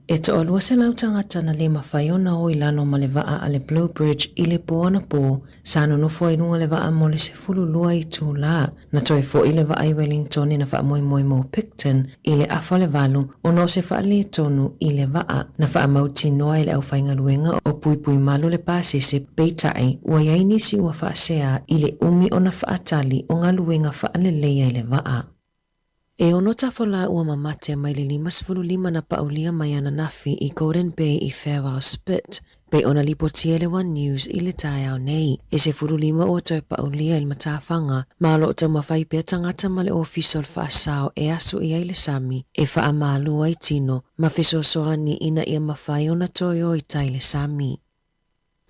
E to alua se lau tangata na le mawhai o na o ilano ma le waa a le Blue Bridge i le po ana po, sa no fo i nunga le waa mo le se fulu lua i tū la, na toi fo i le waa i Wellington i na wha moi moi mo Picton i le afa le valu o no se wha le tonu i le waa na wha mauti noa i le au whainga luenga o pui pui malu le pāse se peitai ua iai nisi ua wha sea i le umi o na wha atali o ngā luenga wha le leia i le waa. E ono tafola ua mamate mai le 5 na paulia mai ana nafi i Golden Bay i Farewell Spit. Pe ona lipotia le One News i le tae au nei. E se 5 ua toi paulia il matawhanga. Malo o tau mawhai pia tangata ma le official whaasao e asu i ai le sami. E wha malu ai tino. Ma fisosoani ina ia mawhai ona toyo i tai le sami.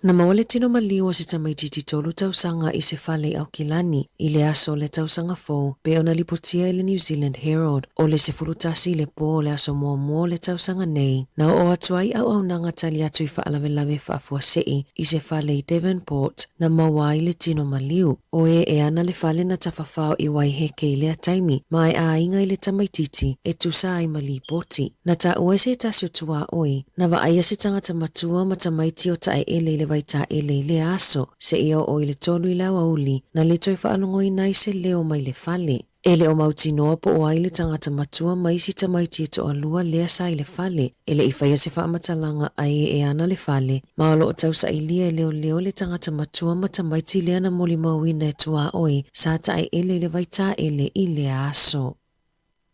Na mawale tino maliu o se tamaititi tolu tausanga i se whale au kilani i le aso le tausanga fōu pe ona lipotia i le New Zealand Herald o le se furutasi le pō le aso mua le tausanga nei na o atuai au nanga tali atu i whaalawelawe whaafua sei i se whale i Devonport na mawai le tino maliu o e ana le whale na tawhawhao i waiheke i lea taimi mai a inga i le tamaititi e tusa ai malipoti. Na ta ue se tasio tua oi na wa aia se tangata matua ma tamaiti o tae ele le ta ele aso se ia o ile tolu i lawa uli na le toi whaalongo i nai se leo mai le fale. Ele o mauti noa po o aile tangata matua mai si tamaiti e to alua lea sa i le fale. Ele i whaia se whaamatalanga ai e ana le fale. Maolo o tausa i lia leo le tangata matua ma tamaiti lea na moli mauina e tua oi sa ta ai ele le vaita ele i le aso.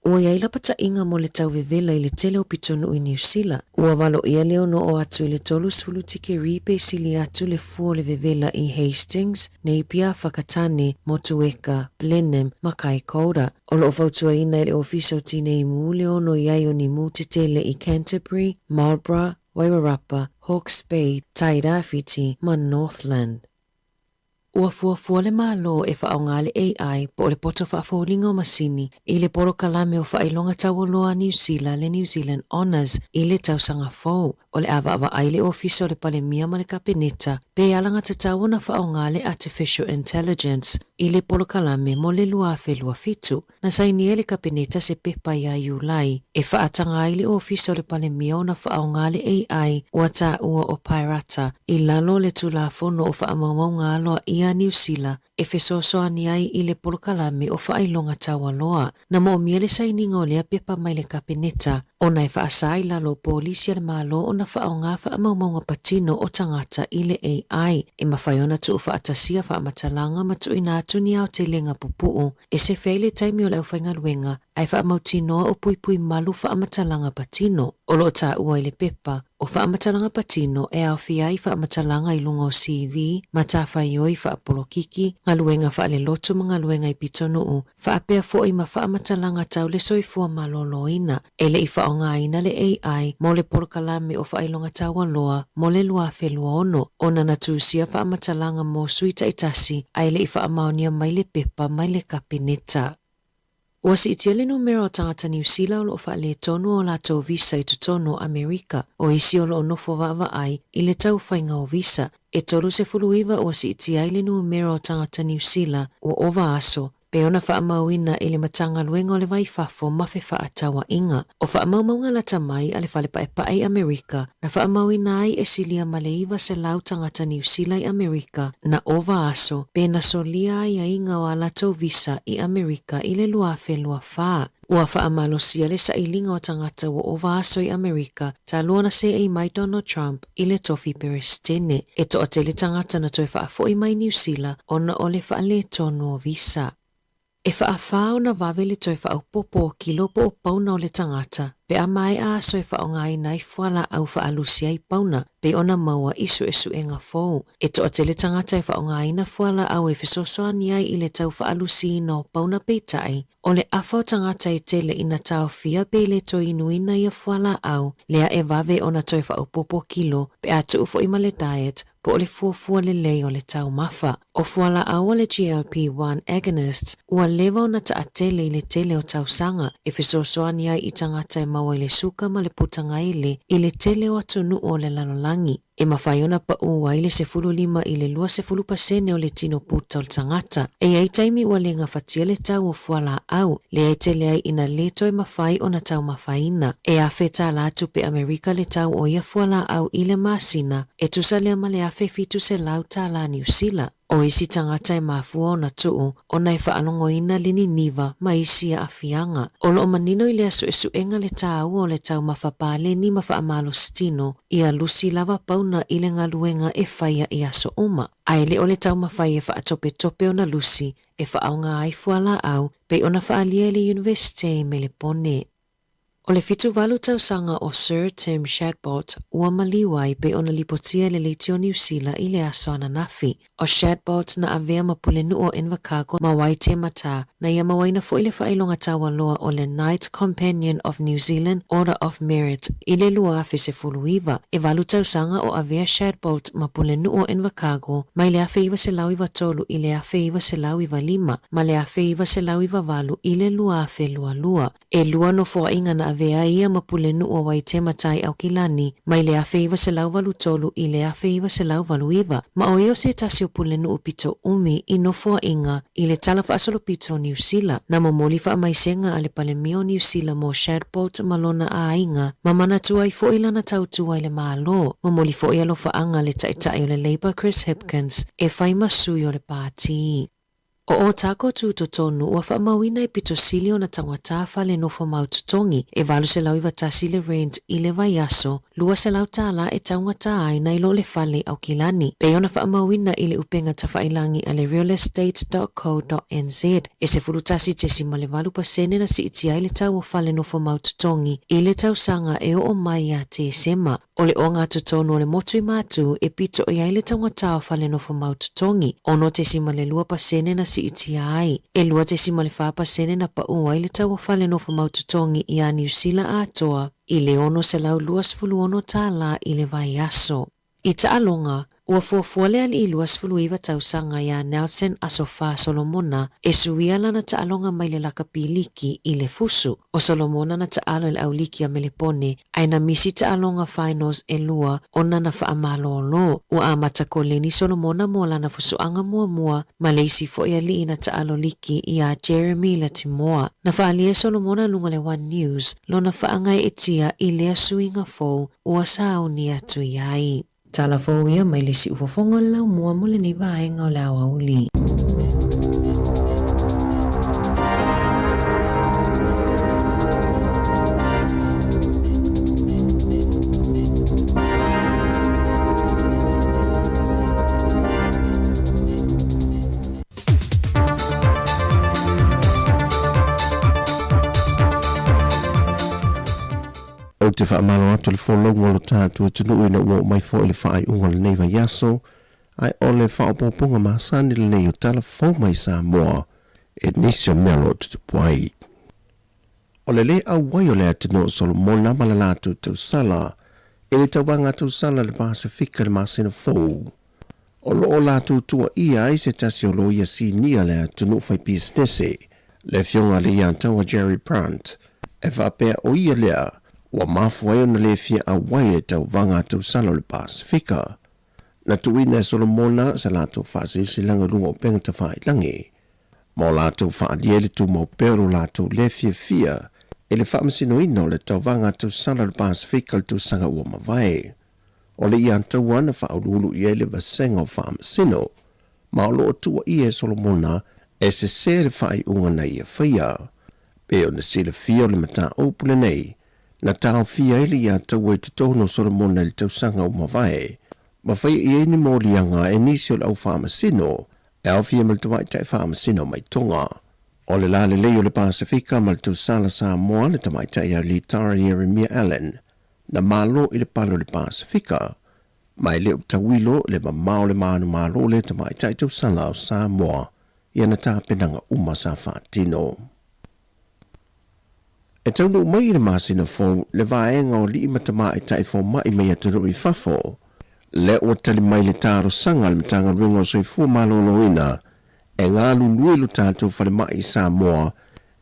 Ua ia ila pata inga mo le tau vevela i le tele o pitonu i New Zealand. Ua walo ia leo no o atu i le tolu sulu tike ripe sili atu le fuo le vevela i Hastings, Napier, Whakatane, Motueka, Blenheim, Makai Koura. O lo fautua ina i le ofiso tine i mu le ono iai o ni mu te tele i Canterbury, Marlborough, Wairarapa, Hawke's Bay, Tairāwhiti, ma Northland. Ua fuafua le malo e whaonga le AI po le poto whaafolinga o masini i le poro kalame o whailonga tauoloa New Zealand le New Zealand Honours i le tausanga fau o le awa ai le ofiso le palemia ma le kapeneta pe alanga te tau na whaonga le Artificial Intelligence i le poro kalame mo le lua whelua fitu na saini le kapeneta se pepa ia iulai e whaatanga ai le ofiso le palemia o na whaonga le AI ua ta ua o Pairata i lalo le tulafono o whaamaunga aloa ia New Zealand e fesosoani ai i le polokalame o whailonga tawaloa na mo mia le saininga o lea pepa mai le kapeneta o na e whaasai lalo polisi le malo o na whaonga whaamaunga patino o tangata i le AI e mawhaiona tu whaatasia whaamatalanga matu ina atu ni au te lenga pupuu e se feile taimi o leo whainga luenga ai whaamautinoa o pui pui malu whaamatalanga patino o lo ta ua i le pepa O whaamatanga patino e au whiai whaamatanga I lungo CV, matawhaioi whaapolokiki, ngaluenga whaale lotu mga luenga I pitonu u, whaapea fo I ma whaamatanga tau le soifua maloloina, ele I whaongaina le AI, mo le porokalame o whailonga tawa loa, mo le lua whelua ono, o nana tūsia whaamatanga mo suita itasi, ai le I whaamaonia mai le pepa mai le kapineta. Ua si itia le numero o tangata New Zealand o whaale tonu o lato visa I tutono Amerika o isi o lo nofo vava ai I le tau whainga o visa. E tolu se fuluiva o si itia le numero o tangata New Zealand o ova aso. Pe ona whaamauina I le matanga luenga o le vai fafo mawhi whaatawa inga. O whaamaumaunga lata mai a le whale pae Amerika na whaamauina ai e silia maleiva se lau tangata New Zealand I Amerika na ova aso pe na solia ai a inga o alato visa I Amerika I le lua whelua whaa. Ua whaamalosia le sa ilinga o tangata o ova aso I Amerika ta luana se ai mai Donald Trump I le tofi perestene. E to te le tangata na toi whaafo I mai New Zealand ona o le whaale tonu o visa. E whaafao na wawele toi whaaupopo ki lopo o pauna o le tangata, pe a mai a so e whaongai nai whala au whaalusia I pauna, pe ona maua isu e suenga fōu. E to a te le tangata e whaongai na whala au e whesosoa ni ai I le tau whaalusi no pauna peitai, o le awhao tangata e tele ina tau fia pe le toi inuina I a whala au, lea e wawe ona toi whaaupopo kilo, pe a tu ufo ima le diet, po o le fuafua le lei o le tau mafa. O fuala au le GLP-1 agonists, ua lewa ona ta atele I le tele o tau sanga, e whesosoani ai I tangata e maua I le suka ma le putanga I le tele o atunu o le lalolangi. E mawhaiona pa ua I le 15 I le 20% o le tino puta o le tangata. E ai taimi ua le ngafatia le tau o fuala au, le ai tele ai ina leto e mawhai o na tau mawhaina. E a feta la atu pe Amerika le tau o ia fuala au I le masina, e tusa lea ma le afe fitu se lau ta la New Zealand. O isi tangata e mafua o na tuu, o na e whaalongoina lini niva ma isi a afianga. O lo o manino I le asu e suenga le tau o le tau mawhapale ni mawhaamalo stino, I a lusi lava pauna I le ngaluenga e whaia I aso uma. Aile o le tau mawhai e whaatope tope o na lusi, e whaaonga ai fuala au, pe ona whaalia le universite me le pone. O le fitu walu tausanga o Sir Tim Shadbot ua maliwai pe ona lipotia le leitio New Zealand I le aso ananafi. O Shadbot na avea mapule nu o Invercargill ma wai te mata na ia mawaina fo ile whailonga tawa loa o le Knight Companion of New Zealand Order of Merit I le lua se fuluiva. E walu tausanga o avea Shadbot mapule nu o Invercargill ma ile afe iwa se lau iwa tolu I le afe iwa se lau iwa lima ma le afe iwa se lau iwa walu I le lua afe lua lua. E lua no fo inga na avea ia mapule nu o wai te matai au kilani ma ile afe iwa se lau walu tolu I le afe iwa se lau walu iwa. Ma o eo se tasi o pule nu upito umi I no fo inga I le tala fa asolo pito New Zealand. Na momoli fa amaisenga ale pale mio New Zealand mo Shadbot malona a inga ma mana tuai fo ila na tau tuai le maalo. Momoli fo ia lo fa anga le taitai o le Labour Chris Hipkins e fai masui o le pāti. O tako tu tonu ua whaamawina I pito silio na tangata le nofo maututongi e walu se lau iwa tasi le rent I le vai aso, lua se lau tala e taungata ai na ilo le fale au kilani. Pe ona whaamawina I le upenga tawhailangi a le realestate.co.nz e se furutasi te si male walu pasene na si iti ai le tau o fale nofo maututongi I le tau sanga e o mai a te sema. O le o ngā tutonu o le motu I mātu e pito I ai le taungata o fale nofo maututongi. Ono te si male lua pasene na si iti ai. E lua te si male wha pasene na pa ua I le tau o fale nofo maututongi I a New Zealand atoa. I le ono se lau luas fulu ono tāla I le vai aso. I ta alonga, ua fuafuale ali I luas fulu iwa tausanga ia Nelson Asofa Solomona e suia lana ta alonga mai le laka piliki I le fusu. O Solomona na ta alo il auliki a melepone, aina misi ta alonga finals e lua ona na whaamalo lo. Ua amata ko leni Solomona mo lana fusuanga mua ma leisi fo ia li ina ta alo liki I a Jeremy Latimoa. Na whaalia Solomona lunga le One News, lo na whaangai etia I lea suinga fo ua sauni atu iai. Tala fo ia mai le si ufofonga lau mua mule ni vaenga o lau auli. o te whaamalo atu le wholonga lo tātua tunu ina ua mai fo le whaai unga le neiva yaso, ai o le whaopoponga maasani le nei o tala fau mai Sāmoa, e nisio melo tutupuai. O le au wai o le atino Solomona ma le lātou tau sala, e le tauanga tau sala le Pasifika le masina fau. O lo o lātou tua ia ai se tasi o lo ia si nia le atino fai businesse, le fionga le iantaua Jerry Brandt, e whapea o ia lea, wa mafu ai ona le fia a wai e tau vanga tau sala le Pasifika. Na tuina e Solomona sa lātou whaasisi langa runga o penga ta whai langi. Ma o lātou whaadia le tu mau pero lātou le fia, e le whaamasino ino le tau vanga tau sala le Pasifika le tu sanga ua mawai. O le ian tau ana whaurulu i ele vasenga o whaamasino, ma o loo tua i e Solomona e se le whai unga na ia whaia. Pe o na sila fia o le mata opule nei, na tau fia ele ian tau e tutono Solomona le tau sanga o mawai. Ma whai i eni mōlianga e nisi o le au whaamasino, e au fia mal tuwai tai whaamasino mai tonga. O le la le leo le Pasifika mal tu sala Sāmoa le tamai tai a li Tara Jeremia Allen, na malo i le palo le Pasifika, mai leo tawilo le mamao le manu malo le tamai tai tu sala o Sāmoa, ia na tāpenanga uma sa whaatino. E taunu mai le masina fō le vaenga o li imatama i tai fō mai mea tunu i whafo, le o tali mai le tāro sanga le matanga ringo soifua malolo ina, e ngā luluilu tātou whare mai Sāmoa,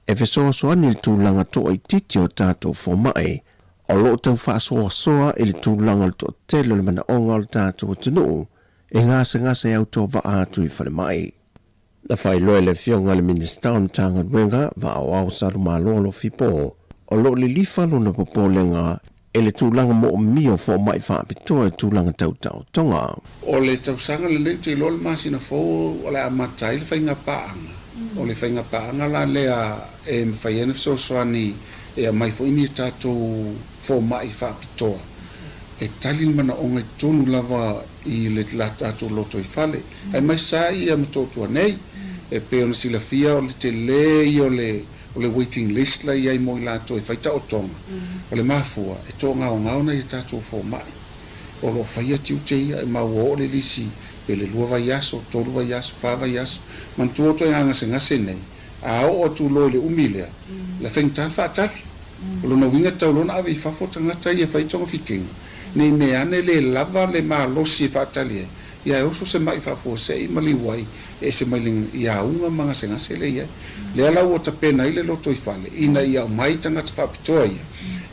e fesoasoani le tūlanga toa i titi o tātou fō mai, o lo tau whaasoasoa i le tūlanga le toa telo le mana onga le tātou tunu, e ngasa e au toa wa atu i whare mai. Na whai loe le fionga le minister o tanga ruenga, wa au saru malolo fipo, o lo le lifalo na popolenga, e le tūlanga mo o mio fō mai whaapitoa e tūlanga tau tonga. O le tausanga le leo te lol masina fō o le amatai le whainga paanga. O le whainga paanga la lea e mwhaiene fsoswani e a mai fō ini tātou fō mai whaapitoa. E talin mana o ngai tonu lava i le la tātou loto i whale. Ai mai sa i a matotua nei, e pe ona sila fia o le te lei o le waiting list la iai mo i lato e whaita o tonga. O le mafua, e tō ngao na i tātou fō mai. O lo whaia tiu te ia, e maua o le lisi, pe le lua vai aso, tolu vai aso, wha vai aso. Man tu oto e ngase nei. A o tu lo le umilea, le whaingtan whaatati. O lo na winga tau lona awe i whafo tangata i e whaitonga fitinga. Nei me ane le lava le maa losi e whaatali e. Ia e oso se mai whafo se i mali wai, e se mailing ia unga mga se ngase le ia. Le ala o ta pena i le loto i whale, ina ia mai tangata whapitoa ia.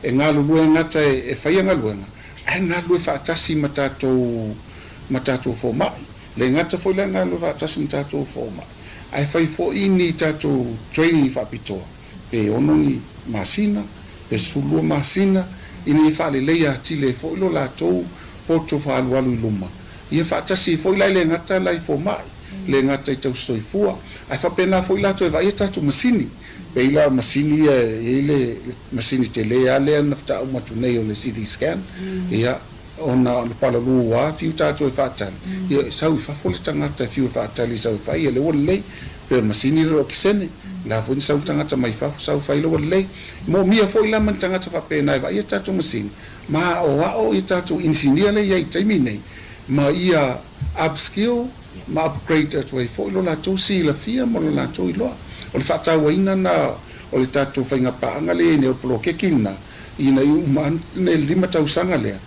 E ngā lulue ngata e whaia ngā luenga. Ai ngā lue whaatasi matatou fō mai. Le ngata fo le ngā lue whaatasi matatou fō mai. Ai whai fo ini tatou training whapitoa. Pe onongi masina, pe sulua masina, ina i whale leia tile fo ilo la tou poto whaalualu i luma. Ia whaatasi fo ilai le ngata lai fō mai. Le ngata i tau soifua. Ai whapena fo ila to e vai e tatou masini. Pe ila masini e le masini te lea lea nafta au matu nei o le CT scan. Ia ona le pala lua fiu tatou e whaatali. Ia sau i whafole tangata fiu whaatali sau i whai e le wale lei. Pe masini le o kisene. La fo ni sau tangata mai whafu sau whai le wale lei. Mo mia fo ila man tangata whapena e vai e tatou masini. Ma o ao i tatou insinia le iai taimi nei. Ma ia upskill, ma upgrade atu e fo ilo la tau si la fia mo la tau iloa. O le whaatau ina na o le tātou whainga paanga le ne o polo kekina ina i uman ne lima tau sanga lea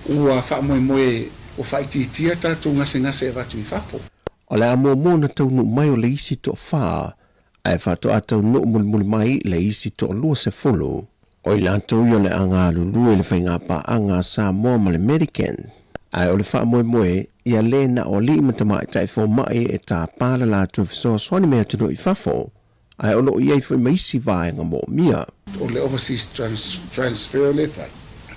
ua wha moe o whaititia tātou ngase e watu i whafo. O le amo mōna tau nu mai o le isi to wha ai whato atau no muli mai le isi to lua se folo. O i lantou i o le anga lulu le whainga paanga Sāmoa ma le American. Ai o le wha moe ia le na o li matamai tai fo mai e tā pāla la tu fiso swani mea tino i whafo. Ai o lo iei fo maisi vaenga mo mia. O le overseas transfer le fai.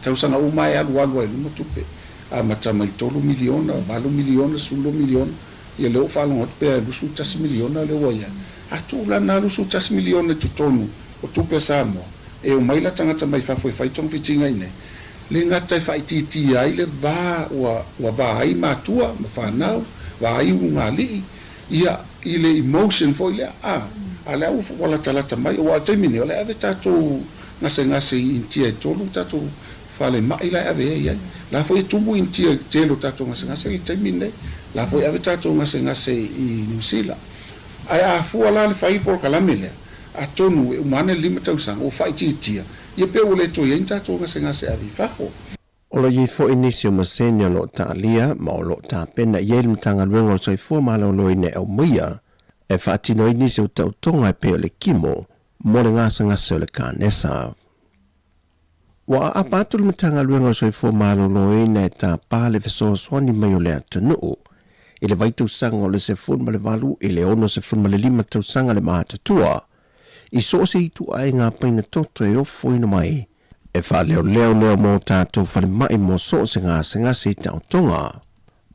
Tausanga umai alu e luma tupe. A matama i tolu miliona, valu miliona, sulo miliona. Ia leo whalonga tupe a lusu tas miliona le waia. A tūla na lusu tas miliona tutonu o tupe Sāmoa. E o maila tangata mai whafo e whaitong fitinga ine. Le ngata i whaititi ai le vā ua vā ai mātua, ma whanau, vā ai unga li. Ia i le emotion fo i lea. A le au wala talata mai o wala taimine o le ave tātou ngase intia e tolu tātou fale mai la ave ia la foi tumu intia telo tato ngase le taimine la foi ave tato ngase I New Zealand ai a fu ala le fai por kalamele a tonu e umane lima tausanga o fai titia ia pe o le to ia tato ngase ave fafo o lo fo inisio masenia lo talia ma o lo ta pena ia le tanga luenga o soifua ma lo ine au muia e fatino inisio tautonga pe o le kimo mo le ngasa o le kanesa wa apatul matanga luenga so fo malo loina e ta pale feso swani mai o le atanu ile vaitu sanga le se fun male valu ile ono se fun male lima tau sanga le matatua I so se itu ai nga paina toto e ofo ina mai e fa leo mo tatou fale mai mo so se nga se tau tonga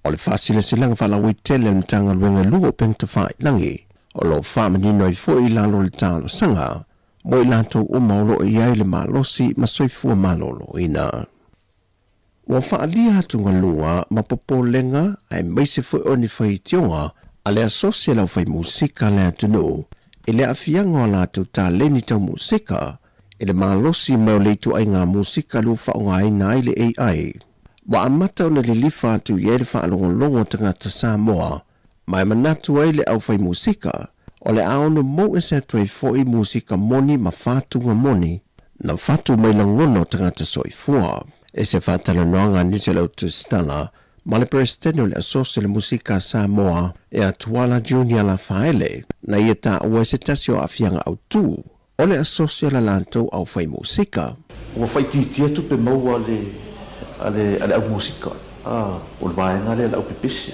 o le fasile se langa fala witele matanga luenga luo pengta fai langi o lo fa manino I fo I lalo le talo sanga mo I lato o maolo I ai le malosi ma soifua malolo ina. Wa whaalia hatunga lua ma popo lenga ai meise fo oni whai tionga a le asosia lau whai musika le atunu e le afianga o lato ta leni tau musika e le malosi mao leitu ai ngā musika lu whaonga ai na le AI. Wa amata o na le lifa atu i ele whaalongolongo tangata Sāmoa mai manatu ai le au whai musika o le aono mo e se tuai foi musika moni ma whātunga moni na whatu mai langono tangata soifua. E se whātala noanga nise lau tu stala ma le presidente o le asosia le musika Sāmoa e a tuala Junior la whaele na ia ta ua se tasio a fianga au tu o le asosia la lantou au whai musika. Ua whai titia tu pe maua ale au musika. O le vaenga le au pipisi.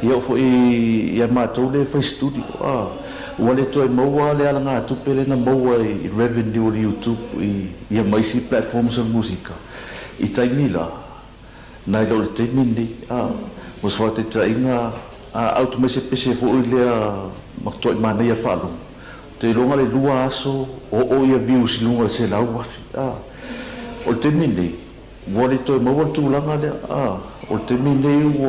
Ia fo ia mātou le whai studio. Ua le toi maua le ala ngā tupe le na maua I revenue o le YouTube ia maisi platforms o musika. I taimila, na I lau le taimini, mo sa wate tainga, auto mese pese fo I lea maktoi mana ia whaalo. Te longa le lua aso, o ia biu si lunga le se lau wafi. O le taimini, ua le toi maua tūlanga lea, o le taimini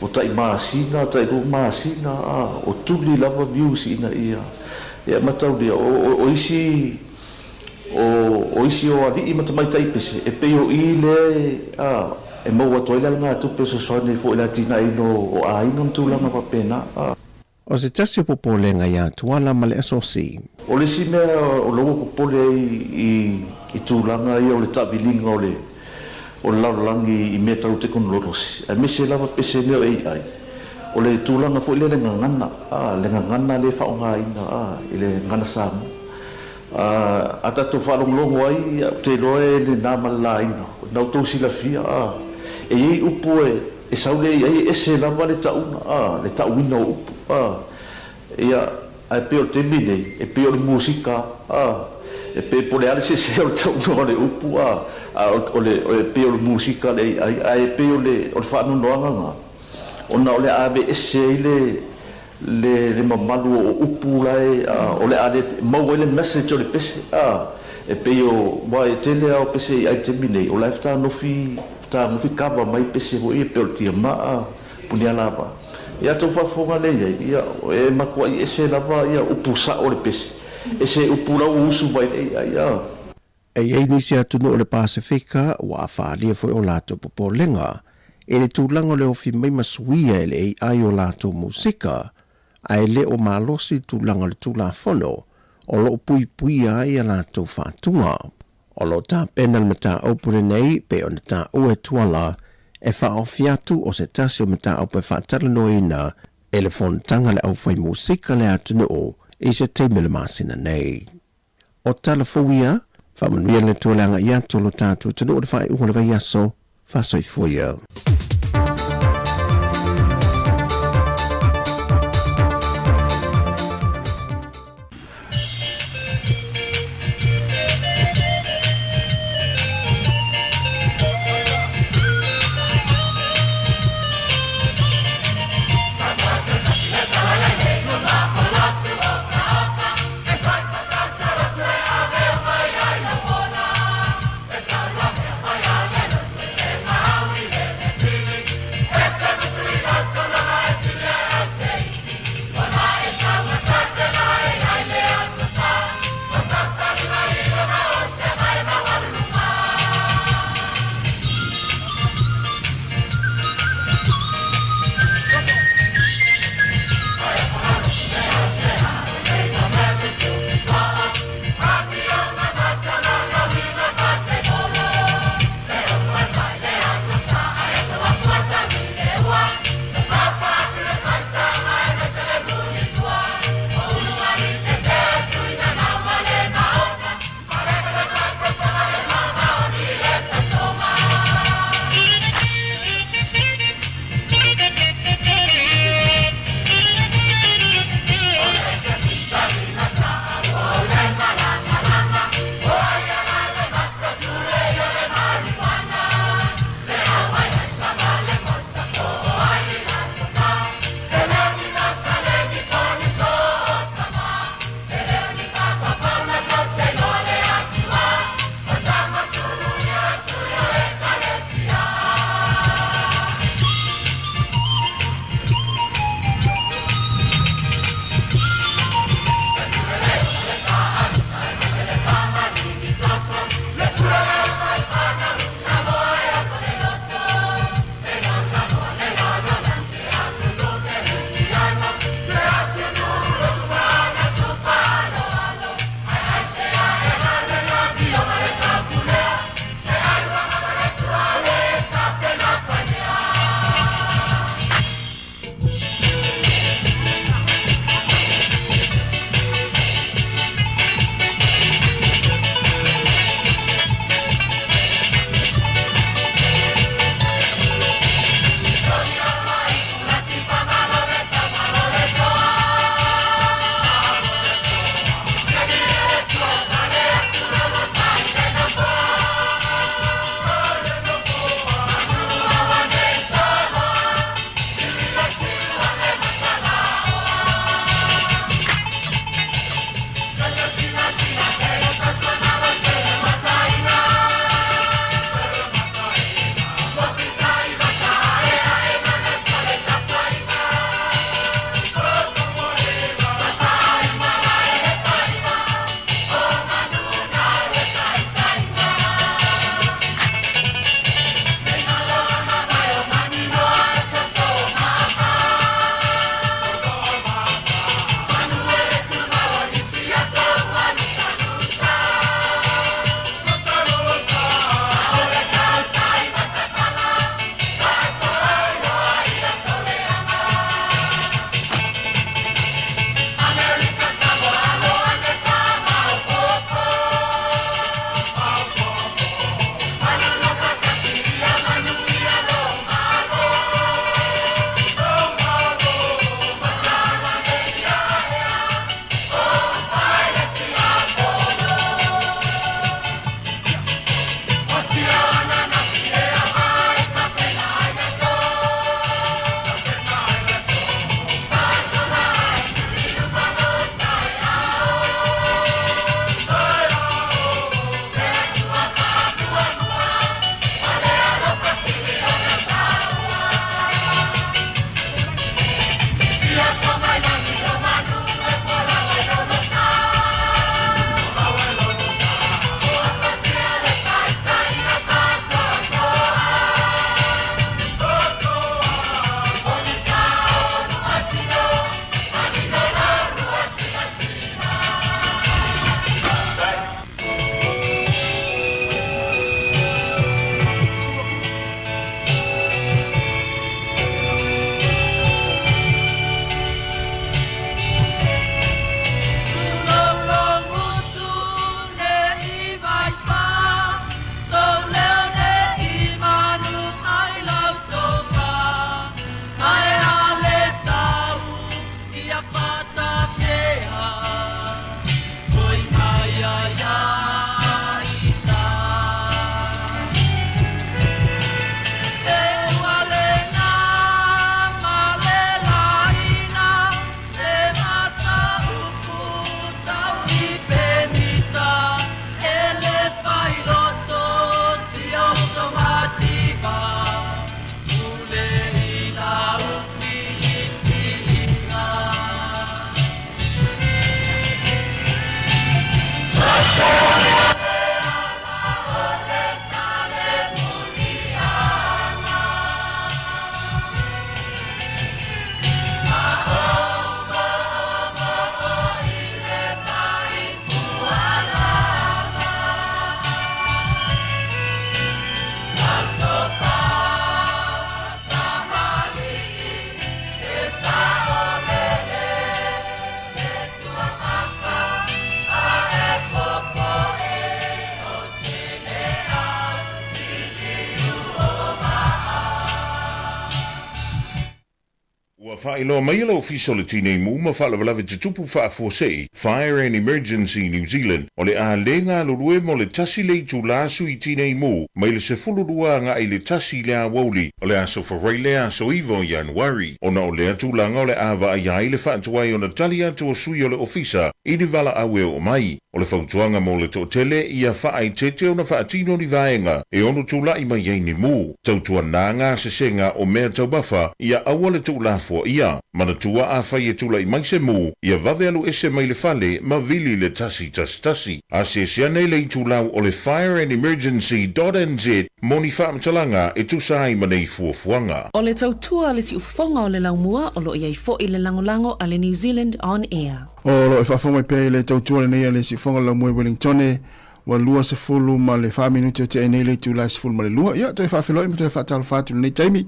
o tai maasina, tai ru maasina, o tuli lava biu si ina ia. Ia matau lea, o isi o ali I matamai taipese e peo I le e maua toila ngā tupe so soane fo ila tina ino o a inga mtulanga pa pena o se tasi popole nga ia tuala ma le asosi o le si mea o logo popole I tūlanga ia o le tabilinga o le laulangi I mea tau te konolorosi a mese lava pese neo AI o le tūlanga fo ila le ngangana le whaonga ina I le ngana Sāmoa ata to whalonglongo ai te loe le nā malaina nau tau sila fia e iei upu e saule ai e se lava le tauna le tauina o upu ia ai peo te mine e peo le musika e pe pole ale se o le tauna o le upu o le peo le musika le ai peo le o le whaanonoanga ona o le ave e se le mamalu o upu lai o le ale mau ele message o le pese e peo mai tele o pese ai te mine o lifetime no fi kava mai pese o e pe tia ma punia lava ia to fa fonga le ia e makua I ese lava ia upu sa o le pese ese upu la usu vai ia e nisi atu no le Pasifika wa whaalia foi o lato popolenga e le tūlanga le ofi mai masuia ele ai o lato musika ai le o malosi tūlanga le tūla fono o lo pui ai a lato whātunga. O lo tā pena le mata opure nei pe o na tā ue tuala e whaofiatu o se tasi o mata ope whātala noina e le fontanga le au whai musika le atunu o I se teimele masina nei. O tala fawia, whamanuia le tualanga I atu lo tātu tunu o le whai uho le vai aso, whasoi fuia. whailo mai lo official le tine mu ma whala walawe te tupu wha fuosei Fire and Emergency New Zealand o le a lenga lulue mo le tasi le tu lasu i tine mu mai le se fulurua nga i le tasi le a wauli o le a sofarai le a so ivo Januari o na o le atu langa o le a wa ai ai le whaatuai o na tali atu o sui o le ofisa i ni wala awe o mai o le whautuanga mo le tōtele ia whaai tete o na whaatino ni vaenga e ono tula i mai ni mu tautua nanga se senga o mea tau bafa ia aua le tula fua ia mana tua a whai e tula i mai se mu ia vave alu ese mai le fale ma vili le tasi a se siane le i tulau o le Fire and Emergency.nz moni whaamtalanga e tusai manei fuafuanga O le tautua le si ufafonga o le laumua o lo iai fo i le langolango a le New Zealand on air. O lo e whafonga i pēi le tautua le nei le si fonga la mue Wellingtone wa lua se fulu ma le 5 minuti o te nei le tula se fulu ma le lua ia toi whawhiloi ma toi whaatalo whaatu nei taimi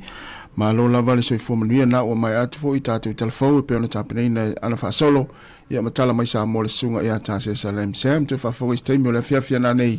ma lo lava le soi fuamanuia na o mai atu fo i tātou talafau e pe ona tāpenei na ana whaasolo ia matala mai Sāmoa le sunga ia tāse Salem Sam toi whafonga i taimi o le fiafia na nei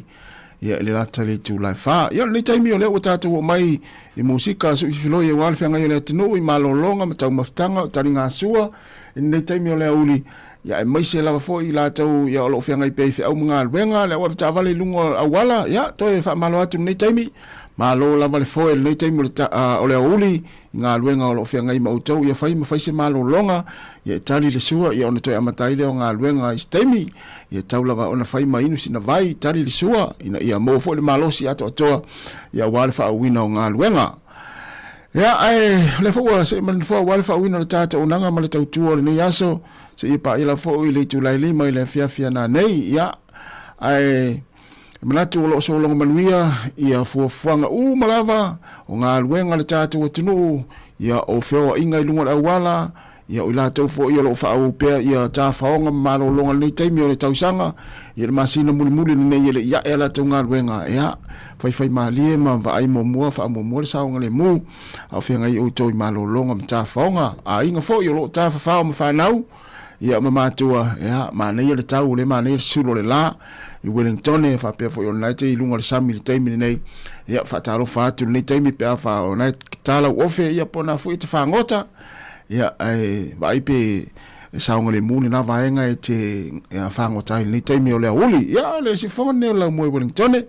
ia le lata le tula wha ia nei taimi o le o tātou o mai i musika su i filoi e wale whianga i le atinu i malolonga ma tau maftanga o tari ngā sua nei taimi o le auli ia e maise lava fo i lātou ia o lo whianga i pei au mga alwenga le wafta vale lungo awala ia toi wha malo atu nei taimi malo lava le foe nei taimi o le auli ngā alwenga o lo whianga i mautau ia whai ma whaise malo longa ia tali le sua ia ona toi amatai le o ngā alwenga i staimi ia tau lava ona whai ma inu sina vai tali le sua ia mo fo le malo si ato atoa ia wale wha awina o ngā alwenga ia ai le fo se man fo wale fa wina le tata unanga ma le tautua le nei aso se ipa ila fo i le tulai lima i le fiafia na nei ia ai manatu o lo so longa manuia ia fuafuanga malava o ngā luenga le tata o tunu ia o feo inga i lunga le awala ia o la tau fo ia lo fa au pe ia ta faonga malo longa nei taimi o le tausanga ia le masina muli nei le ia ela tau ngā luenga ia fai malie ma va ai mo mua fa mo mo sa ngale mu a fenga i o toi malo longa ta faonga a inga fo ia lo ta fa ma fa nau ia ma tua ia ma nei le tau le ma nei sulo le la i Wellington fa pe fo ona te i lunga le sami le taimi nei ia fa taro fa tu nei taimi pe fa ona tala ofe ia pona fu te fa ngota ia ai vai pe saunga le muni na vaenga e te fa ngota nei taimi o le uli ia le si fo ne la mo Wellington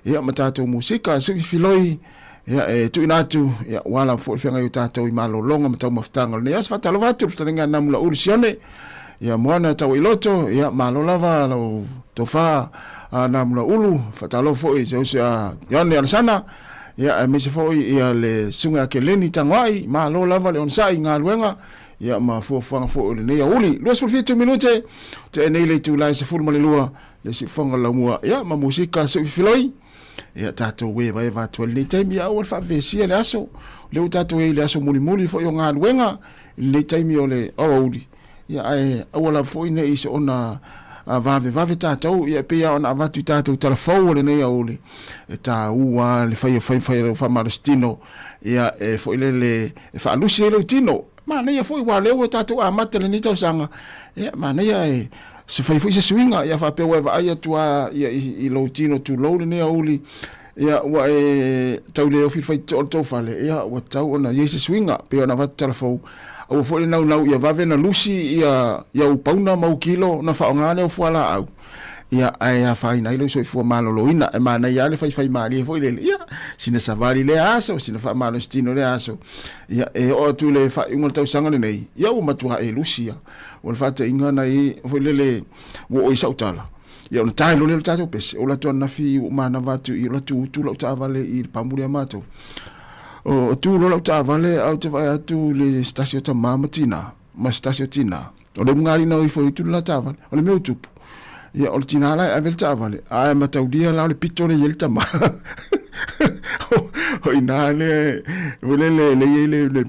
ia matato musika se filoi ia tu inatu ia wala fo fenga i tato i malo longa matau maftanga ne as fa talo vatu tanga na mula uli sione ia moana tau iloto ia malo lava lo tofa na mula ulu fa talo fo i se yone alsana ia me se fo ia le sunga ke leni tangwai malo lava le onsai nga luenga ia ma fo fo le ia uli los for 2 minute te nei le tu lai se ful male lua le si fonga la mua ia ma musika se filoi ia tato we vai va tu le taimi ia o fa vesia le aso le tato e le aso muli fo yo nga luenga le taimi o le uli ia ai awala fo ine is ona vave tato ia pe ona avatu tato telefone le nei uli e ta ua le fai fa marstino ia e fo le fa lusi le tino ma nei fo ua le o tato a matele ni tau sanga ia ma nei ai se fai se swinga ia fa pe wa ia tua ia i lo tino tu lo le nei uli ia wa e tau le ofi fai to fale ia wa tau ona ia se swinga pe ona va telefone o fo le nau ia vave na lusi ia u pauna mau kilo na fa ngane o fuala au ia ai a fai nai lo so fu malo loina e mana ia le fai mali fo le ia sina savari le aso sina fa malo stino le aso ia e o tu le fa ingol tau sanga nei ia o matua e lucia o fa te ingana i fo le wo o sautala ia ona tai lo le tato pese o la to na fi o mana vatu i la tu lo ta vale i pamuri amato o tu lo ta vale au te vai atu le stasio ta mamatina ma stasio tina o le ngari no i fo tu la ta vale o le meu tupu ia o tina la avel ta vale ai ma tau dia la le pitore yel ta ma o inale o le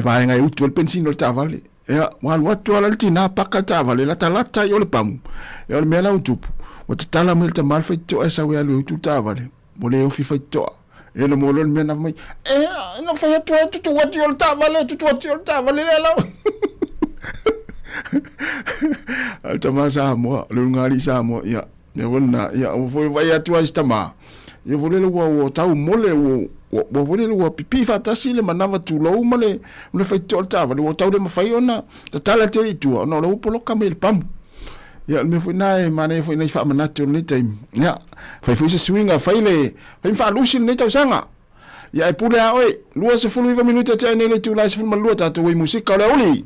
vai ngai utu el pensino ta vale ia wal watu ala tina paka ta vale la talata yo le pamu ia le mela utupu o te tala mel ta mal feito esa we alu tu ta vale mo le o fi feito e no molon me na mai no fa tu watu yo ta vale tu watu yo ta vale la alta Sāmoa le ngari Sāmoa ia ne wona ia o foi vai atu esta ma ia vole lo o tau mole wa vole lo pipi fatasi le manava tu lo male le fai tolta va le tau le mafai ona ta tala te tu no lo polo kamel pam ya me foi nai mane foi nai fa manatu ni time ya fai foi se swinga fai le fai fa lusin ni tau sanga ya e pule a oi lua se fulu iva minuta te ane le tu la se fulu malua ta tu wei musika le oli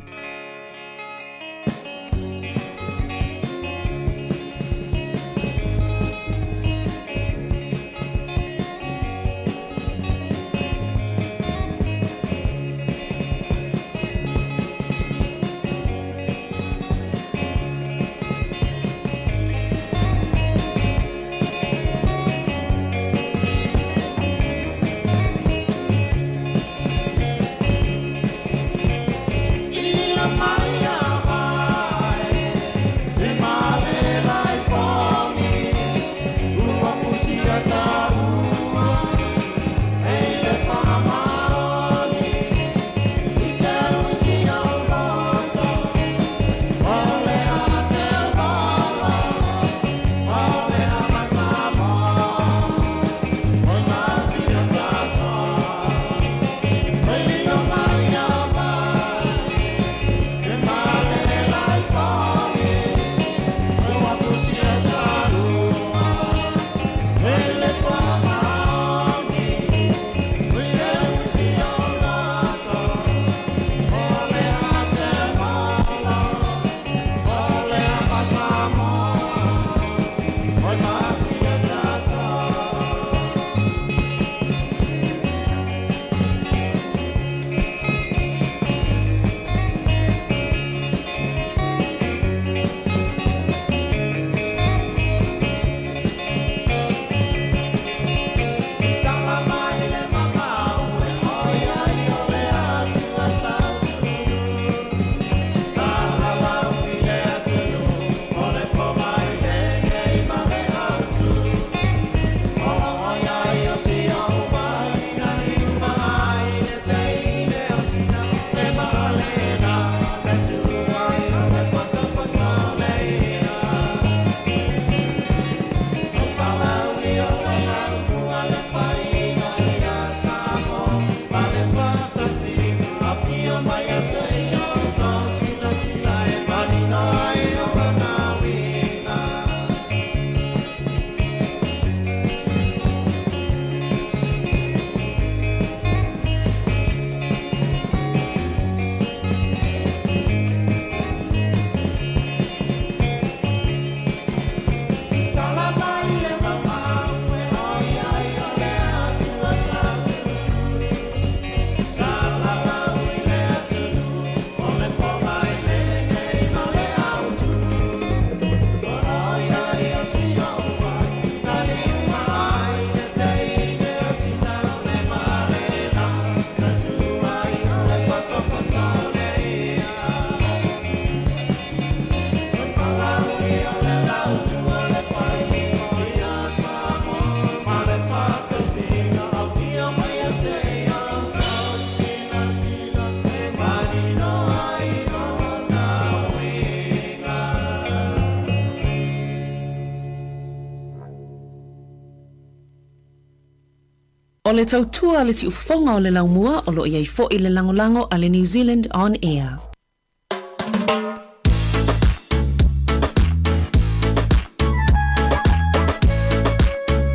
O le tautua le si ufafonga o le laumua o lo iai fo i le langolango a le New Zealand On Air.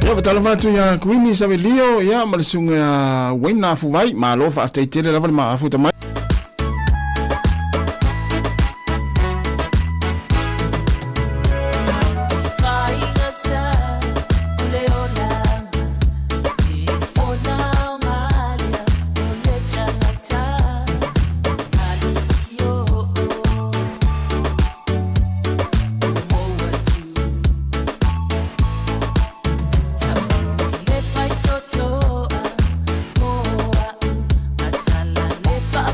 Ya batala fatu ya kuini sabe lio ya malisunga wena fuwai ma lo fa teitele lava ma afuta mai. Fa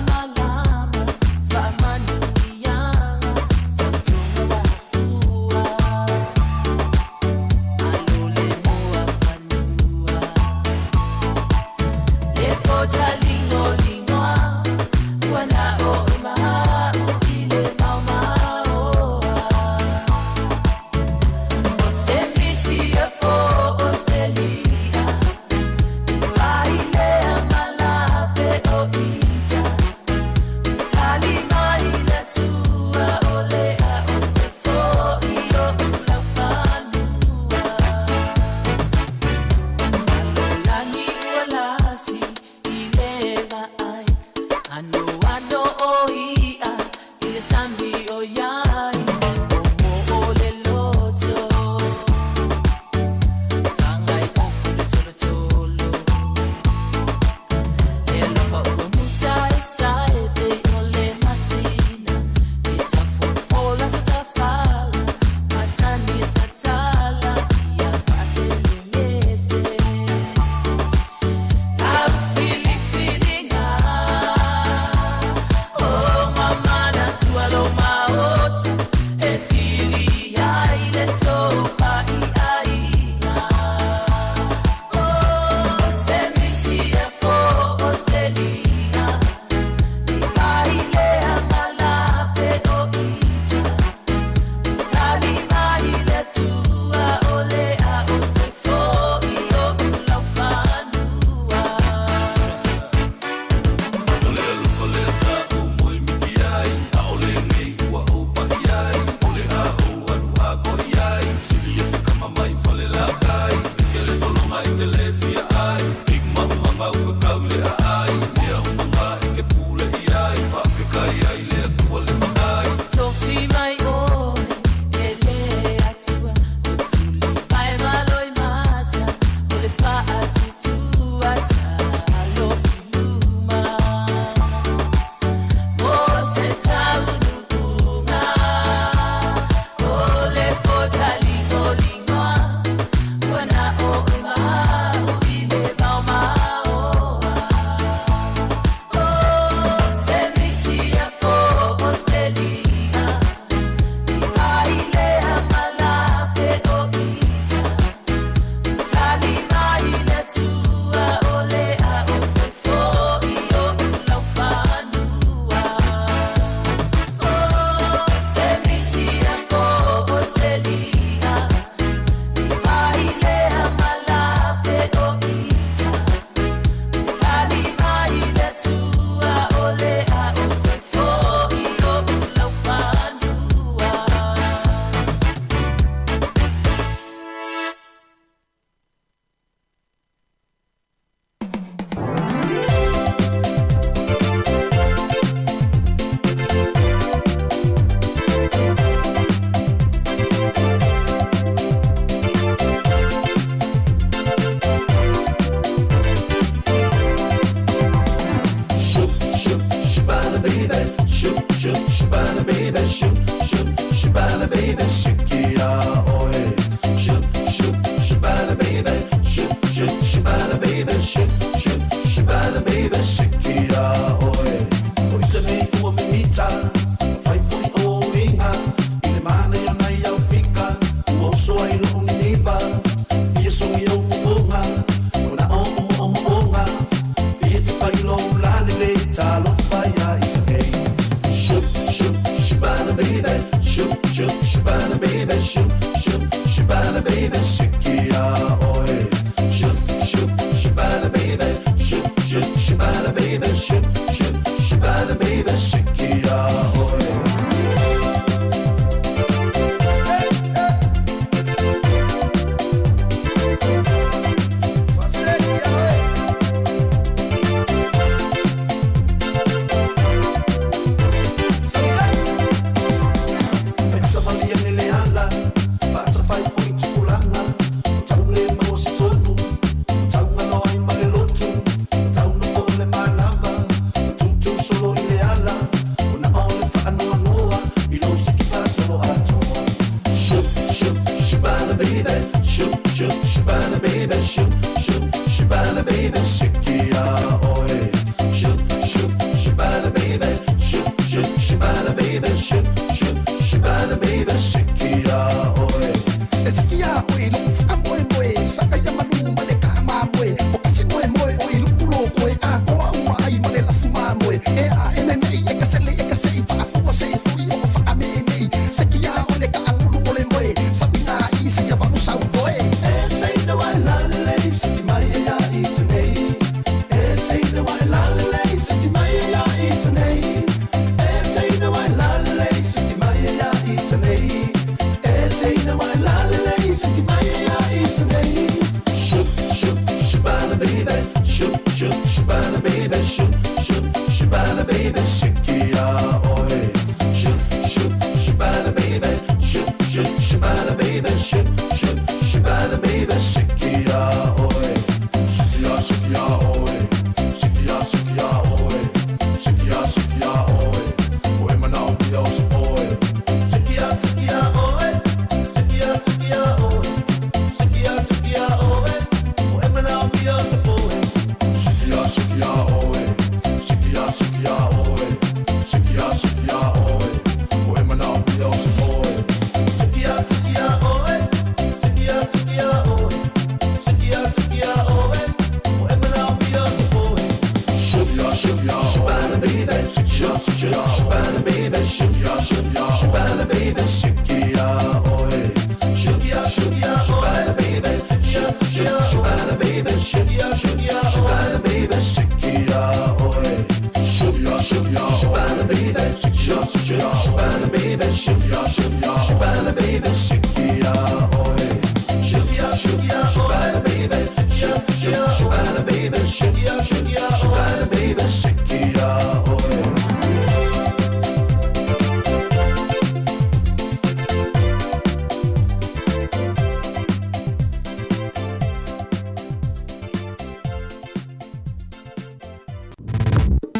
Shake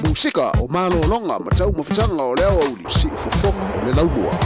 Musika o malo longa matau mafutanga o leo au si fofonga o le laulua.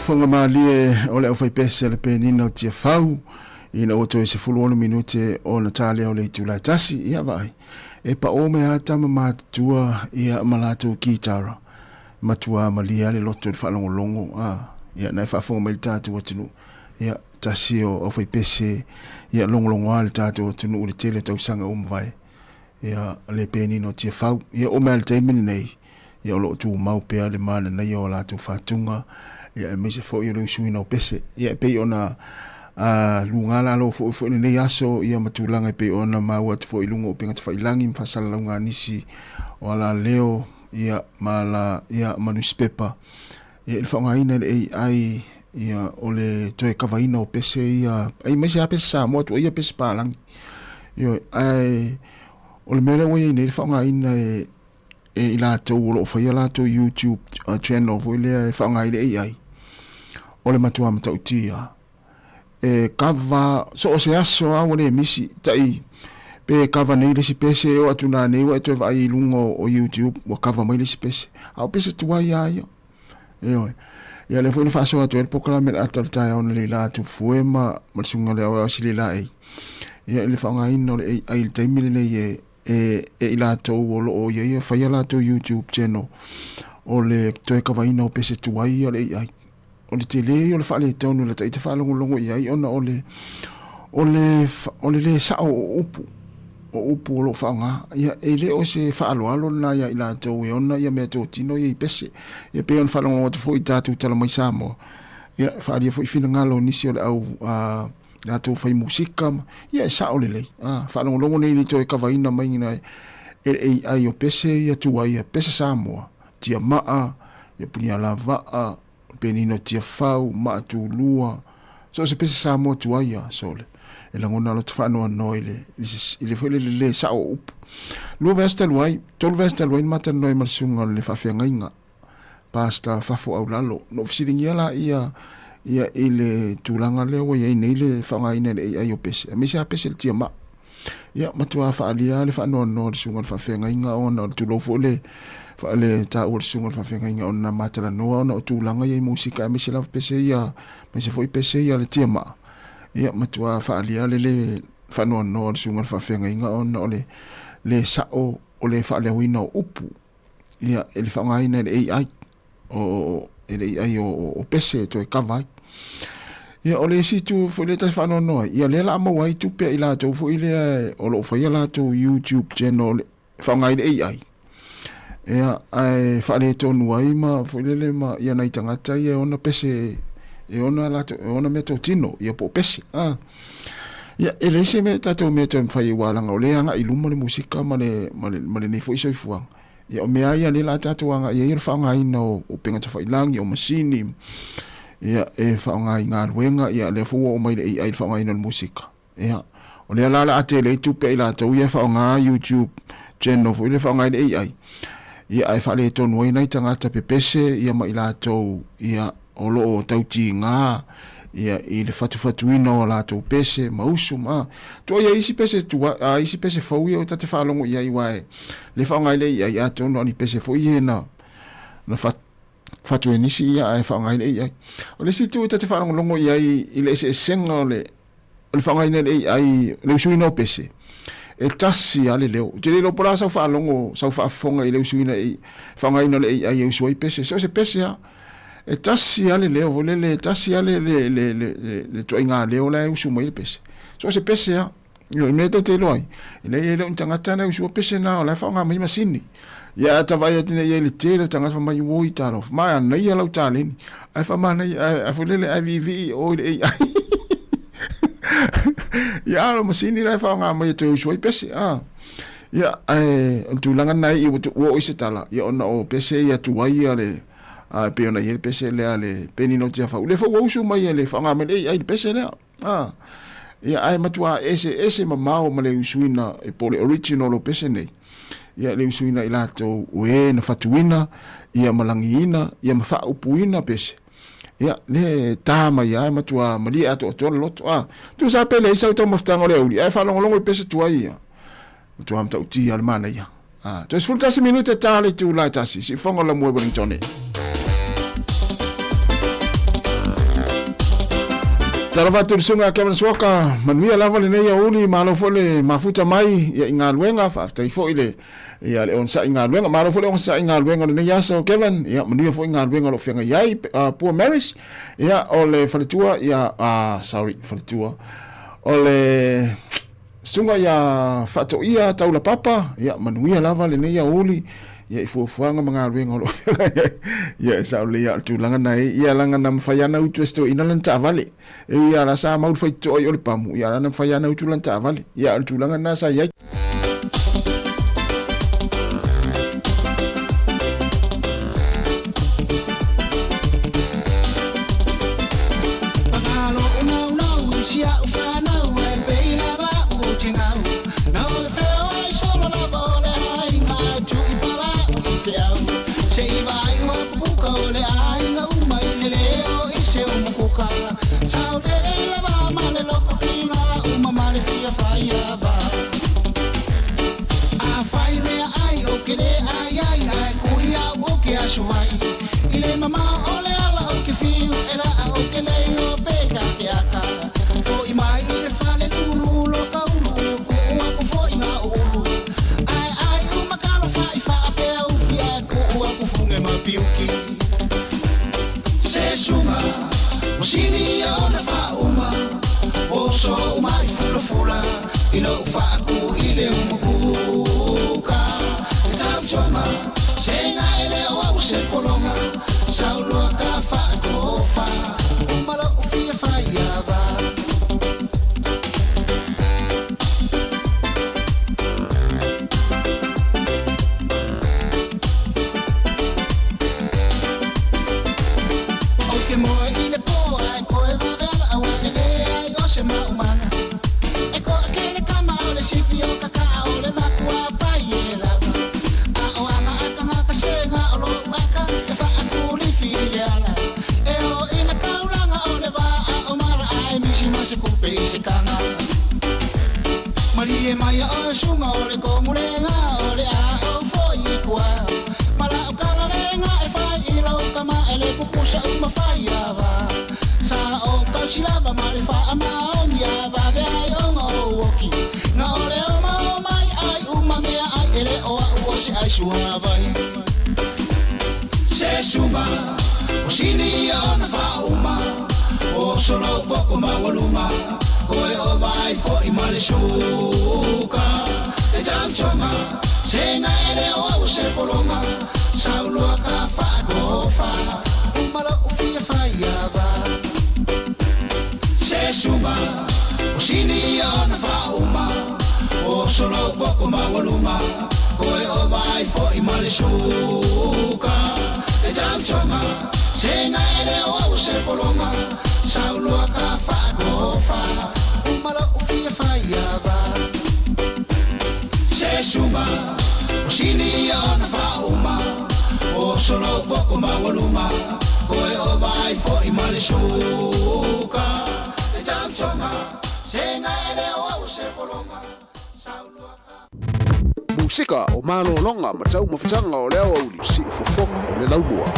Whanga malie o le au fai pese le penina o tia fau ina o toi se fulu ono minute o na tale o le tūlai tasi ia vai e pa o mea tama mātua ia malatu ki tara matua malia le loto le whanongo longo ia nai whafonga mai le tātu o tunu ia tasi o au fai pese ia longolongo a le tātu o tunu le tele tausanga o mwai ia le penina o tia fau ia o mea le taimini nei ia o lo tu mau pea le mana nei o la tu whatunga ia me se fo yo suina o pese ia pe ona lungala lo fo nei aso ia matulanga pe ona maua fo ilungo pe ngat failangi mfasala lunga nisi wala leo ia mala ia manuspepa ia fonga ina le ai ia ole toe kavaina o pese ia ai me se apesa Sāmoa to ia pese palang yo ai ole mele wo ia fonga ina e ila to lo fa ia la to YouTube channel vo ile fonga ina ai ole matua matautia e kava so o se aso a wale misi tai pe cover nei le pese o atuna nei wa to vai lungo o YouTube wa cover mai le pese au pese tua ia ia le foi fa so atu el pokola me atal tai on le la tu fuema ma sunga le o sili la ia le fa ngai no le ai te mili le e la to o ia fa ia la to YouTube channel o le to cover ino pese tua ia le ai o le tele o le fa le tonu le te fa longo ia ona o le sa o upu lo fanga ia ele o se fa alo na ia ila to e ona ia me to tino ia pese ia pe on fa lo to foi tatu tala mai Sāmoa ia fa ia foi fina ngalo nisi o au na to fai musika ia sa o le fa lo nei to e kavaina mai na e ai o pese ia tu ia pese Sāmoa tia maa ia punia lava penino tia fau ma tu lua so se pese Sāmoa tu ia sole e langona lo tfano no ile foi le sa o lo vestel wai tol vestel wai mata no marsunga le fa fengainga pasta fa fo au lalo no fisiringia la ia ile tulanga le wa ia nei le fa ngai nei ai o pese me sa pese tia ma ia matua fa alia le fa no sunga fa fengainga ona tu lo fo le fa le ta o sunga fa fengainga ona mata la no ona tulanga ia musika me se la pese ia me se foi pese ia le tia ma ia matua fa alia le fa no sunga fa fengainga ona le sa o le fa le wina upu ia ele fa ngai nei ai o ele ai o pese to e kavai ia ole si tu fo le ta fa no ia le la mo wai tu pe ila to fo ile o lo fa ia to YouTube channel fa ngai nei ai ia ai fa le to nuai ma fo le ma ia nai tangata ia ona pese e ona la ona me to tino ia po pese ia ele se me tato me to fai wala ngole anga iluma le musika male ne fo iso fuang ia o me ai le la tato anga ia ir fa ngai no o penga to fai langi o masini ia e fa ngai nga wenga ia le fo o mai le ai fa ngai no musika ia o le la ate le tu pe la to ia fa nga YouTube channel fo le fa ngai le ai ia ai fa le to no nai tanga ta pe pese ia mai la to ia o lo tauti nga ia i le fatuina o la to pese mausu ma to ia isi pese tua isi pese fo ia o tate fa longo ia i wae le fa ngai le ia to no ni pese fo ia na fatu nisi ia ai fa ngai le ia o le si tu tate fa longo ia i le se senga le fa ngai le ai le suino pese e tasi ale leo te le pora sa fa longo sa fa fonga i le suina i fa ngai no le ai usoi pese so se pese e tasi ale leo volele tasi ale le to inga leo la usu mai pese so se pese ya yo me to te loi le un tangata na usu pese na la fa nga mai masini ya ta vai tine ye le te tanga fa mai wo italo ma na ia la utale ai fa ma na ai volele ai vivi o le ya lo masini la fa nga mai to usu pese ya tu langa nai wo isitala ya ona o pese ya tu wai ale pe ona ye pese le ale penino tia fa le fo usu mai le fa nga me ai pese le ia ai matua ese mamao ma le usuina e pole original o pese nei ia le usuina ila to we na fatuina ia malangiina ia mafa upuina pese ia le tama ia matua mali ato to lot tu sa pele sa to maftanga le uli ai fa longo pese tua ia matua mta uti al mana ia to sfulta se minute tale tu la tasi si fongo la mo Wellington Taravatu sunga Kevin Swoka manuia lava le nei uli malo fole mafuta mai ia inga luenga fa tai fo ile ia le on sa inga luenga malo fole on sa inga luenga le nei so Kevin ia manuia fo inga luenga lo fenga yai poor marriage ia ole faletua ia faletua ole sunga ia fato ia taula papa ia manuia lava le nei uli ia fuanga mga luenga lo ia sa le ia tu langa nai ia langa nam fayana utu esto inalan ta vale ia la sa mau fai to yo le pamu ia la nam fayana utu lan ta vale ia tu langa na sa ia Sao de la va male loco kinga uma male fia fire ba suai ile mama ole ala o ke fiu era o ke nei lo peka ke aka o I mai ile fale turu lo ka ulu o ko fo inga ulu ai o makalo fa pe o fia ko o ko funge ma piuki se suma o sini ona fa uma o so mai fula ilo fa ku ile umuka tau choma senga ele o se polonga saulo ka fa ko fa umara o fia fa ya va o ke mo ile po ai ko e va ver a wa ele ai o se ma umanga e ko ke ne kama o le sifio ka o le makua pai e la o anga aka ka senga o lo aka e fa aku li fi ala e o ina kaulanga o le va o mara ai misi ma se kupe se kanga Marie mai o sunga o le komulenga o le a o foi kwa mala o kala lenga e fa I lo kama ele kukusa uma fai ava sa o kausilava male fa ama on ya va ve ai o mo woki na o le o ma mai ai uma mea ai ele o o se ai suha vai se suma o sini ona fa uma o solo poco ma waluma koe o vai fo I male suka e jam chonga senga ele o se polonga saulo ka fa go fa umara o fia fa ya va se suma o sini ona fa uma o solo poco ma waluma koe o vai fo I male suka e jam chonga senga ele o se polonga saulo ka fa go fa umara o fia fa ya va se suma o sini ona fa uma o solo poco ma waluma koe o vai fo I male suka e jam chonga senga ele o se polonga saulo Musika o malolonga ma tau mawhitanga o leo au li si ufofonga o le laumua.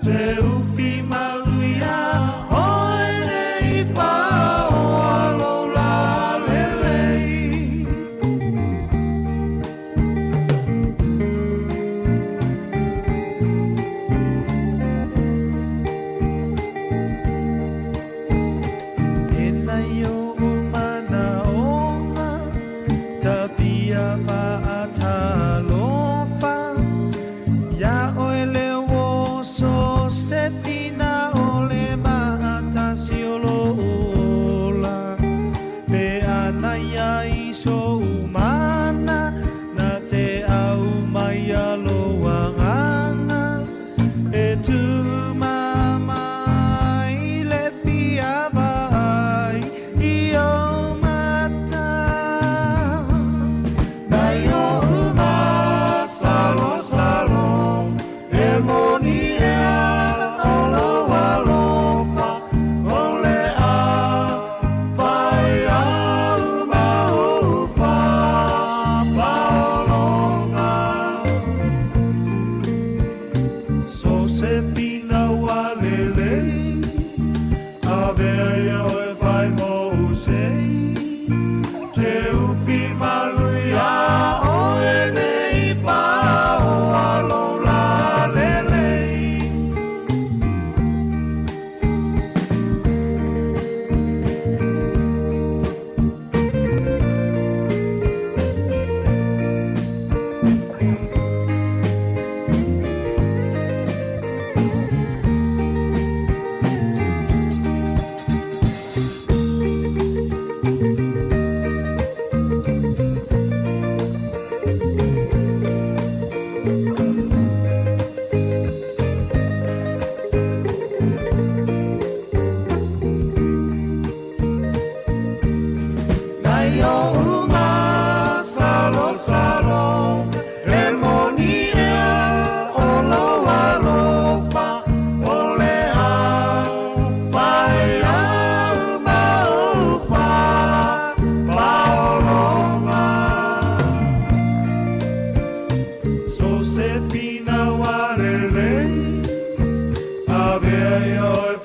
Te ufi maluia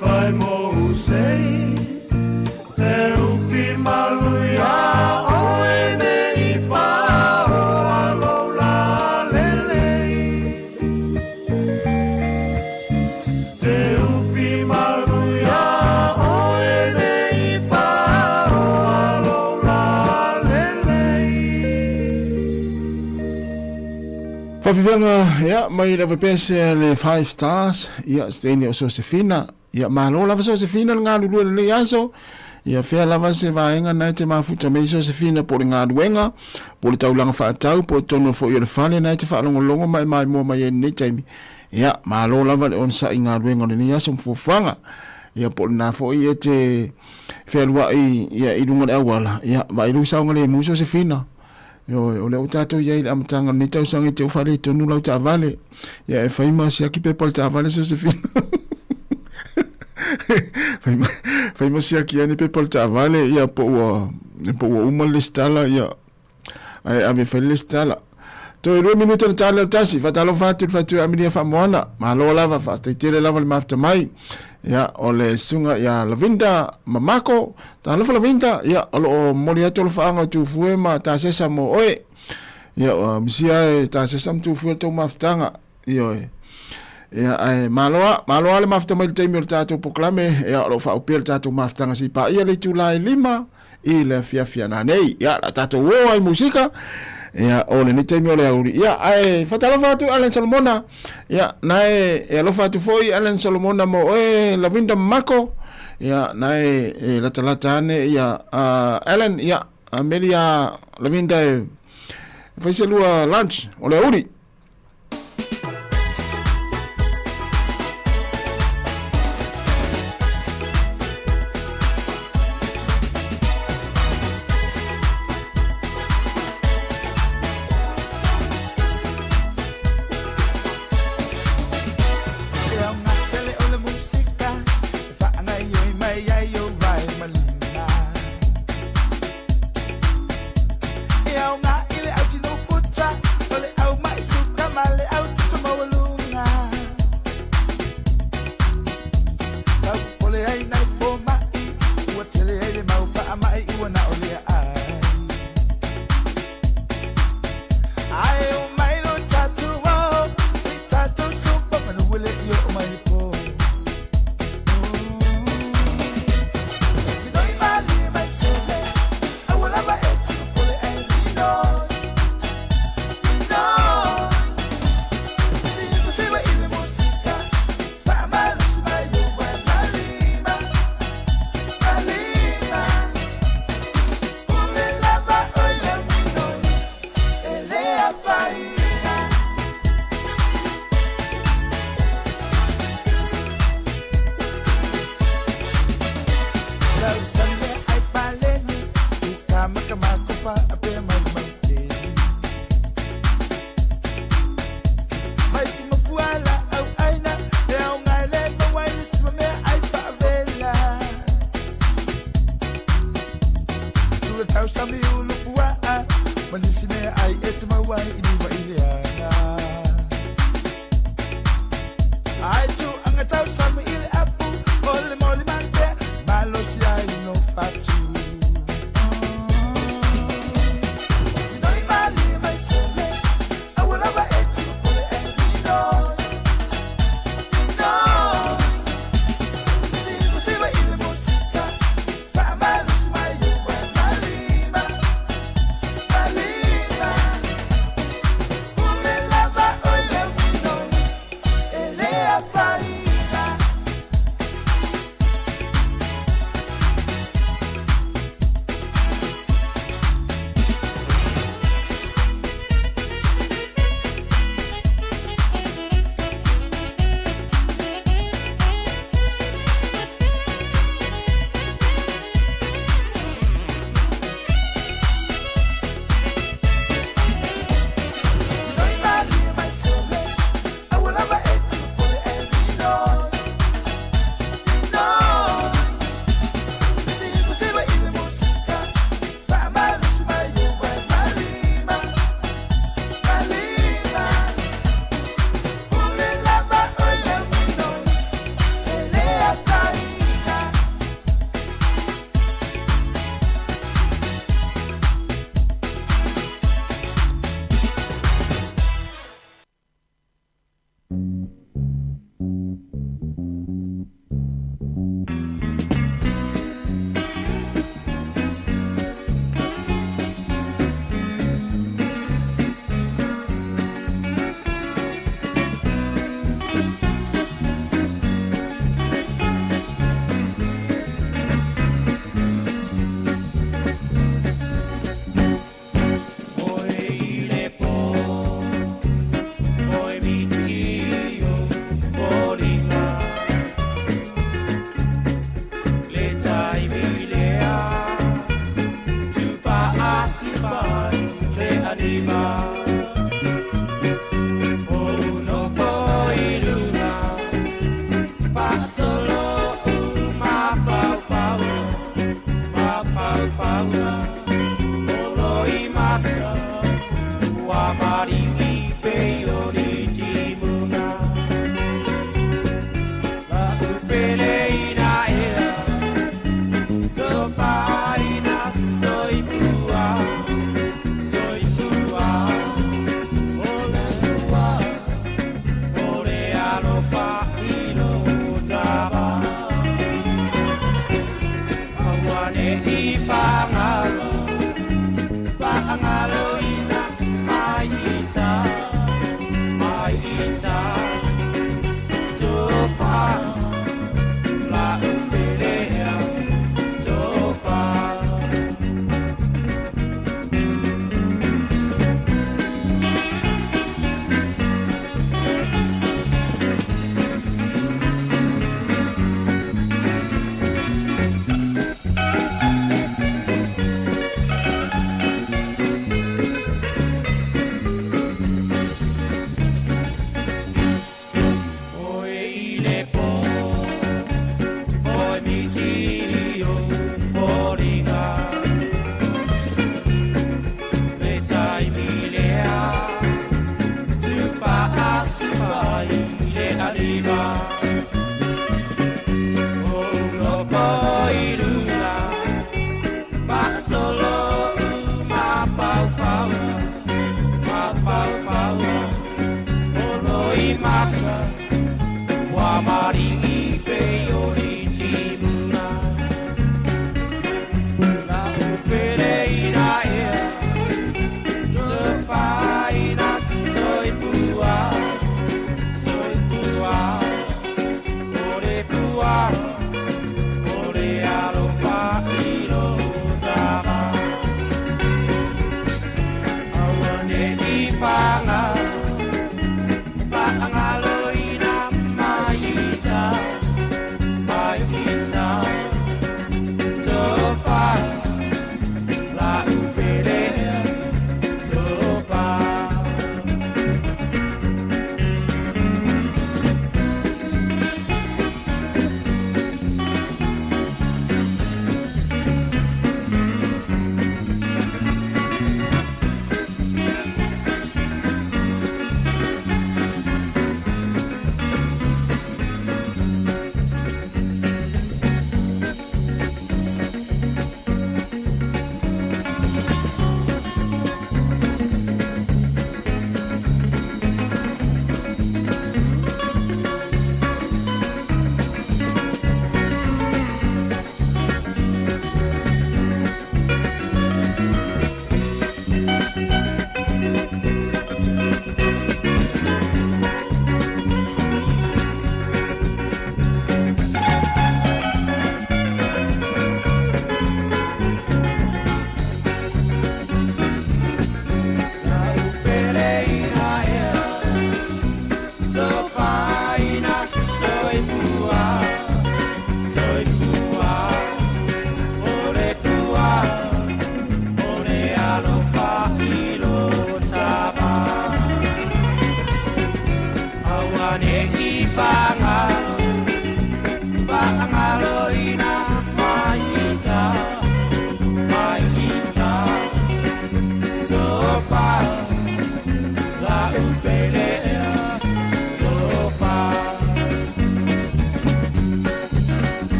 fai mo sei te ufi maluia o ene I fa o alo la lele te ufi maluia o ene I fa o alo la lele Whawhiwhanga, ia, mai rawa pese le 5 stars, ia, steni o Josefina, ia, mahalo lava Josefina, ngā lulua le aso, ia, whea lava se vaenga nai te mafuta mei Josefina, po le ngā ruenga, po le taulanga whaatau, po tono fo i le whale, nai te whaalongolongo, mai mua mai e nei taimi, ia, mahalo lava le onsa I ngā ruenga le aso mfuwhanga, ia, po le nā fo I e te whea lua ia, I runga le awala, ia, ma I lusaunga le mu Josefina, yo o le utato ia I amatanga ni tau sangi te ufale tonu lau ta vale ia e whaima si aki pepa ta vale Josefina whaima si aki ani pepa ta vale ia po ua uma le stala ia ai ave whai le stala to 2 minuta na tala tasi fatalo fatu aminia whamoana mahalo lava whataitere lava le mafta mai ia o le sunga ia Lavinda Mamako ta lofa Lavinda ia o mori atu lo whaanga tu fuema ta sesa mo oe ia misia ta sesa tu fuema tau maftanga ia ia ai maloa le mafta mai te mi tato poklame ia lo fa opel tato maftanga si pa ia le tulai 5 I le fia na nei ia la tato wo ai musika ia o le nite mi o le auri ia ai fatalo fatu Alan Solomona ia nae e lo fatu foi Alan Solomona mo e Lavinda Mako ia nae e la talata ane ia Alan ia Amelia Lavinda faise lua lunch o le auri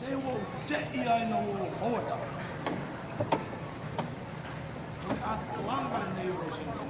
Se wo te ia ina wo oata. A tuanga nei o singa.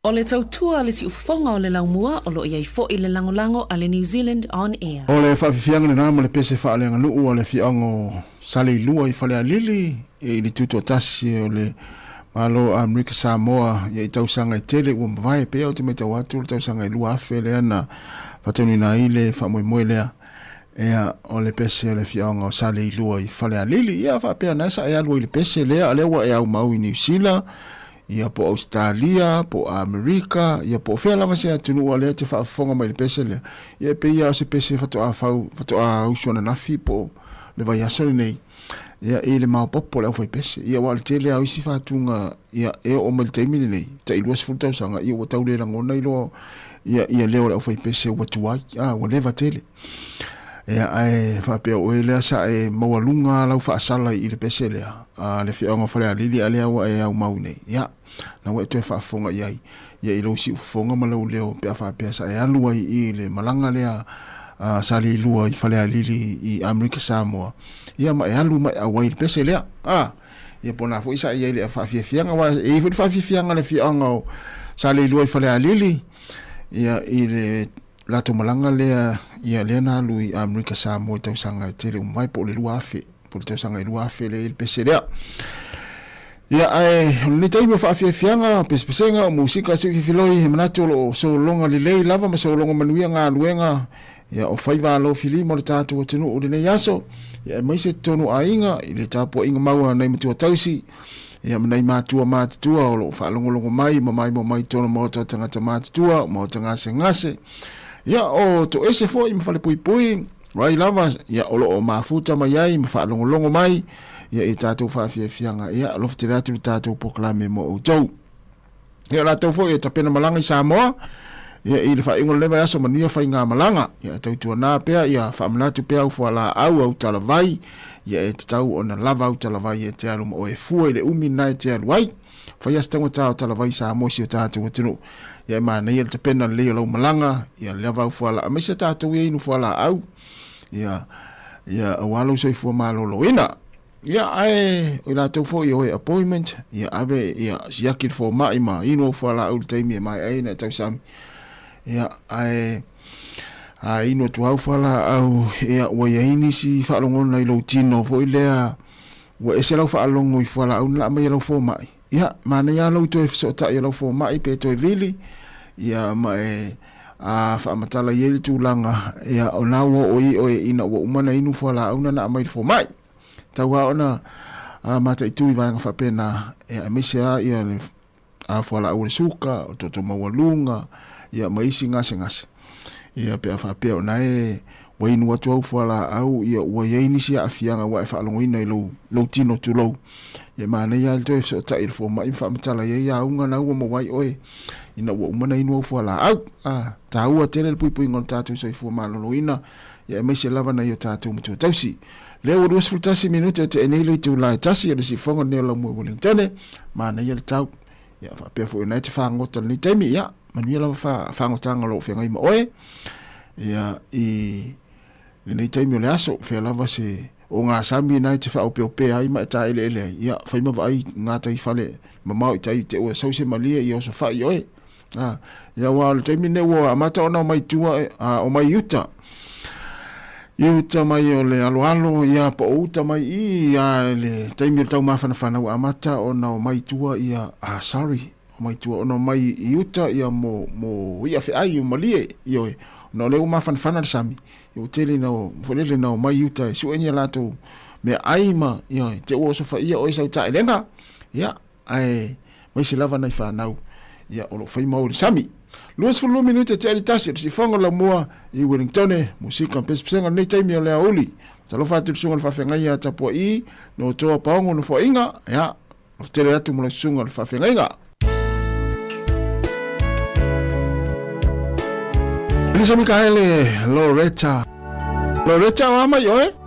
O le tautua le si ufafonga o le laumua o lo iai fo i le langolango a le New Zealand on air. O le whawhiwhianga le nāma le pese whaalenga nuu o le whiango sale lua i whalea lili i le tutu atasi o le malo Amerika Sāmoa i tausanga i tele ua mawai pea o te mei tau atu le tausanga i lua afe le ana whatauni nā i le whamoe lea ea o le pese o le whiango sale lua i whalea lili ia whapea nasa e alua i le pese lea a lewa e au mau i New Zealand ia po Australia, po Amerika, ia po whea lama se atunu a lea te whaafonga mai le pese lea. Ia pe ia o se pese whatu a usuana nafi po le vai asole nei. Ia e le mao popo le au whai pese. Ia wa le tele au isi whatunga ia e o mai le teimine nei. Ta ilua se fultau sanga, ia wa tau le rangona ilo ia leo le au whai pese wa tuai, wa leva tele. ia ai whapea o lea sa e mawalunga lau whaasala i le pese lea le whionga whare a lili a lea wa e au mau nei ia na we tu whaafonga iai ia i lau si ufonga ma lau leo pea whapea sa e alua i le malanga lea sa li lua i whare a lili i Amerika Sāmoa ia ma e alu mai a wai le pese lea ia pona fo isa iai le whaafiafianga wa e fo whaafiafianga le whionga o sa li lua i whare a lili ia i le lato malanga lea ia lea na lui Amerika Sāmoa tau sanga te le umai po le lua afe po le tau sanga i lua afe le il pese lea ia ai ni tai mo fa fianga pespesenga musika se filoi he manato lo so longa le lei lava ma so longa manuia nga luenga ia o faiva lo filimo le tatu o tenu o le yaso ia mai se tonu ainga i le tapo inga maua nei matu tausi ia mai matua matua o lo fa longo mai mai tonu mo to tanga matua mo tanga se ngase ia o to ese fo im fale pui rai lava ia o lo mafuta mai ai ma fa longo mai ia e tātou whaafiafianga ia lof te ratu tātou poklame mo o tau ia la tau fo ia tapena malanga i Sāmoa ia i le whaingo lewa aso manuia whai ngā malanga ia tau tua nā pea ia whaamlatu pea ufua la au talavai ia e te tau o na lava au talavai e te alu o e fua i le umi nai te alu ai whai astango tau talavai Sāmoa si o tātou atinu ia ma nei le tapena leo lau malanga ia lava ufua la amesa tātou ia inu fua la au ia awalo so i fua malolo ina ia ai o la tau fo i oe appointment ia ave ia siakil fo mai ma ino fo la ul taimi mai ai na tau sami ia ai ino tu au fala au ia o ia ini si fa longo na ilo tino fo ilea o ese lau fa longo i fo la au la mai lau fo mai ia mana ia lau to e so ta ia lau fo mai pe to e vili ia mai fa matala yeli tu langa ia o nawo o ina o umana inu fo la au na mai fo mai taua ona mata itu i vanga whapena e mesia ia a whala au le suka o toto mawalunga ia maisi ngase ia pea whapea ona e wainu atu au whala au ia ua iainisi a fianga wa e whaalongoina i lau tino tu lau ia maana ia alto e so ta il fo mai whamatala ia unga na ua mawai oe ina ua umana inu au whala au ta ua tene le pui ngon tātou so i fua maloloina ia meisia lava na ia tātou mutu tausi leo o 2 minuto te enele tu la tasi o si fonga ne la mo Wellington ma na ia tau ia fa pe fo na te fa ngota ni temi ia man ia la fa ngota ngalo fe ngai mo oe ia i ni temi le aso fe la va se o nga sami na te fa o pe ai ma ta ele ia fa ma vai nga tai fale ma mau tai te o so se malia ia so fa i oe ia wa le temi ne wo amata ona mai tua o mai yuta Iuta mai o le alo ia po uta mai ia le taimi tau mawhanawhana o amata o na o mai tua ia sorry o mai tua o na mai iuta ia mo ia fe ai o malie io no le o mawhanawhana le sami i tele na o whanele na o mai iuta e suenia lato me aima ia te o sofa ia o isau ta elenga ia ai mai se lava nai whanau ia o lo whaima o le sami Luas for minute te tasi si fonga la mua i Wellington musika pespenga nei taimi o le oli talo fatu sunga fa fenga ia tapo i no toa paongo no fo inga ya o tele atu mo sunga fa fenga inga Lisa Mikaele Loretta wa mai oe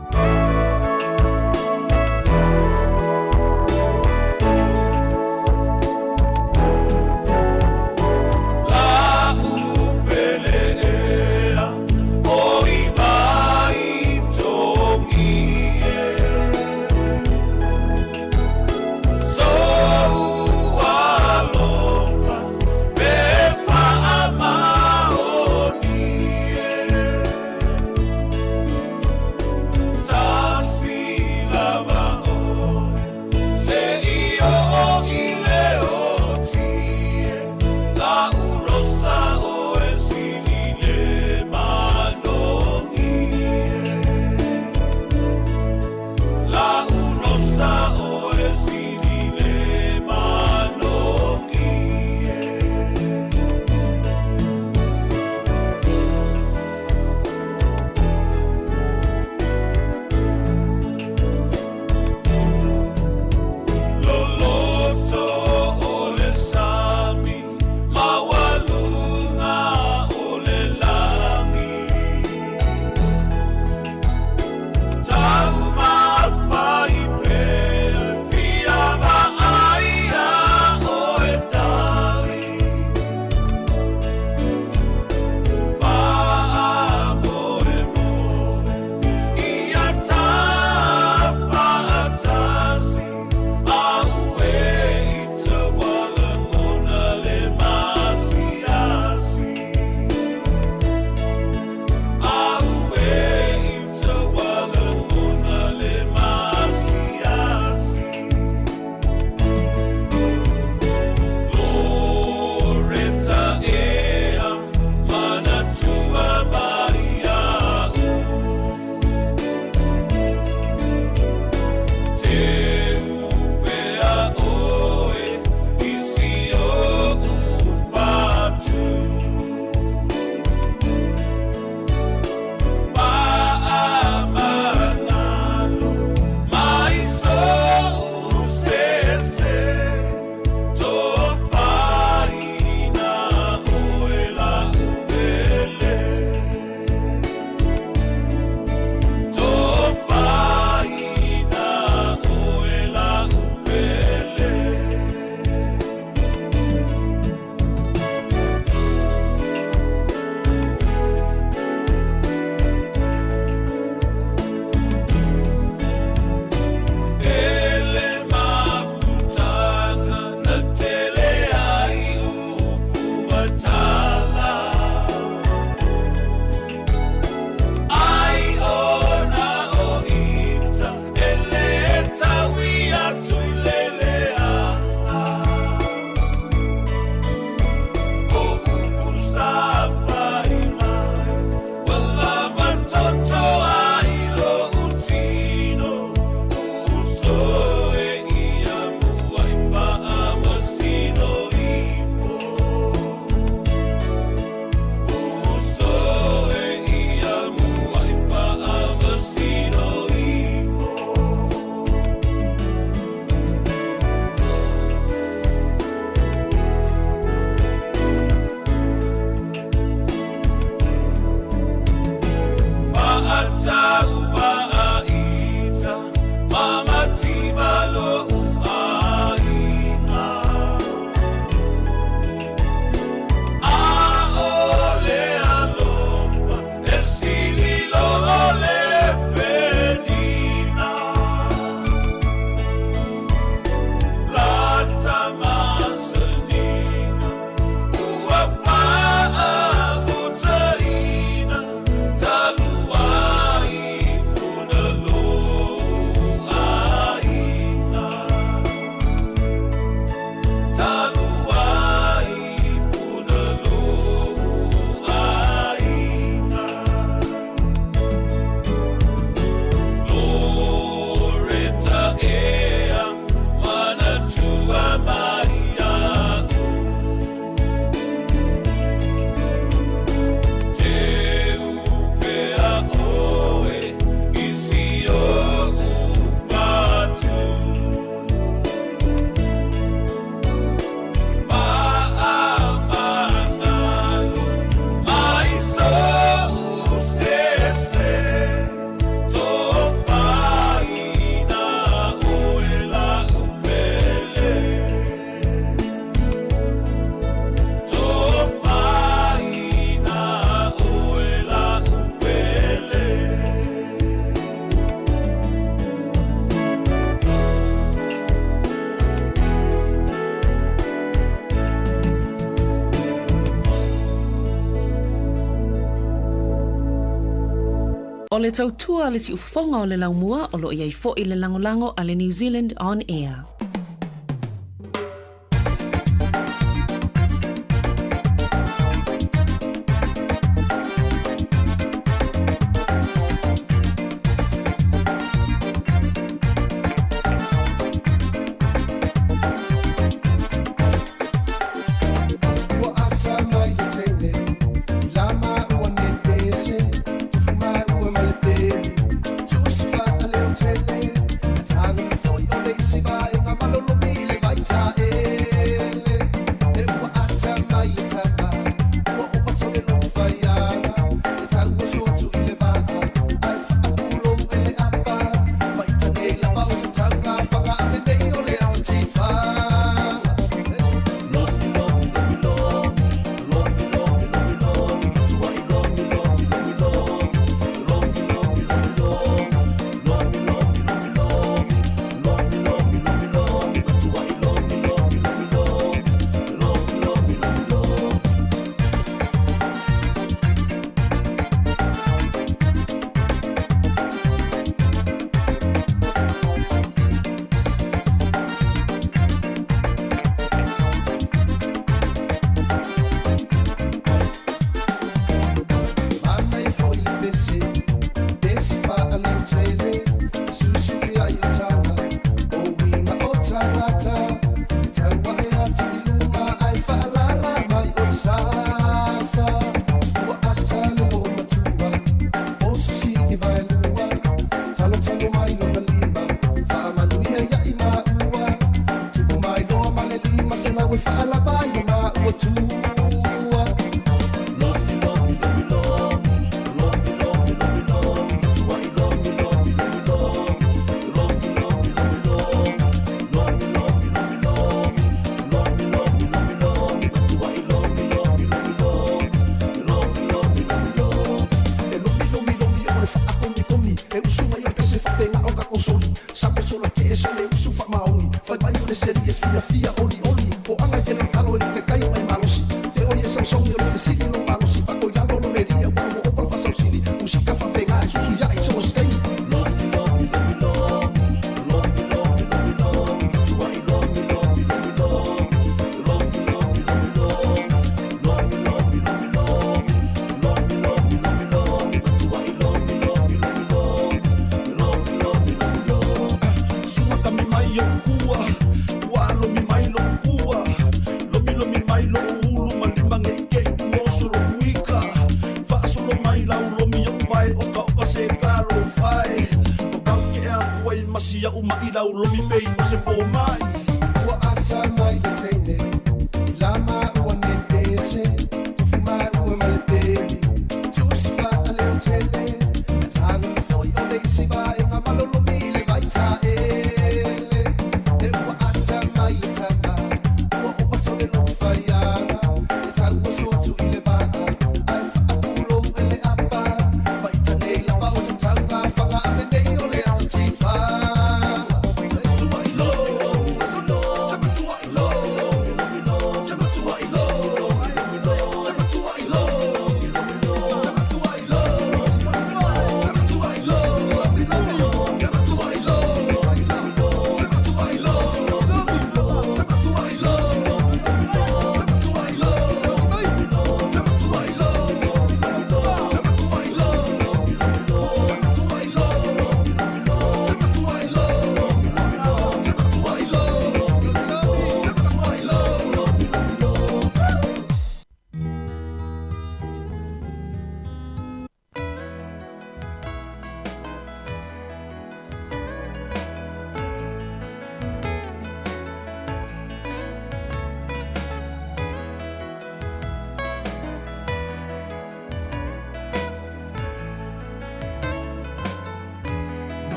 O le tautua le si ufafonga o le laumua o lo iai fo i le langolango a le New Zealand On Air.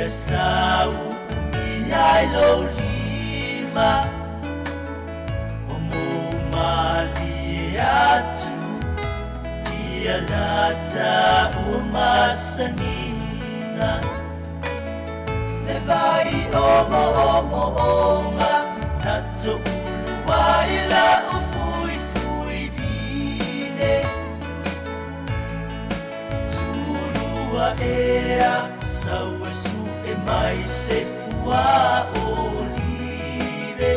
Sau umi ai lo lima atu ia lata umasanina le vai omo omo onga nato uluai la ufui fui vine tulua ea saue su e mai se fua olive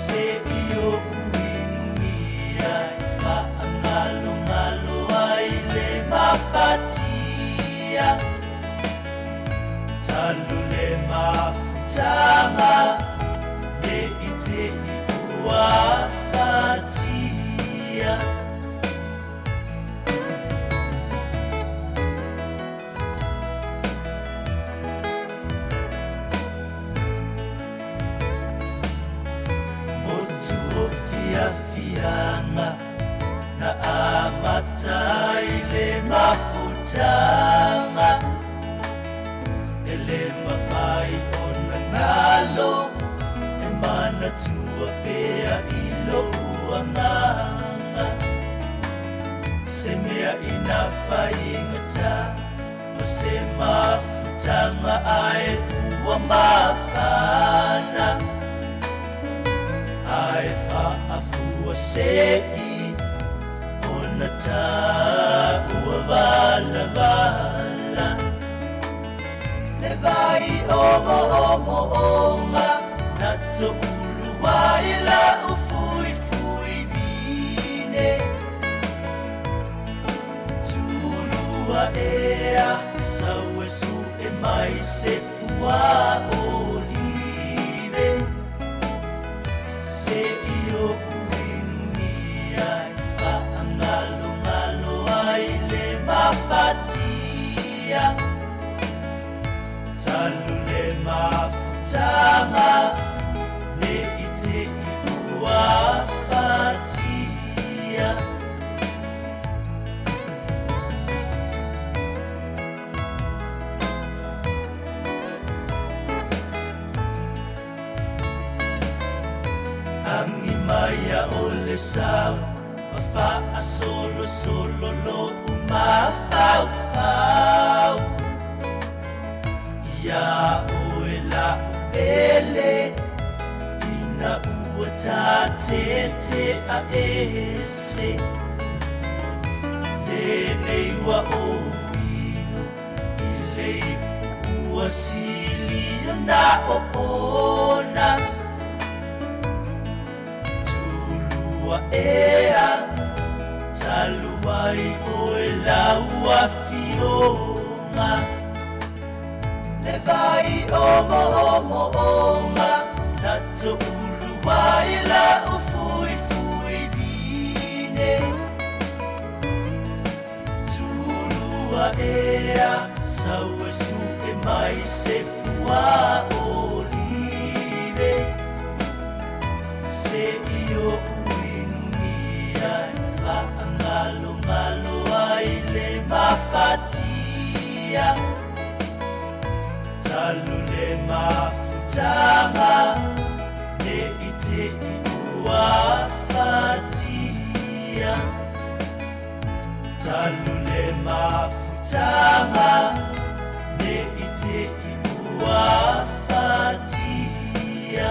se io uinumia fa angalo ngalo ai le mafatia talu le mafutanga le ite ua fatia fianga na amatai le mafutanga ele mafai ona ngalo e mana tua pea ilo uanganga se mea ina whaingata ma se mafutanga ai ua mafana ai whaafua sei ona tā ua vala vala le vai omo omo onga na to ulu wai la ufui fui vine tulua ea saue su e mai se fua olive se io uinumia fa angalo ngalo ai le mafatia talu le mafutanga le ite ua fatia angi maya ole sao ma fa solo solo lo ma fau fau ya oe la ele ina ua ta te a ese le nei wa o ino i le ua sili na o ona tulua ea taluai oe la ua fiona le vai omo omo onga na to uluai la ufui fui vine tulua ea saue su e mai se fua olive se io uinumia fa angalo ngalo ai le mafatia talu le mafutanga le ite ua fatia talu le mafutanga le ite ua fatia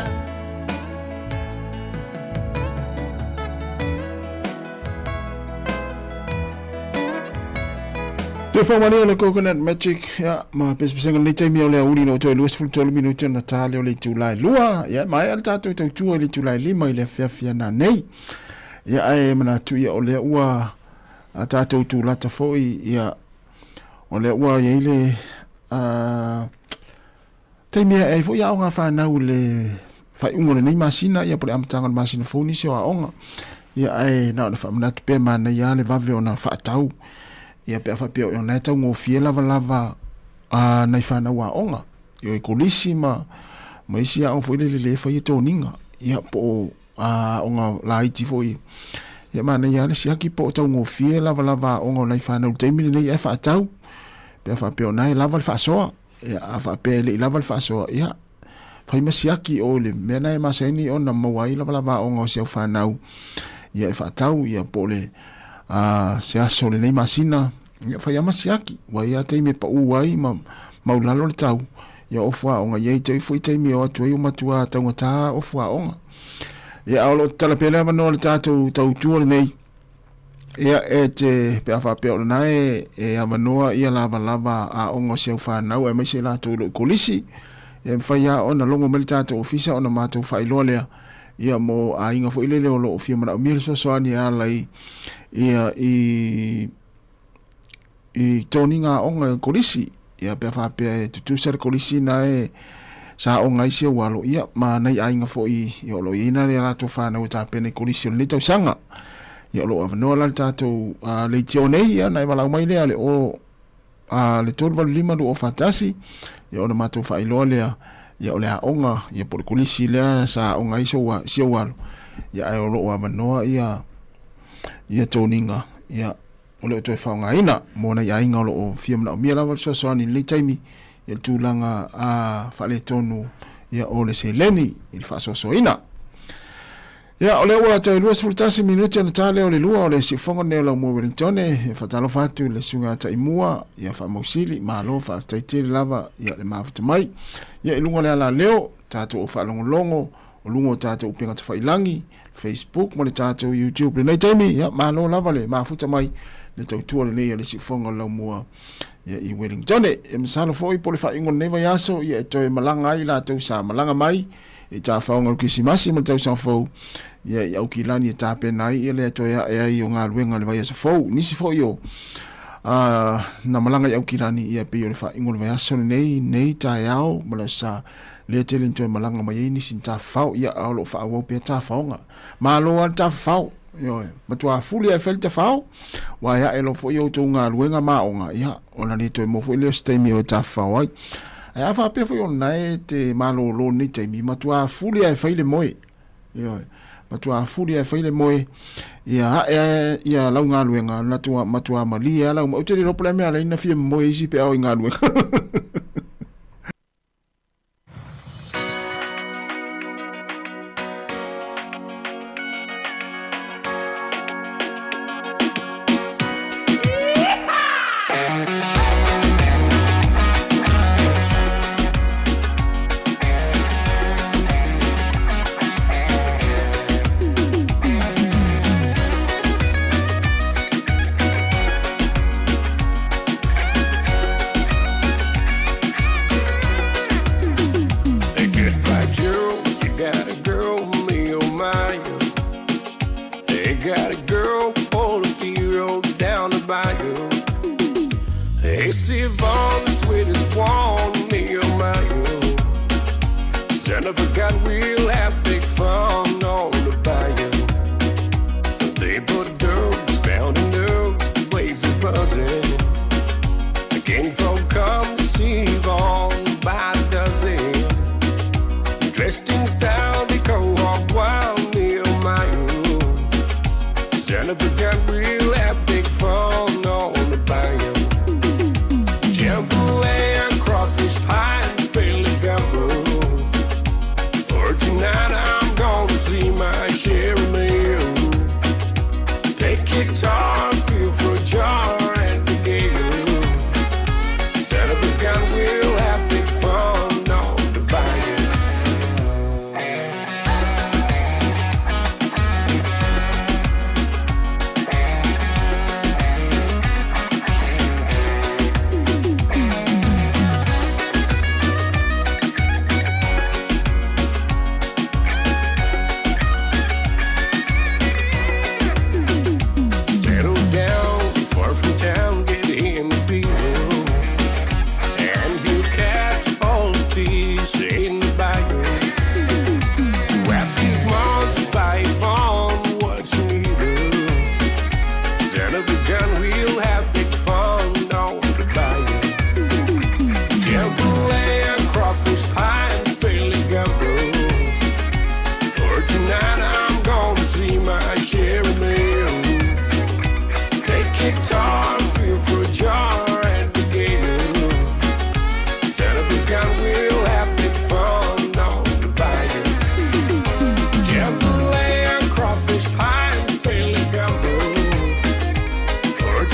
Te whamani o le Coconut Magic, ya, ma pespesenga le taimi o le auli no toi luas fultolu minuti na tale o le Julai lua, ya, mai al tato tau tua le Julai lima i le fiafia na nei, ya, ai mana tuia o le ua a tato tu lata foi, ya, o le ua ya ile taimi e foi ya o ngā whanau le fai ungo le nei masina, ya, pole amatanga le masina foni se o a onga, ya, ai na o le whamanatu pe mana ya le vave o na whaatau, ia pe afa pe o na tau ngo fie lava lava a nai fana wa onga yo e kolisi ma isi a on foi le fa ye toninga ia po a onga la iti foi ia ma na ia le siaki po tau ngo fie lava lava onga nai fana u taimi le ia fa tau pe afa pe o nai lava fa soa ia afa pe le lava fa soa ia fai ma siaki o le mena e maseni ona mawai lava lava onga o se fana ia e whaatau ia po le se aso le nei masina ia whai ama siaki wa ia teime pa uai maulalo le tau ia ofua onga ia i tei fui teime o atu o matua taunga tā ofua onga ia aolo talapele manoa le tātou tau tua le nei ia e te pea whapea o nae e amanoa ia lava a onga seu whanau e mai se lātou lo kolisi ia mwhai a ona longo mele tātou ofisa ona mātou whailoa lea ia mo a inga fo ilele o lo o fia mana o mire soani a lai ia i toninga onga kolisi ia pea whapea e tutusar kolisi na e sa onga i se walo ia ma nei a inga fo i o lo ina le lātou whanau ta pene kolisi o le tau sanga ia lo avanoa la tātou le tio nei ia na e walau mai lea le o le tolu lima lu o fatasi ia ona mātou whailoa lea ia o le aonga ia por kulisi lea sa onga iso wa sio walo ia ai o lo wa manoa ia toninga ia o le toi faunga ina mo na ia inga o fia mana o mia lava so ani le taimi ia tūlanga a whale tonu ia o le se leni il fa so ina ia o le ua te lua sefulutasi minuti ana tale o le lua o le sifonga neo lau mua Wellington e whatalo fatu le sunga ta imua ia whamausili malo whaaftaitiri lava ia le mafuta mai ia ilunga le ala leo tātou o whaalongolongo o lungo tātou upenga ta whailangi Facebook mo le tātou YouTube le nei taimi ia malo lava le mafuta mai le tautua le nei le sifonga lau mua ia i Wellington e masalo foi po le whaingo neva yaso ia e toi malanga ai la tau sa malanga mai e tā whaonga kisimasi ma tau sanfou ia i au ki lani e tā penai ia lea toi e ai o ngā luenga le vai asa fou nisi fou i na malanga i au ki lani ia pe o le whaingo le vai aso nei tā e au ma le sa lea te le toi malanga mai e nisi tā whao ia au lo whaawau pe tā whaonga ma lo al tā whao matua fuli e fel te whao wa ia e lo fo i au tau ngā luenga maonga ia o na le toi mo fo i leo stemi o tā whao ai e a whapea fo i nai te malo lo ni teimi matua fuli e whaile moe matua fuli e whaile moe ia lau ngā luenga matua mali e lau mauteri ropo le mea leina fia moe isi pe au i ngā luenga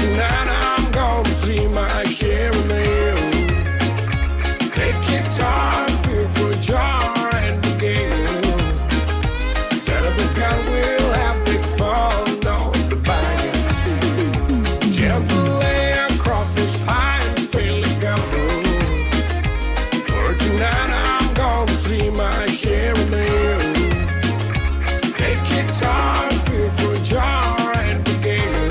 tonight I'm gonna see my share of you. Take guitar, feel for jar and begin. Instead of the gun, we'll have big fun on the bayou. Jambalaya, crawfish pie, and Philly gumbo. For tonight I'm gonna see my share of you. Take guitar, feel for jar and begin.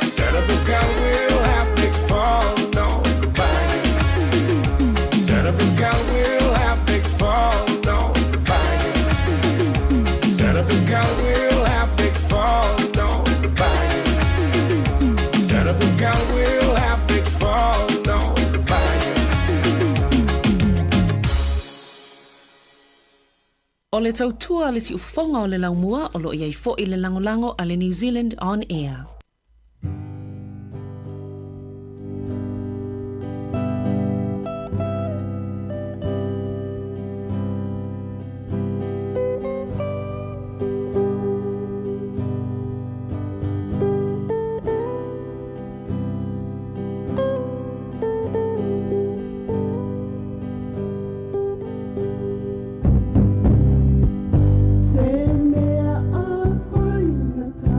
Instead of the gun, we'll have big fun on the bayou. Instead of the gun, we'll have big fun on the bayou. Instead of the gun, we'll have big fun on the bayou. Instead of the gun, we'll have big fun on the bayou. O le tautua le si ufafonga o le laumua o lo iai fo i le langolango a le New Zealand On Air. Se mea a koina ta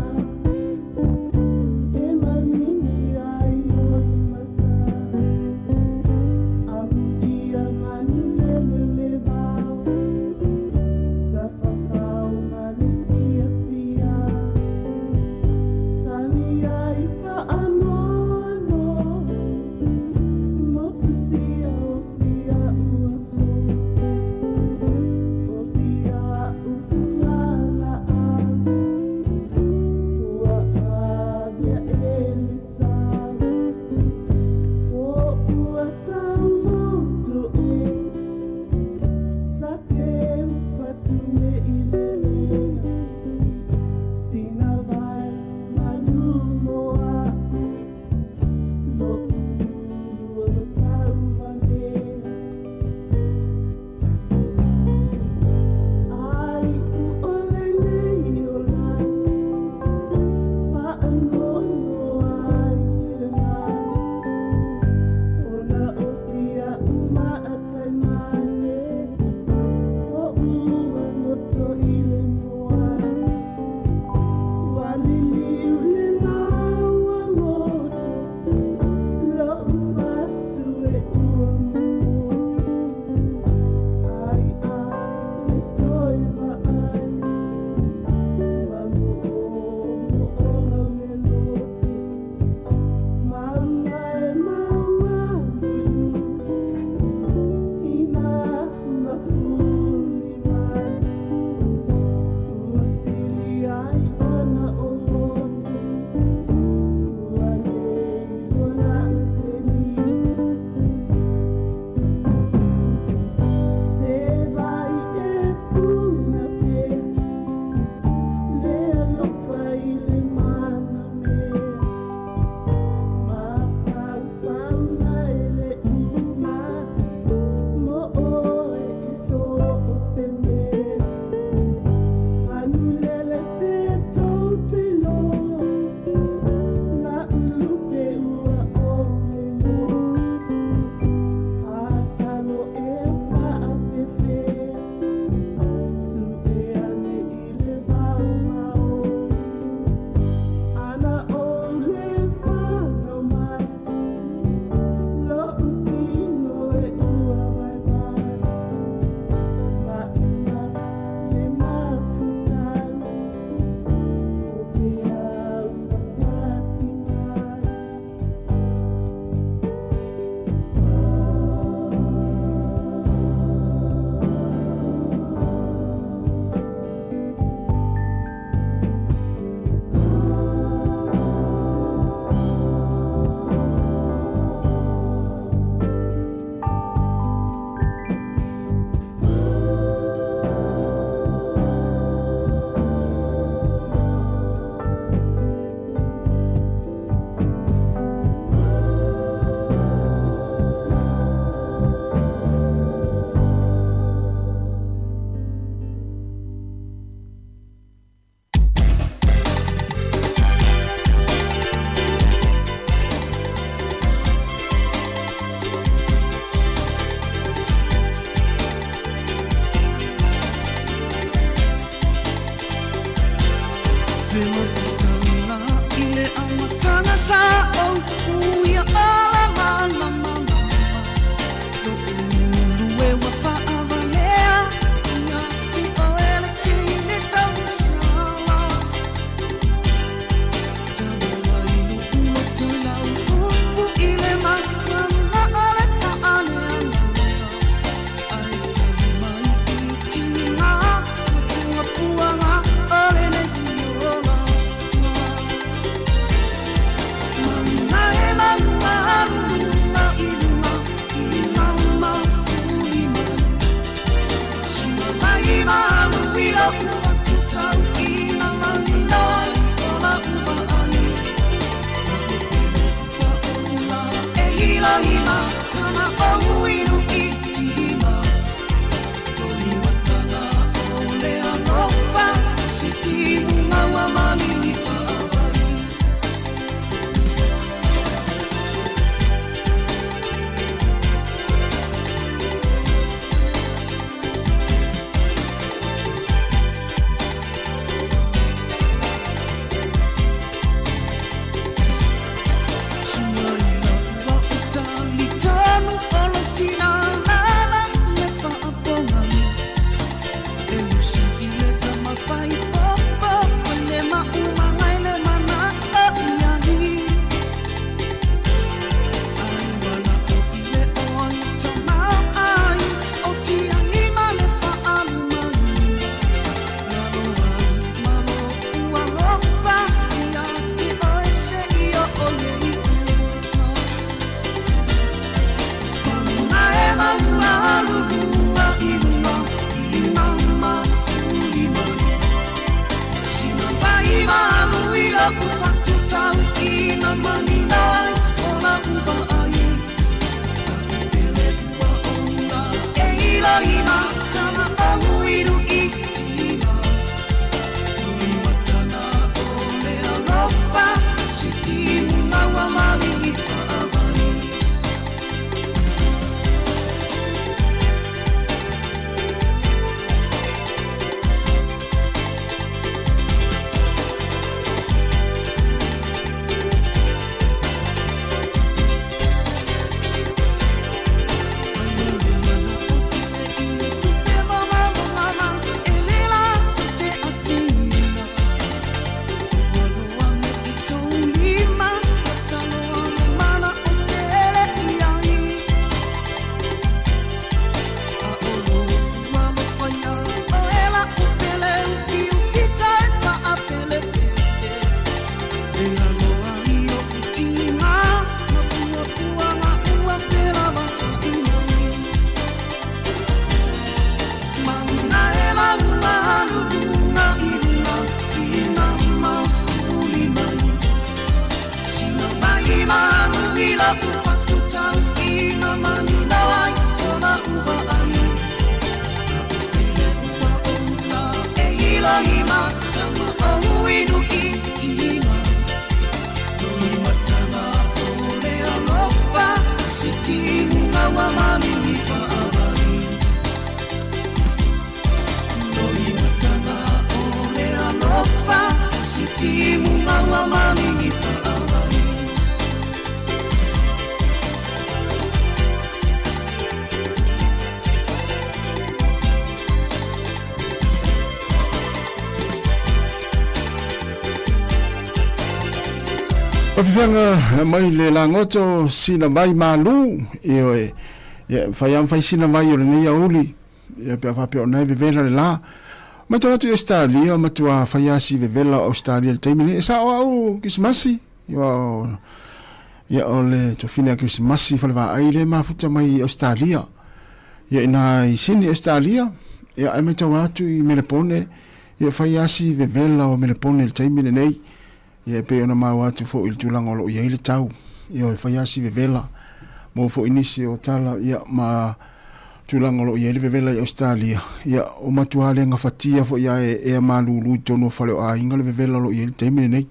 Fanga mai le langoto sina mai malu io fai fai sina mai o nei auli e per fa per nei vivere là ma tu tu sta lì ma tu fai asi vivere Australia temini sa o Christmasi io ole tu fine Christmasi fa va ai ma futa mai Australia io na sini Australia io ai tu tu me le pone io fai asi vivere o me le pone il temini nei ia pe ona mau atu fo il tulango lo ia ile tau ia fai asi vevela mo fo inisi o tala ia ma tulango lo ia ile vevela i Australia ia o matuale nga fatia fo ia e malulu tono fale a inga le vevela lo ia ile temine nei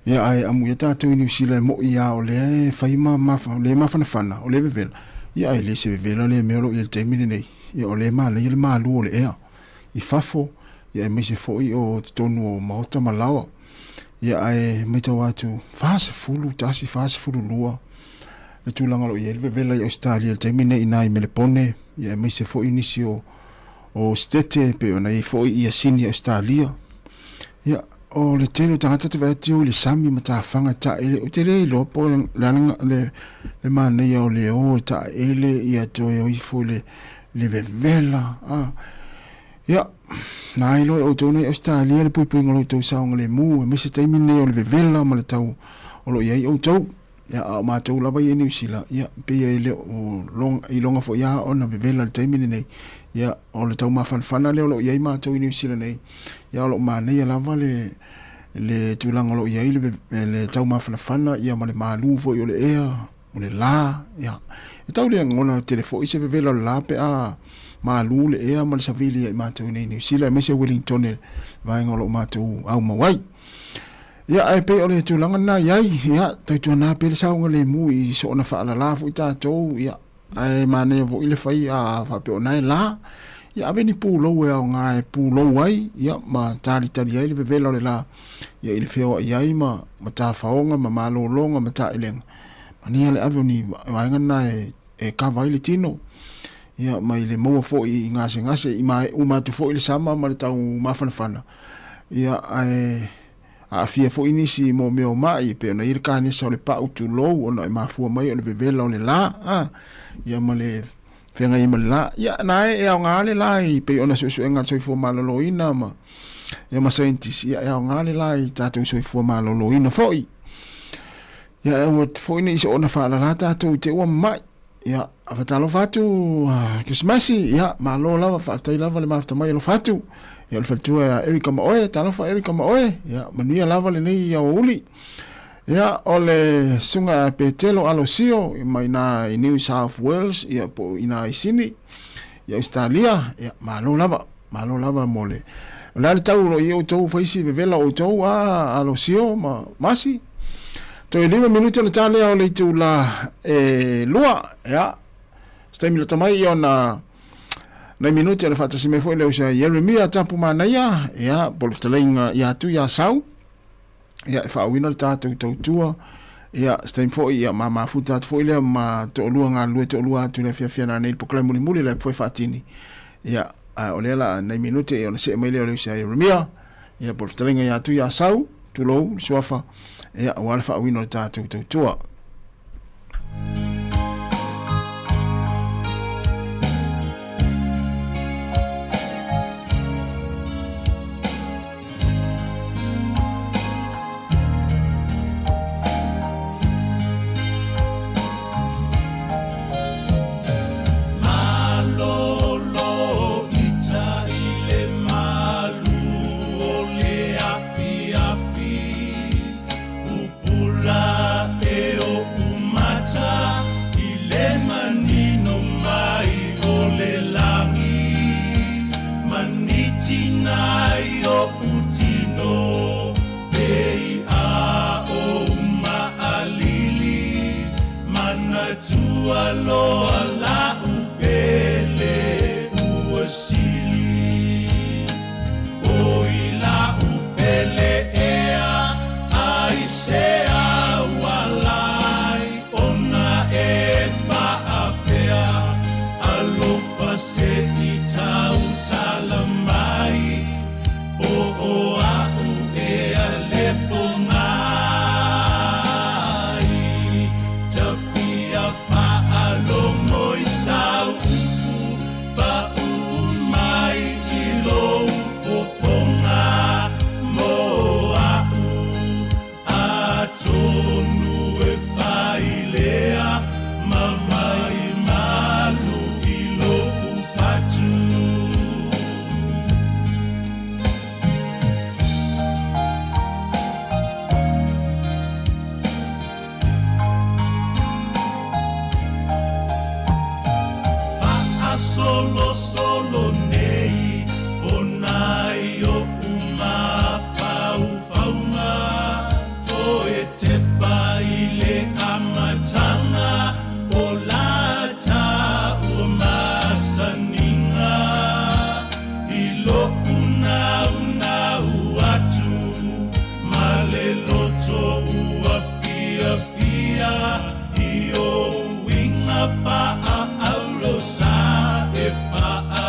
ia ai amu ia tatu New Zealand mo ia o le fai ma le ma fana o le vevela ia ai le se vevela le me lo ile temine nei ia o le ma le ile malu o le ea i fafo ia me se fo i o tonu o maota malawa ia ai me tau atu fase fulu tasi fase fulu lua le tulanga lo ia vevela i Australia le temine inai me le pone ia me se fo inisi o stete pe ona i fo i asini Australia ia o le telo tangata te vati o le sami mata fanga ta ele o te rei lo po le mana ia o le o ta ele ia to i fo le vevela ia nai lo o tone Australia le pupi ngolo to saunga le mu me se taimine o le vevela ma le tau o lo ia o tau ia a ma tau lava i New Zealand ia pe ile o longa fo ia ona vevela le taimine nei ia o le tau ma fana le o lo ia ma tau i New Zealand nei ia o lo ma nei lava le tulanga lo ia le tau ma fana ia ma le malu fo i o le ea o le la ia e tau le ngona telefo i se vevela la pe a ma lule e ma le savili e mātou nei New Zealand me se Wellington e vai ngolo mātou au mawai ia ai pe o le tūlanga na iai ia taitua nā pe le saunga le mu i so na whaala la fu i tātou ia ai mane vo ile fai a whape o nai la ia ave ni pūlo e au ngā e pūlo ai ia ma tari ai le vevela o le la ia ile feo iai ma tā whaonga ma malolonga ma tā ilenga mania le ave ni wainga na e kawa ile tino ia mai le moa fo i ngase i mai umatu fo ile sama ma le tau mawhanawhana ia a fia fo inisi mo meo mai pe na irka ni sa le pa utu lou ona e mafua mai o le vevela o le la ia ma le fenga i ma le la ia na e au ngale la i pe ona so enga so fo maloloina ma ia ma scientist ia au ngale la i tatu so fo maloloina fo i ia e wat fo ini so ona fa la tatu te o mai ia afatalo fatu Christmasi ia malo lava fatai lava le mafta mai lo fatu ia le fatu Erika Maoe talo fa Erika Maoe ia mania lava le nei ia uli ia ole sunga petelo alosio mai na i New South Wales ia po ina i Sydney ia Australia ia malo lava mole la le tau lo ia tau faisi vevela o tau alosio ma masi to 5 minuti le tale o le tu la lua ya stai mi tamai ona na minuti le fata se me foi le o sa Jeremia tapu mana ya por telinga ya tu ya sau ya fa wino ta tu tua ya stai foi ya mama futa foi le ma to lua nga lu to lua tu le fia na nei pokla muli le foi fatini ya o le la na minuti ona se me le o sa Jeremia ya por telinga ya tu ya sau tu lo sofa ia wala fa wino tātou tua. Fa a aulo sa e fa a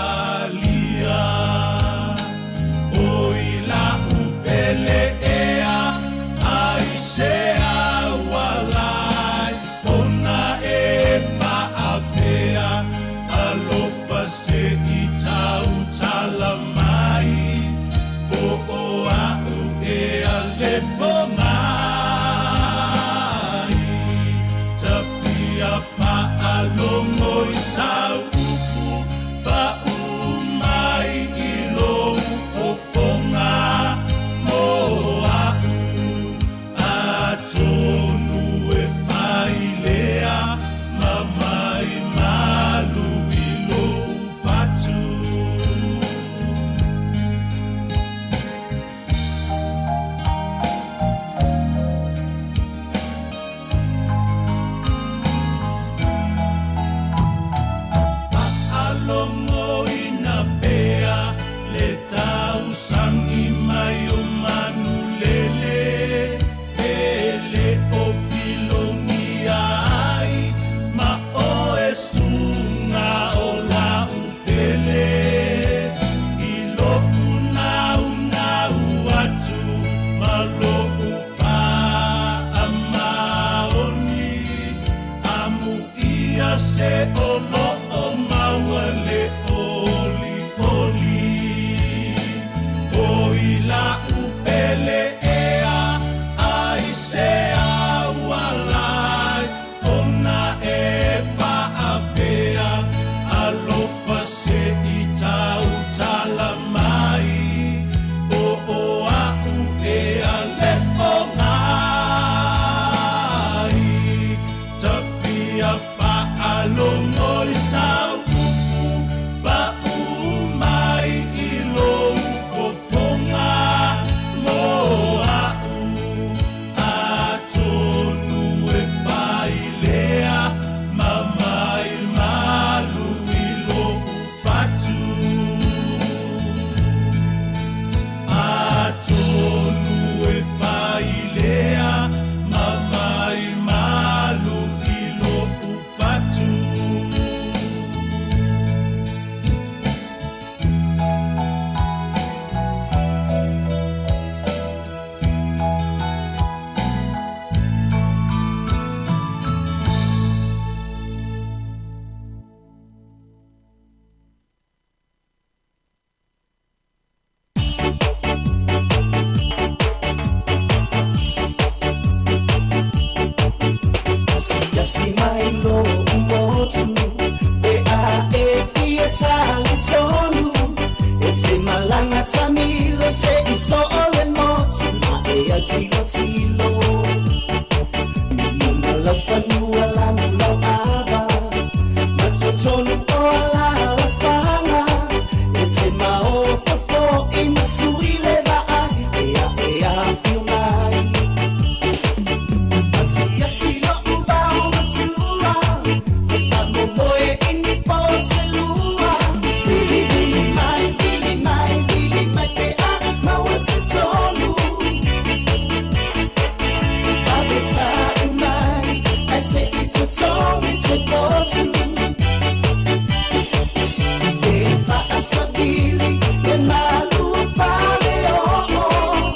si mai lo motu e a e fia sali tonu e te malanga tamilo se I so ole motu ma e a tilo Muna la fanua la mula ava Matotonu o la fanga e te mao fafo I masuile va e a feel mai Asi no ubao matua Te tamo moe ini pose lua Bili mai pe a maua se tonu Abeta umai I say it's a tone, it's a botu Eva asabili e malu fale oh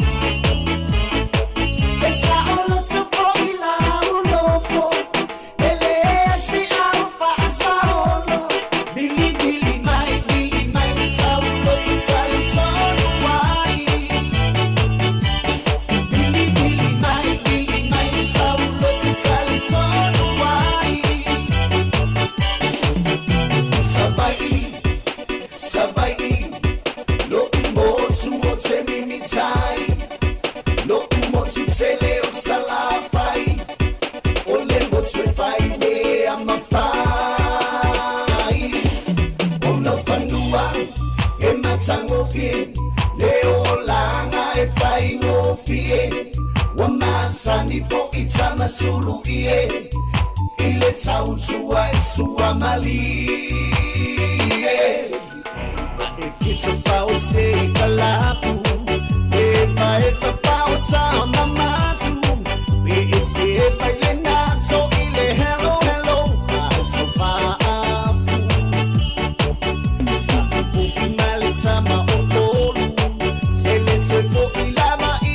Esa olo tupo ila ulopo Ele si alfa asaolo Bili mai Sa ulo tutali tonu wai Bili mai Sa ulo tutali tonu wai Sabai Lo umotu o te minitai Lo umotu te leo salafai O le motu e fai we amafai O na fanua e matango fie Leo langa e fai no fie Wa masani po itama sulu ie Ile tautua e sua mali It's about say kalapu Epa pao tama matu It's epa lena so ile hello So faafu Sapu imali tama okolu Tele te fo ilama I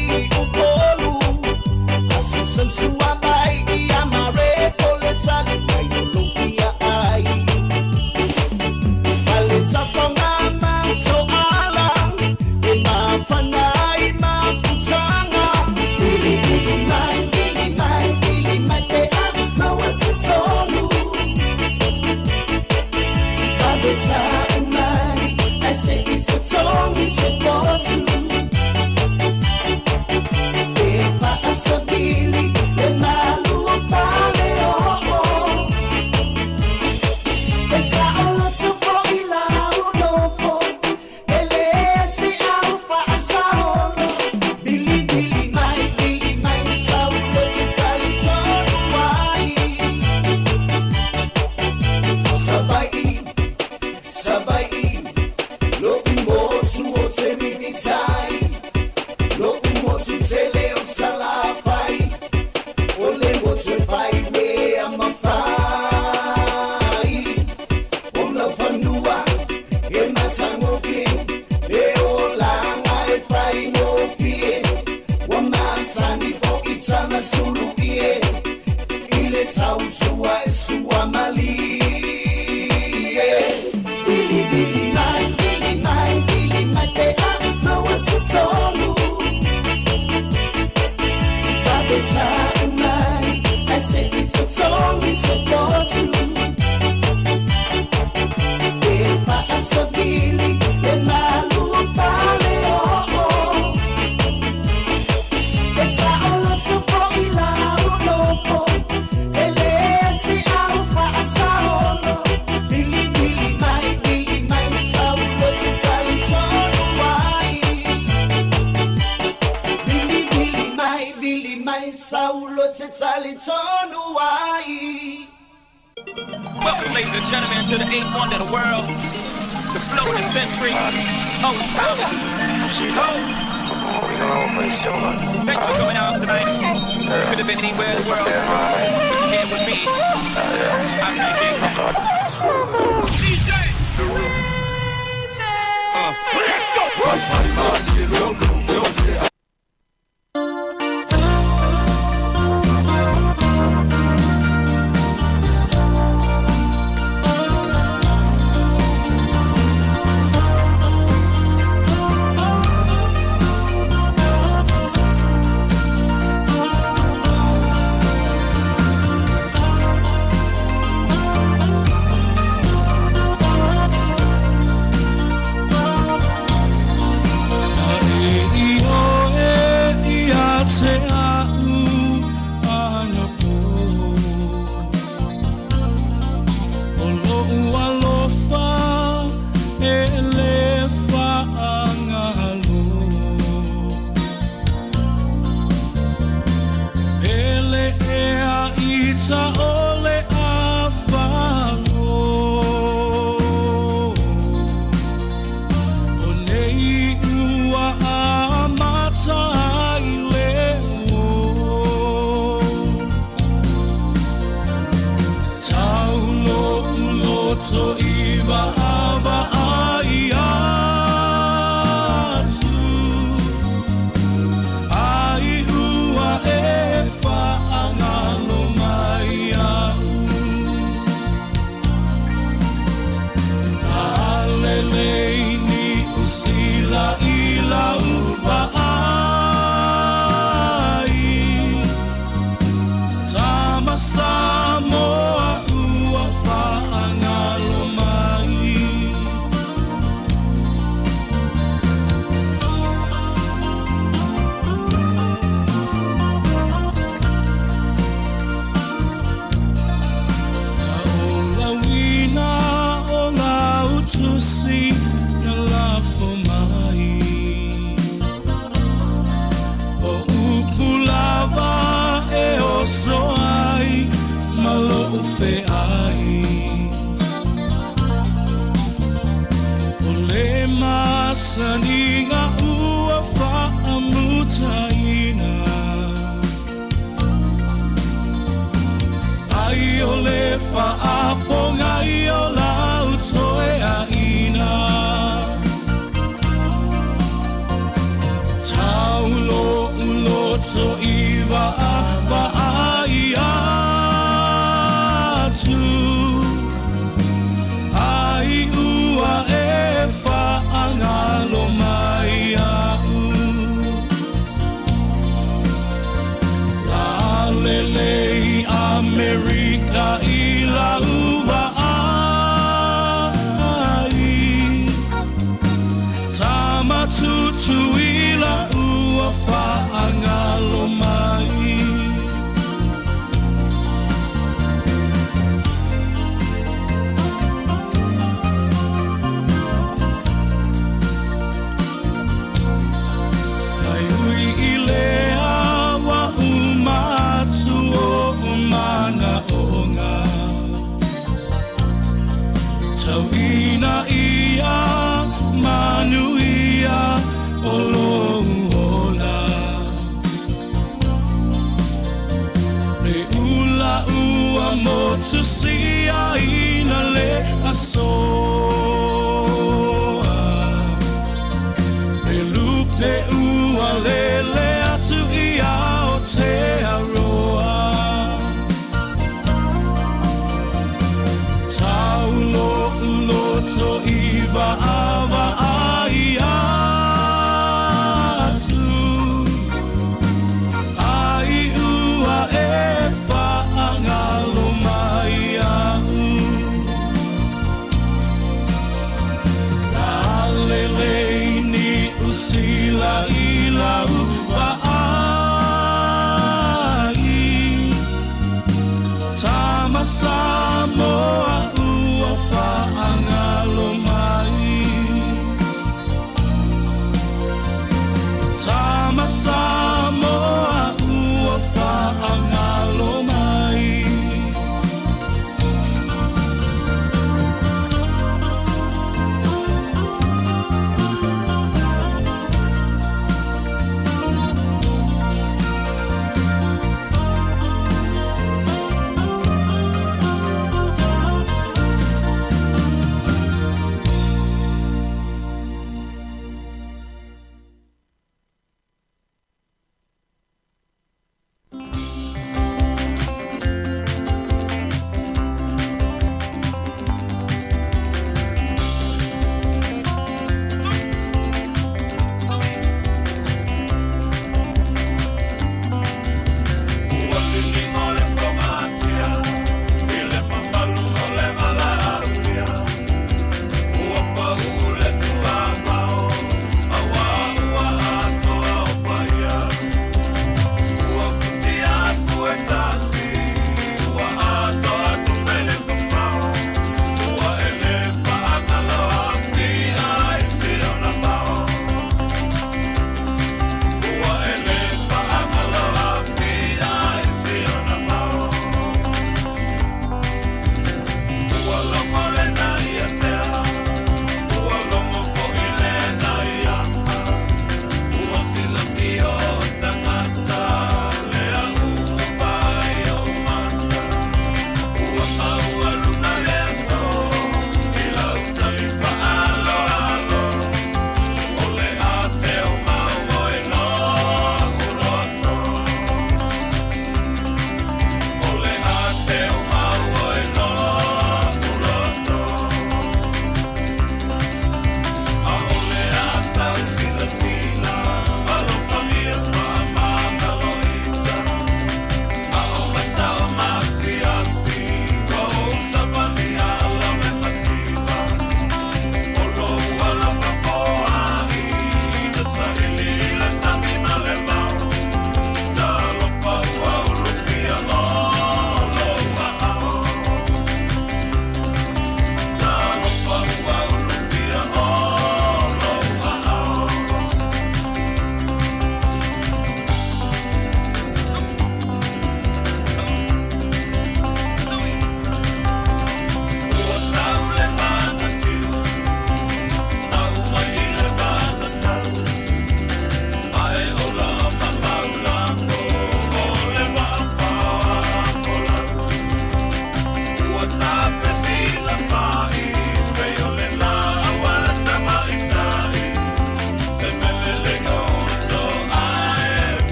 upolu Asusan suamai I amare Pole tali kayo lufia ai Paleta pangama so alam e mafanai mafutanga Bili mai pe a mawasitonu Babeta umai I say it's a tone, it's a botu Eva asabili e malu fale oh Esa olo tupo ila ulopo Ele si alfa asaolo Bili mai Sa ulo tutali tonu wai Sabai Lo umotu o te minitai Lo umotu te leo salafai O le motu e fai we amafai O la fanua e matango fie E o langa e fai no fie Wa masani po itama sulu ie Ile tautua e sua mali Bili mai pe a mawasitonu Babeta umai I say it's a tone, it's a botu Eva asabili e malu fale oh Esa olo tupo ila ulopo Ele si alfa asaolo Bili mai Sa ulo tutali tonu wai Bili mai Sa ulo tutali tonu wai Welcome, ladies and gentlemen, to the 8th wonder of the world, the flow of the century. Oh, thanks for coming out tonight. You could have been anywhere in the world, but you're here with me. I appreciate it. mata ole a whango. O nei ua a mata i leo. Tau lo uloto i wa ai atu. Ai ua e whaangalo mai au. Alelei ni usila i lau ai. Tama Sāmoa ua whaangalo mai. Tusi na lafo mai. O upulava e oso ai, malo ufe ai. O le masaninga ua whaamutaina. Ai o le whaaponga i o lau toe a ina. Taulo uloto i wa ai atu. Ai ua e whaangalo mai au. La lelei Amerika i laua ai. Tama tutu i laua whaangalo mai. Ai ui i lea wa umatu o umana onga. Tau ina ia manuia o louola. Re ula ua motu sia ina le asoa. Re lupe ua lele atu ia o te aroa. Taulo uloto i wa ai atu. Ai ua e whaangalo mai au. Alelei ni usila i lau ai. Tama Sāmoa ua whaangalo mai. Tama Sāmoa ua whaangalo mai.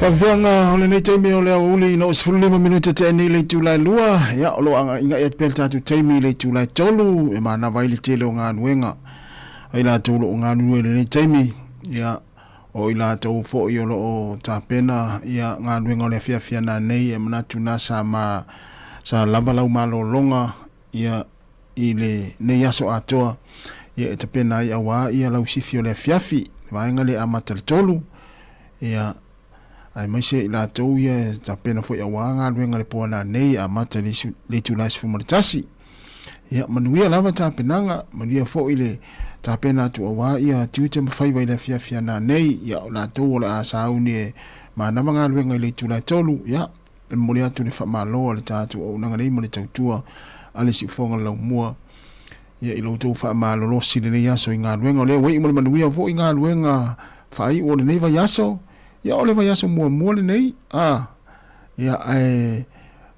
Whawhianga o le nei teimi o lea uli no 15 minuta te eni le tūlai lua. Ia o lo anga inga iat pel tātu teimi le tūlai tolu. E mana vai le tele o ngā nuenga. Ai la tōlo o ngā nuenga le nei teimi. Ia o i la tau fo i o lo o tāpena. Ia ngā nuenga o le fia nā nei. E manatu nā sa lava lau malo longa. Ia i le nei aso atoa. Ia e tapena i awa ia lau sifi o le fiafi. Vaenga le amata le tolu. Ia ai mai se la tau ia ta pena foi awanga luenga le pona nei a mata le tulas fu martasi ia manuia lava ta penanga manuia fo ile ta pena tu awa ia tiute mafai vai le fia na nei ia la tau la sauni ma na manga luenga le tula tolu ia e molia tu le fa malo le tatu o nanga nei mo le tautua ale si fonga la mua ia ilo tu fa malo lo si le ia so inga luenga le wei mo manuia fo inga luenga fai o le nei va yaso ia ole vai aso mua le nei ia ai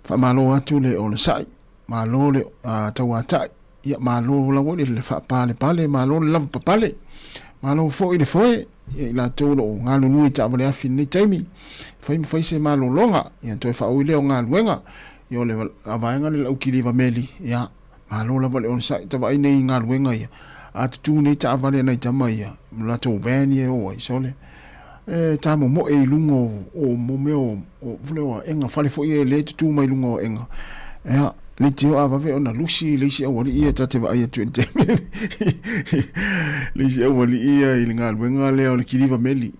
fa malo atu le on sai malo le tawata ia malo la wole le fa pale malo le lava pale malo fo ile foi ia la tolo ngalu nui ta vale afi ni taimi fai se malo longa ia to fa uile o ngalu wenga ia ole avaenga le ukili va meli ia malo la vale on sai ta vai nei ngalu wenga ia atu ni ta vale nei tamai ia la to venie o isole tamo mo e lungo o mo meo o fleo enga fale fo e le tu mai lungo enga le tio ava ve ona lusi le si awali ia tate va ia 20 le si awali ia i nga wenga le o le kiliva meli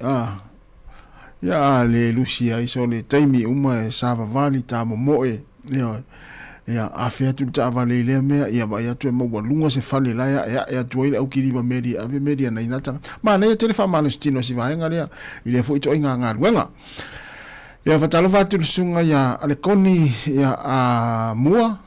ya le lusi ai so le taimi uma sava vali tamo mo e ia afia tu tava le me ia va ia tu mo lungo se fale la ia tu ile au kiliva meli ave media na inata ma na ia telefa malestino si va nga le ile fo ito nga wenga ia fatalo fatu sunga ia ale koni ia a mua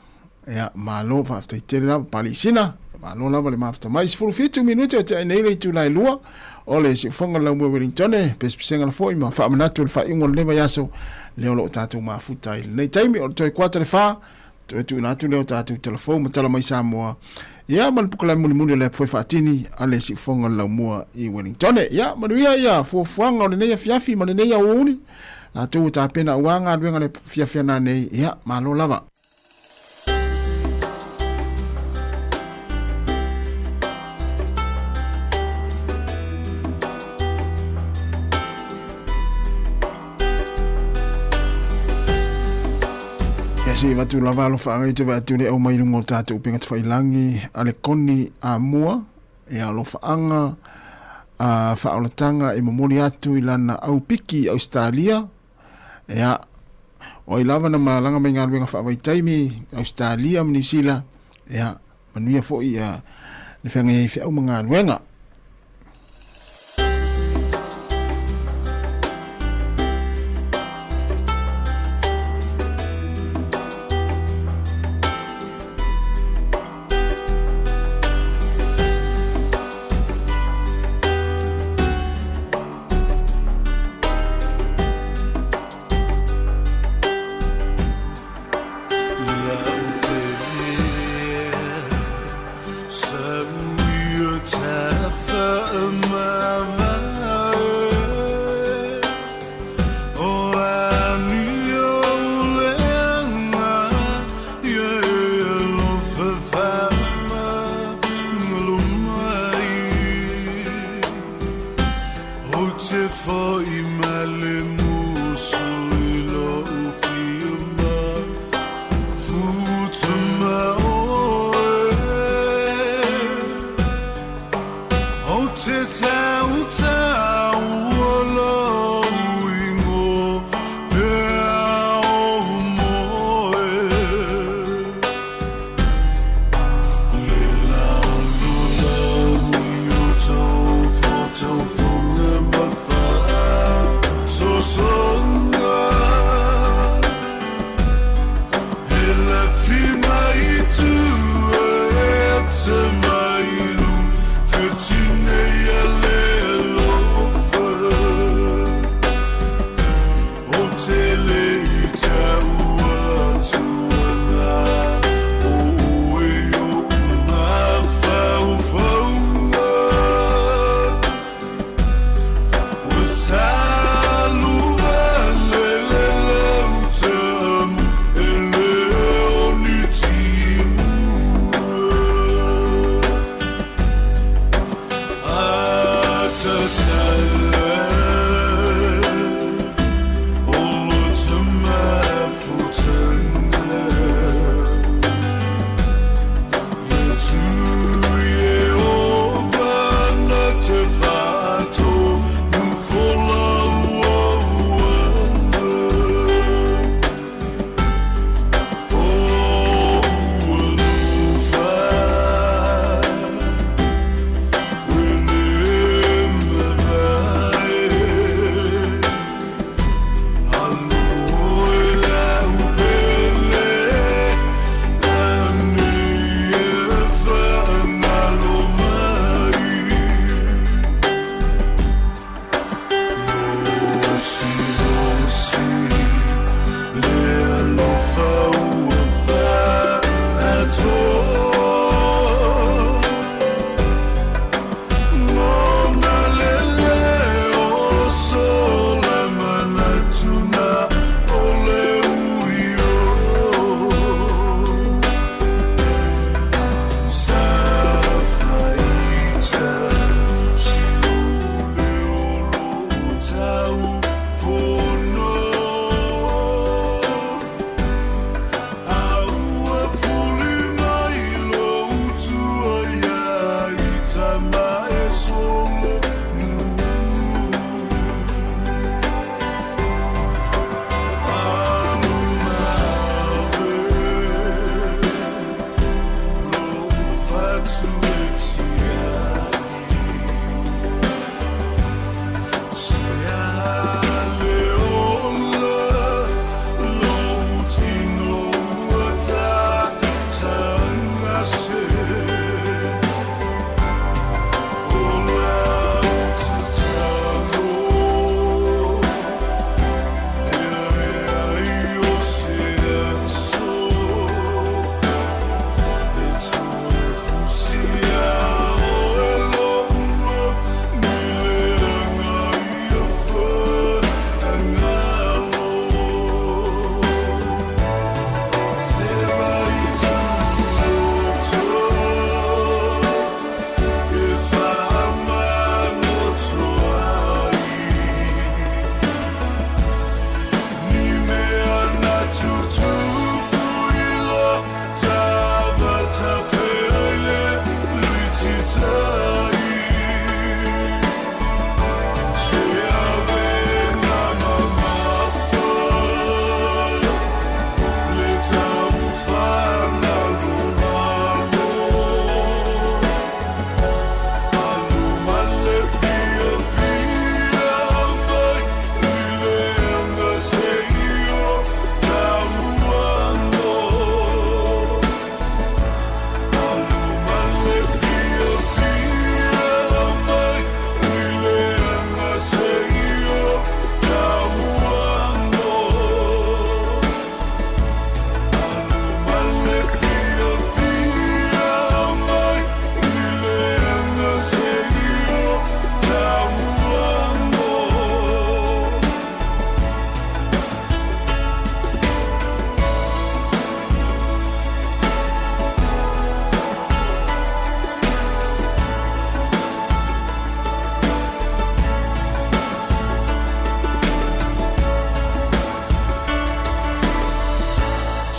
ia malo fa te tela palisina malo la vale mafta mais for 2 minutos te nei le tu lai lua ole si fonga la mo Wellington pes senga la foi ma fa manatu fa ingon le yaso le lo tatu ma futa nei taimi o to 4 fa tu natu leo tatu telefon matala mai Sāmoa ia man pukala muni le foi fatini ale si fonga la mua i Wellington ia manuia ia fo fuanga le nei fiafi man nei uli la tu ta pena wanga luenga le fiafia na nei ia malo lava si vatu lava lo fa ngai te vatu le o mai lungo tatu pinga te langi ale koni a mua e alo fa anga a fa olatanga e momoli atu ilana au piki Australia ya o ilava na malanga mai ngalwenga fa vai taimi Australia New Zealand ya manuia fo ia le fenga e fe au manga luenga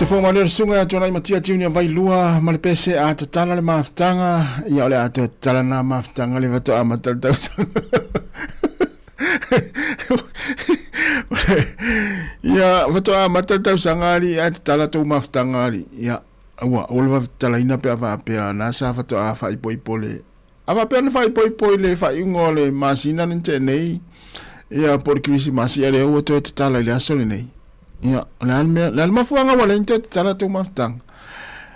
Se fo ma le sunga tona I matia tiunia vai lua ma le pese a tatala le maftanga ia ole ato tala na maftanga le vato a mataltau ia vato a mataltau sangari a tatala tau maftanga ia awa ole va tala ina pe ava pe na sa vato a fa ipoipole ava pe na fa ipoipole fa ingole masina nte nei ia por krisi masia le o to tatala le asole nei ia la mafuanga wala inte tala tu maftang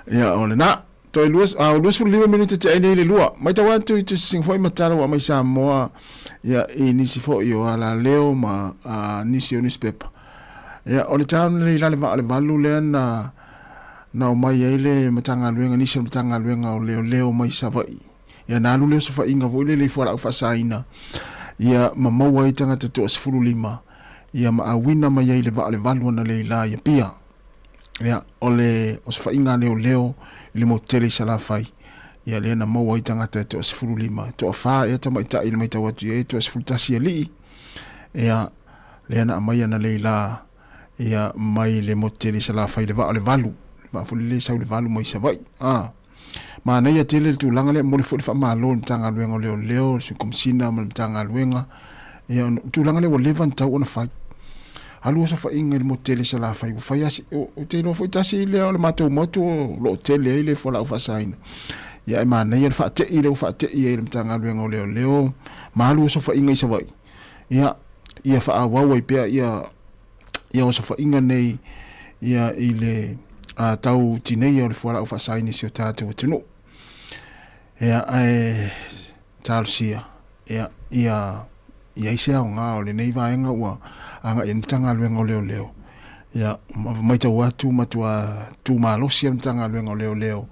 ia ole na to luas luas fu 5 minute te nei le lua mai tawa tu sing foi matara wa mai Sāmoa ia ini si fo yo ala leo ma nisi newspaper ia ole town le la le valu le na mai ele matanga luenga nisi matanga luenga o leo mai savai ia na lu le so fa inga vo le fo la fa saina ia mama wa itanga te to 5 ia ma awina mai le valu na le la ia pia ia ole o se fa inga leo le motele sala fai ia le na mau itanga te to 5 to fa ia ta mai ta ile mai ta watu e to 5 li ia le na mai na le la ia mai le motele sala fai le valu va fu le sa le valu mai sa vai ma na ia tele tu langa le mo le fu fa ma lo tanga luenga leo su komsina ma tanga luenga ia tu langa le wo levanta ona fai alu so fa inga le motele sala fai fa asi o te lo foi tasi le le mato moto lo tele le fo la fa saina ya ma na ia fa te ile fa te ile mtanga luenga leo ma alu so fa inga isa vai ia fa awa pe ia so fa inga nei ia ile tau tinei o le fo la fa saina si o tata o tino ia talsia ia isia nga o le nei vaenga ua anga tanga luenga leo ia mai tau atu matua tu malosi tanga luenga leo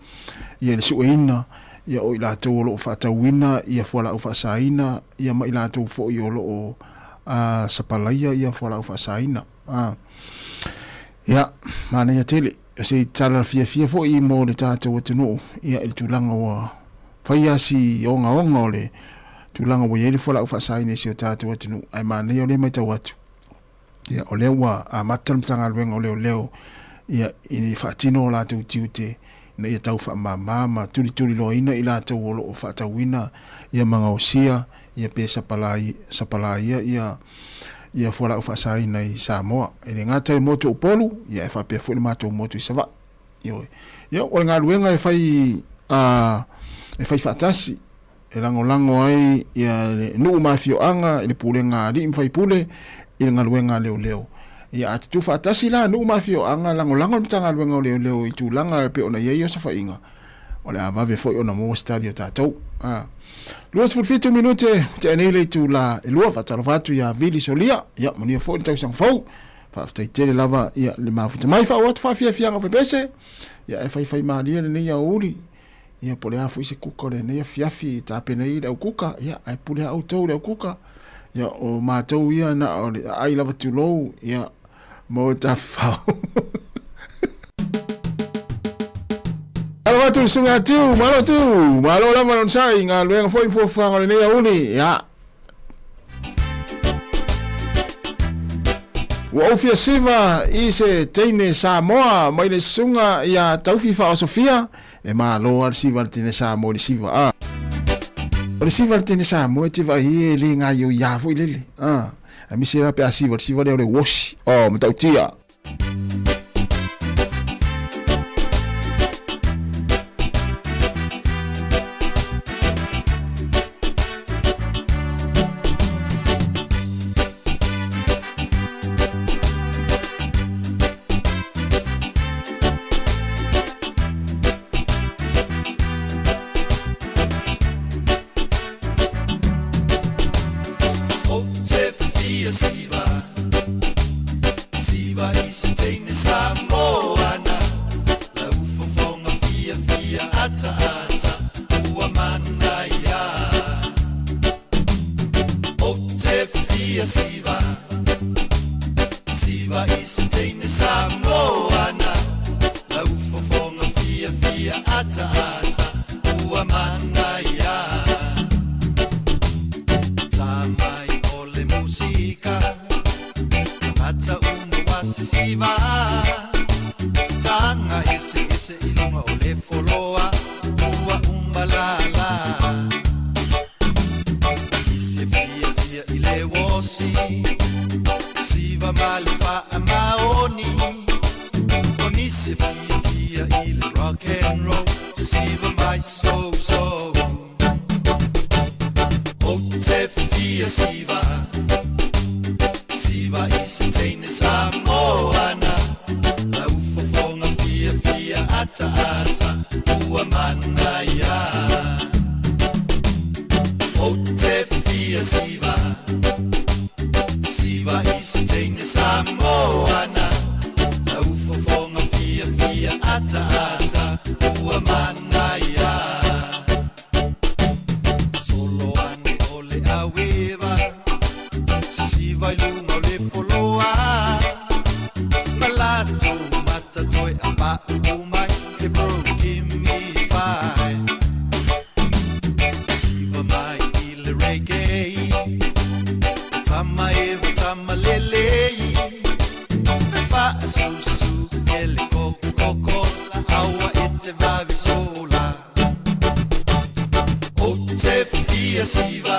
ia le sueina ia o ila tau lo fa tauina ia fo la fa saina ia mai la tau fo i lo sapalaia ia fo la fa saina ia mana ia tele se tala fia fo i mo le tata o tino ia il tulanga wa fa ia si onga le tulanga wo yele fola ufa saine si o tatu watinu ai mane ole mai tawatu ia ole wa matal mtanga lwenga leo ia ini fatino la tu tiute na ia tau fa mama tuli loina ila tau lo fa tawina ia manga osia ia pe sapalai ia fola ufa saine i Sāmoa ele ngata moto upolu ia fa pe fo mato moto isava ia ole nga lwenga e fai fatasi e lango ai ia no mafio anga le pulenga di mfai pule i ngaluenga leo ia atu fatasi la no mafio anga lango mtanga luenga leo i tulanga pe ona ye so fa inga ole avave foi ona mo stadio tatou luas for 2 minute te anele tu la lua fatalvatu ya vili solia ia monia foi tau sang fau fa aftai tele lava ia le mafuta mai fa wat fa fia nga fa pese ia fai malia le ia uli ia pole a foi se kuka le nei fiafi ta pena i le kuka ia ai pole au tau le kuka ia o matou ia na ai lava tu low ia mo ta fa alo tu sunga tu malo la malon sai nga luenga foi fo fa le nei uni ia wa ofia siva ise teine Sāmoa mai le sunga ia taufifa o Sofia e malo al siva tene Sāmoa le siva le siva tene Sāmoa te vai le nga yo ya foi lele a mi sera pe siva le wash mtautia Siva, mosi Siva malifa amaoni Onise fia fia ile rock and roll Siva my soul soul Ote fia Siva Siva isitene Sāmoa La ufofonga fia fia ata ata Ua manaya Ote fia Siva Siva isitene Sāmoa La ufofonga fia fia ata ata Ua manaya Solo ane ole aweva Siva ilunga ole foloa Malato matatoi apa umai Hey bro, give me 5 Siva mai ile reggae Tama eva tama lele Fa susu ele Coca-Cola Awa ete vavi sola Ote fia Siva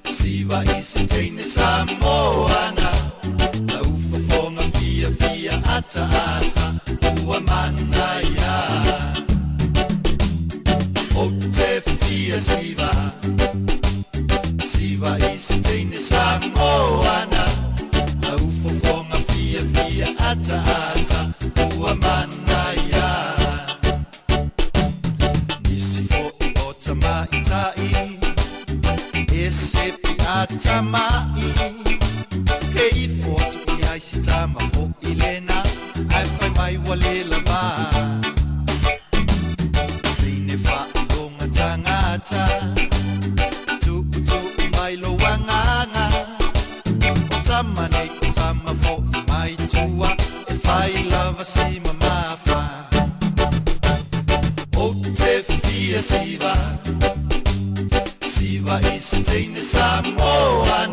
Siva isitene Sāmoa La ufofonga fia fia ata ata Ua manaya Ote fia Siva Siva isitene Sāmoa La ufofonga fia fia ata ata Ua manaya Nisi fo I otama itai Ese pi atamai Hei fotu I aisitama fo ilena Ai fai mai wale lava Tine fa ilonga tangata Tu mai lo wanganga Otama nei otama fo I mai tua E fai lava si mamafa Ote fia Siva Siva isitene Sāmoa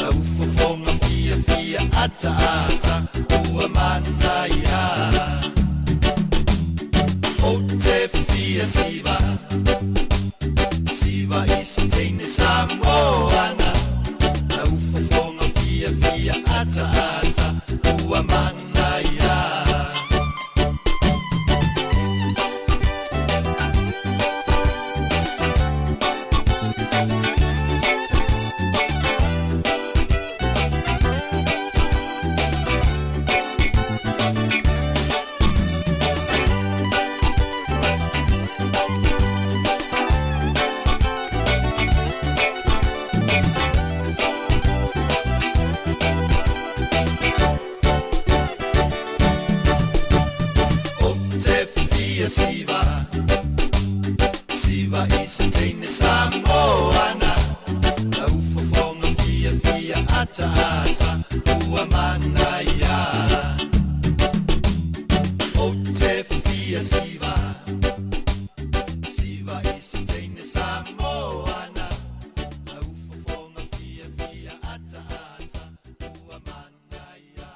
La ufofonga fia fia ata ata Ua manaya Ote fia Siva Siva isitene Sāmoa La ufofonga fia fia ata ata Ua manaya Siva Siva isitene Sāmoa La ufofonga fia fia ata ata Ua manaya Ote fia Siva Siva isitene Sāmoa La ufofonga fia fia ata ata Ua manaya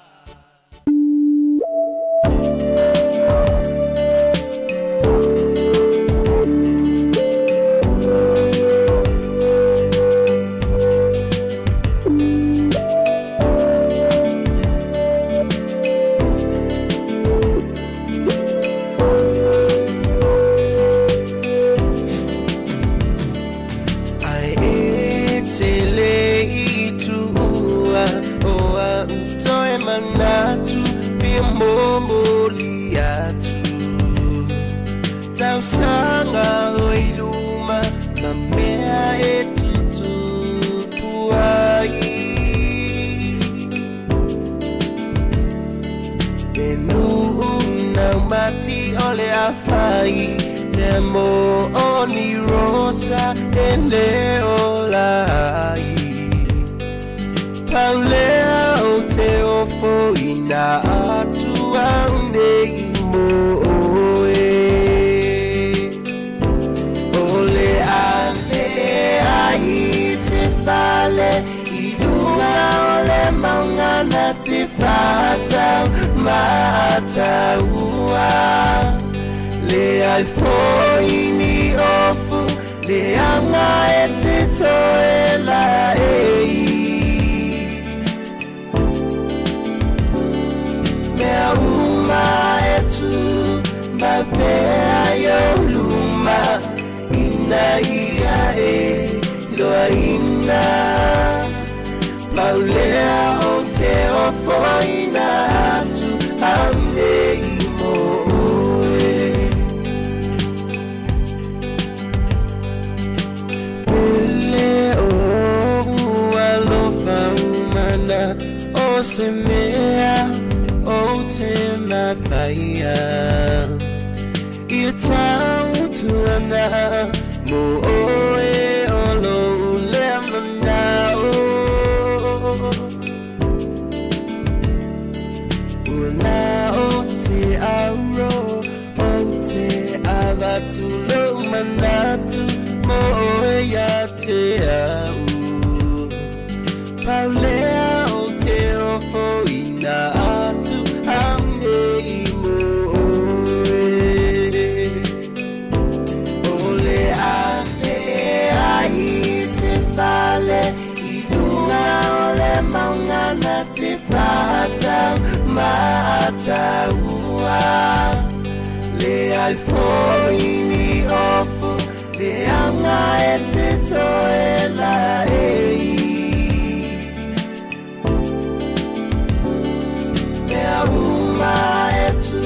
Tausanga oiluma na mea etutupuai Benu na mati ole afai Nemo oni rosa ende olai Paulea o te ofo ina atua unei moe Ole ale ai se fale Idunga ole maungana te fata mata ua Le ai foi ni ofu Le anga e te toe la e ina Paulea o te ofoina atu ane imoe Pele o alofa umana o se mea o te mawhaia Ia tau tuana mo oe o lo lea manao Una o se auro o te avatu lo manatu mo oe ya te au Paulea o te ofo ina atu ane imo Vale idunga ole maungana te fata mata ua le ai foini ofu le anga e te toela Mea uma e tu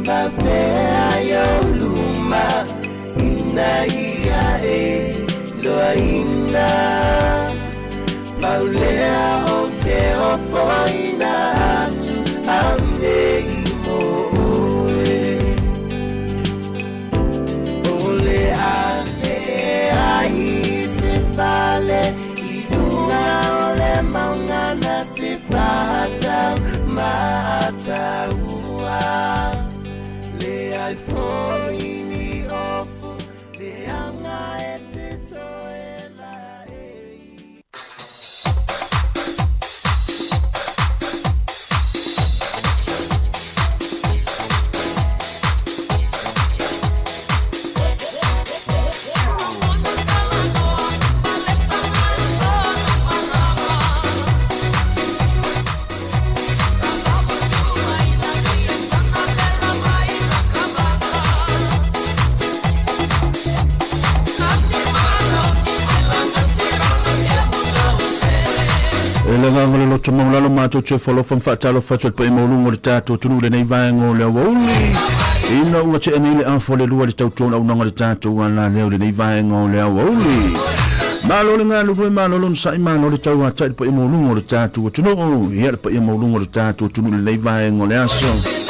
mapea yo luma ina ia Loaina Paulea o te ofoina atu ane imoe Ole ane ai se fale idunga ole maungana te fata mata ua Le ai foini ofu le anga Langa ngole lo tamo lalo mato che folo fam fatalo faccio pe mo lungo tato tunu le nei vango le woli ina ua che nei le anfole lua le tauto na unanga le tato wana le nei vango le woli malo le ngalo due malo lo sai malo le tau ata pe mo lungo le tato tunu ia pe mo lungo le tato tunu le nei vango le aso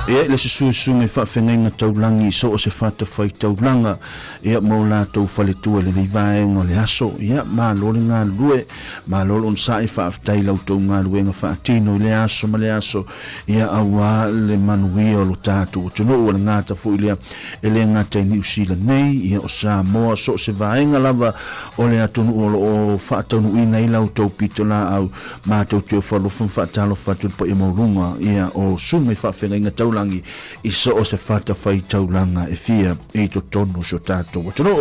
e le se susunge fa fengenga taulangi so se fata fai taulanga e mo la tau fale tu le nei vaenga le aso ia ma lo le nga lue ma lo on sai fa aftai la tau nga lue nga fa tino le aso ma le aso ia awa le manuia lo tatu tuno le nga ta fu ile ele nga te ni usila nei ia o Sāmoa so se vaenga lava o le atunu o fa tonu ina ila tau pitola au ma tau te fa lo fa talo fa tu po mo lunga ia o sunge fa fengenga tau langi iso o se fata fai taulanga e fia e to tonu so tato watano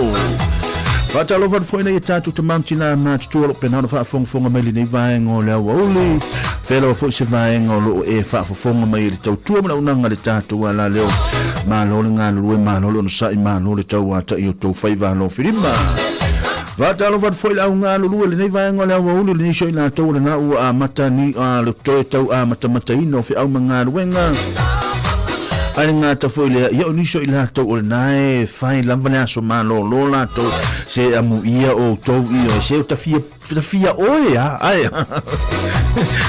fata lo van foi na tato te mantina ma tu lo penano fa fonga meli nei vaenga le oli felo foi se vaenga lo e fa fonga mai tau tu na unanga le tato wala leo ma lo nga lo ma lo no sai ma lo le tau ata io to fai va lo firima Vata lo vat foi la unga lu le nei vaenga le oli le sho ina to na u a matani a lo to tau a matamaina fi au manga wenga Ai nga ta foi le ia oniso ila to o nae fai lamvana so malo lo la to se amu ia o to ia se ta fia oia ai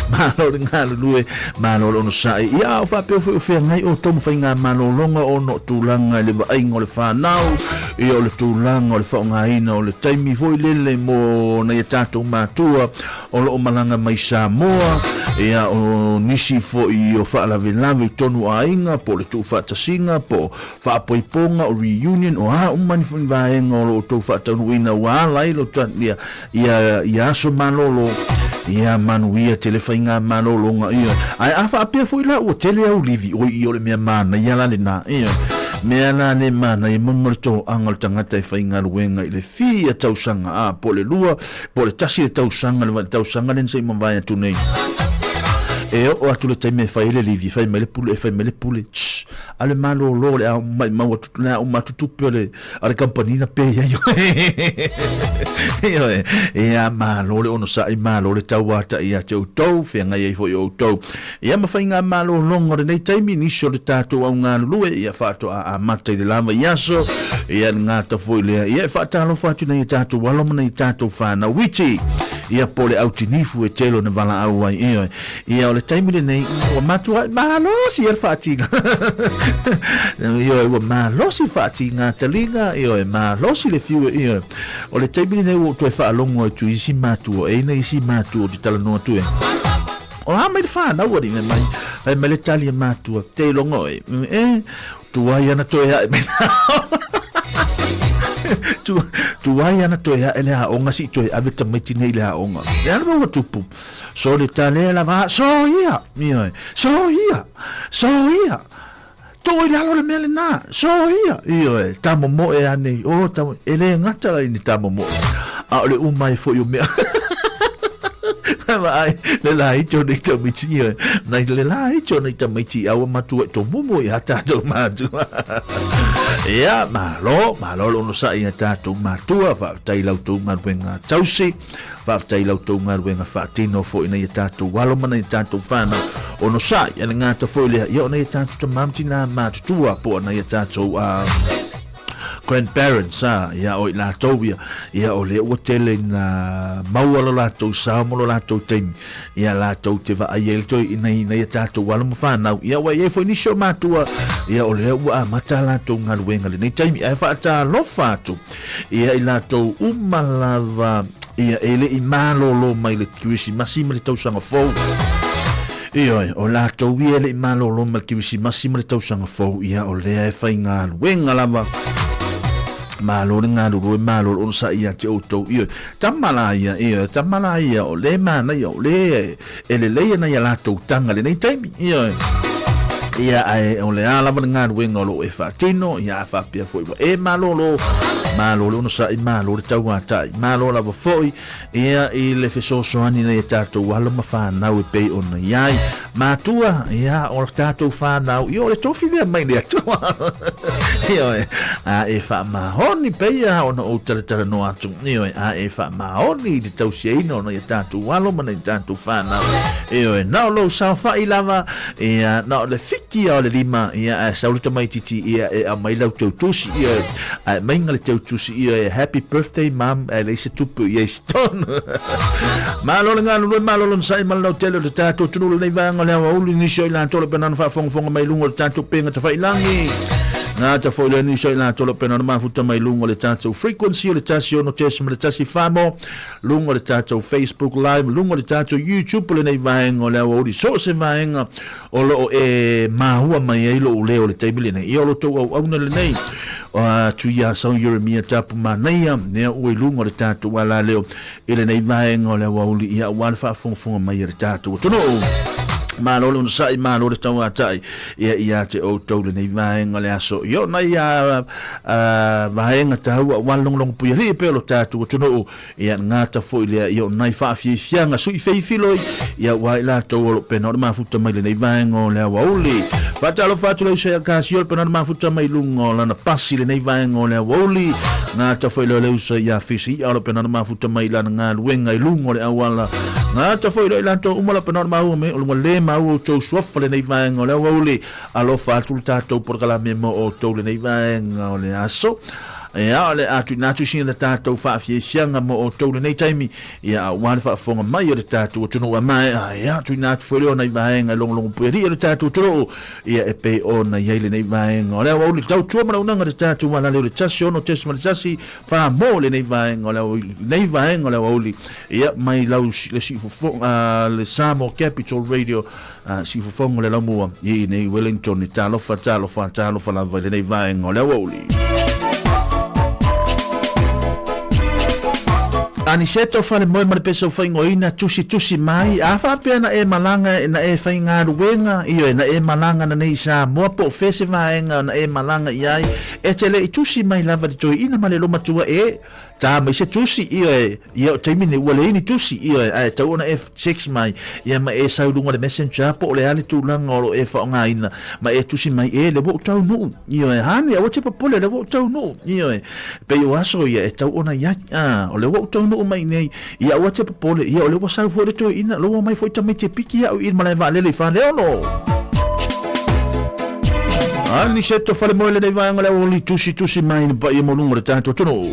malo nga lu malo no sai ia o fa pe foi ngai o to fai nga malo longa o no tulanga le vai ngol fa nau ia o le tulanga o le fa ngai no le taimi foi le mo na ia tato matua o lo malanga mai Sāmoa ia o nisi fo i o fa la velave tonu ainga po le tu fa tasinga po fa poiponga o reunion o ha umani fo vaenga o tu fa tonu ina wa lai lo tan ia so manolo ia manuia telefainga manolo nga ia ai afa pe fo ila o tele au livi o i o le mea mana ia la na ia mea na ne mana i monmorto angol tangata i fainga luenga i le fia tausanga a po le lua po le tasi tausanga le tausanga len sei mavaya tunei e o atu le taime fai le livi fai mele pule ale malo lo le mai mau na uma tutupe le ale company na pe yo yo ia malo le ono sa i malo le tawata ia tau fenga ia fo yo tau ia mafainga malo longo nei taimi ni so le tato au ngā lue ia fato a mata le lava iaso ia ngata foi le ia fatalo fatu nei tato walo nei tato fana witi ia pole au tinifu e telo na vala au ai ia o le taimi le nei o matua malo si ia fatinga ia o malo si fatinga talinga ia o malo si le fiu ia o le taimi le nei o to fa longo tu isi matu e nei isi matu di tala no tu o ha mai fa na wori mai mai le tali matu te longo tu ai ana to ia tu ai ana to ia ele ha onga si to ia vita mai tine ile ha onga ya no mo tupu so le tale la va so ia to ia lo le mele na so ia io tamo mo e ane o tamo ele ngata la ni tamo mo a le umai fo yo me ai le lai cho ni to miti nai le lai cho ni to miti a ma tu to mo ya ta do ma tu ia malo no sa ia ta tu ma tu va tai lau tu ma wenga tausi va tai lau tu ma wenga fa tino fo ina ia ta tu walo mana ia ta tu fana ono sa ia nga ta fo le ia ona ia ta tu mamtina ma tu po na ia ta tu grandparents ia o la tovia ia o le hotel na maua la to Sāmoa la to tem ia la to te va ai to ina ta to wala mo fa na ia wa ia foi ni sho matua ia o le wa mata la to ngal wenga le time ia fa ta lo fa tu ia la to umalava ia ele i malo lo mai le tuisi masima le to sanga fo ia o la to ia le malo lo mai tuisi masima le to sanga fo ia o le fa ngal wenga lava malo nga lu malo on sa ia te auto ia tamala ia o le mana ia o le ele le na ia la to tanga le nei time ia ai o le ala nga lu lo e fa tino ia fa pia foi e malo no sa i malo le tau ata malo la foi ia i le feso soani nei tato wala ma fa na we pe on ia matua ia o tato fa na io le tofi via mai le atua ia a e fa ma honi pe ia ona o tara no atu ia a e fa ma honi di tau seino no ia tato wala ma nei tato fa na ia na lo sa fa i lava ia na le fiki o le lima ia sa ulta mai titi ia e a mai lau tau tusi ia a mai ngale tau tusi ia happy birthday mom e le se tupu ia stone malo nga lu malo sai malo tele de tato tunu nei vanga le wa uli ni soi la tolo penan fa fong mai lungo tato penga ta fai langi na ta foi le ni soi la tolo penan ma futa mai lungo le tato frequency le tato no tesmo le tato famo lungo le tato Facebook live lungo le tato YouTube le nei vanga le wa uli so se vanga o lo e ma hua mai e lo le o le table nei io lo to au na le nei tu ia São Jeremia tapu manaia ne o lungo le tato wala leo ele nei vaenga le wauli ia wan fa fonga mai le tato tono malo no sai malo le tau atai ia te o tole nei vaenga le aso io na ia vaenga tau wan long pu ia pe lo tato tono ia ngata foi le io nai fa fianga sui fei filoi ia wa la to lo peno ma futa mai le nei vaenga le wauli fatalo fatalo se kasio peno ma futa mai lungo la na pasi le nei vaenga le wauli ngata foi le usa ia fisi ia lo peno ma futa mai la nga luenga i lungo le awala ngata foi le lanto umala peno ma u me lo le ma u to sofle nei vaenga le wauli alo fatu tato por kala memo o to le nei vaenga le aso ia ole atu natu sin le tato fa fie sianga mo o tole nei taimi ia wan fa fonga mai le tato tunu wa mai ia tu natu fo le nei vaenga long peri le tato tro ia e pe ona ia le nei vaenga ole wa uli tau tu mana unanga le tato wala le tasio no tesma le tasi fa mo le nei vaenga ole nei vaenga ole wa uli ia mai lau le si fo le Sāmoa Capital Radio si fo fonga le lamua i nei Wellington ni talo fa la le nei vaenga ole wa uli ani seto fale moi mare peso faingo ina tusi mai afa pena e malanga na e fainga ruenga io na e malanga na nei Sāmoa po fese vaenga na e malanga iai e tele tusi mai lava de toi ina male lo matua e ta mai se tusi ia taimi ne wale ni tusi ia tau ona F6 mai ia mai e saulunga le messenger po le ale tulanga o e fa nga ina mai e tusi mai e le bo tau nu ia hani a wote popole le bo tau nu ia pe yo aso ia tau ona ia o le bo tau nu mai nei ia wote popole ia o le bo sau fo le to ina lo mai foi tamai te piki ia o in mai va le fa le no ani se to fale mo le nei va ngale o li tusi mai ba ia mo lungo le tanto tono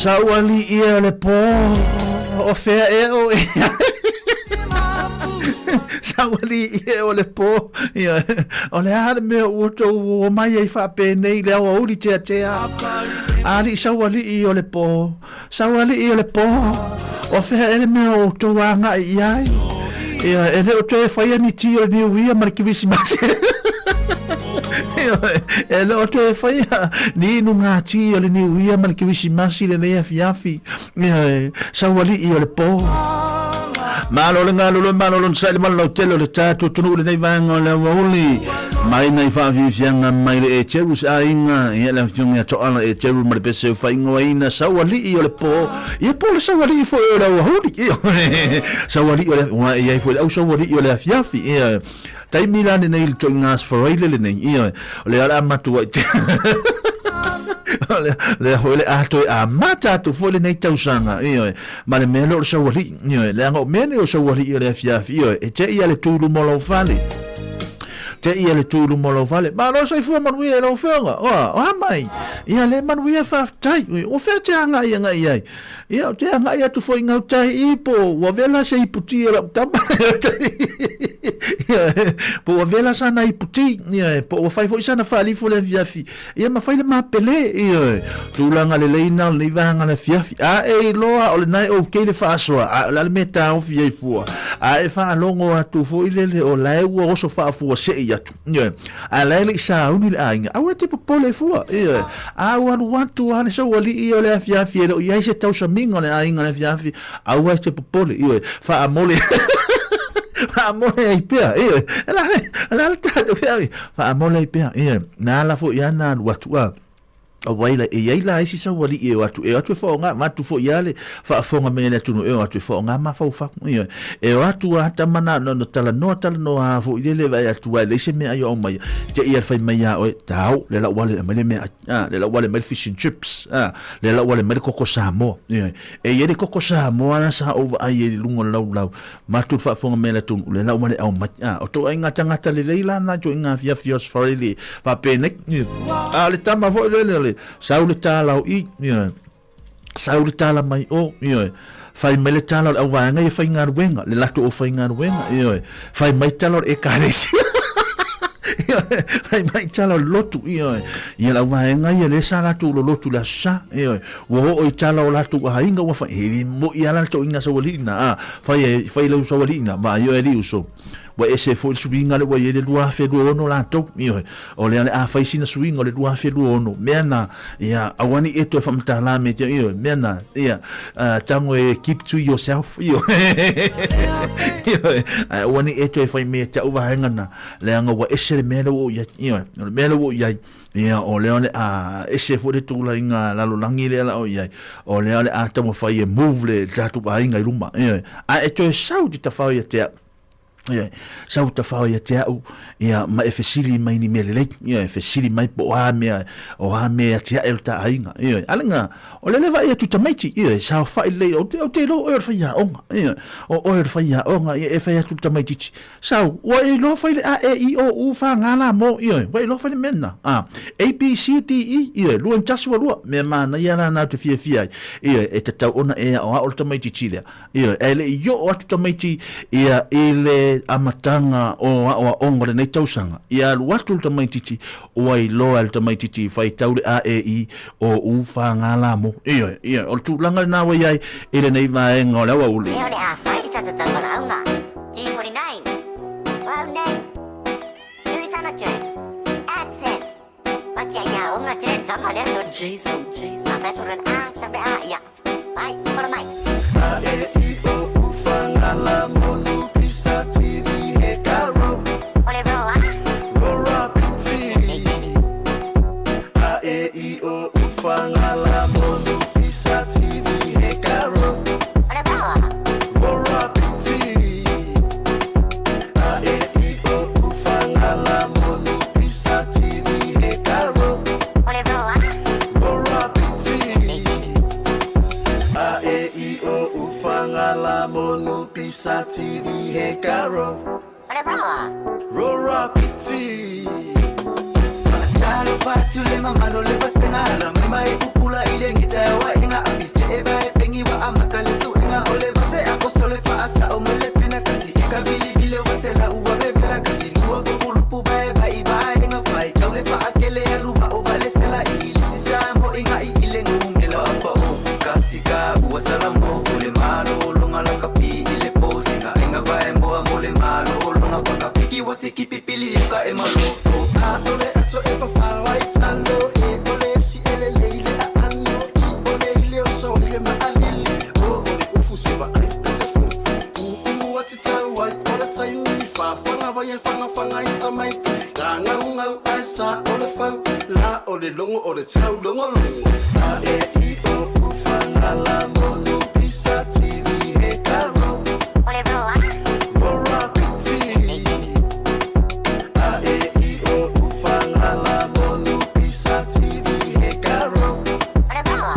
Sauali ia le po o fea e o Sauali ia o le po ia o le hare me o to o mai ai fa pe nei le o uri tea ali sauali ia o le po sauali ia o le po o fea ele me o to anga ia ia ele o te fai ni ti o ni uia markivisi masi e lo te fai ni no ngati o le ni uia mal ki wisi masi le nei afi sauali i o le po malo le ngalo malo le sai mal lo telo le tatu tunu le nei vanga le woli mai nei fa vi fianga mai le e cherus a inga e la fianga to ala e cherus mal pese fa inga ina sauali i o le po e po le sauali fo o le woli sauali o le wa e fo au sauali i o le afi e tai milane nei to ngas foreile le nei ia le ala matu le hole ato a mata tu fole nei tausanga ia ma le melo so wali ia le ngo mene o so wali le fia ia e te ia le tulu molo fali te ia le tulu molo fali ma no sai fu man wi no fenga o mai ia le man wi fa tai o fe te anga ia ngai ia te anga ia tu foi ngau tai ipo wa vela se iputi la tama po vela sana iputi po fai foi sana fali fo le fiafi ia ma fai le mapele ia tu langa le leina le vanga le fiafi a e loa o le nai o ke le fa so a la meta o fie fu a e fa longo atu fo ile o la e o so fa fu se ia tu a la le sa uni le ainga a o te po le fu ia a want to ana so oli ia le fiafi o ia se tau sa mingo le ainga le fiafi a o te po le ia fa amole amole ai pea la tato fa amole ai pea na la fo ia na watua o waila e yaila isi sa wali e atu fo nga matu fo yale fa fonga mena tunu e atu fo nga ma fa e atu ata mana no tala no ha fo ile vai atu le se me ayo mai te ia fa mai ya o tau le la wale me le la wale me fish and chips le la wale me koko Sāmoa e ye de koko Sāmoa na sa over ai lungo lau matu fa fonga mena tunu le la wale au mai o to inga tangata le leila na jo inga fia fios farili fa penek le tama vo le saule tala o i saule tala mai o fai mai le tala o wanga e fai ngar wenga le lato o fai ngar wenga fai mai tala e karesi fai mai tala lotu ia la wanga ia le sala tu lo lotu la sa wo o tala o lato a inga wa fai mo ia la to inga sawalina fai le sawalina ma io e li uso wa ese fo subinga le wa ye le lua fe do no la to o le a fai sina swing o le lua fe do no mena ia awani eto fa mtala me mena ia tango e keep to yourself awani eto fa me ta uva hangana le anga wa ese le melo o ya melo o ya ia o le a ese fo de tu la inga la lo langi le la o ya o le a tamo fa ye move le tatu ba inga luma a eto e saudi ta fa ya te sau ta fa ya te au ia ma e fesili mai ni mele ia fesili mai po a me ya te el ta ainga ia alenga o le va ia tu tamaiti ia sa fa le o te lo o fa ya onga ia o fa ya onga ia e fa ya tu tamaiti sau o e lo fa le a e i o u fa ngala mo ia wa lo fa le mena a b c d e ia lu en tasu lu me mana ia na tu fia ia e te tau ona e o tamaiti chile ia ele yo o tu tamaiti ia ele amatanga o ongo nei tausanga ia watu tamaititi o ai loa tamaititi fai taule a e i o u fa ngala mo ia o tu langa na wa ia ele nei vai ngola wa uli ole a fai tata tanga launga T49 wow nei lui sana che accent patia ya onga tre tama le so Jesus a fa soren a sabe a ia vai para mai a e i o u fa ngala mo nu pisa Fangala monu pisa TV he caro. Rora piti. A e i o fangala monu pisa TV he caro. Rora piti. A e i o fangala monu pisa TV he caro. Rora piti. Fatu le mama no le basenala mama e pupula ile ngita wa inga abisi le maalili o le ufu siva ai pete fu u ati tau ai o le tai ui fa fanga vai e fanga i tamaiti la ngau ai sa o le fau la o le longo o le tau longo a e i o ufanga la monu pisa TV e karo o le roa Rora piti a e i o ufanga la monu pisa TV e karo o le roa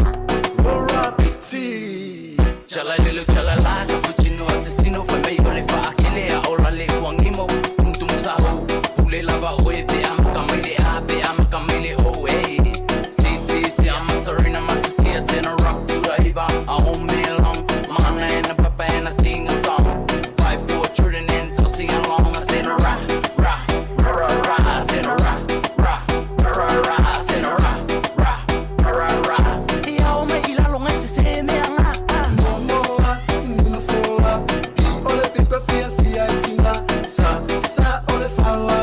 Rora piti Chala lelo chala la cappuccino assassino fa meglio le fa che a ola le guangimo tum saho pule lava oe pe ama kamele o eh si I'm a serena I'm a see in a rock to the hiva a home meal long mana and a papa and I sing a song 5 4 children and so sing along I sing a ra I sing a ra I sing a ra ia o mai ila longa se me anga no foa ki o le pinta fia tina sa o le fawa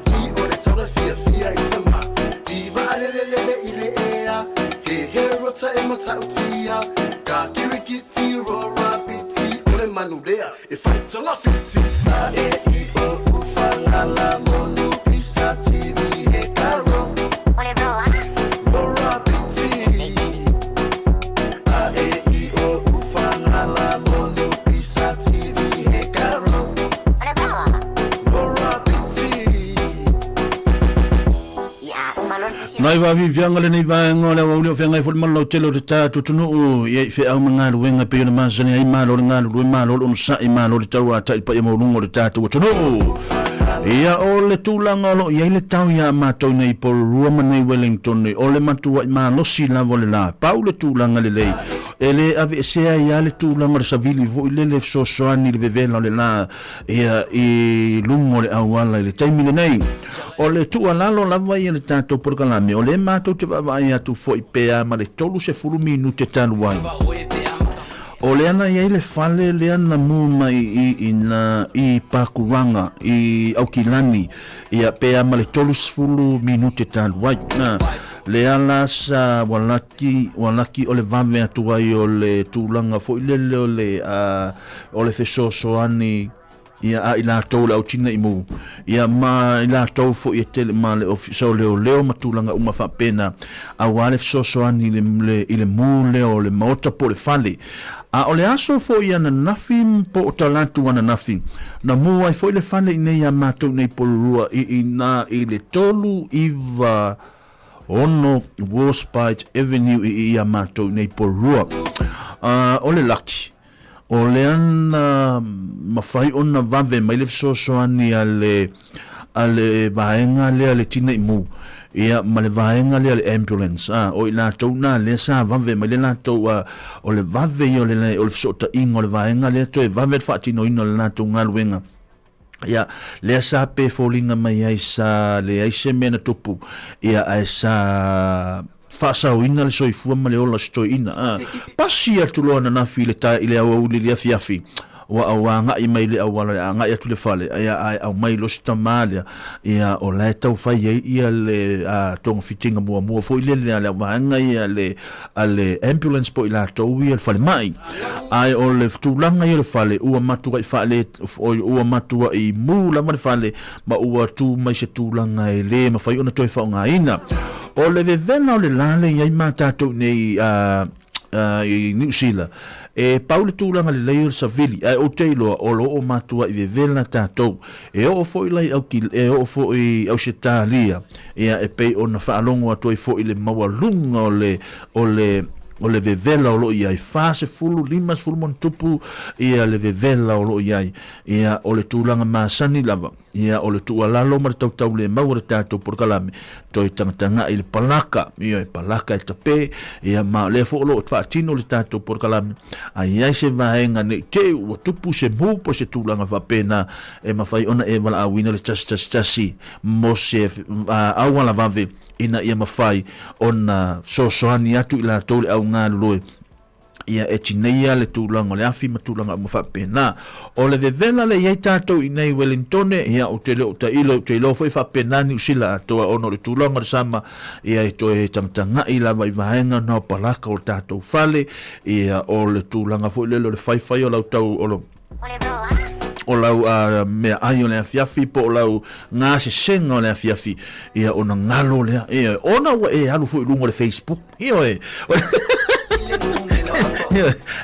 ti o le tau fia itama diva le ile ea he rota e mata utia ka kirikiti rora piti o le manulea e fai tonga fiti a e i o ufanga la monu pisa TV e karo o le rora piti a e i o ufanga la monu pisa TV e karo o le rora piti Mai va vivianga le nei va ngole wa uli ofenga fo malo telo de ta tutunu ye fe au manga wenga pe na masani ai malo ngalo lu malo on sa i malo de tawa ta pa mo lungo de ta tutunu ia ole tulanga lo ia le tau ia matou nei por rua nei Wellington nei ole matua i malo si la vole la paule tulanga le lei ele ave sea ia le tulanga sa vili vo le so soani le vevela le la ia i lungo le awala le taimile nei ole tu alalo la vai le tato por kalame ole matou te vai atu foi pea ma le tolu se fulu minute tanu ai ole ana ia le fale le ana mu mai i pakuranga i aukilani ia pea ma le tolu se fulu minute tanu ai na le ala sa walaki ole vame atu ai ole tulanga foi le ole feso soani ia a ila tau la utina imu ia ma ila tau fo ia tele ma le ofisa leo matulanga uma fa pena a wale so ani le mu leo le mota po le fale a ole aso fo ia na nafi po talatu ana nafi na mu ai fo le fale nei ia matou nei po rua i na i le tolu iva ono Warspite Avenue i ia matou nei po rua ole laki o le ana mawhai ona vave mai le fisosoani ale vaenga le ale tina imu ia ma le vaenga le ale ambulance o i lātou nā le sa vave mai le lātou o le vave i o le fisota ingo le vaenga le to e vave whaatino ino le lātou ngaluenga ia le sa pe folinga mai ai sa le aise mena tupu ia ai sa fasa ina le soifua ma le ola stoina pasi atu loa na fi le ta ile au uli le afiafi wa nga i mai le awala nga ia tu le fale ia au mai lo stamalia ia o la tau fai ia le tong fitinga mua fo ile le wa nga ia le ale ambulance po ila tau ia fale mai ai o le tulanga ia le fale ua matua i fale ua matua i mu la ma fale ma ua tu mai se tulanga e le ma fai ona toi fa nga ina o le vevena o le lale ia i matatou nei i New Zealand e paule tūlanga le leir sa vili ai o teilo o lo o matua i vevela tātou e o fo i lai au ki e o fo i au se tālia e pei o na whaalongo ato i fo i le maua lunga o le vevela o lo iai fase fulu limas fulu mon tupu ia le vevela o lo iai ia o le tūlanga masani lava ia o le tualalo ma le tautau le mau le tātou por kalame toi tangatanga i le palaka ia e palaka e tape ia ma le fo lo whaatino le tātou por kalame ai se vaenga ne te ua tupu se mu po se tūlanga whapena e mawhai ona e wala awina le tasi mo se awala vave ina ia mawhai ona sosoani atu i la tole au ngā luloi ia e tineia le tūlanga le afi ma tūlanga ma whapena. O le vevela le iei tātou i nei Wellingtone, ia o te leo ta ilo, te ilo fai whapena ni usila atoa ono le tūlanga le sama, ia e toe he tangtanga i lawa i vahenga na palaka o tātou whale, ia o le tūlanga fo lelo le whaiwhai o lau tau o lau mea ai o le afiafi po o lau ngā se senga o le afiafi, ia o na ngalo lea, ia ona ua e alu fo i lungo le Facebook, ia e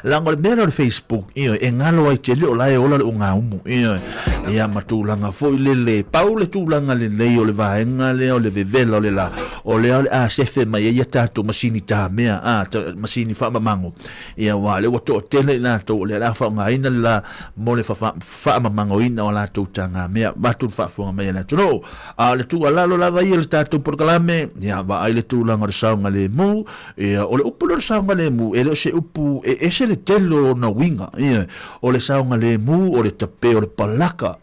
lango le mera le Facebook io e ngalo ai te leo lai ola le o ngā umu ia matulanga foi le pau le tūlanga le lei o le vaenga le o le vevela o le la o le a sefe mai ia tātou masini tā mea masini whaamamango ia wā le wato o tele nā tō le la whaungaina la mo le whaamamango ina o la tō tā ngā mea matul whaafunga mai nā tō a le tū alalo la vai le tātou porkalame ia wā ai le tūlanga le saunga le mu ia o le upu le saunga le mu e le o se upu e se le telo na winga o le saunga le mu o le tape o le palaka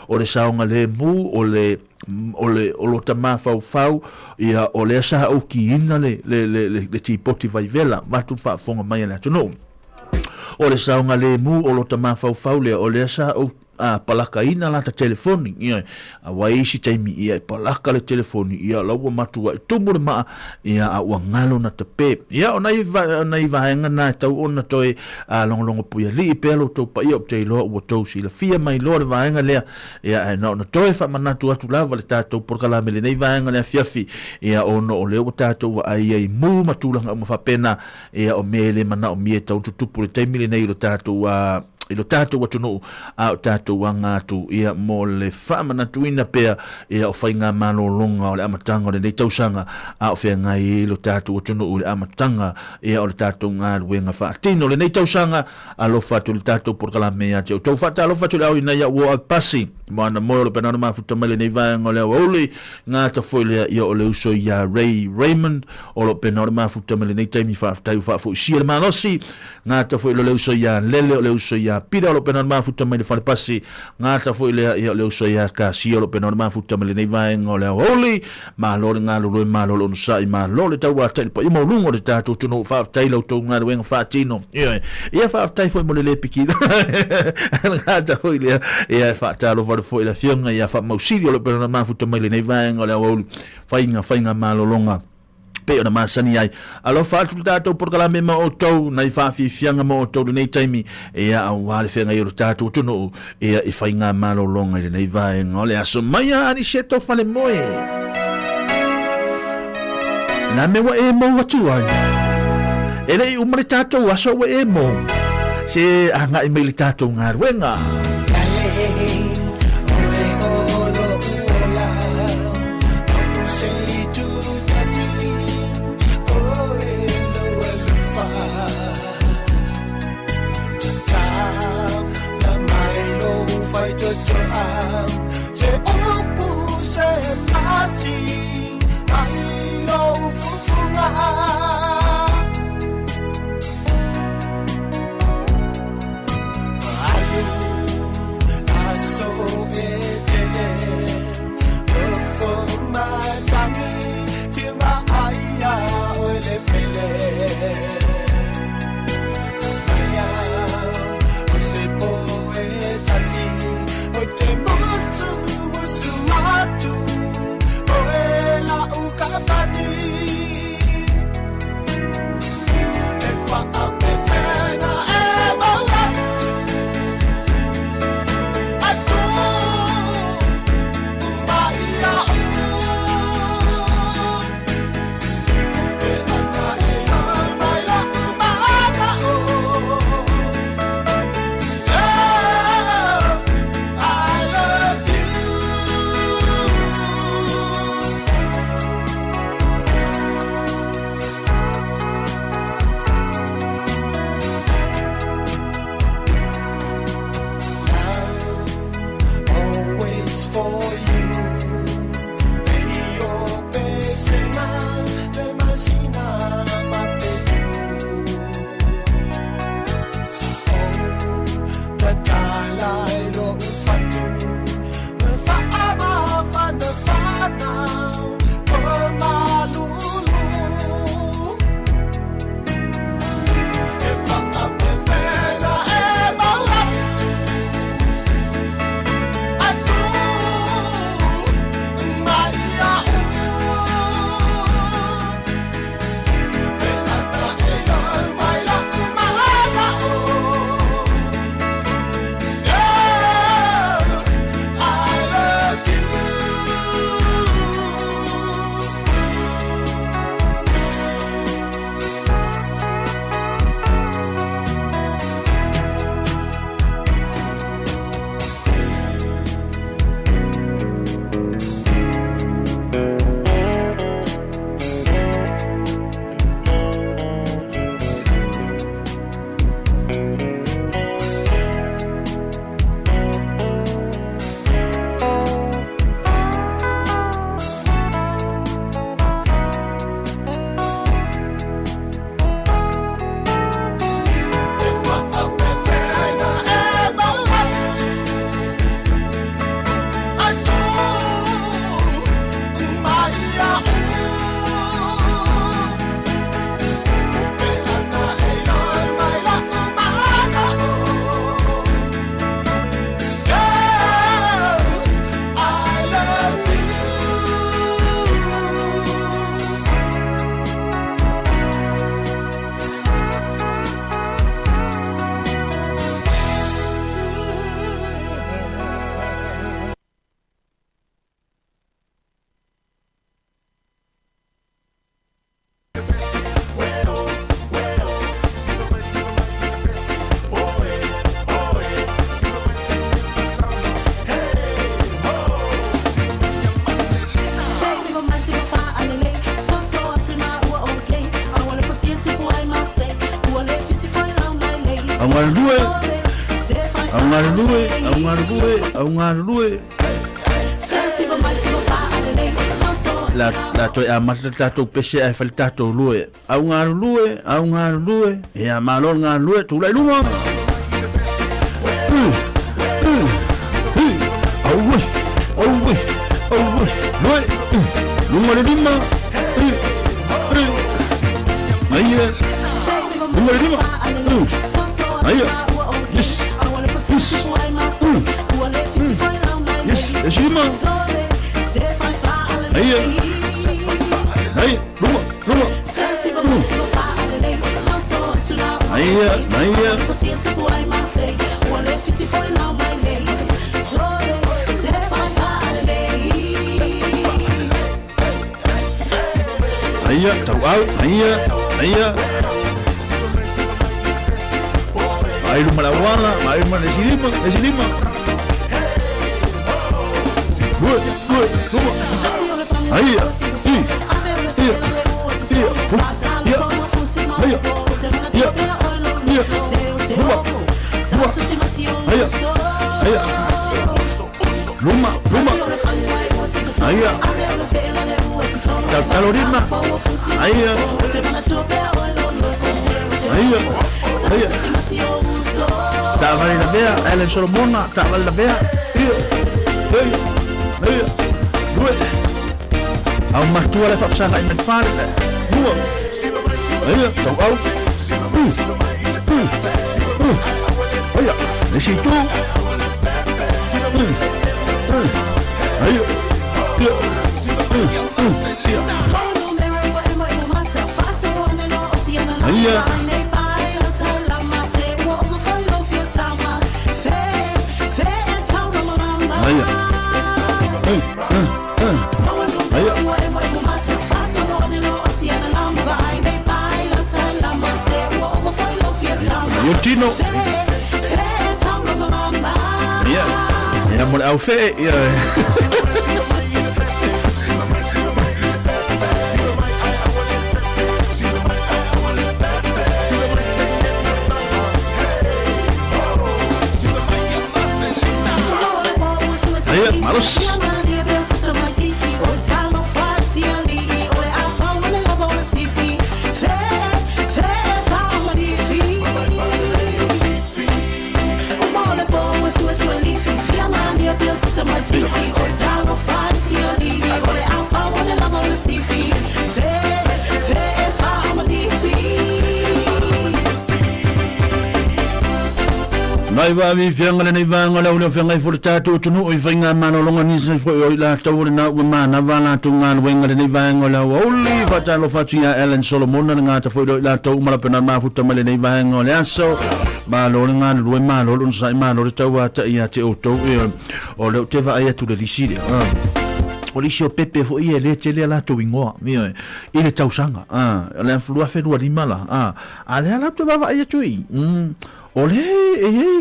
o le saunga le mu o lo tama fau ia o le sa o ki ina le tipoti vai vela matu fa fonga mai na tono o le saunga le mu o lo tama fau le o le sa o palaka ina la ta telefoni ia a waisi taimi ia palaka le telefoni ia lawa matua tumure ma ia a ngalo na tape ia ona i vaenga na tau ona toi a longo puia li pelo to pa ia te lo o to si la fia mai lo vaenga le ia na toi fa manatu atu lava le tato por kala mele nei vaenga le fiafi ia ono o le o tato ai mu matulanga mo fa pena ia o mele mana o mie tau tupu le taimi le nei lo tato ilo tātou atono au tātou wangatu ia mo le whaamanatuina pea ia o whainga malolonga o le amatanga o le nei tausanga au whengai ilo tātou atono o le amatanga ia o le tātou ngā ruenga whaatino le nei tausanga alo whatu le tātou porkalame ia te o tau whata alo whatu le au ina ia ua al pasi moana moe o le penana mafuta mai le nei vaenga o le au auli ngā ta whoilea ia o le uso ia Ray Raymond o le penana mafuta mai le nei taimi whaafutai whaafu isia le manosi ngā ta whoilea le uso ia lele o le uso ia pira lo penon mafuta mai le fale pasi ngata foi le le uso ya ka si lo penon mafuta mai le nei vai ngole holi ma lo nga lo ma lo no sai ma lo le tawa tai po mo lungo de tato tu no fa tai lo to nga wen fa tino ia fa tai foi mo le piki ngata foi le ia fa ta lo foi la fionga ia fa mausilio lo penon mafuta mai le nei vai ngole holi fainga ma lo longa pe ona masani ai alo fatu tato por kala me mo to na fa fi fianga mo to nei taimi ia au wale fenga i tato tu no ia i fainga malo longa i nei vai ngole aso mai ani sheto fale moe na me wa e mo watu ai ele i umre tato aso wa e mo se anga i me tato ngarwenga La toi a mata tato pese ai fal tato lue. Au ngā lue. E a malon ngā lue tu lai lunga. Lue. Lunga le lima. Aia. Lunga le lima. Aia. Yes. Yes, lima. Aia. Hey, luma. Aia. Aia, tau au, aia. Ai luma la wala, ai luma nesilima. Luma. Aia. Luma. Aia. Calorina. Aia. Stava la vea, Ellen Solomona, stava la vea. Due. Au matua le fapsanga in fare. Due. Aia, tau au. Aia, le si tu. Aia. Aia. Tino. Ja, maar au fe. Ja, malos. Nai wa mi fianga nei vanga la ulo fianga for tatu tunu o finga manolonga ni se fo la tawre na u mana vala tunga wenga nei vanga la oli fatalo fatia Ellen Solomon nga ta fo la tau mala pena ma futa male nei vanga le aso malolanga lu malolun sai malol tawa ta ia te auto o le te va ia tu le diside o lisio pepe fo ia le tele la to wingoa mi ile tausanga la flua fe lu mala ale ala to va ia tu ole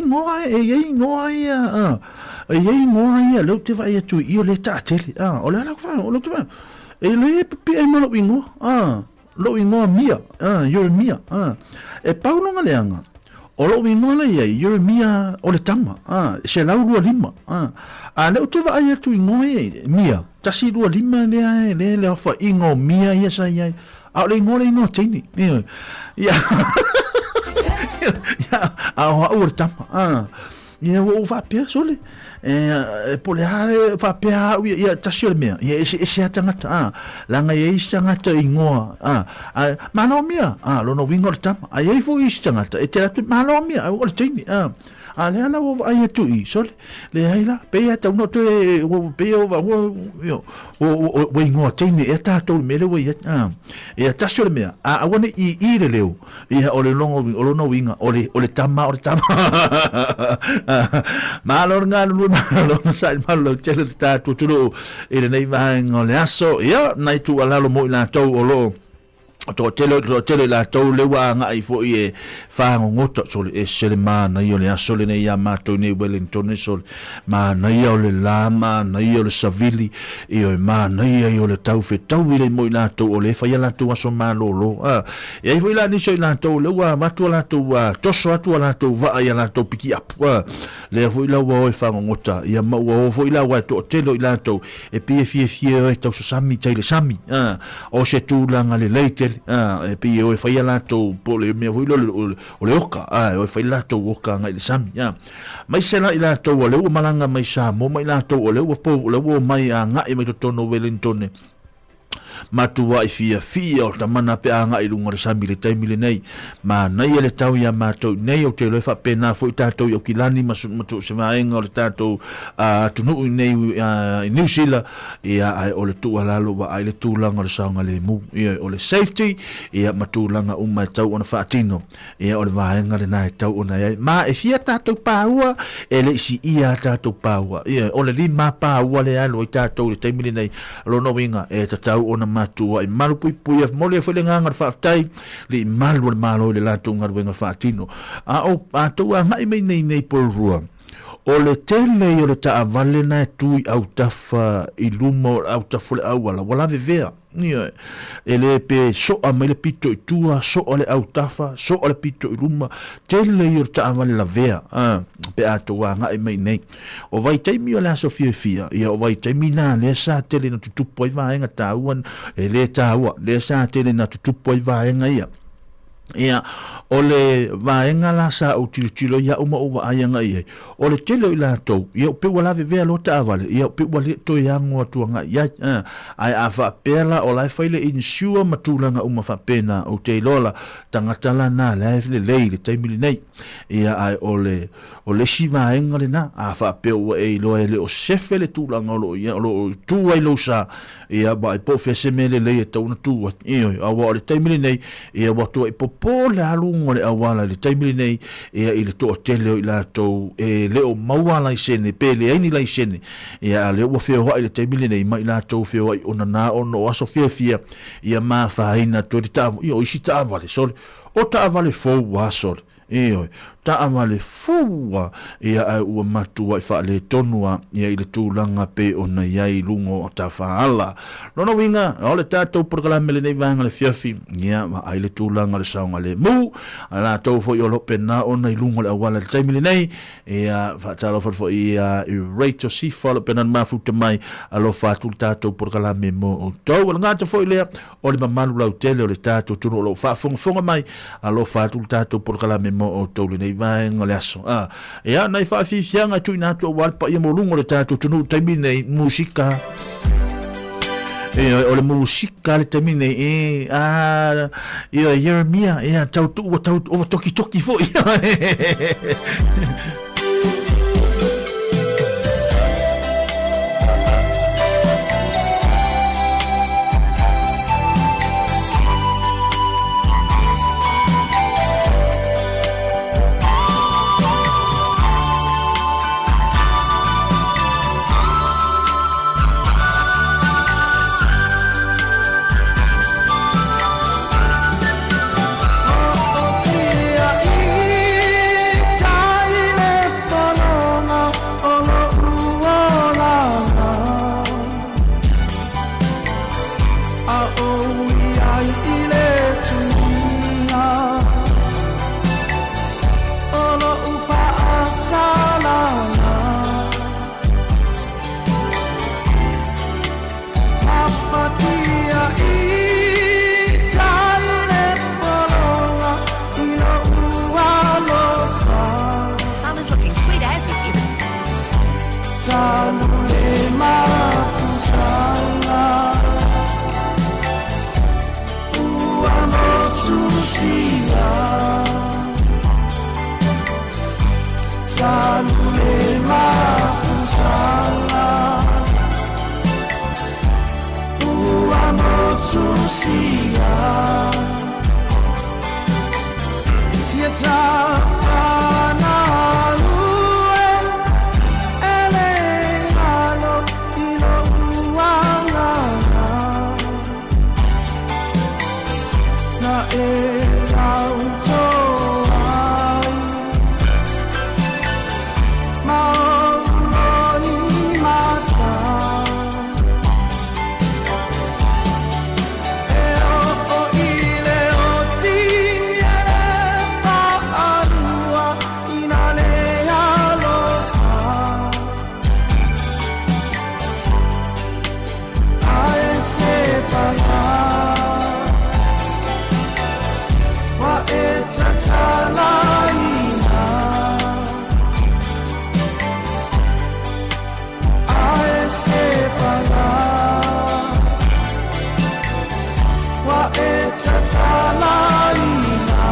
ngoa ia lo te vai tu io le ta tele ole ala fa ole tu e le pe e mo lo wingo mia you're mia e pau no ngaleanga o lo wingo le ia you're mia ole tama se la lu lima ale tu vai tu ngoe mia tasi lu lima le fa ingo mia ia sa ia ale ngole no tini ia a urtama ia o va pe sole pole hare va pe ia tasio me ia ese tangata langa ia tangata ingoa mano mia lo no wingo tama ai fu tangata e te mano mia o tini ale ala o ai tu I sole le haila pe ta no te o pe o va o wingo tini e ta to me le ia tasio me a wona I le leo ia o le longo o no winga o le tama malor nga lu malor sai malo tele sta tu e le nei va ngole aso ia nai tu ala lo mo na to o lo to tele la tau le wa nga I fo I fa ngoto so e selema na yo le aso le ya ma to ne Wellington so ma na yo le lama na yo le savili I o ma na yo le tau fe tau le mo na to o le fa ya la to so ma lo e fo la ni so la to le wa ma to la to wa to so to la to va ya la to piki up le fo la wa fa ngota ya ma wa fo la wa to tele la to e pi fie e to so sami tele sami o se tu la ngale leitel e pi o fai la to po le me voi o le oka o fai la to oka ngai le sami mai se la ila to o le o malanga mai Sāmoa mai la to o le o po le o mai ngai mai to tono Wellington matua I fia o tamana pe anga I lunga sami le taimi le nei ma nei le tau ya matou nei o te le fa pena fo tatou o kilani masu se maenga o le tatou tunu nei New Zealand ia ai o le tu ala lo ai le tu langa le saunga le mu ia o le safety ia matu langa o mai tau ona fatino ia o le vaenga le nai tau ona ia ma e fia tatou paua e le si ia tatou paua ia o le lima paua le alo I tatou le taimi le nei lo no winga e tatau ona matua I malu pui mole foi le nganga fa tai li malu le lato ngar wenga fatino a to ngai mai nei por rua o le tele o le ta vale na tu au tafa I lumo au tafa wala vevea ia ele pe so a mai le pito I tua so o le au tafa so o le pito I luma tele o ta vale la vea pe ato ngai mai nei o vai taimi o la sofia ia o vai taimi na le sa tele na tutupo I vaenga tauan ele taua le sa tele na tutupo I vaenga ia ia o le vaenga la sa o tilo ia uma o vaenga ia o le tele I la to ia pe wala vea lo ta vale ia pe wale to ia ngo tuanga ia ai afa pela o la faile insure matulanga uma fa pena o te lola tangata la na le le taimi nei ia ai o le si vaenga le na afa pe o e lo ele o sefe le tulanga lo ia lo tu ai lo sa ia ba po fese mele le to na tu ia a wa le taimi nei ia wa to po le alungo le awala le taimili nei ia I le to tele o I la to e le o maua lai sene pe le aini lai sene ia le o feo hai le taimili nei mai la to feo ai ona na ono aso fia ia ma faina to di tavu ia o isi taavale sole o taavale fo wasol ia taavale fo ia ai ua matua I fa le tonua ia I le tūlanga pe ona iai lungo o ta faala nono winga o le tatou proklame le nei vanga le fiafi ia ma ai le tūlanga le saunga le mu ala tau fo I o lope na ona I lungo le awala le taimili nei ia fa talo fo ia I Rachel Sifa lope na mafuta mai alo fatu le tatou proklame mo o tau ala ngata fo I lea o le mamalu lau tele o le tatou tunu o lo fa fonga mai alo fatu le tatou proklame mo o tau le nei vaenga le aso ia nai fa fianga tu ina tu wal pa ia mo lungo le tatou tunu taimi nei musika o le musika le taimi nei ia Jeremia ia tau o toki fo talaina Ae se pala Wa e tatalaina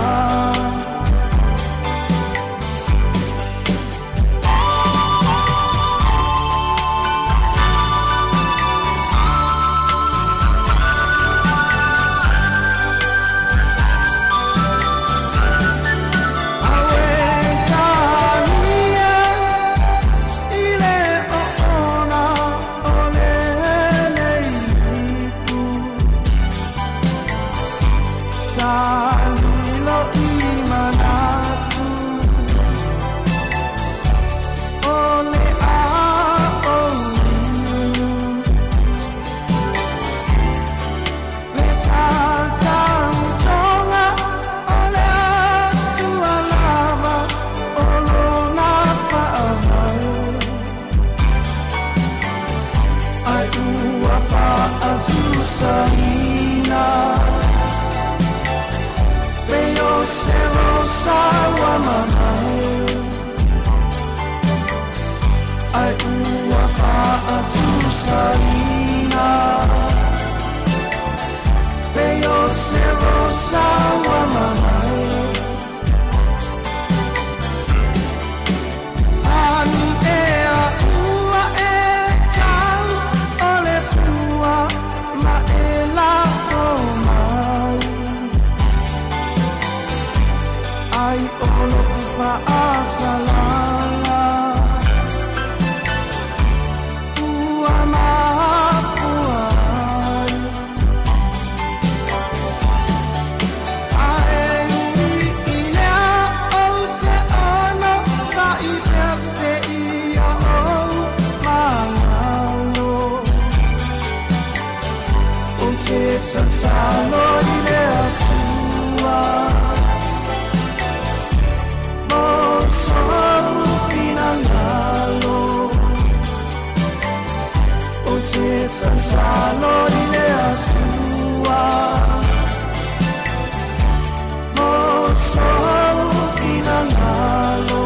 Salina Veo cero sawa mamae Ai ua fa'a tu salina Veo cero sawa mamae Ani ea ua e kau ole pua Ai olo fa'asalala Ua mapuai Ae ui inea o te ono Sa I pia se ia o mangalo O te tansalo I lea sua Pinangalo O te tansalo I lea sua Moso pinangalo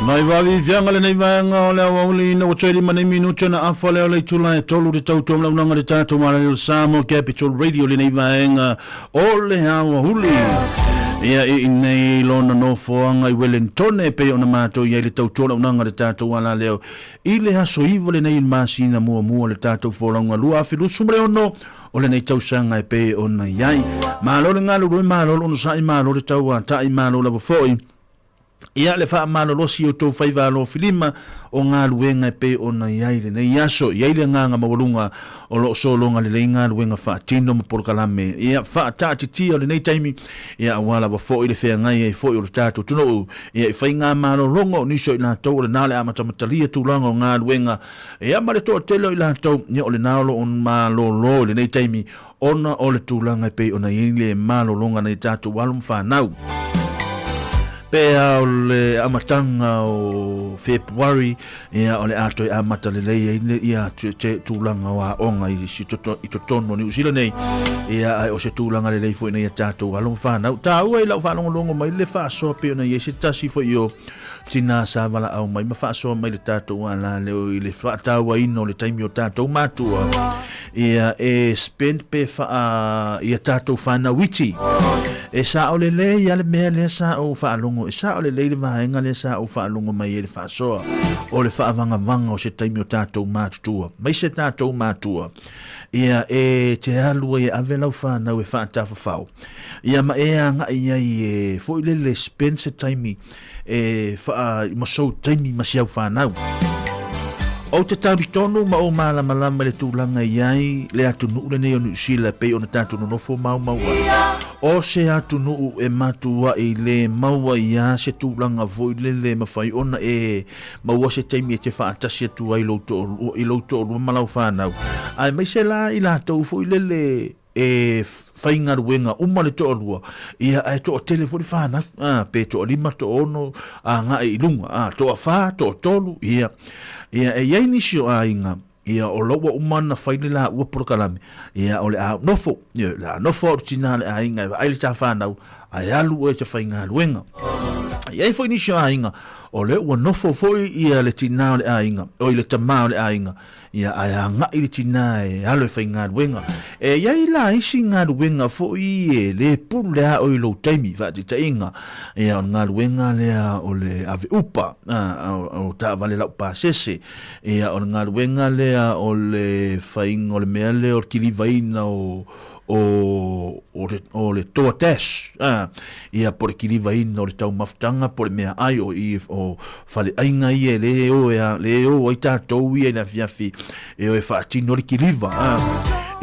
Mai wavi vianga le nei vanga o le awauli na wateri mani minuto na afa le ole tula e tolu de tau tom launanga de tato mara le Sāmoa Capital Radio le nei vanga o le hawa huli. Ia i nei lona no foanga i Wellington e pe ona mato ia le tau tola launanga de tato wala leo. I le haso iwa le nei masina mua le tato foranga lua afilu sumre ono o le nei tausanga e pe ona iai. Malo le ngalo rui malo ono sai malo le tau a tai malo la bofoi. Ia le wha malolosi o tau whaiva alo filima o ngā luenga e pe o na iaile nei aso iaile nganga mawalunga o lo solonga le lei ngā luenga wha tino ma porkalame ia wha tātiti o le nei taimi ia wala wa fo i le whea ngai e fo i o le tātou tuno ia i whai ngā malolonga o niso i la tau o le nale amatamatalia tūlanga o ngā luenga ia ma le toa telo i la tau ia o le naolo o malolo le nei taimi ona o le tūlanga e pe o na iaile malolonga nei tātou walum whanau. Pea o le amatanga o February ia o le ato i amata le lei ia te tūlanga wa onga i totono New Zealand nei ia o se tūlanga le lei fo ina ia tātou along whanau tāua i lau whanongo mai le whaasoa pe ona i se tasi fo i o tina sa wala au mai ma whaasoa mai le tātou ala leo i le whaataua ino le taimi o tātou mātua ia e spend pe ia tātou whanawiti e sa o le le ia le mea le sa o whaalongo e sa o le le vahenga le sa o whaalongo mai e le whaasoa o le whaavanga o se taimi o tātou mātua mai se tātou mātua ia e te alua e avelau whanau e whaatawhawhau ia ma e anga ia e fo i le spend se taimi e masou taimi masiau whanau o te tauritono ma o malama le tūlanga iai le atu nuu le nei o New Zealand pe o na tātou nonofo maua o se atu nuu e matua i le maua ia se tūlanga voi le mawhai ona e maua se taimi e te whaatasi atu ai i lauto o rua malau whanau ai mai se la i la tau foi le e whainga ruenga umale to orua ia ai to o telefoni whana pe to o lima to ono a ngā i lunga to a wha, to o tolu ia e iai nisi o a inga ia o laua umana whaile la ua porokalame ia o le a nofo le a nofo o tina le a inga ai le ta whanau ai alu e te whainga ruenga iai fo nisi o a inga o le ua nofo foi ia le tina o le a inga o le tamā o le a inga ia ai anga i le tina e alo e whainga ruenga e iai la isi ngā ruenga fo i e le puru le a o i lo taimi whaati ta inga ia o ngā ruenga lea o le ave upa o ta vale lau pa sese ia o ngā ruenga lea o le whainga o le mea le o kilivaina o le toa tes ia por kiliva ina o le tau maftanga por mea ai o fale ainga ia le o ai tātou ia na fiafi e o e whaatino le kiliva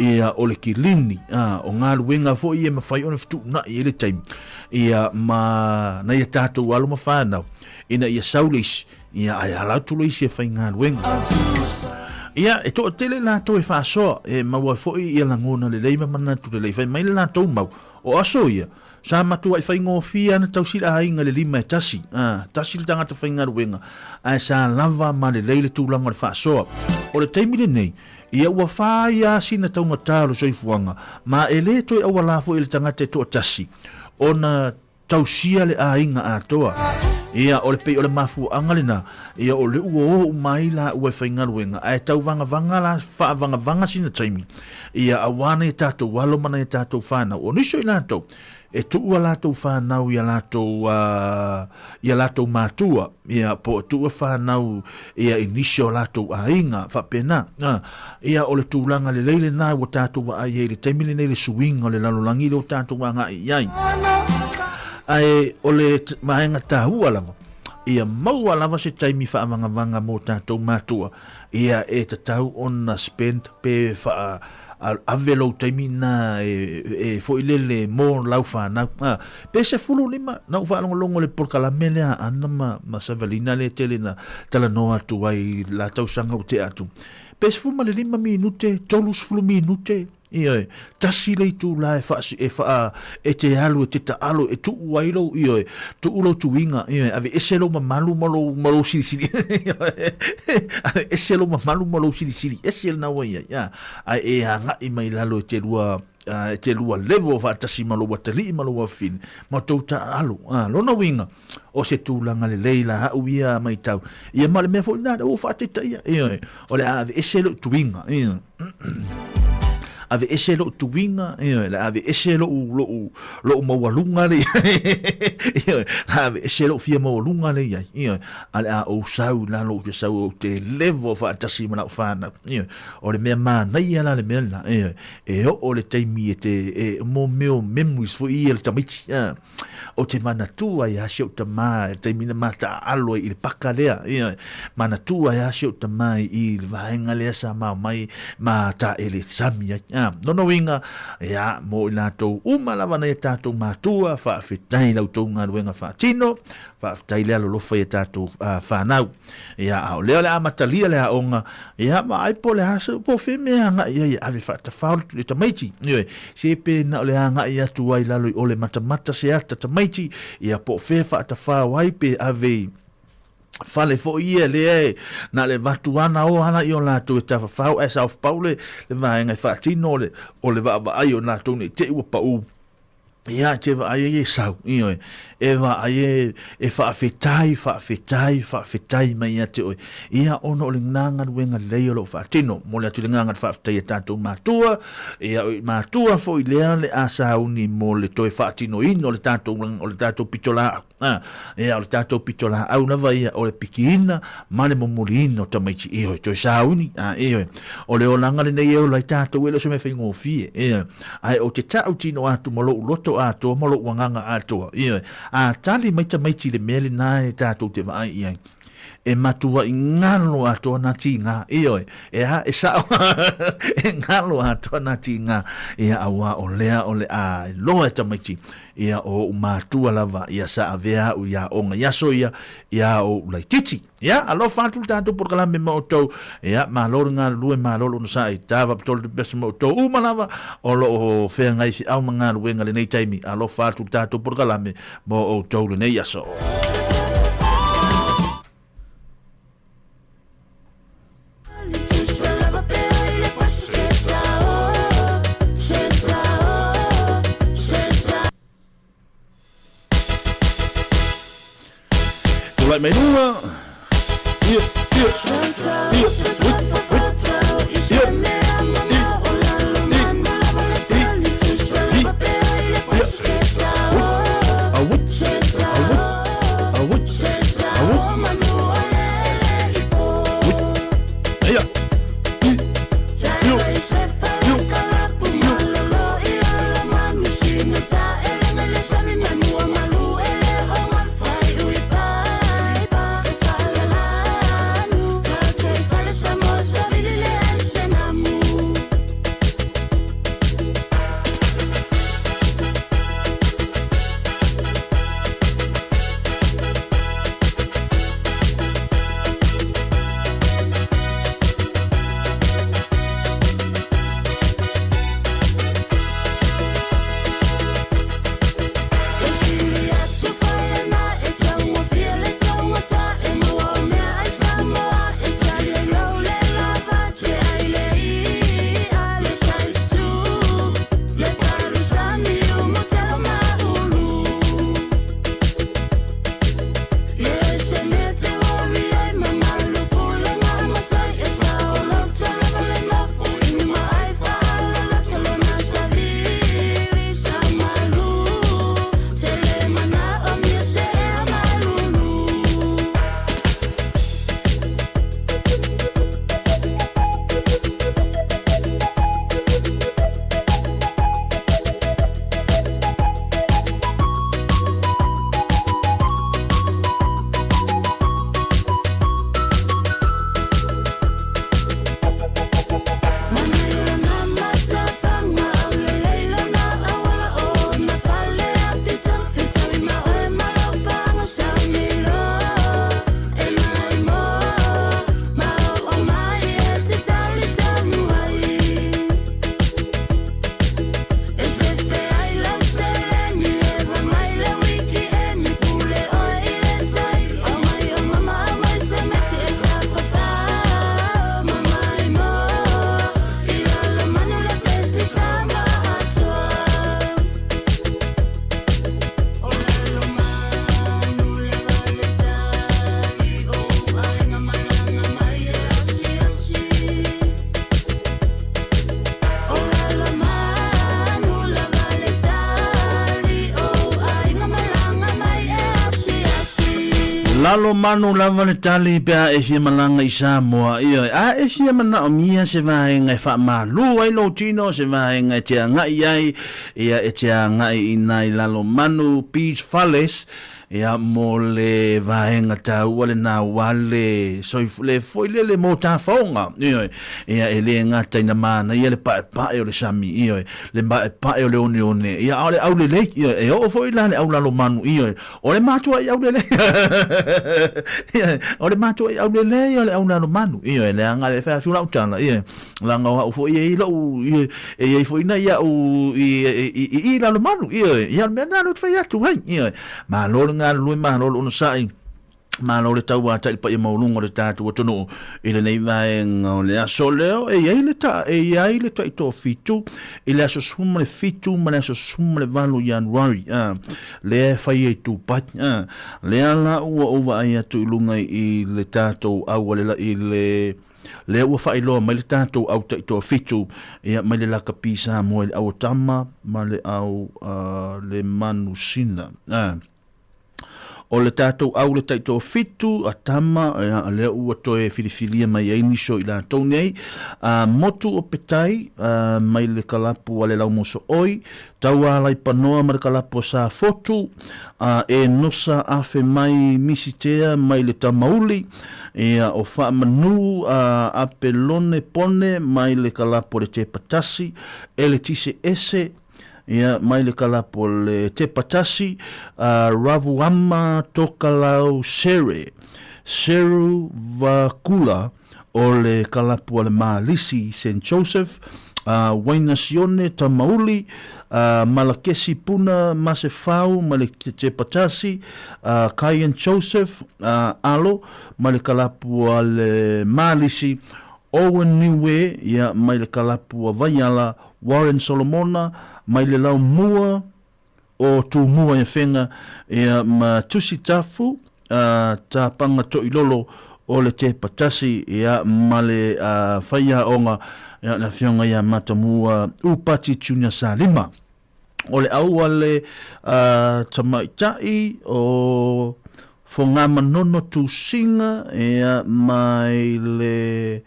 ia o le kilini o ngā ruenga fo ia ma whai ona fitu na i le taimi ia ma na ia tātou alo ma whanau ina ia saulis ia ai halatu leisi e whai ngā ruenga ia e to tele la to e whaasoa e maua foi ia langona le leima manatu le leifai mai le la tau mau o aso ia sa matua i whai ngofia na tau sila hainga le lima e tasi tasi le tangata whai ngā ruenga ai sa lava ma le leile tūlanga le whaasoa o le teimi le nei ia ua whai asi na tau ngataro soifuanga ma e le toi awa lafo i le tangata e to tasi o na tau sia le ainga atoa ia o le pei o le mafu angalina ia o le uo mai la ua whainga ruenga ai tau vanga la wha vanga sina taimi ia awana e tātou walo mana e tātou whanau o niso i lātou e tuua lātou whanau ia lātou mātua ia po tuua whanau ia inisio lātou ainga whapena ia o le tūlanga le leile nā ua tātou wa ai e le taimile nei le suinga o le lalolangi le o tātou wa ngai iai ai o le maenga tāhua lava ia maua lava se taimi whaamangavanga mō tātou mātua ia e tatau ona spend pe avelo taimi na e fo ilele mo lau whanau pe se fulu lima nau whalongolongo le porkalame lea ana ma savalina le tele na tala noa tu ai la tau sanga o te atu pe se fulu le 5 minute tolus fulu minute ia tasi le tu la e te alu e te ta alo e tu wailo ia tu ulo tu winga ia ave eselo malu malo sili eselo malu malo sili esel na wa ia ai e anga i mai lalo te rua te lua levo fa tasi malo watali malo wafin ma tau ta alu lona winga o se tūlanga le leila ha uia mai tau ia male mea fo ina o fa te taia o le ave eselo tuinga ave eselo tuinga le ave eselo lo mawalunga le ave eselo fia mawalunga le ia ale a o sau na lo te sau o te levo fa tasi mana fa na o le mea mana ia la le mea la o le taimi te mo meo memories fo ia le tamiti o te mana tua ia se o tama te mina mata alo i le pakalea mana tua ia se o tama i le vaenga le sa mai ma ta ele samia no winga ya mo ina to lava na tatou matua fa fitai lau to nga wenga fa tino fa fitai le lo fa tatou fa nau ya o le amatalia le onga ya ma ai po le haso po fe me nga ya ave fa ta fa le tamaiti se pe na le nga ya tu ai lalo o le mata se ata tamaiti ya po fe fa ta fa wai pe ave fale fo ia le na le vatuana o ana i o la tu ta fa as of paule le vai ngai fa tino le o le va ai o na tu ni te u pa u ia te va ai sau e va ai e fa fetai mai ia te ia ono le nganga wenga le o fa tino mo le tu le nganga fa fetai ta tu matua ia matua fo i le asa uni mo le to fa tino ino le tato o le tato pitola ia o le tato pitola au na vai o le pikina male mo molino tamaiti i to sa uni o le olanga le nei o le tato welo se me fe ngofie ai o te tau tino atu mo lo loto ato mo lo wanganga ato a tali maiti le mele na e tatou te vai ia e matua i ngalo ato na tinga e sa e ngalo ato na tinga awa o le a loa tamaiti ia o matua lava ia sa avea o ia onga yaso ia o laititi ia alo fatu tatou por kala me moto ia malor nga lue malor no sa tava tol de best moto o malava o lo fe ngai si au manga luenga le nei taimi alo fatu tatou por kala me mo o tolu nei yaso Right, mate. lalo manu lava le tali pe a e fia malanga I Sāmoa a e fia mana o mia se vaenga e whaamalu ai lo tino se vaenga e tea ngai ai ia e tea ngai inai lalo manu Peace Falles ia mo le vaenga tau le na wale so le foi le mo ta fonga ia e le ngata ina mana ia le pa o le sami ia le pa o le one ia ole au le ia e o foi la le au la lo manu ia o le matu ai au le ia o le matu ai au le ia le au la lo manu ia le anga le fa sula utana ia la nga o foi ia lo ia e foi na ia o i la lo manu ia me na lo fa ia tu ia ma lo nga lui ma lo no sai ma lo le tau ata pa ia maulungo le tatu tono ile nei vai ngo le asoleo e ile ta to fitu ile aso sumle fitu ma aso sumle valu January le fai tu pat le ala o va ia tu lunga I le tatu au le le ua fai loa mai le tātou au to fitu ia mai le laka pisa mo le au tama ma le au le manusina o le tātou au le taito fitu a tama le ua toe filifilia mai ai niso I la tau nei motu o petai mai le kalapu a le lau moso oi tau alai panoa ma le kalapu sa fotu e nosa afe mai misitea mai le tamauli ia o wha manu a pelone pone mai le kalapu le te patasi e le tise ese ia mai le kalapo le te patasi ravu ama tokalau seru vakula o le kalapo le malisi St. Joseph Wainasione tamauli malakesi puna masefau ma le te patasi Kayan Joseph alo ma le kalapo le malisi Owen Niue ia mai le kalapu a Vaiala Warren Solomona mai le lau mua o tu mua e whenga ia ma tusi tafu ta panga to ilolo o le te patasi ia ma le whaia onga ia na whionga ia matamua upati tunia sa lima o le au ale tamaitai o whongama nono tu singa ia mai le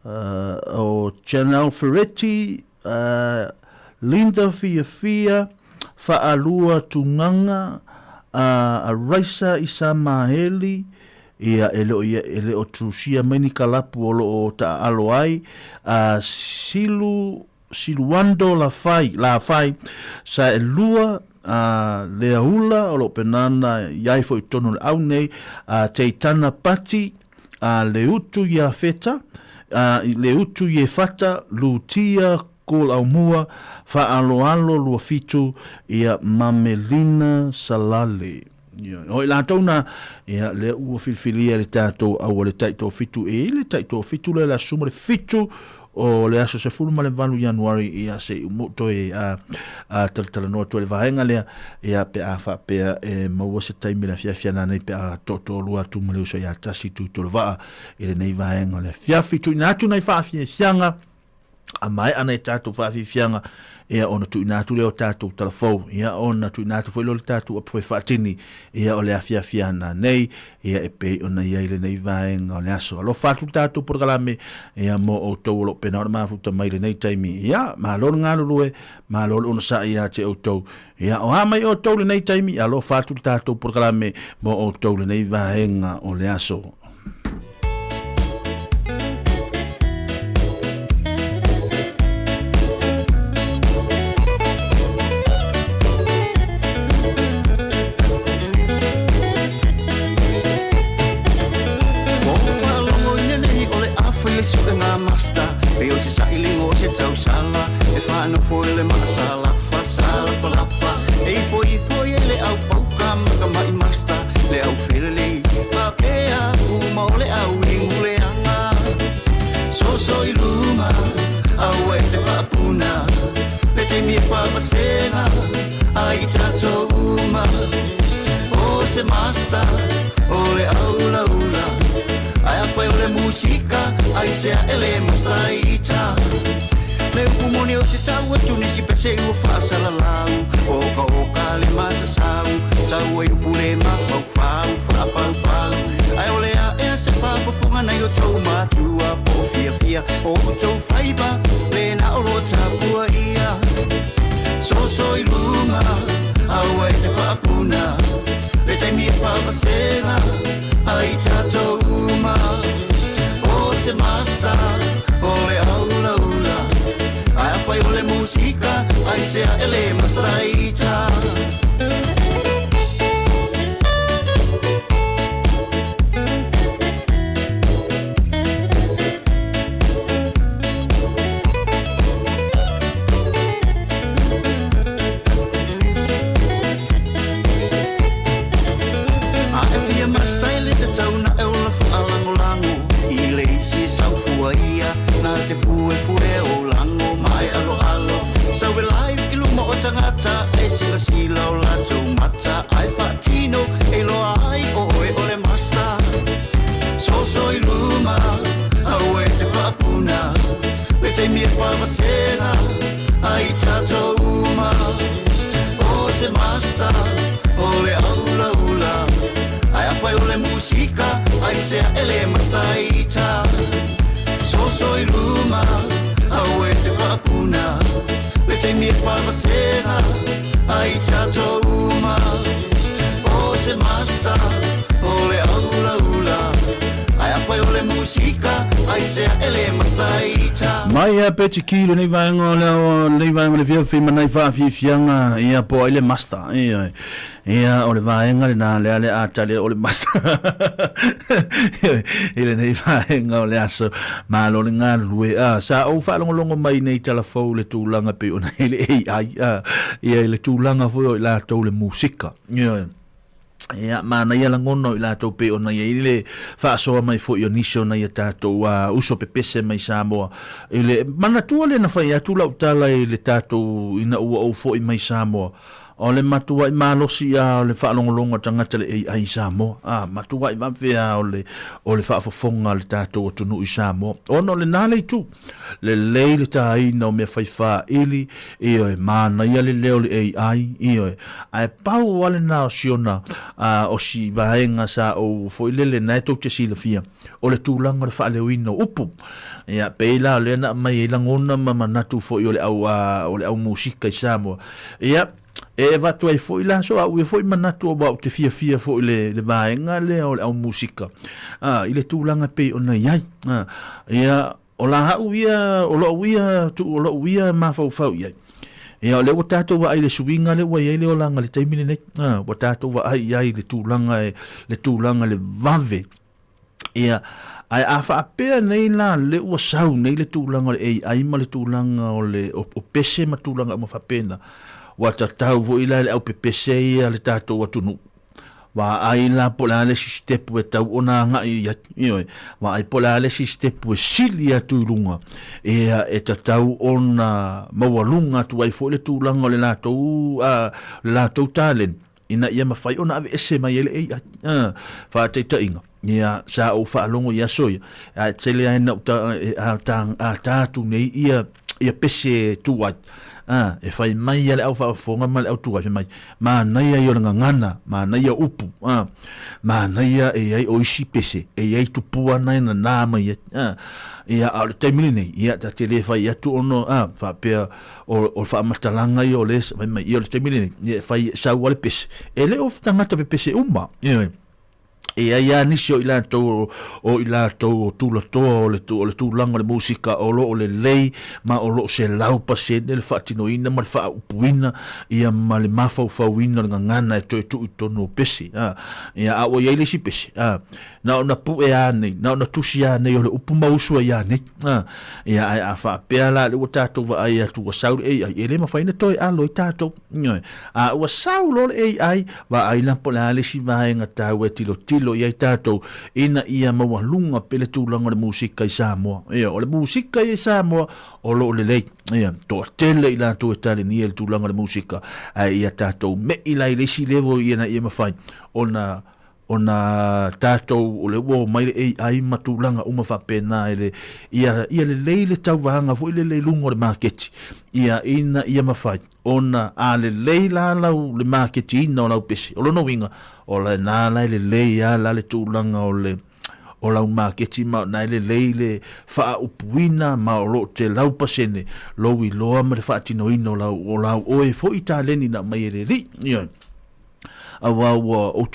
o Janelle Ferretti Linda Fia Fa'alua Tunganga a Raisa Isa Maheli ia ele o trusia meni kalapu o ta alo ai siluando la fai sa elua le aula o lo penana iai foi tonu au nei teitana pati le utu ia feta le utu ia fata lutia kol au mua fa alo lua fitu ia Mamelina Salale o la tona ia le ua filfilia le tato au le taito fitu le taito fitu le la suma le fitu o le aso se fulu ma le valu Januari ia se umoto a taltalanoa to le vaenga lea ia pe a fa pe maua se taimi la fiafia na nei pe a toto lua tu maleu so ia tasi tu to le vaa ile nei vaenga le fiafi tu inatu nei faafia sianga a mai ana tatu faafia fianga ia ona tu inatu leo tatu telefou ia ona tu inatu foi lo tatu o foi fatini ia o le afia na nei ia e pe ona ia ile nei vaenga o le aso lo fatu tatu por galame ia mo o to lo pena ma futa mai le nei taimi ia ma lo ngalo lue ma lo ona sa ia te o to ia o ha mai o to le nei taimi ia lo fatu tatu por galame mo o to le nei vaenga o le aso no foi le masala fa e foi ele au pauka mai masta le au fele ma pea u mole au ingule anga so iluma au e te papuna le te mi fa pasena ai tato uma o se masta o le au laula ai foi le musica ai se ele masta ita le umoni o te tau atu nisi pese ua whaasala lau o ka le masa sau sau e pule ma fau fau fa pau pau ai ole a e se pa popunga na yo tau matua po fia fia o tau faiba le na o lo tapua ia so i luma au e te papuna le te mi fa pasena ai tato uma o se masta o le aula ula ai apai o le musika ai se a ele mastaita tangata e sila o lato mata ai fatino e lo ai o le masta so i luma au e te papuna le te mia whamasena ai tato uma o se masta o le aula ula ai awhai o le musika ai sea ele mastaita so i luma au e te papuna le te mia whamasena ai tato uma o se masta o le aula ula ai awhai o le musika ai sea ele mastaita mai a peti kilo nei vaenga le via fima nei fa fianga ia po ile masta ia o le vaenga le na le a tale o le masta ile nei vaenga o le aso malo le ngalue sa o fa longo mai nei telefone le tulanga pe ona ile ai ia le tulanga fo la to le musika ia mana ia langono ila to pe ona ia ile fa so mai fo yo niso na ia tato uso pepese mai Sāmoa ile mana tu le na fa ia tu la utala ile tato ina o fo mai Sāmoa o le matua i malosi a o le whaalongolonga tangata le ai Sāmoa matua i mamwhea o le whaafofonga le tātou o tunu i Sāmoa ono le nālei tu le lei le tāina o mea whaiwha ili i o e mana ia le leo le ai i o e ai pau wale nā o siona o si vaenga sa o foilele nai tau te sila fia o le tūlanga le whaaleuina upu ia peila o le na mai i langona mamanatu fo i o le au musika i Sāmoa ia e vatu ai foi la so au foi manatu o ba te fia foi le vaenga le o au musika ile tulanga pe ona yai ia o la hau ia o lo ia ma fau yai ia le watato wa ai le suinga le wa ile o langa le taimine nei watato wa ai le tulanga le vave ia ai afa apea nei la le ua sau nei le tulanga le ai ma le tulanga o le o pese ma tulanga mo fa pena wata tau vo ila le au pepese ia le tato watunu wa ai la pola le step we tau ona nga ia wa ai pola le step we silia tuilunga e tau ona mawalunga tu ai fo le tulanga le la tau talen ina ia mafai ona ave ese mai ele fa te tainga ia sa o fa longo ia soia a tele ai na ta tu nei ia pese tu wat e fai mai ale au fonga mal au tua mai ma nai ai o ngana ma nai ia upu ma nai e ai o isi pese e ai tu pua nai na mai ia al termine ia ta tele fai ia tu ono fa pe o fa matalanga i o les mai ia le termine ia fai sa wale pese ele of tangata pese uma e ai anisio ila to tula to le tu langa le musika o lo le lei ma o lo se lau pase le fatino ina ma fa upuina ia ma le mafa wina ngana e to no pesi ia a o ia le si pesi na pu e ane na tusi ane o le upu mausu ia ne ia ai a fa pela le tato va ai tu sau e le ma fa ina to a lo tato a o sau lo e ai va ai na pola le si va nga tawe tilo ia tato ina ia mawalunga pele tulanga le musika i Sāmoa ia o le musika i Sāmoa o lo le lei ia to tele ila to tale ni el tulanga le musika ai ia tato me ila ile si levo ia na ia mafai ona ona tātou o le ua mai le AI matulanga uma whapena ia le leile tau wahanga fo le leilungo le marketi ia ina ia mawhai ona a le leila lau le marketi ina o lau pesi o lono winga o le nālai le leia la le tūlanga o lau marketi ma na le leile wha upuina ma o lo te lau pasene lau I loa ma le wha atino ino o lau oe fo I tā leni na mai le ri ia awa o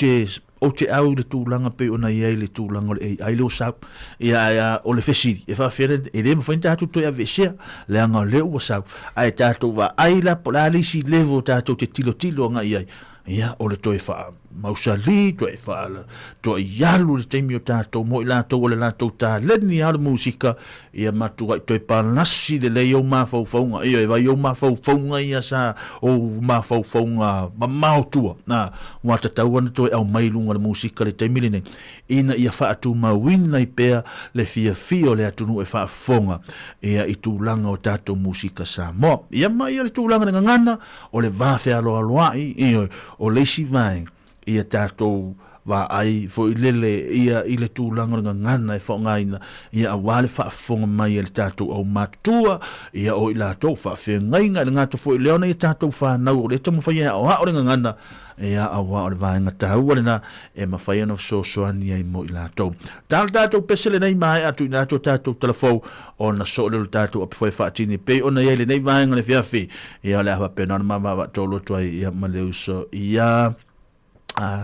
te au le tūlanga pe ona ia le tūlanga le AI le o sau ia o le fesiri e whawhere e le mawhain tātou toi a vesea le anga leo o sau ai tātou wa aila po la lisi levo tātou te tilo anga iai ia o le toi wha mausali toi wha toi ialu le teimi o tātou mo I lātou o le lātou tā leni au le musika ia matua toi panasi le leo mawhauwhaunga ia e vai o mawhauwhaunga ia sa o mawhauwhaunga mamau tua na wata tauana toi au mailunga le musika le teimi le nei ina ia wha atu mawina I pea le fia le atunu e wha fonga ia I tūlanga o tātou musika Sāmoa ia mai ia le tūlanga le ngangana o le vāwhea aloai ia o leisi vai ia tātou wa ai fo ilele ia ile tūlanga ngana e whaongaina ia awale whaafonga mai le tātou au matua ia o ila tau whaafengainga le ngātou fo ileona ia tātou whanau o le tamu whaia o hao le ngana ia awa o le vaenga tāua le na e mawhaia na soani ai mo ila tau tātou pesele nei mai atu ina tātou telefou o na so le tātou api whai whaatini pe o na ia le nei vaenga le fiafi ia le awa pena na mama wa tolo tuai ia maleuso ia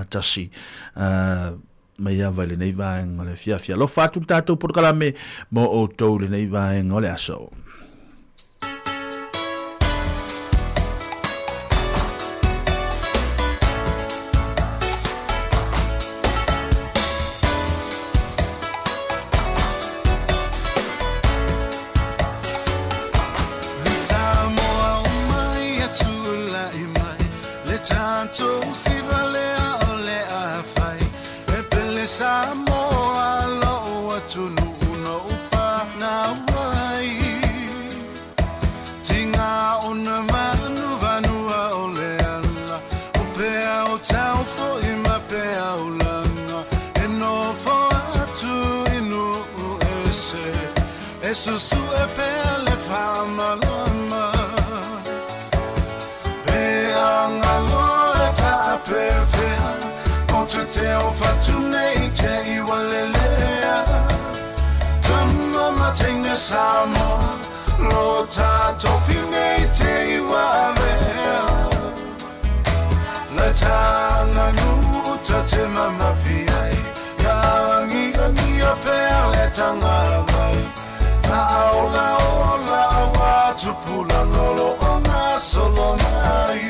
tasi mai ava le nei vaenga le fiafia lo fatu tātou porkalame mo o tau le nei vaenga o le aso Sāmoa lo atunu no ufa na wai tinga ona manu vanua o le ala o pea o tau fo I ma pea o langa e no fo atu inu ese susu e pea le fama lama pea ngalo e fa perfea tu te o fatu nei te I walelea Tama matenga Sāmoa Lo tātou whingei te I wawea Na tanga nuta te mamafiai Yangi a pea le tanga mai Whaola ola awa tupula ngolo o ngā solo mai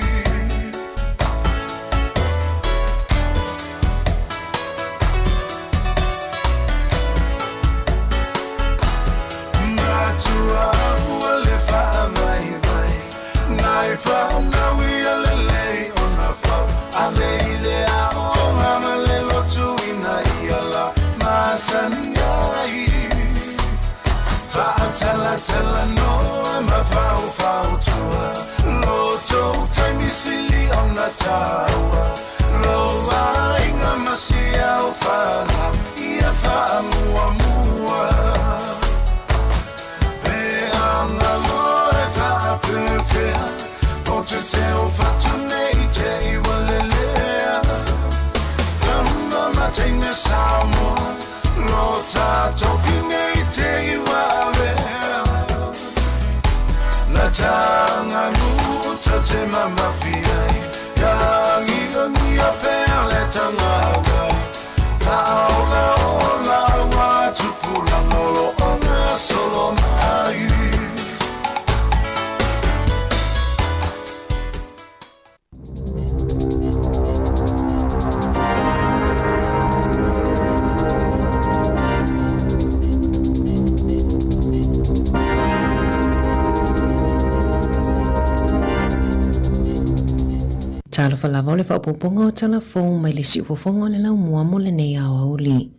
Tela no ma fau tua lo to time silly on the tower lo inga masia o fana ia fa mua pe anga lo e fa perfea o te o fatu nei te I walelea tama matenga Sāmoa lo tātou whingei te I wawea Na tanga nuta te mamafiai Yangi a pea le tanga gai Whaola ola wa tupula ngolo o ngā solo mai Tala whalava o le whaopoponga o telefon mai le siufofonga le lau mua mo le nei au auli.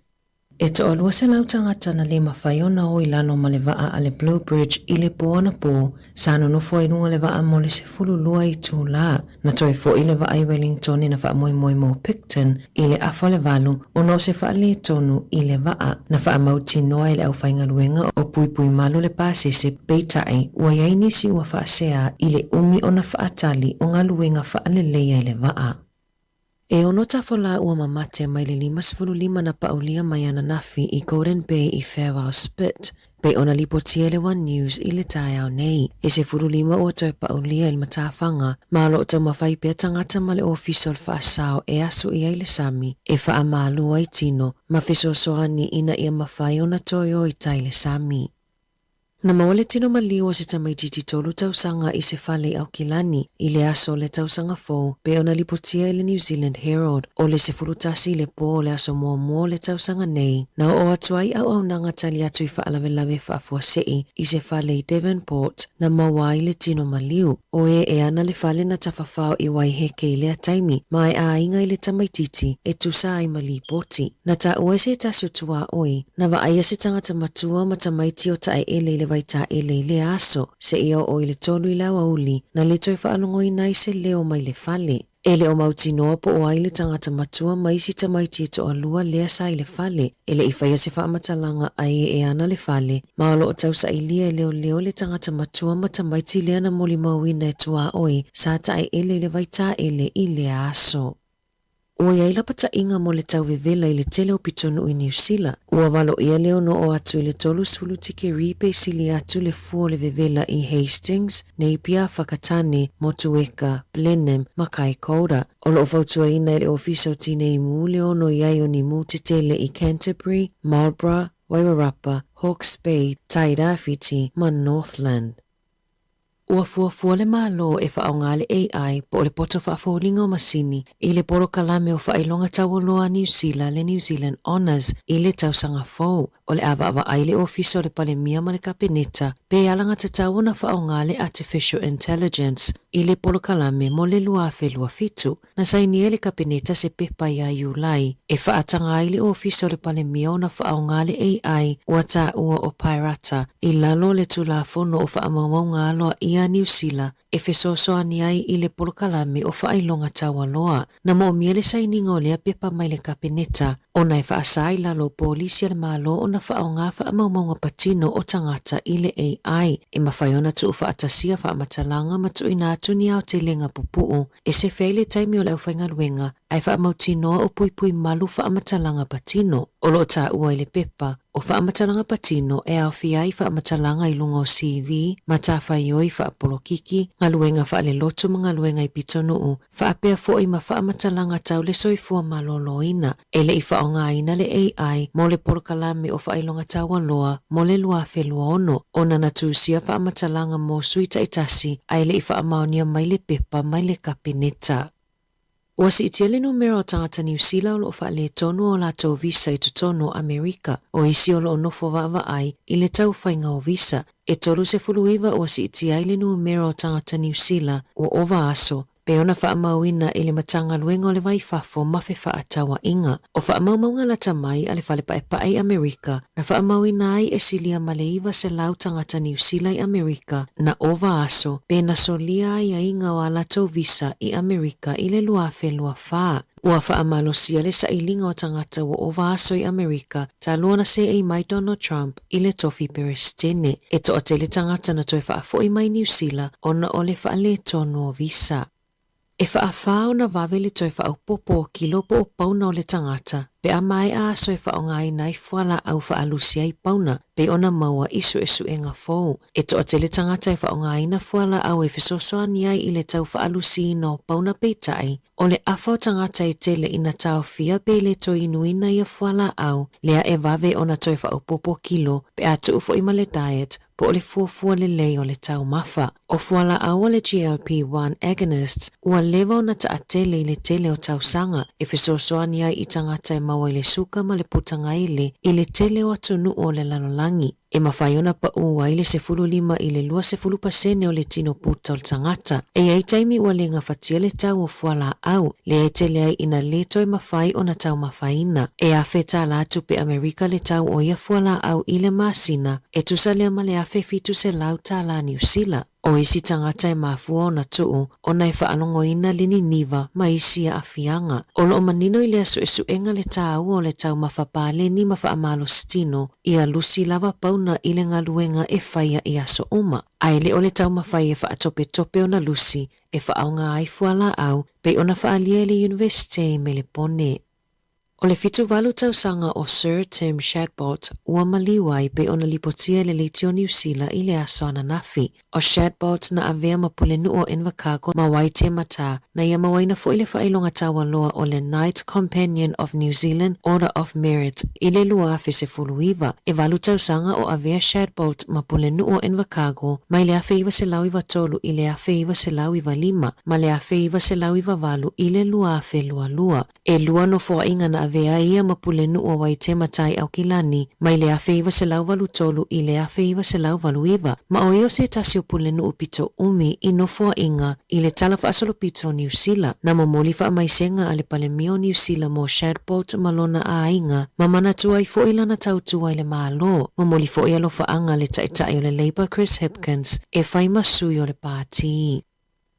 E to alua se lau tangata na le mawhaiona o ilano ma le waa a le Blue Bridge i le poana po, sa no nofo e nunga le waa mo le se fulu lua i tū la, na toi fo i le waa i Wellington na wha moi moi mo Picton i le afo le valu, o no se wha le tonu i le waa, na wha mauti noa i le au whainga luenga o pui pui malu le pāsese peitai, ua iai nisi ua wha sea i le umi o na wha atali o ngā luenga wha le leia i le waa. E ono tafola ua mamate mai le 5 na paulia mai ana nafi i Golden Bay i Farewell Spit. Pe ona lipotia le One News i le tai au nei. E se 5 ua toi paulia il matawhanga, malo o tau mawhai pia tangata ma le official whaasao e asu i ai le sami, e wha malu ai tino, ma fisosoani ina ia mawhai ona toi o i tai le sami. Na mawale tino maliu o se tamaititi tolu tausanga i se whale au kilani i le aso le tausanga fōu pe ona lipotia i le New Zealand Herald o le se furutasi le pō le aso mua le tausanga nei na o atuai au nanga tali atu i whaalawe whaafua sei i se whale i Devonport na mawai le tino maliu o e ana le whale na tawhawhao i waiheke i lea taimi mai a inga i le tamaititi e tusa ai mali poti. Na ta ue se tasio tua oi na wa aia se tangata matua ma tamaiti o tae ele le waita ele le aso se ia o ile tolu i lawa uli na le toi whaalongo i nai se leo mai le whale. Ele o mauti noa po o aile tangata matua mai si tamaiti e to alua lea sa i le whale. Ele i whaia se whaamatalanga ai e ana le whale. Maolo o tau sa ilia e leo le tangata matua ma tamaiti lea na moli mauina e tua oi sa tae ele le waita ele i le aso. Ua iai lapata inga mo le tau vevela i le tele o pitonu i New Zealand. Ua walo ia leo no o atu i le tolu sulu tike ripe sili atu le fuo le vevela i Hastings, Napier, Whakatane, Motueka, Blenheim, Makai Koura. O lo fautua ina le ofiso tine i mu leo no iai o ni mu te tele i Canterbury, Marlborough, Wairarapa, Hawke's Bay, Tairāwhiti, ma Northland. Ua fuafua le malo e whaonga le AI po le poto whaafolinga o masini i le poro kalame o whailonga tauoloa New Zealand le New Zealand Honours i le tausanga fau o le awa ai le ofiso le palemia ma le kapeneta pe alanga te tau na whaonga le Artificial Intelligence i le poro kalame mo le lua fitu na saini le kapeneta se pepa ia iulai e whaatanga ai le ofiso le palemia o na whaonga le AI ua ta ua o Pairata i lalo le tulafono o whaamaunga aloa ia New Zealand e fesosoani ai i le polokalame o whailonga taualoa na mo miele saininga o lea pepa mai le kapeneta o nai whaasai lalo polisi le malo o na whaonga whaamaumaunga patino o tangata i le AI e mawhaiona tu whaatasia whaamatalanga matu ina atuni au te lenga pupuu e se feile taimi o leo whaingaluenga ai whaamautinoa o pui malu whaamatalanga patino o lo ta ua i le pepa o whaamatalanga patino e au fiai whaamatalanga i lunga o CV matawhaioi whaapolokiki ngaluenga whaale lotu mga luenga i pitonu whaapea fo i ma whaamatalanga tau le soifua maloloina e le i whaonga ina le AI mo le polokalame o whailonga taualoa mo le lua whelua ono o nana tūsia whaamatalanga mo suita itasi ai le i whaamaonia mai le pepa mai le kapeneta. Ua si itia le numero o tangata New Zealand o loo whaale tonu o lato visa i tutono Amerika o isi o loo nofo wawa ai i le tau whainga o visa. E toru se fuluiva ua si itia i le numero o tangata New Zealand o ova aso pe ona whaamauina i le matanga luenga o le waifafo mawhi whaatawa inga. O whaamaumaunga lata mai a le whale pae Amerika na whaamauina ai e silia maleiva se lau tangata New Zealand i Amerika na ova aso pe na solia ai a inga o alato visa i Amerika i le luafe luafaa. Ua whaamalosia le sailinga o tangata o ova aso i Amerika ta luona se ei mai Donald Trump i le tofi perestene e to ate le tangata na toi whaafo i mai New Zealand ona o le whaale tonu o visa. E whaafao na wawele toi whaaupopo ki lopo o pauna o le tangata, pe a mai a so e whaonga ai nai fuala au whaalusia i pauna, pe ona maua isu e suenga fōu. E to ate le tangata e whaonga ai na fuala au e fesosoani ai i le tau whaalusi no pauna peitai, o le afao tangata e tele ina tau fia pe le to inuina i a fuala au, lea e wawe ona toi whaaupopo kilo, pe a tuufo ima le diet, po o le fuafua le lei o le tau mafa. O fuala awa le GLP-1 agonists ua lewa na taatele i le tele o tausanga e fesoasoani ai i tangata e maua i le suka ma le putanga ile i le tele o atunu o le lalolangi. E mawhaiona pa ua i le 15 i le 20% o le tino puta o le tangata. E ai taimi ua le ngafatia le tau o fuala au, le e tele ai ina leto e mawhai o na tau mawhaina. E awheta la atu pe Amerika le tau o ia fuala au i le masina, e tusa lea ma le awhe fitu se lau ta la New Zealand. O isi tangata e mafua o na tuu, o na e whaanongo ina lini niva ma isi a afianga. O lo o manino i le asu e suenga le tau o le tau mawhapale ni mawhaamalo stino, i a lusi lava pauna i le ngaluenga e whaia i aso uma. Aile o le tau mawhai e whaatope tope o na lusi, e whaonga ai fuala au, pe o na whaalia le universite me le pone. O le fitu walu tausanga o Sir Tim Shadbolt ua maliwai pe ona lipotia le leitio New Zealand i le aso ananafi. O Shadbolt na avea mapule nuo Invercargill ma waite mata na ia mawaina fo ile whailonga tawa loa o le Knight Companion of New Zealand Order of Merit i le lua fese fuluiva. E walu tausanga o avea Shadbolt mapule nuo Invercargill ma i le afe iwa se lau iwa tolu i le afe iwa se lau iwa lima ma le afe iwa se lau iwa walu i le lua afe lua lua. E lua no fo inga na avea ia mapule nuo waite matai au kilani ma i le afe iwa se lau walu tolu i le afe iwa se lau walu iwa. Ma o eo se tasi o pule nuo pito umi i no fo inga i le tala fa asolo pito New Zealand. Na momoli fa maisenga ale pale mio New Zealand mo Shadbolt malona a inga ma mana tua i fo ila na tau tua i le maalo. Momoli fo i alo fa anga le taitai o le Labour Chris Hipkins e fai masui o le pāti.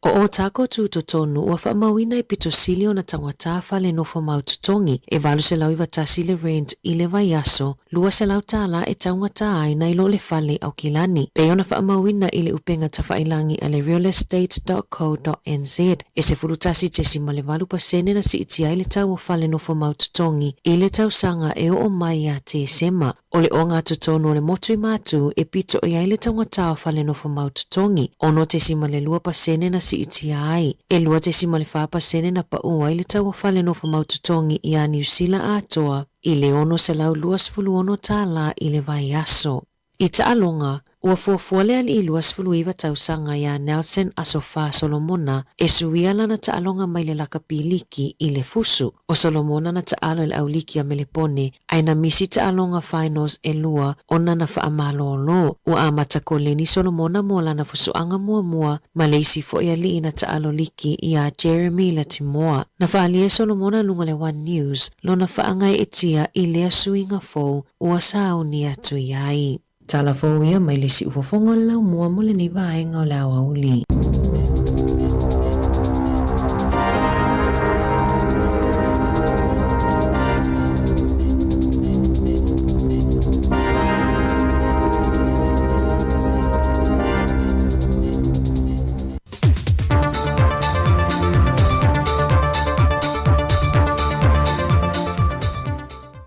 O tako tu tonu ua wha mawina i pito silio na tangata fale nofo maututongi e valu se lau iwa tasi le rent i le vaiaso lua se lau tala e taungata ai na ilo le fale au kilani. Pe ona wha mawina i le upenga tawhailangi a le realestate.co.nz e se fulutasi te si male valu pasene na si iti ai le tau o fale nofo maututongi i le tau sanga e o mai a te sema. O le o ngā tutonu o le motu i mātu e pito i ai le tangata o fale nofo maututongi. Ono te si male lua pasene na si iti ai. E lua te si male whapa sene na pa ua i le tau o fale nofo maututongi i a New Zealand atoa i le ono se lau luas fulu ono tala i le vai aso. I ta alonga, ua fuafuale ali i luas fulu iwa tausanga ia Nelson Asofa Solomona e suia lana ta alonga mai le laka piliki i le fusu. O Solomona na ta alo le auliki a melepone, aina misi ta alonga finals e lua ona na whaamalo lo. Ua amata ko leni Solomona mo lana fusuanga mua ma leisi fo ia li ina ta alo liki i a Jeremy Latimoa. Na whaalia Solomona lunga le One News, lo na whaangai etia i lea suinga fo ua sauni atu iai. Tala fo ia mai le si ufofonga le lau mua mo le ni vaenga o le awa uli.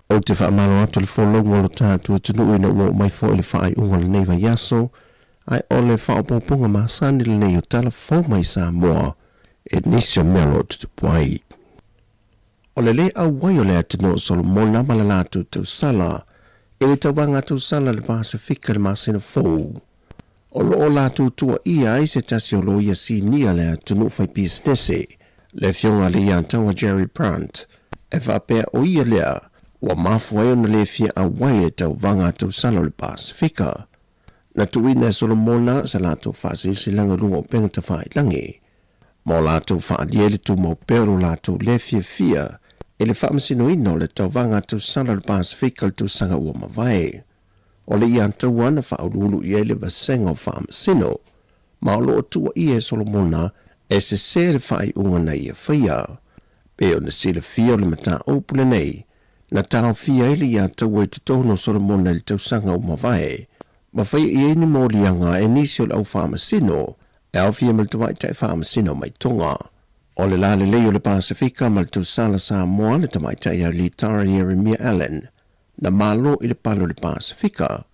O te whaamalo atu le wholongo lo tātua tunu ina ua mai fo le whaai unga le neiva yaso, ai o le whaopoponga maasani le nei o tala fo mai Sāmoa, e nisio melo tutu puai. O le le au wai o le atino o Solomona ma le lātu tau sala, e le tauanga tau sala le Pasifika le masina fou. O lo o lātu tua ia ai se tasi o lo ia si nia le atino fai businesse, le fionga le ia taua Jerry Brandt, e whapea o ia lea, ua mafuai ona le fia a wai e tau vanga tau sala o le Pasifika. Na tuina Solomona sa lātou whaasisi langa lunga o penga ta whaelangi. Mo lātou whaalia le tu mo pero lātou le fia, e le whaamasino ino le tau vanga tau sala o le Pasifika le tu sanga ua mawai. O le ian tau wana whaurulu i ele vasenga o whaamasino, ma o loo tua i e Solomona e se se le whaai unga na ia whaia. Pe o na sila fia o le mata opule nei, na tau fia ili ia tau e tutono Solomona le tau sanga o mawai, ma whai i eni mōlianga e nisi o le au whaamasino, e au fia mal tawai tai whaamasino mai tonga. O le lale leo le Pasifika mal tau sala Sāmoa le tamai tai a li Tara Jeremia Allen, na malo i le palo le Pasifika,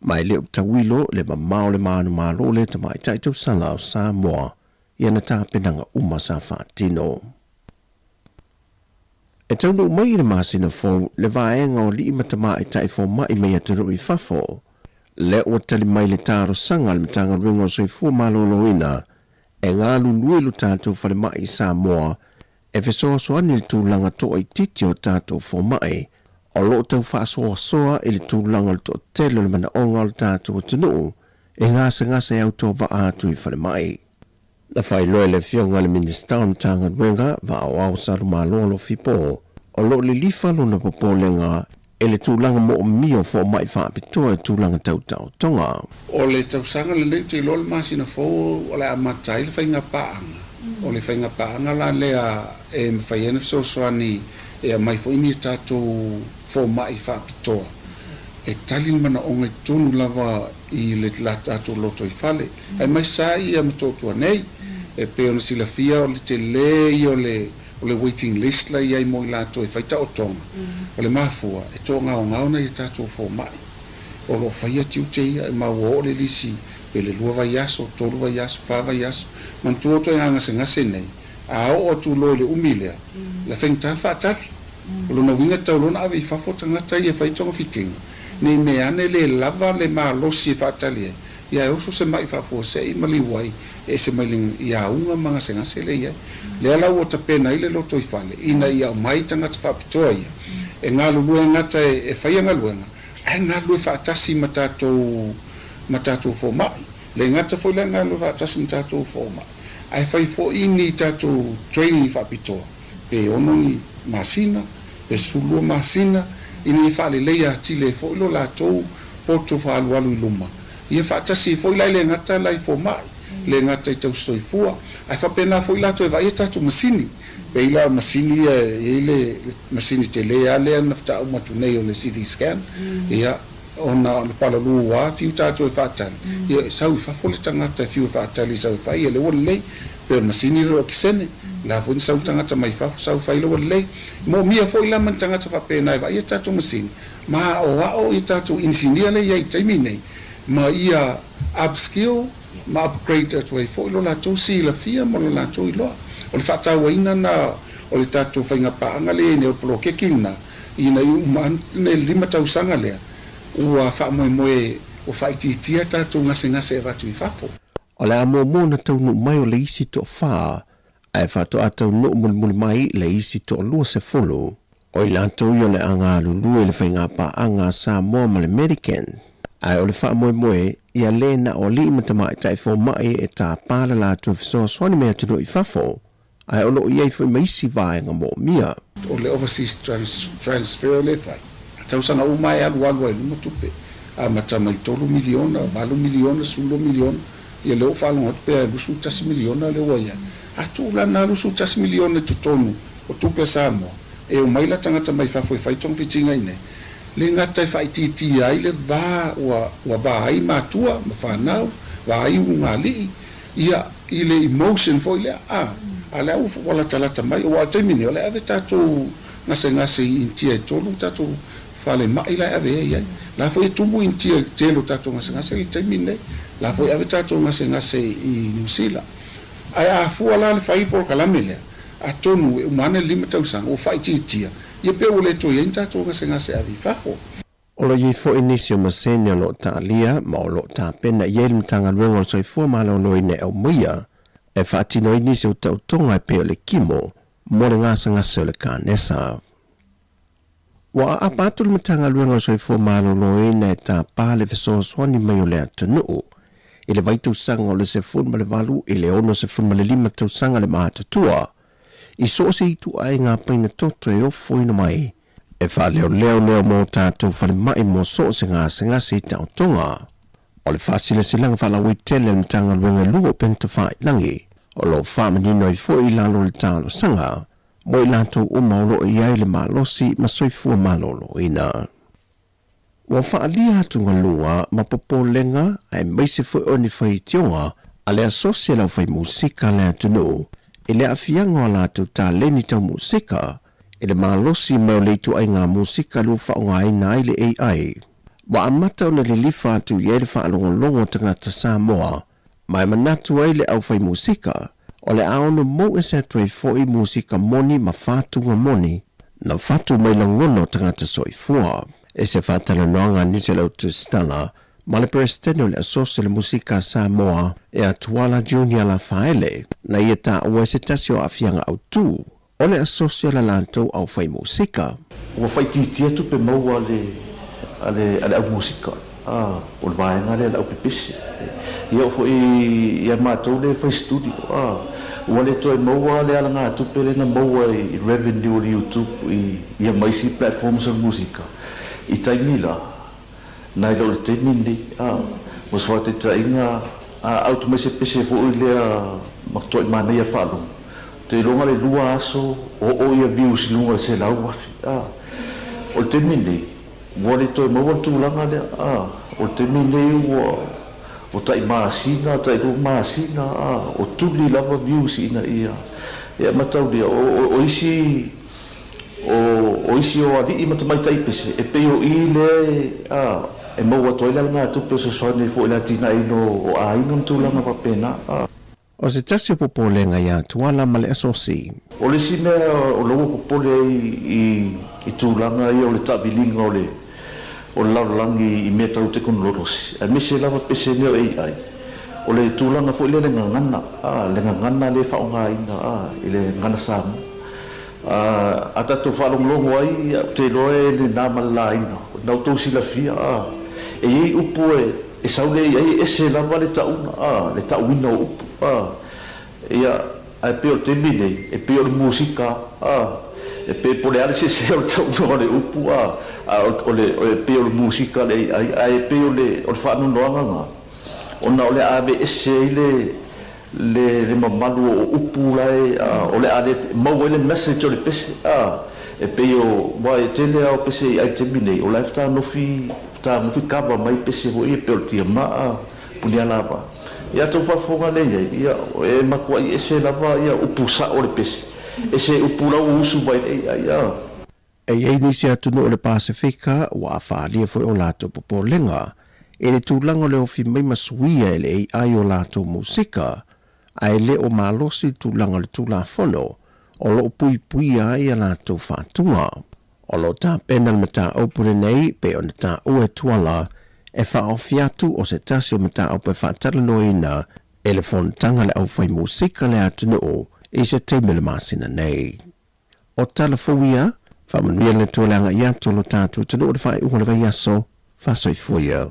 mai leo tawilo le mamao le manu malo le tamai tai tau sala o Sāmoa, ia na tāpenanga uma sa whaatino. E taunu mai le masina fo le vaenga o li imatama i tai fo mai mea turu i fafo. Le o tali mai le taro sanga le matanga ruenga o soifua maloloina e ngā lului lo tātou whare mai Sāmoa e whesoa soani le tūlanga toa i titi o tātou fōmai o lo tau whaasoa soa i le tūlanga le toa telo le mana onga o tātou o tunuu e ngasa e au toa wa atu i whare mai. Na whai loe le fionga le minister o matanga ruenga wa au saru malolo fipo o lo le lifa lo na popolenga e le tūlanga mo o mio fo mai whaapitoa e tūlanga tautau tonga. O le tausanga le nei te lol masina fo o le amatai le whainga paanga. O le whainga paanga la lea e mwhaiene so soani e a mai fo ini tātou fo mai whaapitoa. E talin mana o ngai tonu lava i le la tātou loto i whale. Ai mai sa i a matotua nei e pe ona sila fia o le te lei o le waiting list la iai mo i lato e whaita o tonga. O le mafua e tonga o ngauna i tātou fo mai. O lo whaia tiu te ia e maua o le lisi pe le lua vai aso, tolu vai aso, wha vai aso. Man tuoto e hanga se ngase nei. A o tu lo le umilea. Le whaintan whaatati. O lona winga tau lona ave i whafo tangata i e whaitonga fitinga. Nei me ane le lava le maa losi e whaatali e. Ia e oso se mai whafo se i mali wai e se mailing ia unga mga se ngase le ia. Le ala ua tapena i le loto i whale. Ina ia mai tangata whapitoa ia. E ngā lulua ngata e whaia ngā luenga. Ai ngā lue whaatasi matatou fo mai. Le ngata fo le ngā lue whaatasi matatou fo mai. Ai whai fo ini tatou training whapitoa. E ono ni masina, e sulua masina, ini i whale leia tile fo ilo la tou poto whaalualu i luma. Ia whaatasi fo ilai le ngata lai fo mai. Le ngata i tau soifua. Ai whapena fo ila to e vai e tatou masini. Pe ila masini e le masini te lea lea nafta au matu nei o le CT scan. Ia ona le palalu wa fiu tatou e whaatali. Ia sau i whafole tangata fiu whaatali sau i whai e le wale lei. Pe masini ro kisene. La fo ni sau tangata mai whafo sau whai le wale lei. Mo mia fo ila man tangata whapena e vai e tatou masini. Ma o i tatou insinia le ia i taimi nei. Ma ia upskill, ma upgrade atu ai fo ilo la tau si la fia mo la tau iloa. O le whaatau ina na o le tatou whainga paanga le ne o polo kekina ina i uman ne lima tau sanga lea. Ua wha moe o whaititia tatou ngase e watu i whafo. O le amo na tau nu mai o le isi to wha, ai whato atau nu muli mai le isi to lua se folo. O i lantou i o le anga lulu e le whainga paanga Sāmoa ma le American. Ai o le wha moe ia le na o li matamai tai fo mai e tā pāla la tu fiso swani mea tino i whafo. Ai o lo iei fo maisi vaenga mo mia. O le overseas transfer le fai. Tausanga umai alu e luma tupe. A matamai 3 miliona, 4 miliona, 10 miliona. Ia leo whalonga tupe a lusu 10 miliona le waia. A tūla na lusu 10 miliona tutonu o tupe Sāmoa. E o maila tangata mai whafo e whaitong fitinga ine. Le ngata i whaititi ai le vā ua vāai mātua, ma whanau, vāai unga li, ia i le emotion fo i lea, a le au wala talata mai, o a taimine, o le ave tātou ngase i intia e tolu, tātou whale mai la ave e iai, la fo e tumu intia telo tātou ngase i taimine, la fo e ave tātou ngase i New Zealand. Ai a fua la le whaipor kalame lea, a tonu e umane lima tausanga, o whaititia, ia pe ole to ia tātou ngase avi whafo. O lo iei fo inisio masene o lo tā lia, ma o lo tā pena iei le mtanga ruenga o soifua malo no ine au muia, e whaatino inisio tau tonga e pe o le kimo, mo le ngase o le kānesa. Wa a pātu le mtanga ruenga o soifua malo no ine e tā pāle feso swani mai o le atanuu, i le vaitu sanga o le se fun ma le valu, i le ono se fun ma le lima tau sanga le mātatua, i so se itu ai ngā paina toto e ofo ina mai. E wha leo mo tātou whale mai mo so se ngase i tau tonga. O le whasile silanga whala wei tele le mtanga luenga luo penta whai langi. O lo whamanino i fo i lalo le tālo sanga. Mo i lantou uma o lo i ai le malosi ma soifua malolo ina. Wa whaalia atu ngalua ma popo lenga ai maise fo o ni whai tionga a le asosia lau whai musika le atunu. E le afianga o lātou tā leni tau musika, e le malosi meo leitu ai ngā musika lu whaonga ai nā i le AI. Wa amata o le lifa atu i ele whaalongo tangata Sāmoa, mai manatu ai le au whai musika, o le aono mo e se atu ai fōi musika moni ma whātunga moni, na whātu mai langono tangata soifua. E se whātala noanga nise lau tu stala, ma le presidente o le asosia le musika Sāmoa e atuala Junior la faele na ia tāua se tasi o afianga au tū o le asosia la lantou au fai musika. Ua fai titia tupe maua ale au musika. O le vaenga le au pipisi. Ia ofo ia mātou le fai studio. Ua le toi maua le ala ngā tupe le na maua i revenue le YouTube ia maisi platforms o musika. I taimila. Nai lau le temini. Mas wate ta inga auto mai se pese fo lea maktoi mana ia whalu. Te longa le lua aso o ia views lunga se lau wafi. O le temini. Ua le toi maua tūlanga lea. O le temini ua o tai maasina, tai lu maasina. O tuli lava views ina ia. Ia matau lea. O isi o ali ima tamai tai pese. E peo i le e maua toila ngā tupe so soane fo ila tina ino o a inga tūlanga pa pena. O se tasi o popolenga ia tuala ma le asosi. O le si mea o logo popole i tūlanga ia o le tabilinga o le laulangi i mea tau te konolorosi. A mese lava pese mea o AI. O le tūlanga fo ila le ngangana le whaonga ina i le ngana Sāmoa. A tato whalonglongo ai te loe le nāmala ina. Nau tau sila fia. E iei upu e saule iei e se lava le tauna. Le tauina o upu. Ia e peo te mine, e peo le musika. E peo pole ale se o tauna o le upu. O le peo le musika le ai e peo le whaanonoanga. Ona o le ave e se le mamalu o upu lai o le ale mau ele message o le pese e peo mai tele au pese ai te mine o life ta no fi kaba mai pese o e peo tia ma punia lava ia to fa fonga le ia e makua i ese lava ia upu sa o le pese ese upu la usu mai ia e ei nisi atunu o le Pasifika wa whaalia foi o lato popolenga e le tūlanga le ofi mai masuia e le ai o lato musika ai le o malosi tūlanga le tūlafono o lo pui pui ai a lato whātua. O lo tā pena le mata opure nei pe o na tā ue tuala e whaofiatu o se tasi o mata ope whātarano ina e le fontanga le au whai musika le atunu o i se teimele masina nei. O talafuia, whamanuia le tualanga ia tolo tātu tunu o le whai uhala vai aso, whasoifuia.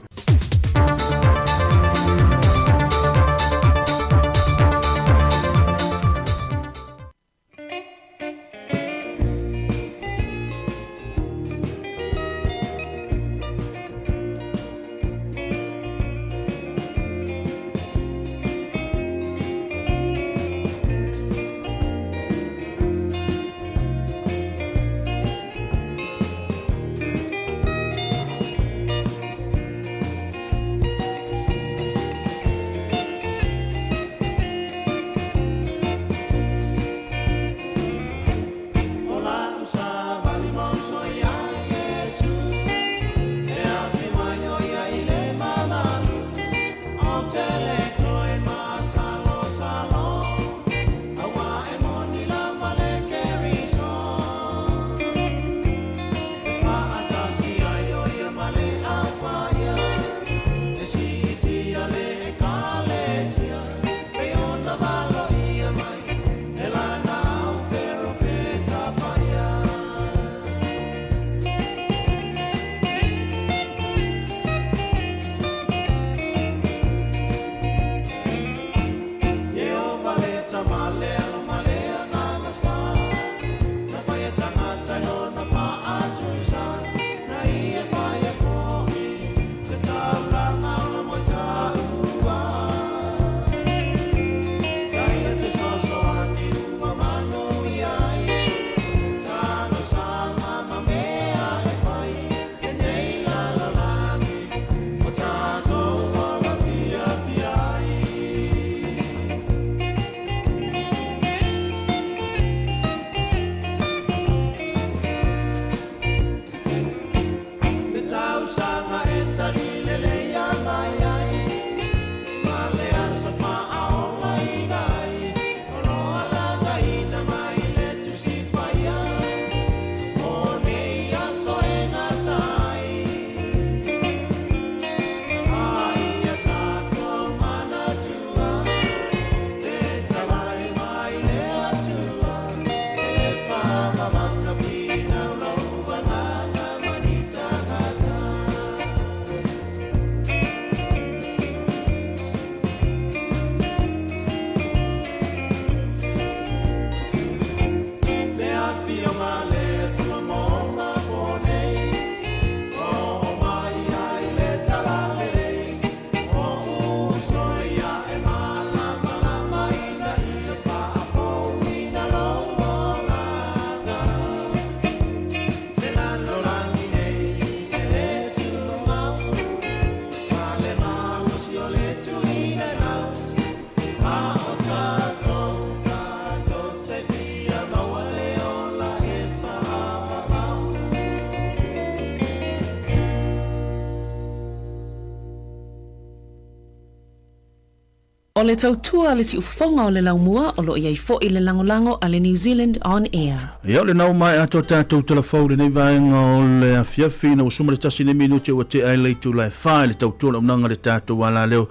O le tautua le si ufafonga o le laumua o lo iai fo i le langolango a le New Zealand On Air. Ia le nau mai ato tātou telefau le nei vaenga o le afiafi na usuma le tasi ne minute o te ai leitu lai whae le tautua na unanga le tātou wala leo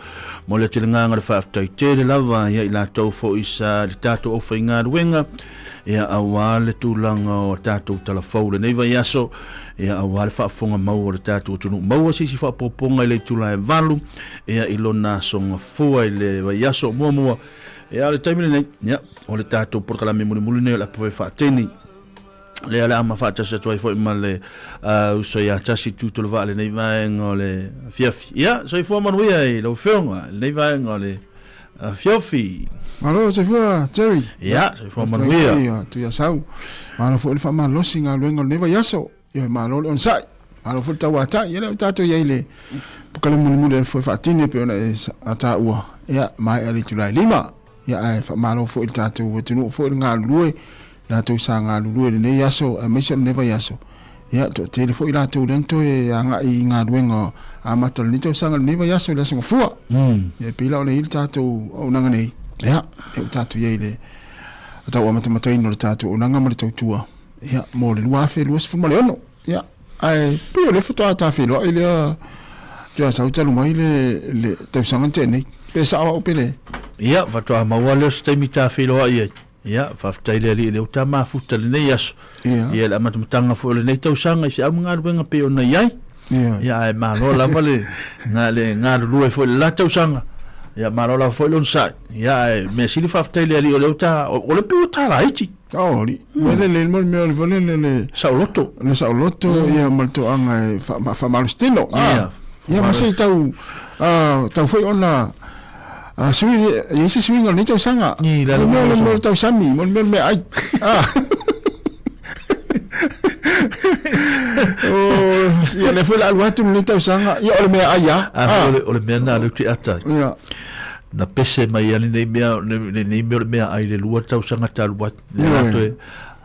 mo le te nganga le whaaftai te le lava ia i la tau fo isa le tātou au whainga ruenga ia awa le tūlanga o tātou telefau le nei vai aso ia awa le whaafonga mau o le tātou tunu maua sisi whaapoponga i leitu lai valu ia ilo nā songa fua i le vai aso mua ia le taimile nei ia o le tātou porkalame muli nei o le apoe whaateni le ala ama whaatasi atu ai fo ima le uso ia tasi tūtolo wa le nei vaenga o le fiafi ia so i fua manuia i lau whionga le nei vaenga o le fiofi Malo se fua Jerry. Ya, se fua manuia. Tu ya sau. Malo fo le fa malo singa luenga neva yaso. Ia malo on sai. Malo fo tawa ta ia le tato ia ile. Pokale muli fo fa tini pe ona ata ua. Ia mai ali tulai lima. Ia ai fa malo fo il tato tunu fo nga lue. La to sanga lue ne yaso a mission neva yaso. Ia to telefo ila to lento e anga i nga luenga a matal ni to sanga neva yaso la sanga fua. Ia pila ona il tato o nanga nei. Ya, e tatu ye le ata wa mata no le tatu unanga mo le tautua. Ya, mo le lua fe lua sfuma le ono. Ya, ai pio le foto ata fe lo ile ja sa uta lu mai le tau sangante nei. Pe sa wa opele. Ya, va to ma wa le ste mita fe lo ai. Ya, fa fta ile le uta ma futa le nei as. Ya, la mata mtanga fo le nei tau sanga se am ngar benga pe ona yai. Ya, ai ma lo la vale nga lu fo la tau sanga. Ya marola foi lon sai ya me sili faftele ali o le piuta la iti li le mo vole le sauloto ya malto anga fa malustino ya ma sei tau foi ona sui yesi sui ngol ni tau sanga ni la mo tau sami mo me ai ya le foi la luatu ni tau sanga ya ole me ai ya ole me na le ti ata ya na pese mai ali nei mea mea ai le lua tau sanga talu wat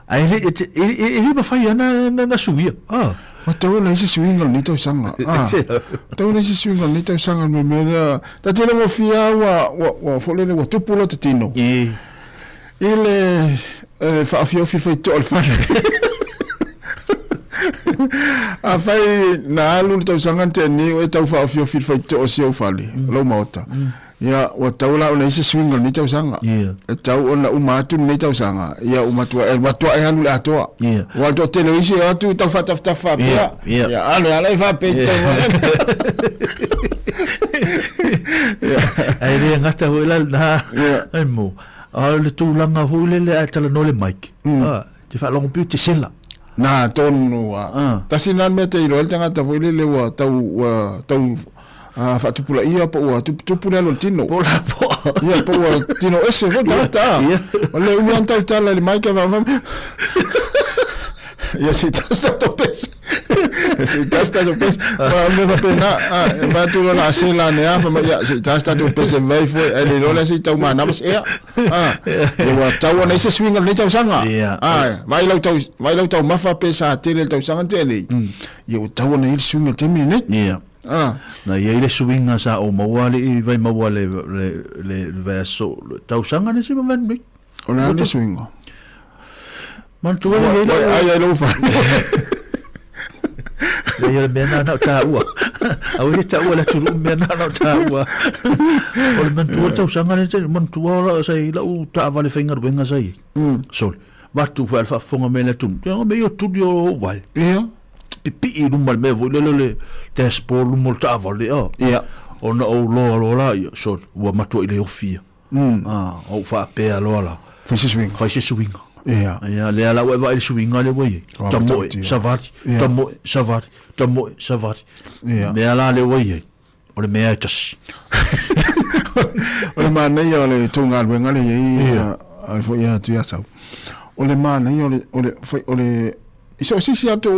ai ele ba fai na subia ma tau na isi swingal ni tau sanga tau na isi swingal ni tau sanga me mea ta tele mo fia wa folele wa tupulo te tino ile fa fio fai to al fa a fai na alu tau sanga te ni o tau fa fio fai to o sio fali lo mota ya wa taula ona isi swingal ni tau sanga tau ona umatu ni tau sanga ya umatu watu ai halu atoa wa to televisi atu tau fa ya ala fa pe ai re ngata ho la na ai mo le tulanga ho le atala no le mic te fa long pi te sela na tonu tasinan mete ilo tanga ta ho le wa tau fa tupula ia po wa tupula lo tino po la po ia po wa tino ese ho ta ole un tau tala le mai ka va ia si tasta to pes si tasta to pes va me va pena va tu la sela ne fa ia si tasta to pes vai foi ele lo la si tau mana mas ia wa tau na ese swinga le tau sanga vai lau tau mafa pesa tele tau sanga tele ia tau na il swinga temi ne na ia ile swinga sa o mawale I vai mawale le verso tau sanga ne se van me ona le swinga man tu ai lo fa ia me na ta ua au ia ta ua la tu me na ta ua o man tu tau sanga ne man tu la sai la u ta vale finger wenga sai sol watu fa fonga me le tu me yo tu dio vai pipi I mal me vo le tespo lu molta avole ona o lo la so wa matu ile ofia o fa pe alola fa se swing ya le ala wa ile swing ale we tomo savat me ala le we o le me atas o le ma nei o le tunga le ngale ai fo ya tu ya sa o le ma nei o le iso sisi atu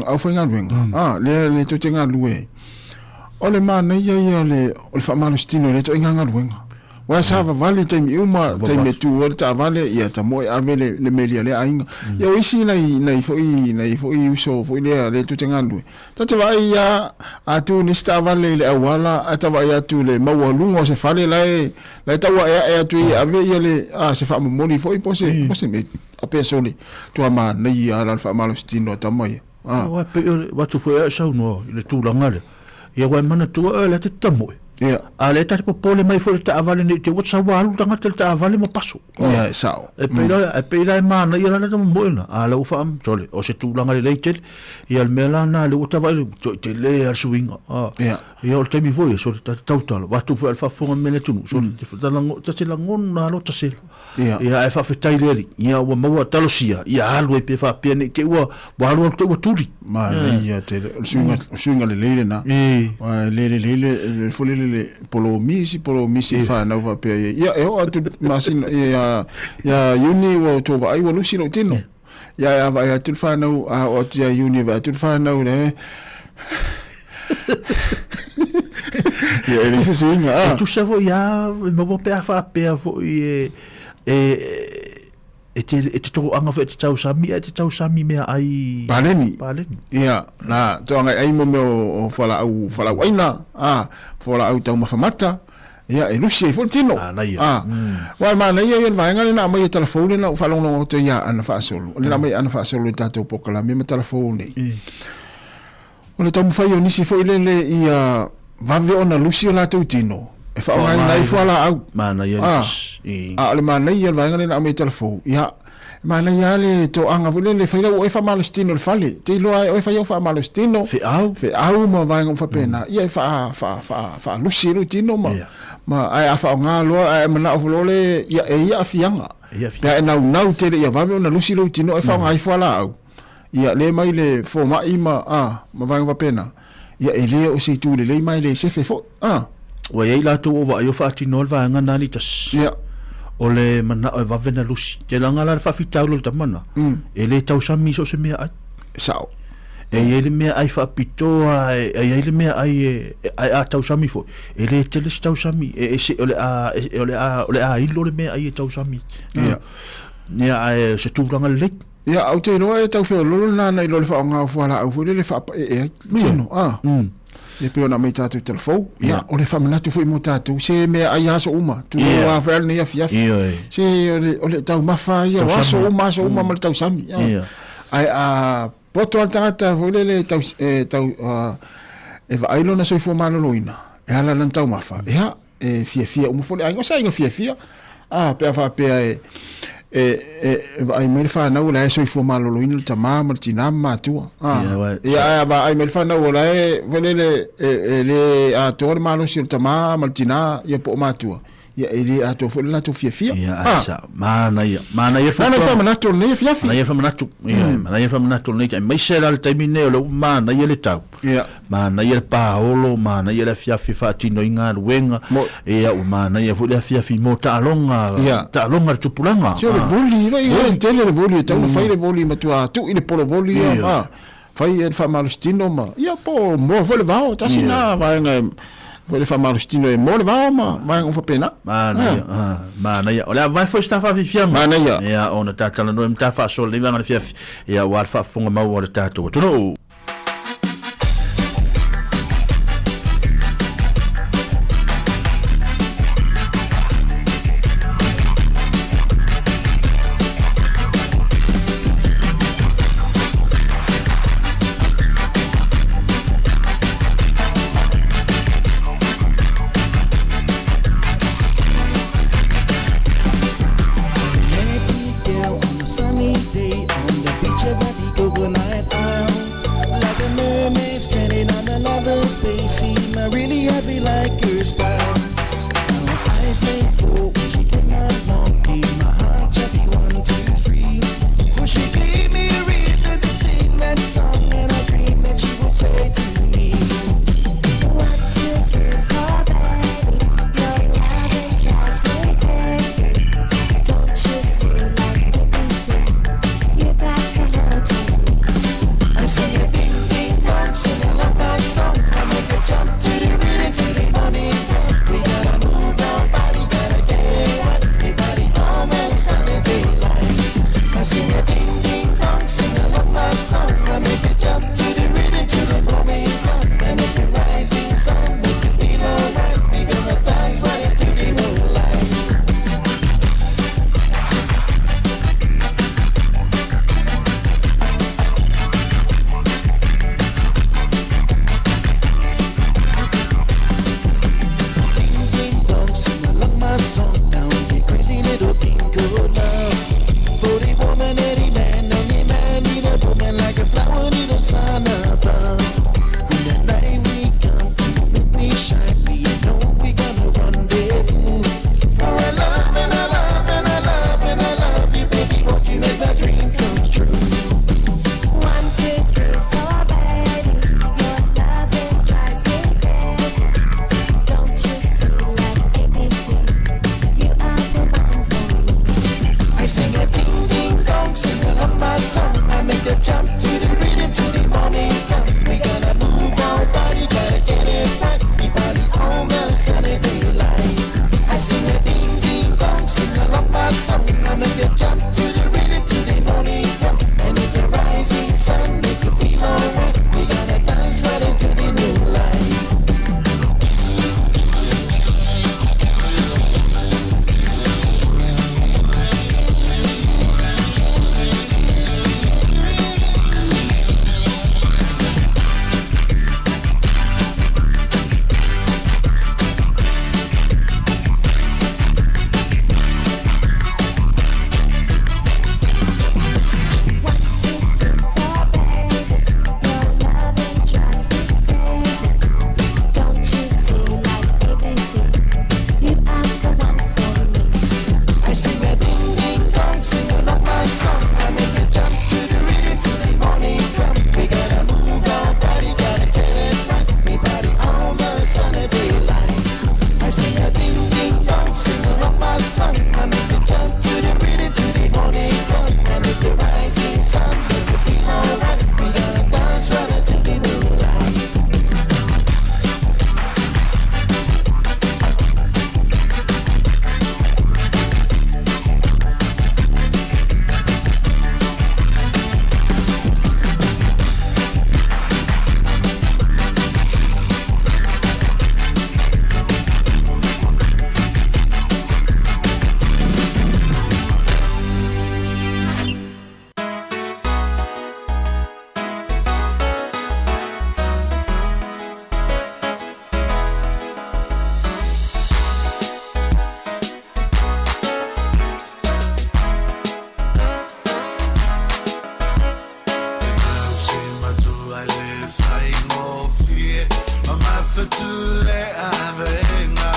au fa ngalo le to tenga luwe o le ma nei ia le o le fa malustino le to nganga luenga wa sa vale taimi uma taimi tu o ta vale ia ta mo ave le melia le ainga ia isi nei fo i uso fo le tu tenga lu ta te vai ia atu ni sta vale le awala ata vai atu le mawalungo se fale lai ta wa ia atu ave ia le se fa mo ni fo i pose me a pesole tu ama nei ala fa malo stino ta mai wa pe wa tu fo sa no le tu langale ia wa mana tu le te tamo ia ale ta popole mai fo ta avale ni te whatsa walu tanga te ta avale mo paso ia sao e pela mana ia la ta mo ina ala u fa am tole o se tu langale leitel ia al melana le uta vai te le ar swinga ia o te mi foi so ta total wa tu fa fa fo mele tu so te ta lango ta se langon na lo ta se ia e fa fetai le ia o mo talo sia ia alu e pe fa pe ni ke wa walu te wa tuli ma ia te swinga le na wa le fo le polo misi fa na va pe ia e o tu masin ia uni wo to va ai wo lusi no tino ia va ia tu fa na o tu ia uni va tu fa na ne ia ele se swinga tu savo ia mo pe fa pe vo e te toko anga fo te tau sami mea ai paleni ia na to anga ai mo o fala waina fala au tau mafamata ia e lusi e fontino wa ma na ia vai ngale na mai telefone na fala no to ia ana fa solo le na mai ana fa solo tato pokola me telefone ona tau fai o nisi fo ile ia va ve ona lusi la to tino e fa mai nai fala au mana ia le mana ia vai ngale na mai telefone ia mana ia le to anga vole le fa o e fa malostino le fale te lo o e fa fa malostino fe au ma vai ngom fa pena ia fa lusi lo tino ma ai fa nga lo ai mana o le ia fianga ia na te ia va ona lusi lo tino e fa ngai fala au ia le mai le fo mai ma vai ngom fa pena ia ele o se tu le mai le se fe fo wa ia la to va yo fa tino va nga nani tas ia o le mana o va vena lusi te langa la fa fitaulo ta mana e le tau sami so se mea ai sao e ele mea ai fa pito ai ele mea ai a tau sami fo ele tele tau sami e se ole a ilo le mea ai tau sami ia ai se tu langa le ia au te no e tau fe lo na lo le fa nga fo la au fo le fa e tino e pe ona mai tatu telefo ia o le famana tu foi mo tatu se me ai aso uma tu wa fer ni afia se o le tau mafa ia aso uma mal tau sami ai a poto altata volele tau e va ai lona so fo malo loina e ala lan tau mafa ia e fia uma fo ai o sai no fia pe fa pe ai me fa na ola so fo malo loina ta mama tina matua ia va ai me fa na ola volele le a tor malo sil ta mama tina ia po matua ia ele a to fo la to fia mana ia fa mana to ne fia mana ia fa mana to mana ia fa mana to ne mai sera al termine o mana ia le tau mana ia paolo mana ia le fia fa tino inga luenga ia o mana ia fo le fia mo ta longa tupulanga le voli vai tele le voli tau no fai le voli ma tu ile polo voli fai e fa malostino ma ia po mo vole va ta sina vai vole fa malostino e mo le va ma vai un fa pena mana ia ola vai fo sta fa fia mana ia ona tata no mta fa so le vanga fia ia wa fa fonga ma o tato to no Jump to the rhythm. Mama fatule avenga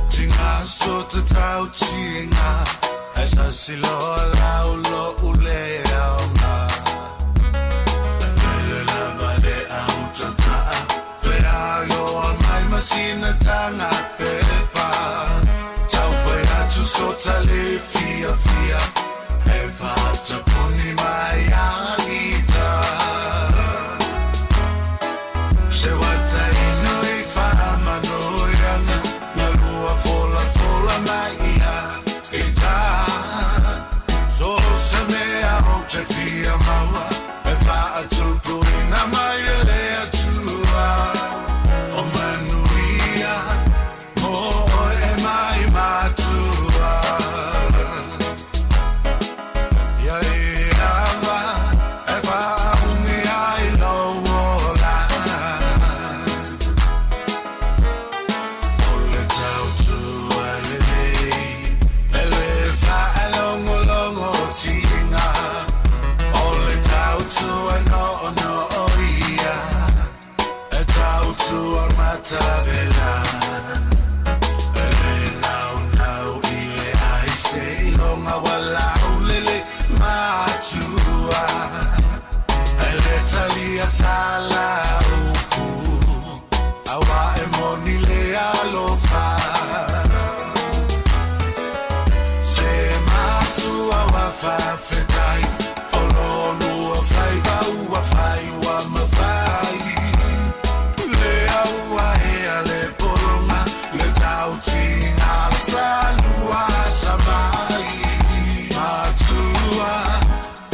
Tinga sota tau tinga Esa silo laulo uleaunga Nele lavale autataa Pealo mai masina tanga pepa Tau fuera tu sota le fia fia E fata puni mai alita Se wata inui fa manoianga Na lua fola mai ia ita So se mea o te fia maua E fa atu purina mai elea tua O manuia mo e mai matua Ia e ava e fa umi ai loa Ole tau tua lelei Ele fa longo tinga Ole tau tua no ia E tau tua matavela Ele nau ile ai se longa wala ulele matua Ele talia sala uku Awa e moni le alofa Se matua wa fa fetai Olonu wa fai wa fai wa mafai Le aua e ale poronga Le tautina salua samai Matua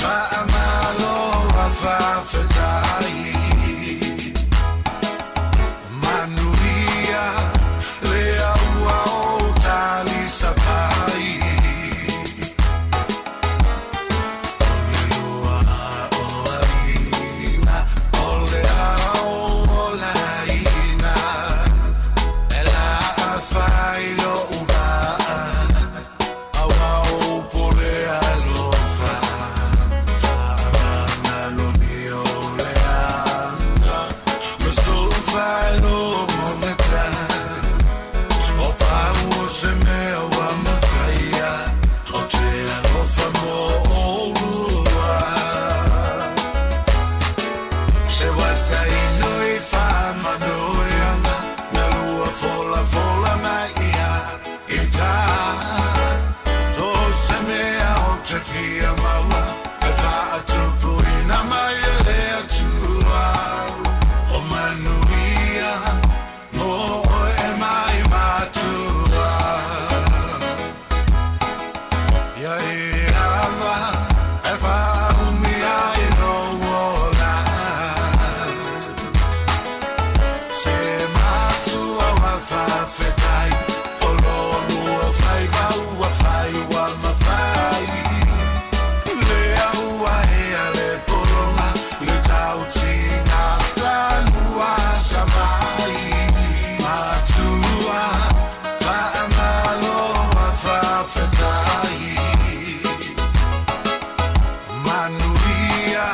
pa amalo wa fa fetai Manuia le aua o tali sapai Ole lua o aina Ole au o laina Ela afai lo uva Awa o pole alofa Amana lo mio leanga Lo sofa lo momenta O pau se mea wa mawhaia O te alofa mo o lua Se wata inui wha manoianga Na lua fola mai ia I tā So se mea o te fia maua E wha atupu ina mai e lea tua O manuia mo e mai matua Ia e ava e wha umi ai roa Se matua wa wha fetai O lonu a whai wa mawhai Le aua e ale poronga Le tautina salua samai Matua pa amalo a wha fetai Manuia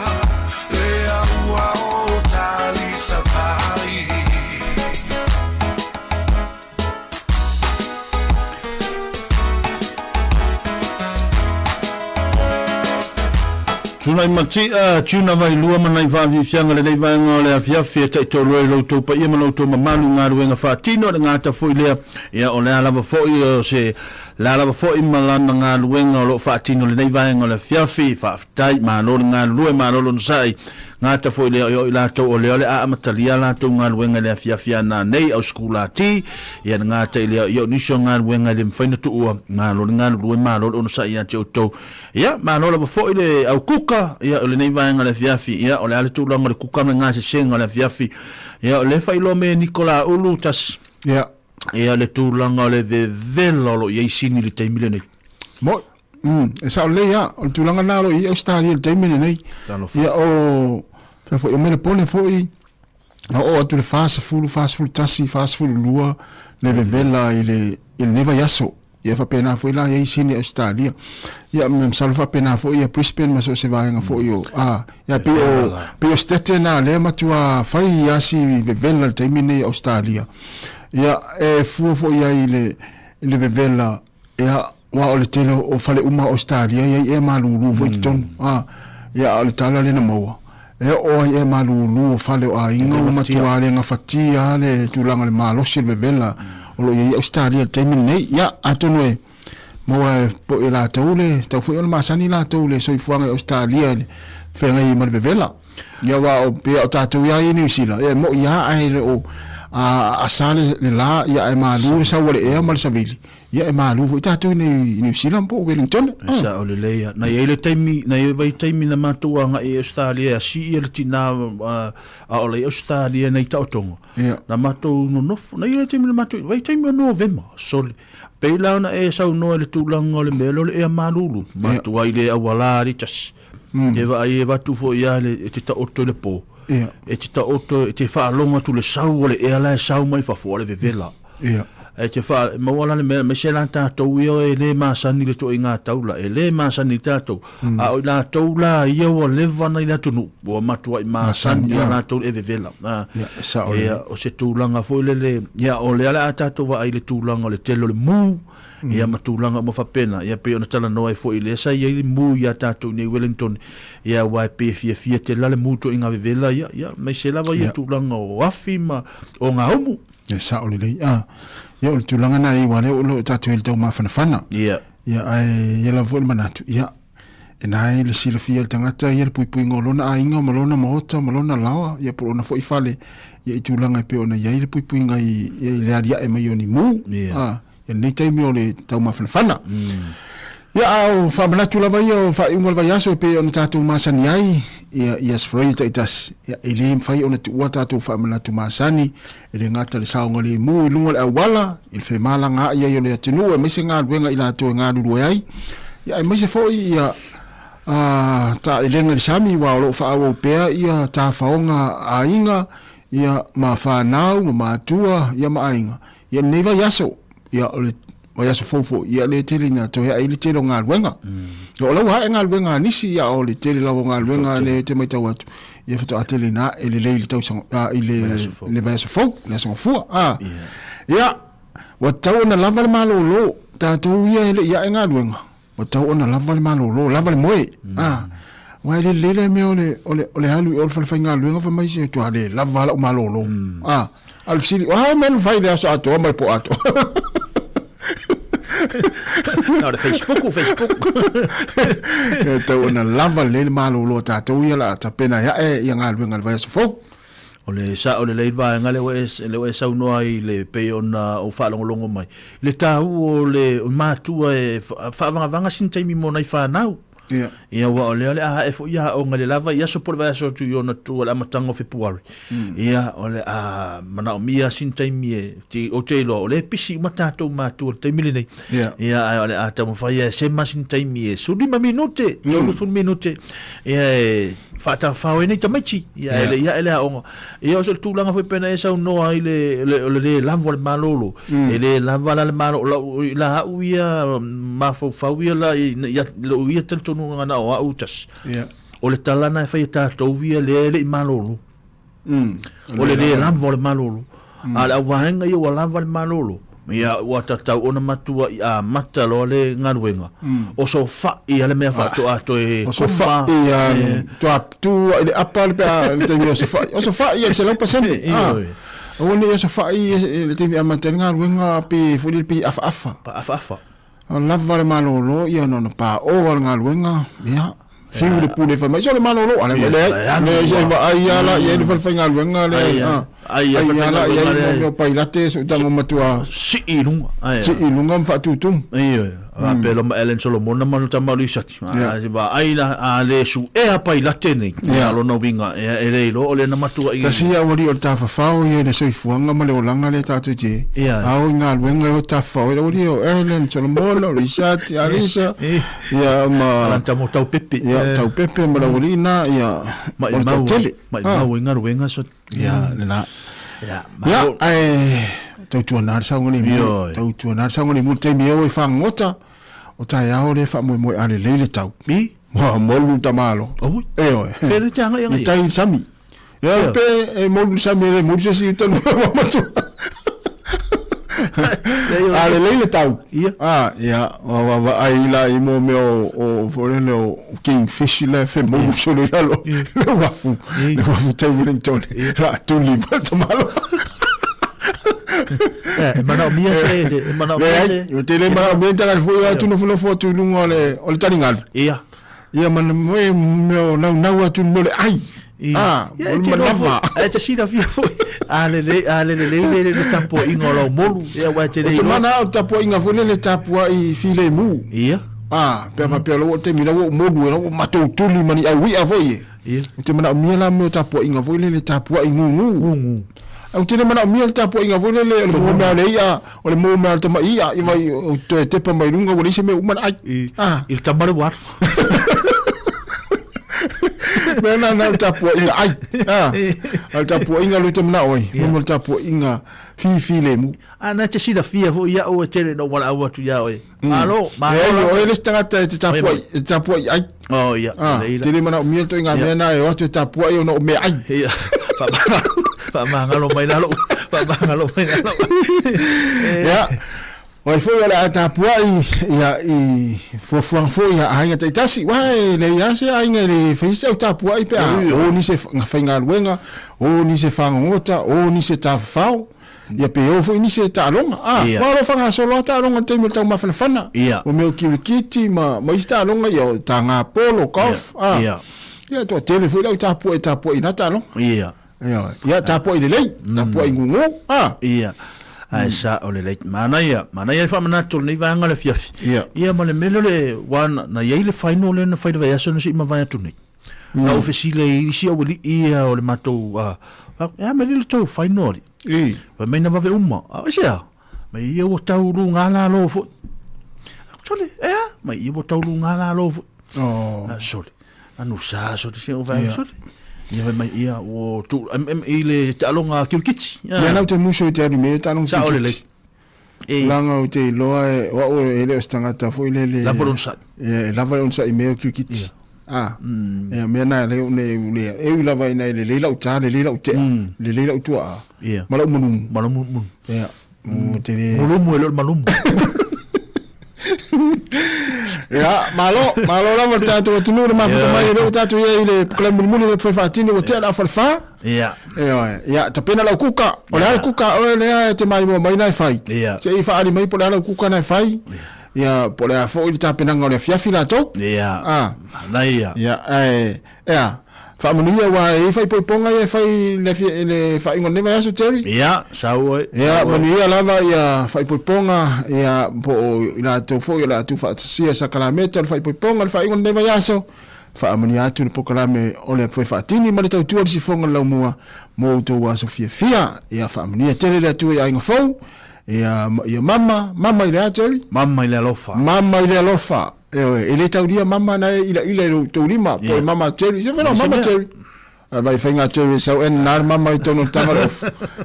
le aua o tali sapai Tuna mati tuna vai lua manai vavi fianga le nei vai ngole afia fia te to roi lo to pa ia malo to mamalu nga ruenga fatino nga ta foi le ia o le lava foi o se la lava foi malana nga ruenga lo fatino le nei vai ngole fiafi fa tai ma lo nga lue ma lo sai nga ta foi le o la to o le a matalia la to nga ruenga le afia na nei au skula ti ia nga te le yo ni so nga ruenga le mfaina tu nga lo nga lue ma lo sai ia te to ia ma lo lava foi le au kuka ia o le nei vai ngale fiafi ia o le ale tu longa le kuka nga se senga le fiafi ia o le fai lo me Nicola Ulutas ia ia le tu longa le de velo ye sini le taimile nei mo e sa le ia o tu longa na lo i Australia le taimile nei ia o fa fo o me le pole fo i o tu le fast food tasi fast food lua le vela ile neva yaso ia fa pena foi la ia sini Australia ia mem salva pena foi ia Brisbane ma so se vai nga foi o ia pio stete na le matua fai ia si vevela te mine Australia ia fu ia ile vevela ia wa o le telo o fale uma Australia ia malulu foi ton ia o le tala le na moa o ia malulu o fale o inga o matua le nga fatia le tulanga le malo si vevela o lo ia Australia te mine ia atonwe moa po ila taule tau foi o masani la taule so ifuanga Australia fenga i malvevela ia wa o pe o tatu ia i New Zealand mo ia ai o a sale le la ia e malu sa wale e mal savili ia e malu vo tatu ni New Zealand po Wellington sa o le leia na ia le taimi na ia vai taimi na matua nga e Australia si ia le tina a o le Australia nei tautonga na matou no na ia le taimi na matua vai taimi no November sole peila na e sa no le tulanga le melo le e malulu matua ile awala ri tas Eva ai va tu fo ia le te ta otto le po. E te ta otto te fa longa tu le sau le e la sau mai fa fo le vevela. E te fa mo wala le me se la ta to io e le ma sani le to inga taula e le ma sani ta to. A o la taula ia o le vana ina tunu o matua i ma sani la to e vevela. E o se tulanga fo le ia o le ala ta to va ai le tulanga le telo le mu. Ia matulanga mo fapena ia pe ona tala noai fo ile sa ia mu ia tatu ni Wellington ia wa pe fia te lale muto inga vevela ia mai se lava ia tulanga o afima o nga homu ia sa ole le ia o tulanga na i wale o tatu el tau mafana ia ai ia la vol manatu ia enai le sila fia tangata ia pui ngolona a inga malona mahota malona lawa ia por ona fo ifale ia tulanga pe ona ia le pui ngai ia le e mai oni mu ia nei taimi o le tau mawhanawhana. Ia au whamanatu lava ia o whaunga lava iaso e pe o na tātou masani ai, ia sfrei taitas, ia e le mwhai o na tua tātou whamanatu masani, e le ngata le saonga le mu i lunga le awala, i le whemala ngā ia i o le atinu, e meise ngā ruenga i la tō ngā ruru ai, ia e meise fo ia ta e lenga le sami wa o lo whaau o pea, ia tā whaonga a inga, ia ma whanau, ma atua, ia ma ainga, ia neva iaso, ia ole wa so fofo ia le tele na to ia le tele nga luenga o lo ha nga luenga nisi ia o le tele la nga luenga le te mai tau atu ia foto atele na ele le tau sang ile le va so fo le so fu ia wa tau na lava le malo lo ta tu ia le ia nga luenga wa tau na lava le malo lo lava le moe wa le me ole halu o fa nga luenga fa mai se to ale lava le malo lo al fili wa men vai le so ato mai po ato no de Facebook to na lava le malo lo ta to ia la ta pena ya ia nga luenga vai so fo ole sa ole le va nga le we sa no ai le pe ona o fa longo mai le ta o le matua e fa vanga sin taimi mo nai fa nau ia wa ole a e fo ia o ngale lava ia so por va so tu yo na tu la matango February ia ole a mana mia sin taimi e ti o te lo ole pisi mata to ma tu te milene ia ole a ta mo fa ia se ma sin taimi e so 5 minute no 5 minute ia fata fa o nei tamachi ia ele a onga ia so tu langa foi pena esa no ai le lava le malolo ele lava le malolo la uia ma fo fa uia la ia lo uia tanto no na o utas o le talana fa ta to uia le malolo o le lava le malolo ala wahanga ia lava le malolo ia wa tata ona matua a mata lo le ngaruenga o so fa ia le me fa to ato e o so fa ia to tu ile apa le o so fa ia se lo pasende o ni o so fa ia le timi amata ngaruenga pe fuli pe afa o lava le malolo ia no pa o ngaruenga ia fiu le pule fa mai so le malolo ale le ia la ia le fa ngaruenga le ai ala ia no pailate so tango matua si ilunga mfa tutum pelo ma Ellen Solomon na manu tamali sati ba ai na le su e a pailate nei lo no vinga e le lo le na matua ta sia wali o ta fa fao ye le so ifuanga ma le olanga le tatu je au nga wenga o ta fao le wali o Ellen Solomon o Richard Alisa ya ma tamo tau pepe ma la wali na ya ma wenga so ya na tau tua nā saunga ni mu, tau tua nā saunga ni mu, te mi eo e whangota, o tai ao le wha moe moe ale leile tau. Mi? Mua molu ta malo. Oi. Eo e. Pere te anga i tai sami. Eo pe e molu sami le molu se si tanu mamatu. Ale leile tau. Ia. Ia. Wa ai la i mo me o forele o kingfish le fe molu solo yalo. Le wafu. Le wafu tai Wellington. La tuli ta malo. Mana mia se, mana mia. Yo te le mana mia ta foi atu no fo tu lungo o le taringal. Ia. Ia mana me na atu no le ai. Mo lava. E te sina fia foi. Ale le tapo inga lo molu. Ia wa te le. Te mana o tapo inga foi le tapo I file mu. Ia. Pe lo te mina o molu no matou tuli mani ai wi avoi. Ia. Te mana mia la me tapo inga foi le tapo ingu. Au tene mana mia tapo inga foi le mo me le ia o le mo me tama ia I vai o te pa mai lunga o le se me uma ai. Il tamare wat. Mena na tapo inga ai. Al tapo inga lo te mana oi. Mo tapo inga fi le mu. Na te sida fia fo ia o tele no wala au tu ia oi. Malo, o ele stanga te tapo ai. Oh ia. Tele mana mia to inga mena e o te tapo ai no me ai. Ia. Pa mangalo mai nalo. Ya. Oi foi ela tapo ai ia fo ia ai te tasi. Wai le ia se ai ngere fez o tapo ai pe. O ni se fainga luenga, o ni se fangota, o ni se tafau. Ia pe o foi ni se talonga. Wa fanga solo talonga te mi tau mafana. O meu kirikiti ma ista longa yo tanga polo golf. Ia to telefone la tapo ina talonga. Ia tapo ile lei, tapo ingungu. Ia. Ai sa o le leit mana ia fa mana tol ni vanga le fiafi. Ia ma le melo le wana na ia le final le na faida vai so si ma vai tu nei. Na ofisile I si o li ia o le matou ya me le to final. Va me na va ve uma. Sia. Ma ia o tau lu ngala lo fo. Sole, ma ia o tau lu ngala lo fo. Sole. Anu sa so se o vai sole. Ia mai ia o tu ile talonga kilkiti. Ia na te muso te ari me talonga. Sa ole le. Langa o te loa wa o ele stangata foi le. La bolonsa. La bolonsa I me kilkiti. Ia me na le e la vai na le la uta le la uta. Le la utua. Ia. Malamu. Ia. Te Malumu ele malumu. Ya, malo la volta tu no ma foto mai le tatu ile klem mulu le foi fatini o te la falfa. Ya. Ya, ta pena la kuka. O la kuka o le te mai mo mai na fai. Se I fa ali mai po la kuka na fai. Ya, po la fo I ta pena ngole fiafi la to. Ya. Na ia. Ya. Fa manuia wa e fai ponga e fai le fai ngone vai aso Terry. Ya, sa oi. Ya, manuia lava ia fai ponga ia po ila to fo ila tu fa sia sakalameta fai ponga fai ngone vai aso. Fa manuia tu po kalame ole foi fatini ma le tau tu si fonga la mua mo to wa Sofia fia ia fa manuia tele le tu ia ngofo. Ia mama ile Terry. Mama ile lofa. Mama ile lofa. Ele tauria mama na ila to lima po mama Terry. Je vela mama Terry. Vai fainga Terry so en nar mama I tono tangalof.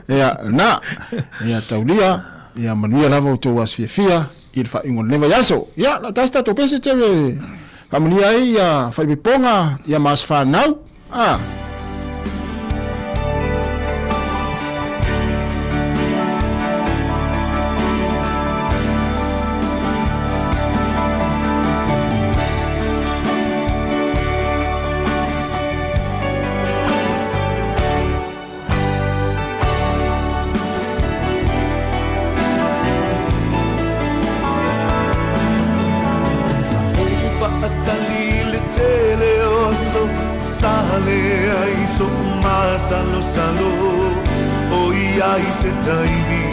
Ia tauria ia manuia lava to was fia il fa ingon neva yaso. Ia la tasta to pese Terry. Familia ia fa ponga ia mas fa now. Salo o ia I se taimi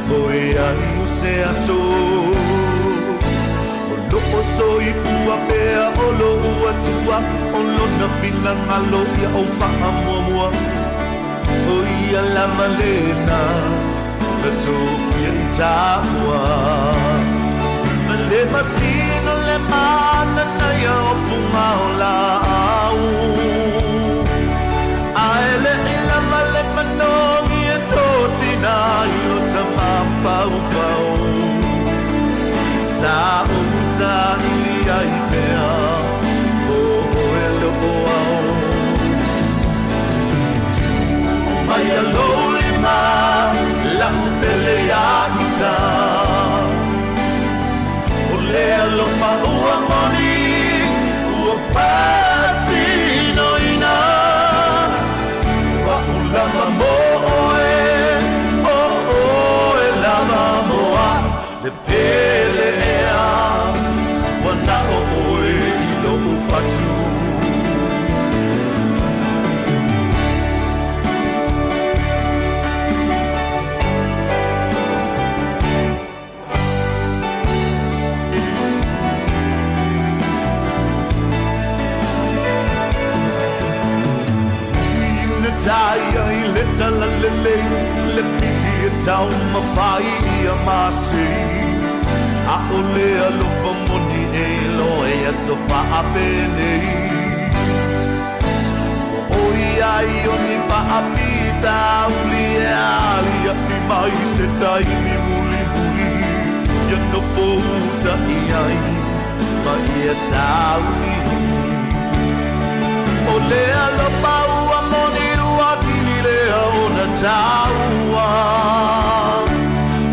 o e ai o se aso o lopo soi kua pea o lo ua tua o lo na pina ngalo ia o wha mua o ia la malena na tofia I taua ma le masino le mana na ia o punga o la au Ele ila male manongi e tosina ilo le le pi tau mawhai ia masi a ole alofa moni e loe a sofa a penei oi ai oni pa a pita uli e ali a pi mai se tai mi muli muli ia no pouta i ai ma ia sauli ole alofa ua moni rua sili lea ona taua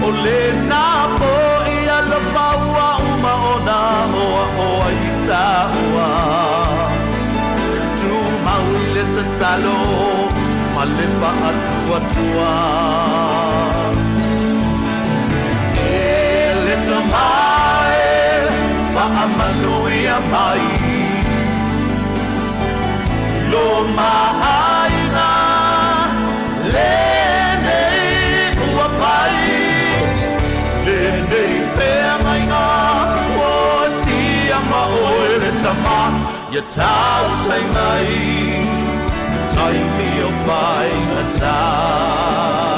ole na po ia alofa ua uma ona oa oa i taua tu maui le tatalo ma le pa atua tua e le tamae pa amanu ia mai lo maaina le nei ua pai le nei fea mai ngā o si ama o le tama ia tau tai mai tai mi o whai na tau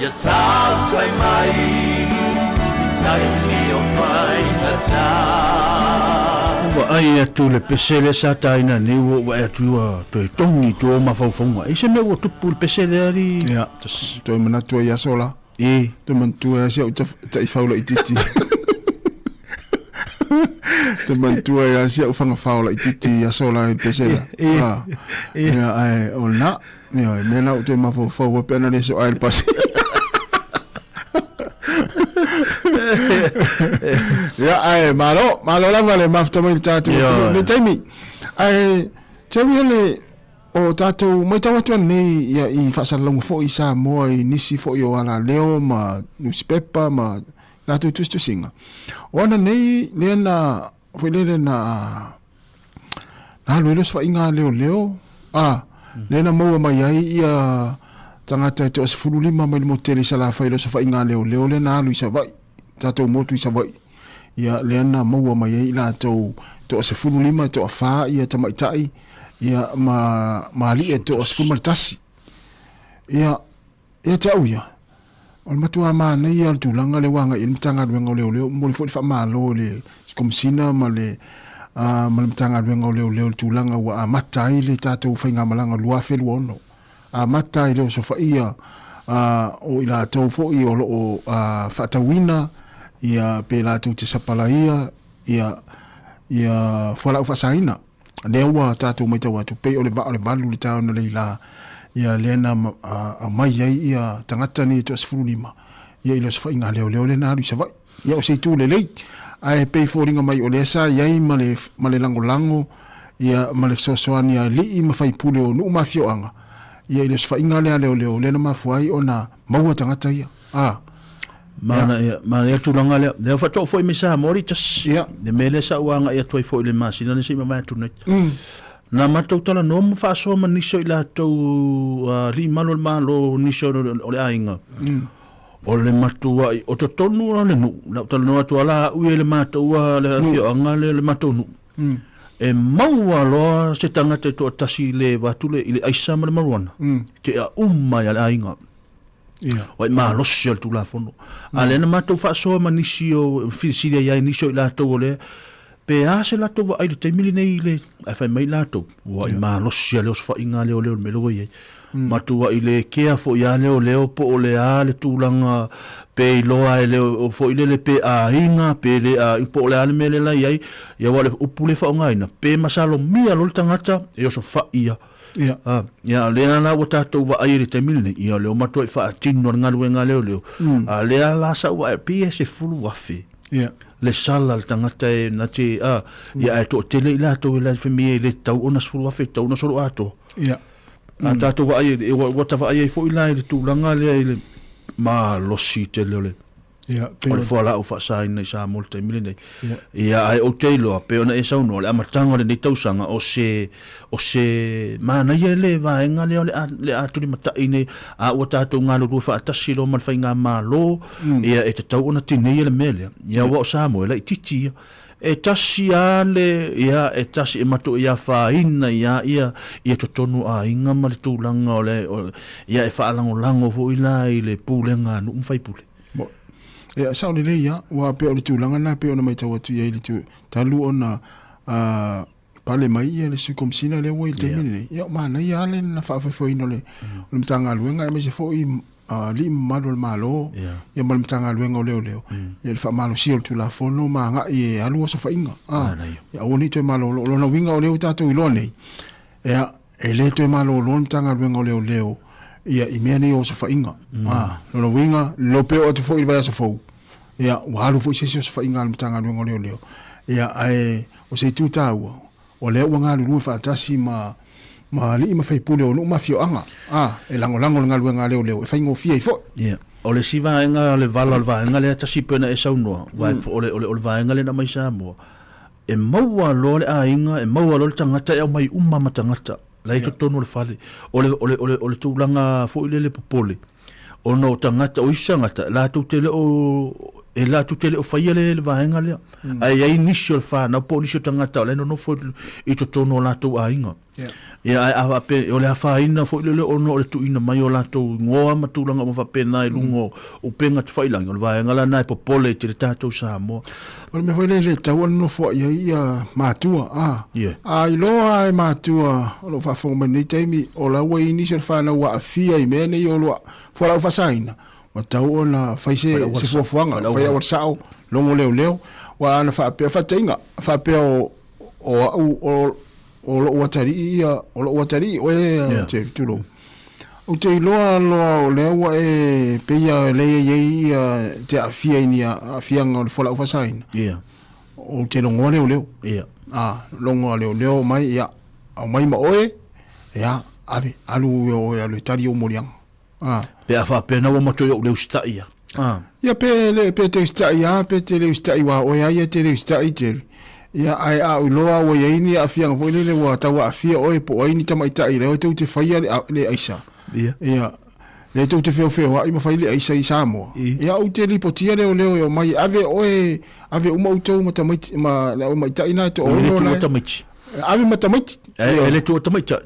ia tau tai mai tai mi o whai na tau Wa ai atu le pesele sa taina ni wa atu toi tongi to ma fa fonga e se me o tupu le pesele ari ya toi mana tu ia sola toi man tu ia se ta I faula ititi toi man tu ia se o fanga faula ititi ia sola le pesele ya ai ona ya me na toi ma fa wa pena le so ai pasi ya ai malo la vale mafta mai tatu le taimi ai taimi le o tatu mai tawatu nei ya I fasalong fo I Sāmoa I nisi fo yo ala leo ma newspaper ma la tu singa ona nei le na fo le na lo fa inga leo le na mo mai ai ia tangata to as fululima mai mo tele sala fa lo fa inga leo le na lu sa vai tato motu isa vai ia leana maua mai ila to as fululima to afa ia tamaitai ia ma li to as fulmaltasi ia tau ia on matua ma nei al tulanga le wanga il mtanga lwenga leo mo le fa ma lo le komsina ma le mtanga lwenga leo tulanga wa matai le tato fainga malanga lua fel wono matai le so fa ia o ila to fo I o fatawina ia pela tu te sapala ia fora u fasaina le wa tatu mai tawa tu pe o le valu le tau na leila ia lena mai ia tangata ni to asfulima ia ilo sfa inga leo le na lu sava ia o se tu le lei ai pe foringa mai o le sa ia male lango ia male sosoani ia li ma fai pule o nu mafio anga ia ilo sfa inga leo le na mafuai ona maua tangata ia mana ia tulanga le fa to foi misa mori tas de mele sa wanga ia toi foi le masina ni sima mai tunai na matou tala no fa so man niso ila to li malo niso o le ainga o le matua o to tonu le nu la tala no atu ala u le matua le fio anga le matonu e maua lo se tanga te to tasi le vatule ile aisa ma marwana te a umma ya le ainga o ma lo sio tu la fono ale na mato fa so manisio fisile ya inisio la to le pe a se la to ai te mili nei le a fa mai la to o ma lo sio le fa inga le me lo ye matu ile ke fo ya le po le ale tu langa pe lo ai le fo ile pe a inga pe le a po le ale mele la ya wale upule fa ngaina pe masalo mia lo tangata e so fa ia ya le ana wa tato wa ai te milne ia le mato fa tino nga le le a le la sa wa PS fulu wa fe le sala le tangata e na te ia e to tele ila to ila femi le tau ona sfulu afe tau ona solo ato ia a tato wa ai wa tava ai fo ila le tūlanga le ma losi te le ia o le foala o fa sai nei sa molte milene ia ai o teilo pe ona e sauno le amatanga le tausanga o se mana ia le va enga le atu di mata ine a o tato ngalo ru fa tasi lo man fa nga malo ia e te tau ona tine le mele ia wa Sāmoa le titi e tasi ale ia e tasi e mato ia fa ina ia to tonu a inga ma le tūlanga o le ia e fa lango fo ila i le pulenga nu fai pule ia sa le ia wa pe o le tūlanga na pe ona mai tau atu ia i le tu talu ona pale mai ia le sukomsina le wa i te mene ia mana ia le na fa fo ino le mtanga luenga me se fo i li malo malo ia mal mtanga luenga o leo ia le fa malo si o tu la fono ma nga i alu so fa inga ia oni te malo lo na winga o leo tatu i lo nei ia e le te malo lo mtanga luenga o leo ia i mea nei o so fa inga lo winga lo pe o te fo i vai so fo ia wa alu fo se so fa inga mtanga luenga o leo ia ai o se tu tau o leo nga lu fa tasi ma li ma fai pule o no ma fio anga e lango nga luenga leo e fai ngo fia i fo ia o le siva nga le vala le va nga le tasi pena e sauno wa o le va nga le na mai Sāmoa e maua lo le a inga e maua lo le tangata e mai matangata lai to tonu le fale o le tūlanga fo ile le popole o no tangata o isangata la tu tele o faia le vaenga le ai initial fa na po initial tangata le no fo i to tonu la tu ainga ia a pe o le fa ina fo ile o no le tu ina mai o la tu ngoa matulanga mo fa pena i lungo o penga te failang o vaenga la na popole te tato Sāmoa o me foi le tau no fo ia matua ai lo ai matua o fa fo mani taimi o la wa initial fa na wa fia i mene i o lo fo la fa saina wa tau ona fa se fo fuanga fa ia o sao longo leo wa na fa pe fa tinga fa pe o lo watari o te tulo o te lo le wa e pe ia le ia te afia inia afia ngol fola o fasain o te longo leo longo leo mai ia au mai ma oe ia ave alu o le tari o moriang pe afa pe na mo to yo le sta ia ia pe te sta ia pe te le sta ia o ia te le sta ia ia ai au loa o ia ini afia ngo le wa tawa afia o po ini tama ita ile o te faia le aisa ia le te feo ai ma fai le aisa i Sāmoa ia o te lipotia le o mai ave uma utou ma ma ita ina to o no ave matamiti ele tu tamita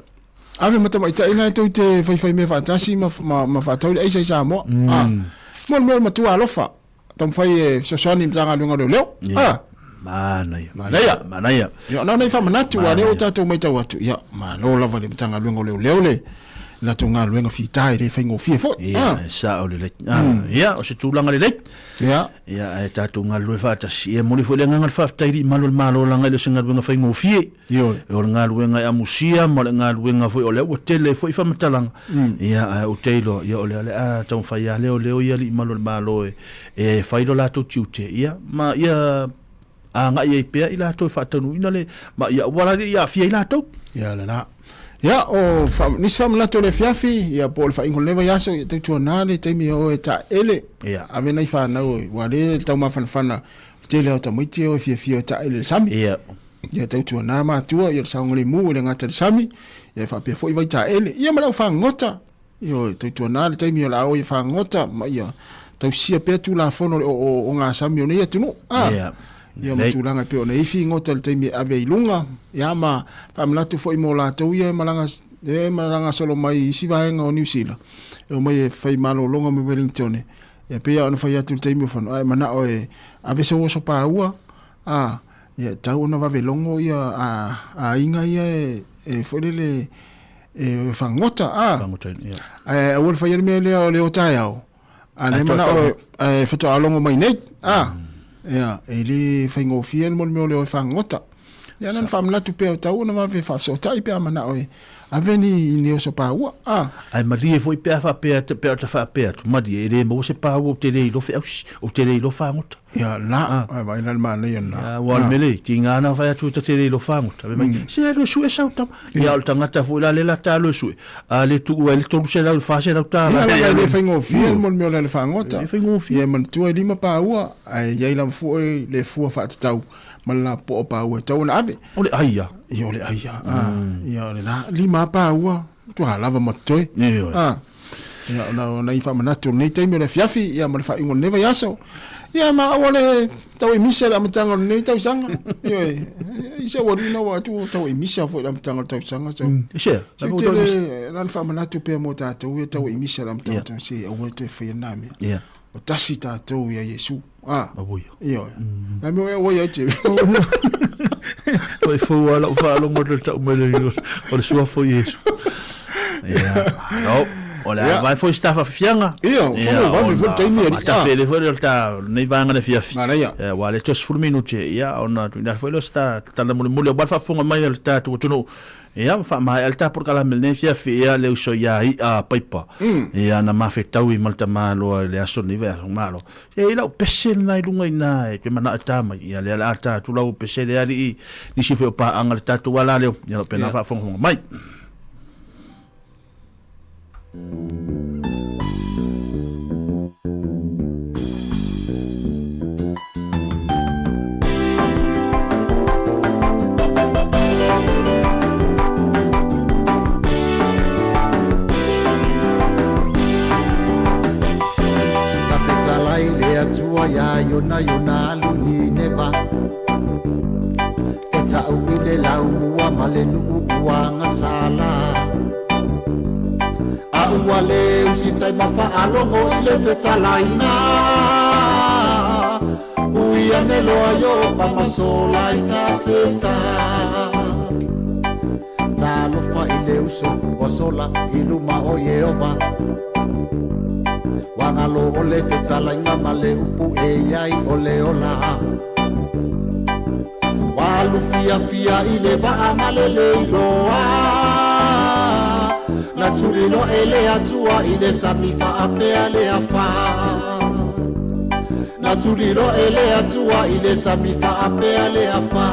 ave matamita ina to te fai me fantasi ma fa tau le aisa i Sāmoa mo matua alofa tam fai sosani mtanga leo Manaya. Ya na nei fa manatu wa leo tatu mai tau atu. Ya ma lo lava le tanga luengo leo le. La tunga luenga fitai le fengo fie fo. Ya sa o le. Ya o se tulanga le. Ya. Ya e tatu nga lue fa ta si e moli fo le nga fa tai malo langa le singa luenga fengo fie. Yo. O nga luenga ya musia mo le nga luenga fo o le o tele fo fa matalang. Ya o teilo ya o le tau fa ya leo ya li malo e fa ilo la to tiute. Ya ma ya nga ia pe ila to fa tanu ina le ma ia wala ia fia ila to ya la ya o fam ni sam la to le fiafi ya pol fa ingol leva ya so te to na le te mi o ta ele ya ave nei fa na o wale tau ma fana te le ta miti o fia ta ele sami ya te to na ma tu ya sa ngole mu le ngata sami ya fa pe fo i vai ta ele ia ma fa ngota yo te to na le te mi la o fa ngota ma ia tau sia pe tu la fono o nga sami o ne tu no ia matulanga pe ona ifi ngota le taimi ave ilunga ia ma famlatu foi mo la to ia malanga solo mai sivaenga o New Zealand e mai fai malo longa me Wellington ia pe ona fai atu taimi fo ai mana o ave so pa ua ia tau ona va velongo ia a inga ia e folele e fangota ia o fai me le o taiao ale mana o foto alongo mai nei ya ele faingo fien mo le fangota ya nan famla tu pe tau na ma ve fa so tai pe mana o aveni ni o so pa ua ai mali foi pe fa pe te pe ta fa pe tu mali e mo se pa o te le lo fe o te le lo fa ngot ya na vai na ma ne na wa mele ki ngana fa tu te le lo fa ngot mai se lo su e sa ta ya o tanga ta fu la le la ta lo su a le tu o le to se la fa se la ta ya le fa ngo fi mo me le fa ngot le fa ngo fi ya man tu e lima pa ua ai ya ila fu le fu fa tau mala po pa ua tau na ave o le aia yo le aia ya le la lima pa ua tu lava matoi ya na ifa manatu nei taimi le fiafi ya ma fa ingo neva yaso ya ma ole tau emisa la mtanga nei tau sanga yo isa wori na wa tu tau emisa fo la mtanga tau sanga so se la fa manatu pe mo ta tau emisa la mtanga tau se o te fe na mi ya o tasi ta tau ya Yesu abuyo yo na me o ya che foi fo ala fa lo mo ta o mele o le sua fo Yesu ya no olha vai foi estava fianga vai foi taimi ali ta fele foi ta nei vanga na fiafi wale tos fur minuti ya ona tu na foi lo sta ta na mo ba fa fonga mai ta tu no ya fa mai alta por kala mel ne fiafi ya le so ya a paipa ya na ma fe tau i malta malo le aso ni ve malo e la pese na lunga ina e ke mana ta mai ya le ata tu la pese le ali ni si fe pa angal ta tu wala le ya pena fa fonga mai ya yona luni neba e tau ile lau mua malenu ua ngasala a ua le usitai mafa alongo ile fetalaina uia nelo ayo pa masola ita sesa talo fa ile uso wasola iluma o Yehova wangalo ole fetala inga male upu eyai ole ola walu fia ile ba amalele iloa na tulilo ele atua ile samifa apea le afa na tulilo ele atua ile samifa apea le afa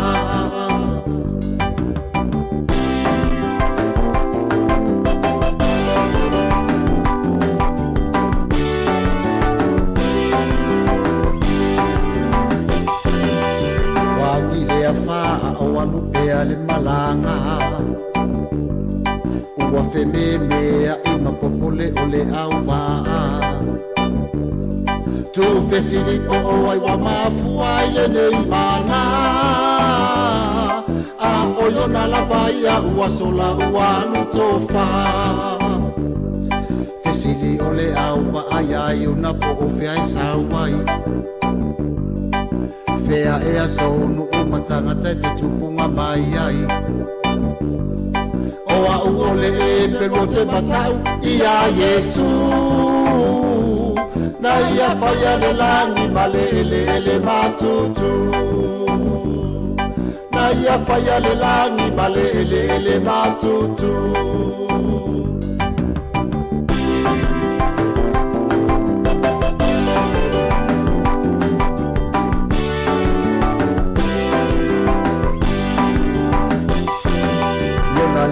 le malanga ua fememea i mapopole o le auva tu fesilipo o ai wa mafua i le nei mana a oyona lava ia ua sola ua lutofa fesili o le auva ai ai una po o fea i sauai fea e a sonu o matanga te tupunga mai ai o a uole e pero te matau i a Yesu na ia faya le langi male ele matutu na ia faya le langi male ele matutu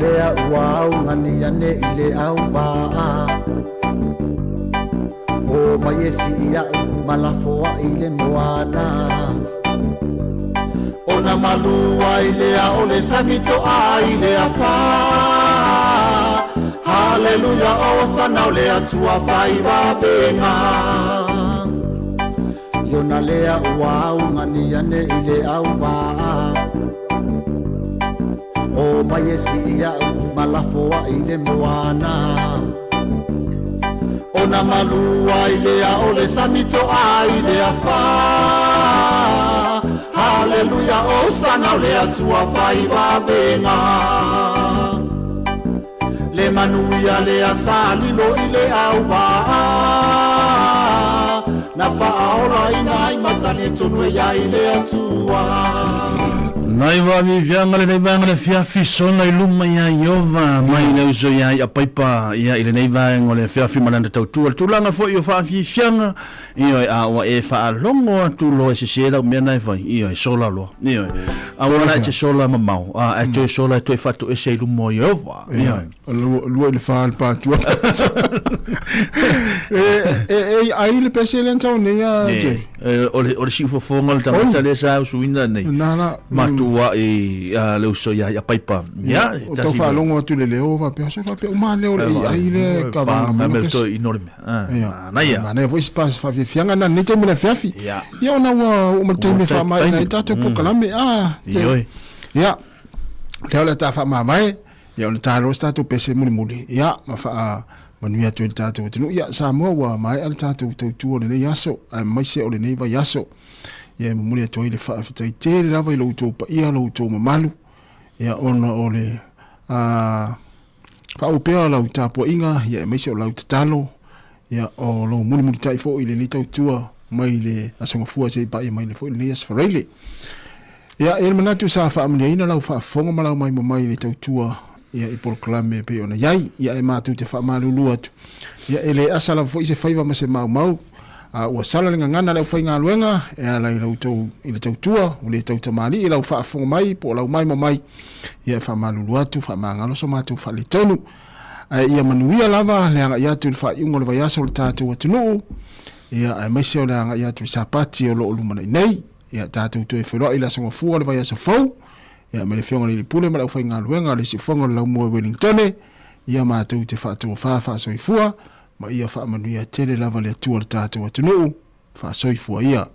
lea wau ngani ane ile au baa o mayesi ia malafoa ile moana ona malua ile a ole samito a ile afa haleluya o sana ole atua vai va benga yona lea wau ngani ane ile au baa o mayesi ia malafoa ile moana ona malua ile a ole samito a ile afa haleluya o sana ole atua vai va venga le manuia le asalilo ile auva na faora ina i matani tunu ya ile atua Nai wa mi vianga le nei vanga le fia fisona I luma ia Iova mai le uso ia ia paipa ia ile nei vanga le fia fimana tau tu langa fo io fa fi fianga io a wa e fa longo tu lo e se la me nai fa io e sola lo io a ora e sola mamau a e sola tu e fatto e sei lumo Iova io lo le fa al pa tu e ai le pese le tau nei a o le si fo fonga le tamata le sa suina nei matua e le uso ia paipa ia to fa longo tu le leo va pe so fa pe uma leo le ai le ka va ma me to enorme na ia ma ne vo spas fa fi fianga na ne te me fiafi ia ona o me te me fa mai na tato po kalame ia le ta fa ma mai ia ona ta ro sta to pese muli ia ma fa manuia tu le tato tinu ia Sāmoa wa mai al tato tu le yaso ai mai se o le nei va yaso ia muli to ile fa fitai te la vai lo to pa ia lo to malu ia ona ole fa o pe la uta po inga ia mai se o la talo ia o lo muli tai fo ile ni tau tua mai le asonga fua se pa ia mai le fo ile as farele ia el manatu sa fa amni ina la fa fonga mala mai le tau tua ia I proclame pe ona yai ia e matu te fa malulu atu ia ele asala fo se faiva ma se mau ua sala le ngana le fainga luenga e ala I lautou I le tautua o le tau tamali I lau whaafonga mai po lau mai ia fa malulu atu fa mangalo so matu fa le tonu ia manuia lava le anga ia tu fa iungo le vaiasa o le tātou atunu ia ai maise o le anga ia tu sapati o lo lumana nei ia tātou tu e wheroa I la songa fua le vaiasa fau ia me le fionga li pule ma lau fainga luenga le si fonga lau mua Wellingtone ia mātou te whaatou whaafa so I fua ma ia wha manuia tele lava le atua le tātou atunu fa so I fua ia